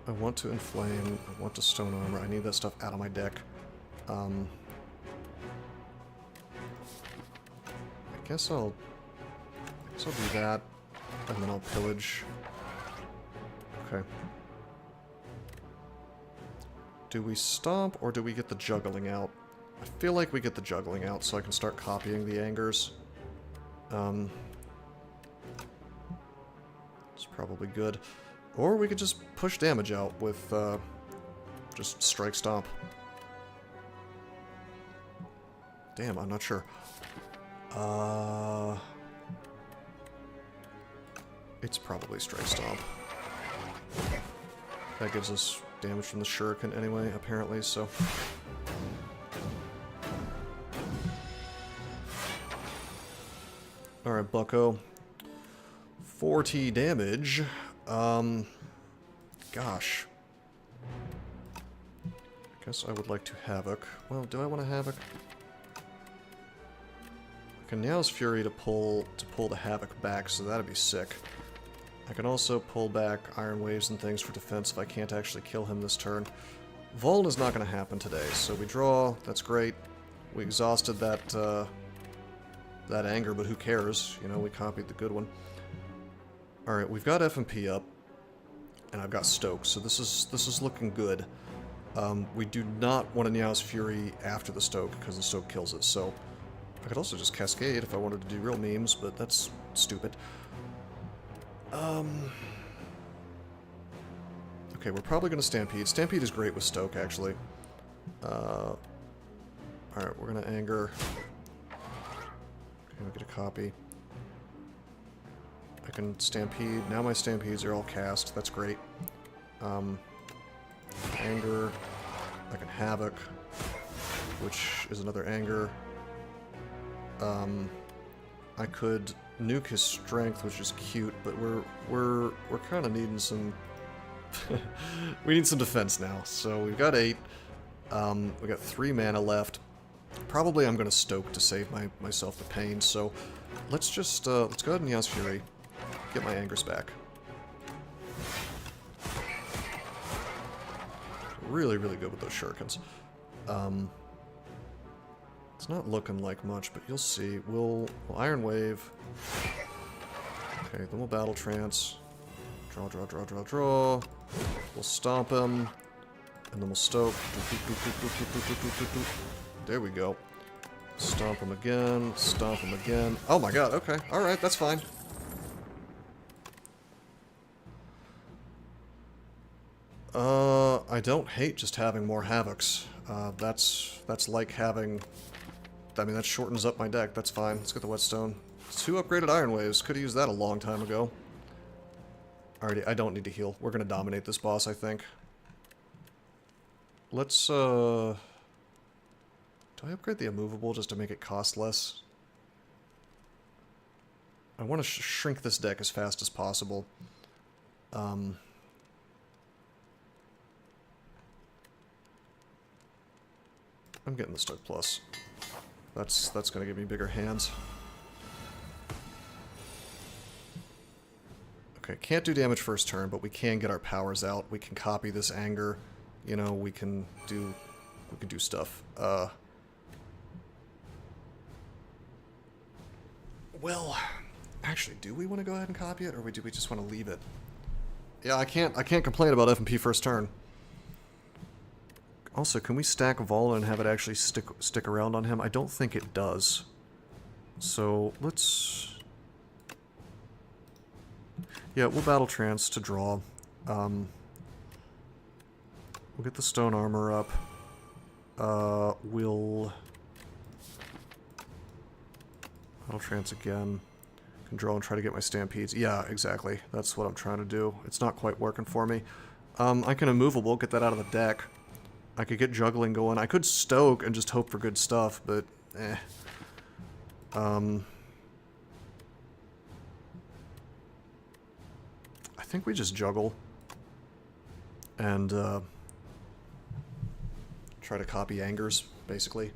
I want to inflame, I want to Stone Armor, I need that stuff out of my deck. I guess I'll do that, and then I'll pillage. Okay. Do we stomp, or do we get the juggling out? I feel like we get the juggling out, so I can start copying the angers. It's probably good. Or we could just push damage out with, just Strike Stomp. Damn, I'm not sure. It's probably Strike Stomp. That gives us damage from the Shuriken anyway, apparently, so... Alright, bucko. 40 damage. Gosh. I guess I would like to Havoc. Well, do I want to Havoc? I can Now's Fury to pull the Havoc back, so that'd be sick. I can also pull back Iron Waves and things for defense if I can't actually kill him this turn. Vuln is not going to happen today, so we draw, that's great. We exhausted that anger, but who cares? You know, we copied the good one. Alright, we've got FMP up, and I've got Stoke, so this is looking good. We do not want to Now's Fury after the Stoke, because the Stoke kills it, so... I could also just Cascade if I wanted to do real memes, but that's stupid. Okay, we're probably going to Stampede. Stampede is great with Stoke, actually. Alright, we're going to Anger. Okay, we get a copy. I can Stampede. Now my Stampedes are all cast. That's great. Anger. I can Havoc, which is another Anger. I could nuke his Strength, which is cute, but we're kind of needing some... we need some defense now. So we've got 8. We got 3 mana left. Probably I'm going to Stoke to save myself the pain, so let's just, let's go ahead and Now's Fury. Get my Angers back. Really, really good with those Shurikens. It's not looking like much, but you'll see. We'll Iron Wave. Okay, then we'll Battle Trance. Draw, draw, draw, draw, draw. We'll Stomp him. And then we'll Stoke. There we go. Stomp him again. Stomp him again. Oh my god, okay. Alright, that's fine. I don't hate just having more Havocs. That's like having... I mean, that shortens up my deck. That's fine. Let's get the Whetstone. 2 upgraded Iron Waves. Could have used that a long time ago. Alrighty, I don't need to heal. We're going to dominate this boss, I think. Let's, do I upgrade the Immovable just to make it cost less? I want to shrink this deck as fast as possible. I'm getting the Stoke Plus. That's going to give me bigger hands. Okay, can't do damage first turn, but we can get our powers out. We can copy this Anger. You know, we can do stuff. Well, actually, do we want to go ahead and copy it, or do we just want to leave it? Yeah, I can't complain about FMP first turn. Also, can we stack Vol and have it actually stick around on him? I don't think it does. So, let's... Yeah, we'll Battle Trance to draw. We'll get the Stone Armor up. We'll... Battle Trance again. And draw and try to get my stampedes. Yeah, exactly. That's what I'm trying to do. It's not quite working for me. I can immovable, get that out of the deck. I could get juggling going. I could stoke and just hope for good stuff, but eh. I think we just juggle. And try to copy angers, basically.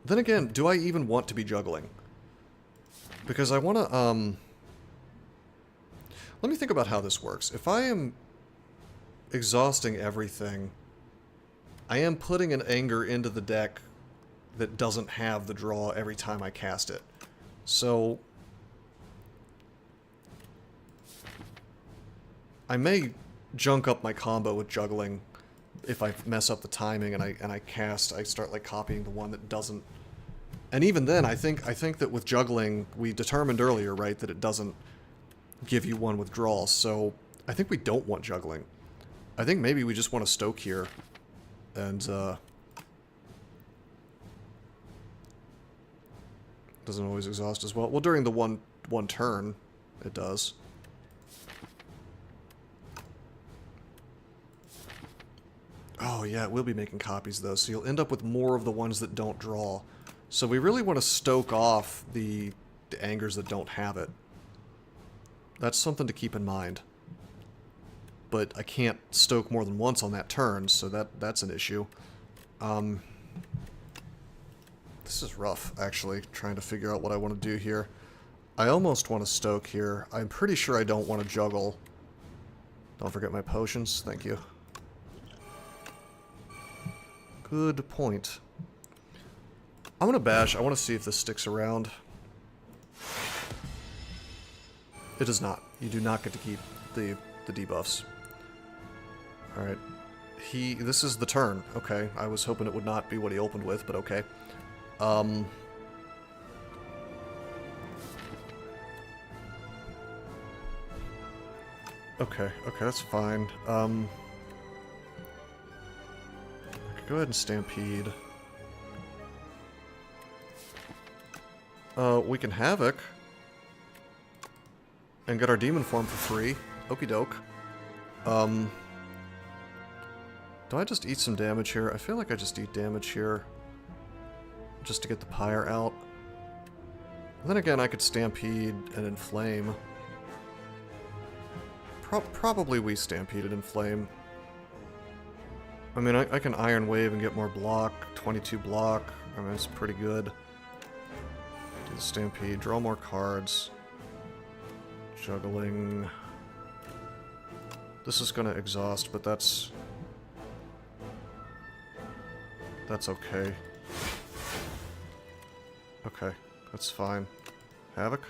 Then again, do I even want to be juggling? Because I want to, let me think about how this works. If I am exhausting everything, I am putting an anger into the deck that doesn't have the draw every time I cast it. So I may junk up my combo with juggling if I mess up the timing and I start like copying the one that doesn't. And even then, I think that with juggling, we determined earlier, right, that it doesn't give you one withdrawal. So I think we don't want juggling. I think maybe we just want to stoke here, and doesn't always exhaust as well. Well, during the one turn, it does. Oh yeah, it will be making copies though, so you'll end up with more of the ones that don't draw. So we really want to stoke off the angers that don't have it. That's something to keep in mind. But I can't stoke more than once on that turn, so that's an issue. This is rough, actually, trying to figure out what I want to do here. I almost want to stoke here. I'm pretty sure I don't want to juggle. Don't forget my potions, thank you. Good point. I'm gonna bash. I want to see if this sticks around. It does not. You do not get to keep the debuffs. Alright. This is the turn. Okay. I was hoping it would not be what he opened with, but okay. Okay, that's fine. I could go ahead and Stampede. We can Havoc. And get our Demon Form for free. Okie doke. Do I just eat some damage here? I feel like I just eat damage here. Just to get the Pyre out. Then again, I could Stampede and Inflame. Probably we Stampede and Inflame. I mean, I can Iron Wave and get more block. 22 block. I mean, it's pretty good. Do the Stampede. Draw more cards. Juggling. This is gonna exhaust, but that's okay. Okay, that's fine. Havoc?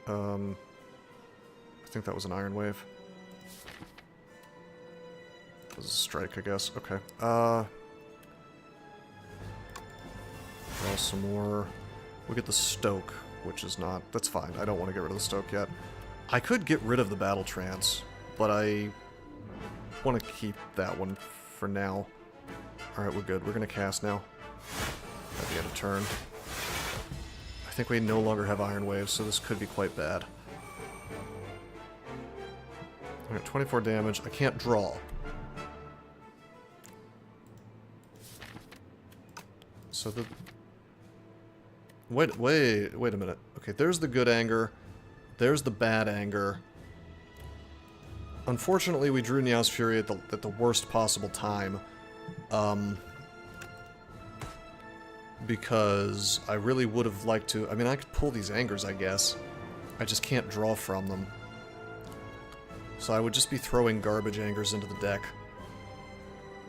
I think that was an Iron Wave. This is a strike, I guess. Okay. Draw some more. We get the Stoke, which is not... That's fine. I don't want to get rid of the Stoke yet. I could get rid of the Battle Trance, but I want to keep that one for now. Alright, we're good. We're going to cast now. At the end of turn. I think we no longer have Iron Waves, so this could be quite bad. Alright, 24 damage. I can't draw. So the... Wait a minute. Okay, there's the good anger. There's the bad anger. Unfortunately, we drew Nia's Fury at the worst possible time. Because I really would have liked to... I mean, I could pull these angers, I guess. I just can't draw from them. So I would just be throwing garbage angers into the deck.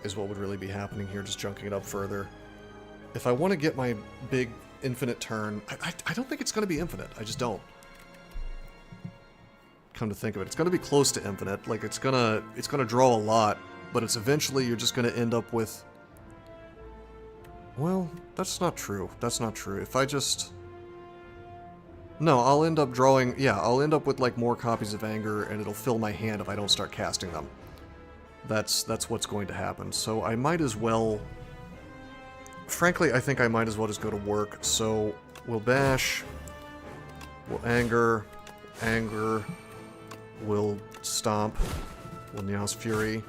Is what would really be happening here, just junking it up further. If I want to get my big infinite turn... I don't think it's going to be infinite. I just don't. Come to think of it. It's going to be close to infinite. Like, it's gonna draw a lot, but it's eventually you're just going to end up with... Well, that's not true. That's not true. If I just... No, I'll end up drawing... Yeah, I'll end up with, like, more copies of Anger, and it'll fill my hand if I don't start casting them. That's what's going to happen. So I might as well frankly, I think I might as well just go to work. So we'll bash, we'll anger, we'll stomp, we'll Nia's Fury.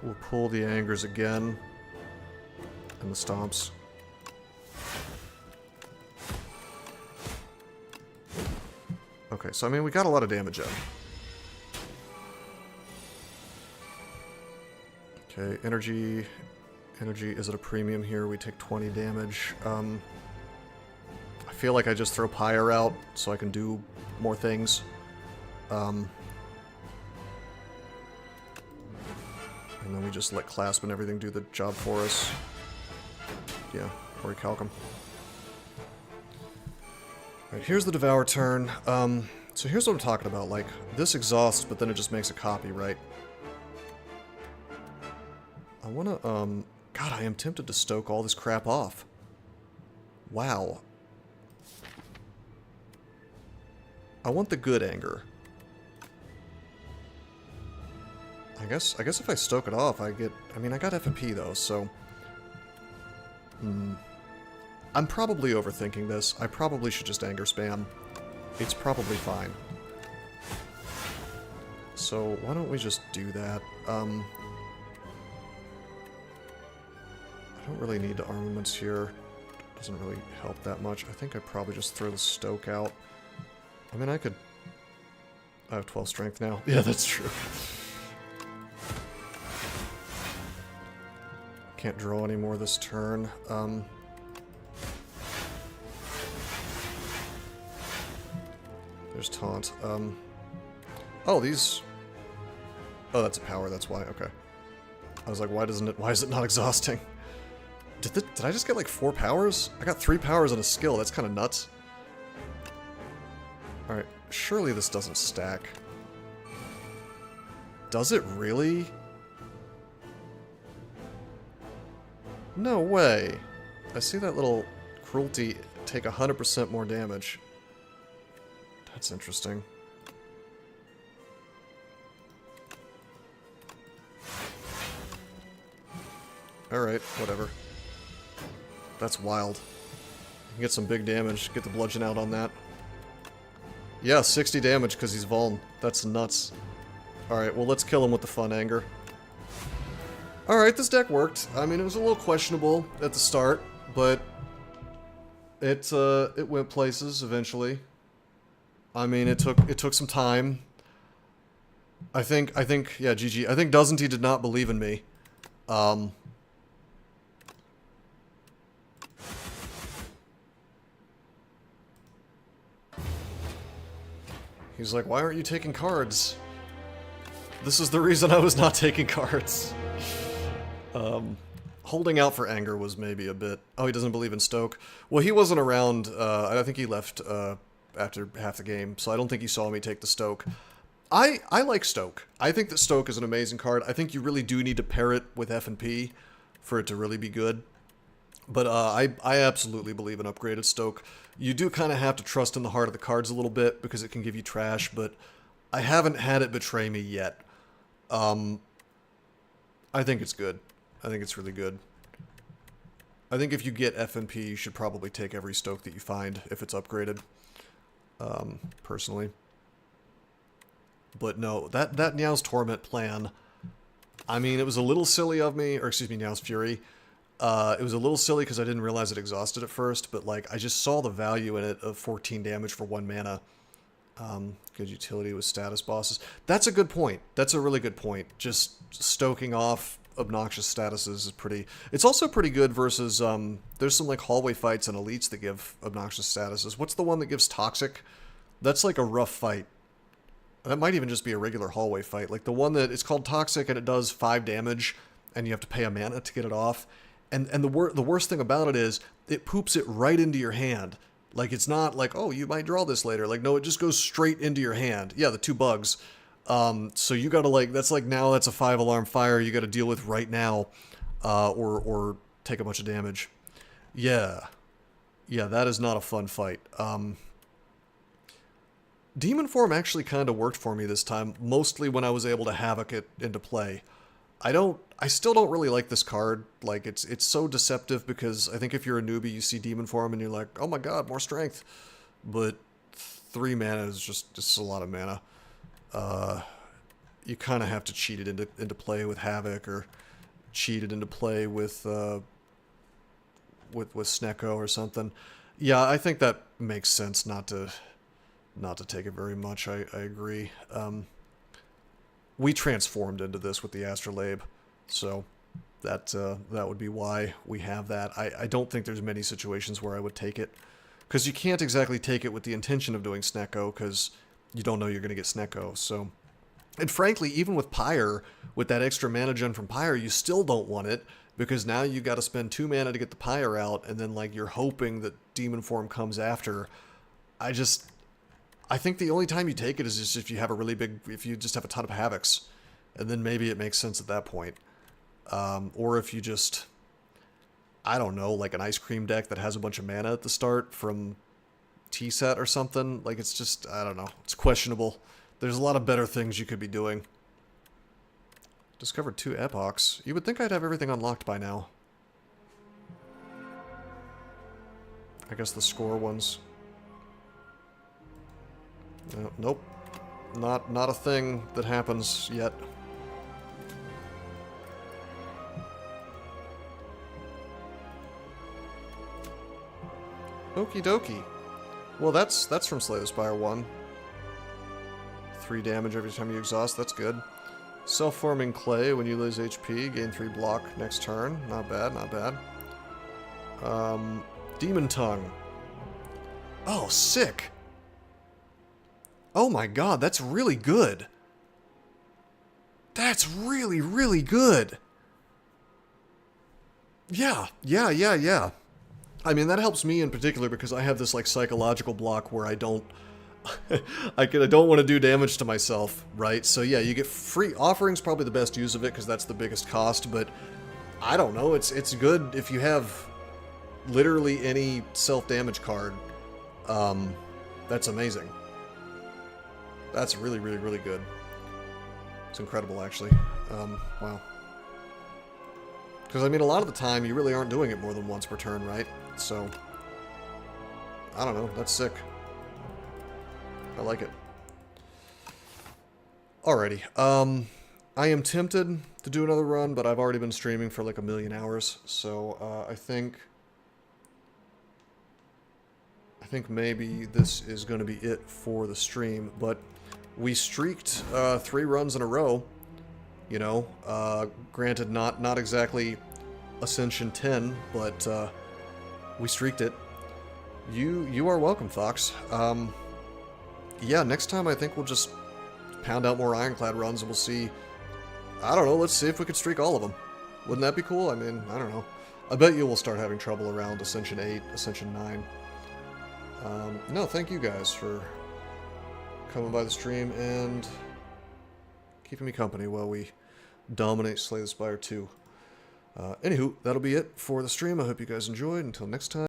We'll pull the angers again, and the stomps. Okay, so I mean, we got a lot of damage in. Okay, energy is at a premium here. We take 20 damage. I feel like I just throw Pyre out so I can do more things. And then we just let Clasp and everything do the job for us. Yeah, or recalc them. Alright, here's the Devour turn. So here's what I'm talking about. Like, this exhausts, but then it just makes a copy, right? I wanna, God, I am tempted to stoke all this crap off. Wow. I want the good anger. I guess if I stoke it off, I get... I mean, I got F&P, though, so... I'm probably overthinking this. I probably should just anger spam. It's probably fine. So, why don't we just do that? I don't really need the armaments here. Doesn't really help that much. I think I'd probably just throw the stoke out. I mean, I could... I have 12 strength now. Yeah, that's true. Can't draw any more this turn. There's taunt. Oh, these... Oh, that's a power, that's why, okay. I was like, why is it not exhausting? Did I just get like 4 powers? I got 3 powers and a skill, that's kind of nuts. Alright, surely this doesn't stack. Does it really? No way. I see that little cruelty take 100% more damage. That's interesting. Alright, whatever. That's wild. You can get some big damage, get the bludgeon out on that. Yeah, 60 damage because he's Vuln. That's nuts. Alright, well let's kill him with the fun anger. Alright, this deck worked. I mean, it was a little questionable at the start, but it went places eventually. I mean, it took some time. I think, yeah, GG. I think Doesn't He did not believe in me. He's like, why aren't you taking cards? This is the reason I was not taking cards. Holding out for anger was maybe a bit... Oh, he doesn't believe in Stoke. Well, he wasn't around. I think he left after half the game, so I don't think he saw me take the Stoke. I like Stoke. I think that Stoke is an amazing card. I think you really do need to pair it with F&P for it to really be good. But I absolutely believe in upgraded Stoke. You do kind of have to trust in the heart of the cards a little bit because it can give you trash, but I haven't had it betray me yet. I think it's good. I think it's really good. I think if you get F&P, you should probably take every Stoke that you find if it's upgraded. Personally. But no, that Nia's Torment plan, I mean, it was a little silly of me, or excuse me, Nia's Fury. It was a little silly because I didn't realize it exhausted at first, but like, I just saw the value in it of 14 damage for 1 mana. Good utility with status bosses. That's a good point. That's a really good point. Just stoking off obnoxious statuses is pretty... It's also pretty good versus, there's some like hallway fights and elites that give obnoxious statuses. What's the one that gives toxic? That's like a rough fight. That might even just be a regular hallway fight. Like the one that, it's called toxic and it does 5 damage and you have to pay a mana to get it off. And the worst thing about it is, it poops it right into your hand. Like, it's not like, oh, you might draw this later. Like, no, it just goes straight into your hand. Yeah, the 2 bugs. So you gotta, like, that's like, now that's a 5-alarm fire you gotta deal with right now. Or take a bunch of damage. Yeah. Yeah, that is not a fun fight. Demon Form actually kind of worked for me this time, mostly when I was able to Havoc it into play. I still don't really like this card. Like, it's so deceptive because I think if you're a newbie, you see Demon Form and you're like, oh my god, more strength. But 3 mana is just a lot of mana. You kind of have to cheat it into play with Havoc, or cheat it into play with Snecko or something. Yeah, I think that makes sense not to take it very much. I agree. We transformed into this with the Astrolabe, so that would be why we have that. I don't think there's many situations where I would take it, because you can't exactly take it with the intention of doing Snecko, because you don't know you're going to get Snecko. So, and frankly, even with Pyre, with that extra mana gen from Pyre, you still don't want it, because now you got to spend 2 mana to get the Pyre out, and then like you're hoping that Demon Form comes after. I think the only time you take it is just if you have if you just have a ton of Havocs, and then maybe it makes sense at that point. Or if you just, I don't know, like an Ice Cream deck that has a bunch of mana at the start from T-Set or something. Like, it's just, I don't know. It's questionable. There's a lot of better things you could be doing. Discovered 2 Epochs. You would think I'd have everything unlocked by now. I guess the score ones. Nope. Not a thing that happens yet. Okie dokie. Well, that's from Slay the Spire 1. 3 damage every time you exhaust, that's good. Self-forming clay, when you lose HP, gain 3 block next turn. Not bad, not bad. Demon Tongue. Oh, sick! Oh my god, that's really good. That's really, really good. Yeah. I mean, that helps me in particular because I have this, like, psychological block where I don't... I don't want to do damage to myself, right? So yeah, you get free... Offering's probably the best use of it because that's the biggest cost, but I don't know, it's good if you have literally any self-damage card. That's amazing. That's really, really, really good. It's incredible, actually. Wow. Because, I mean, a lot of the time, you really aren't doing it more than once per turn, right? So, I don't know. That's sick. I like it. Alrighty. I am tempted to do another run, but I've already been streaming for like 1,000,000 hours, so I think maybe this is going to be it for the stream, but we streaked 3 runs in a row, you know, granted not exactly Ascension 10, but we streaked it. You are welcome, Fox. Yeah, next time I think we'll just pound out more Ironclad runs and we'll see, I don't know, let's see if we could streak all of them. Wouldn't that be cool? I mean, I don't know. I bet you will start having trouble around Ascension 8, Ascension 9. No, thank you guys for coming by the stream and keeping me company while we dominate Slay the Spire 2. Anywho, that'll be it for the stream. I hope you guys enjoyed. Until next time.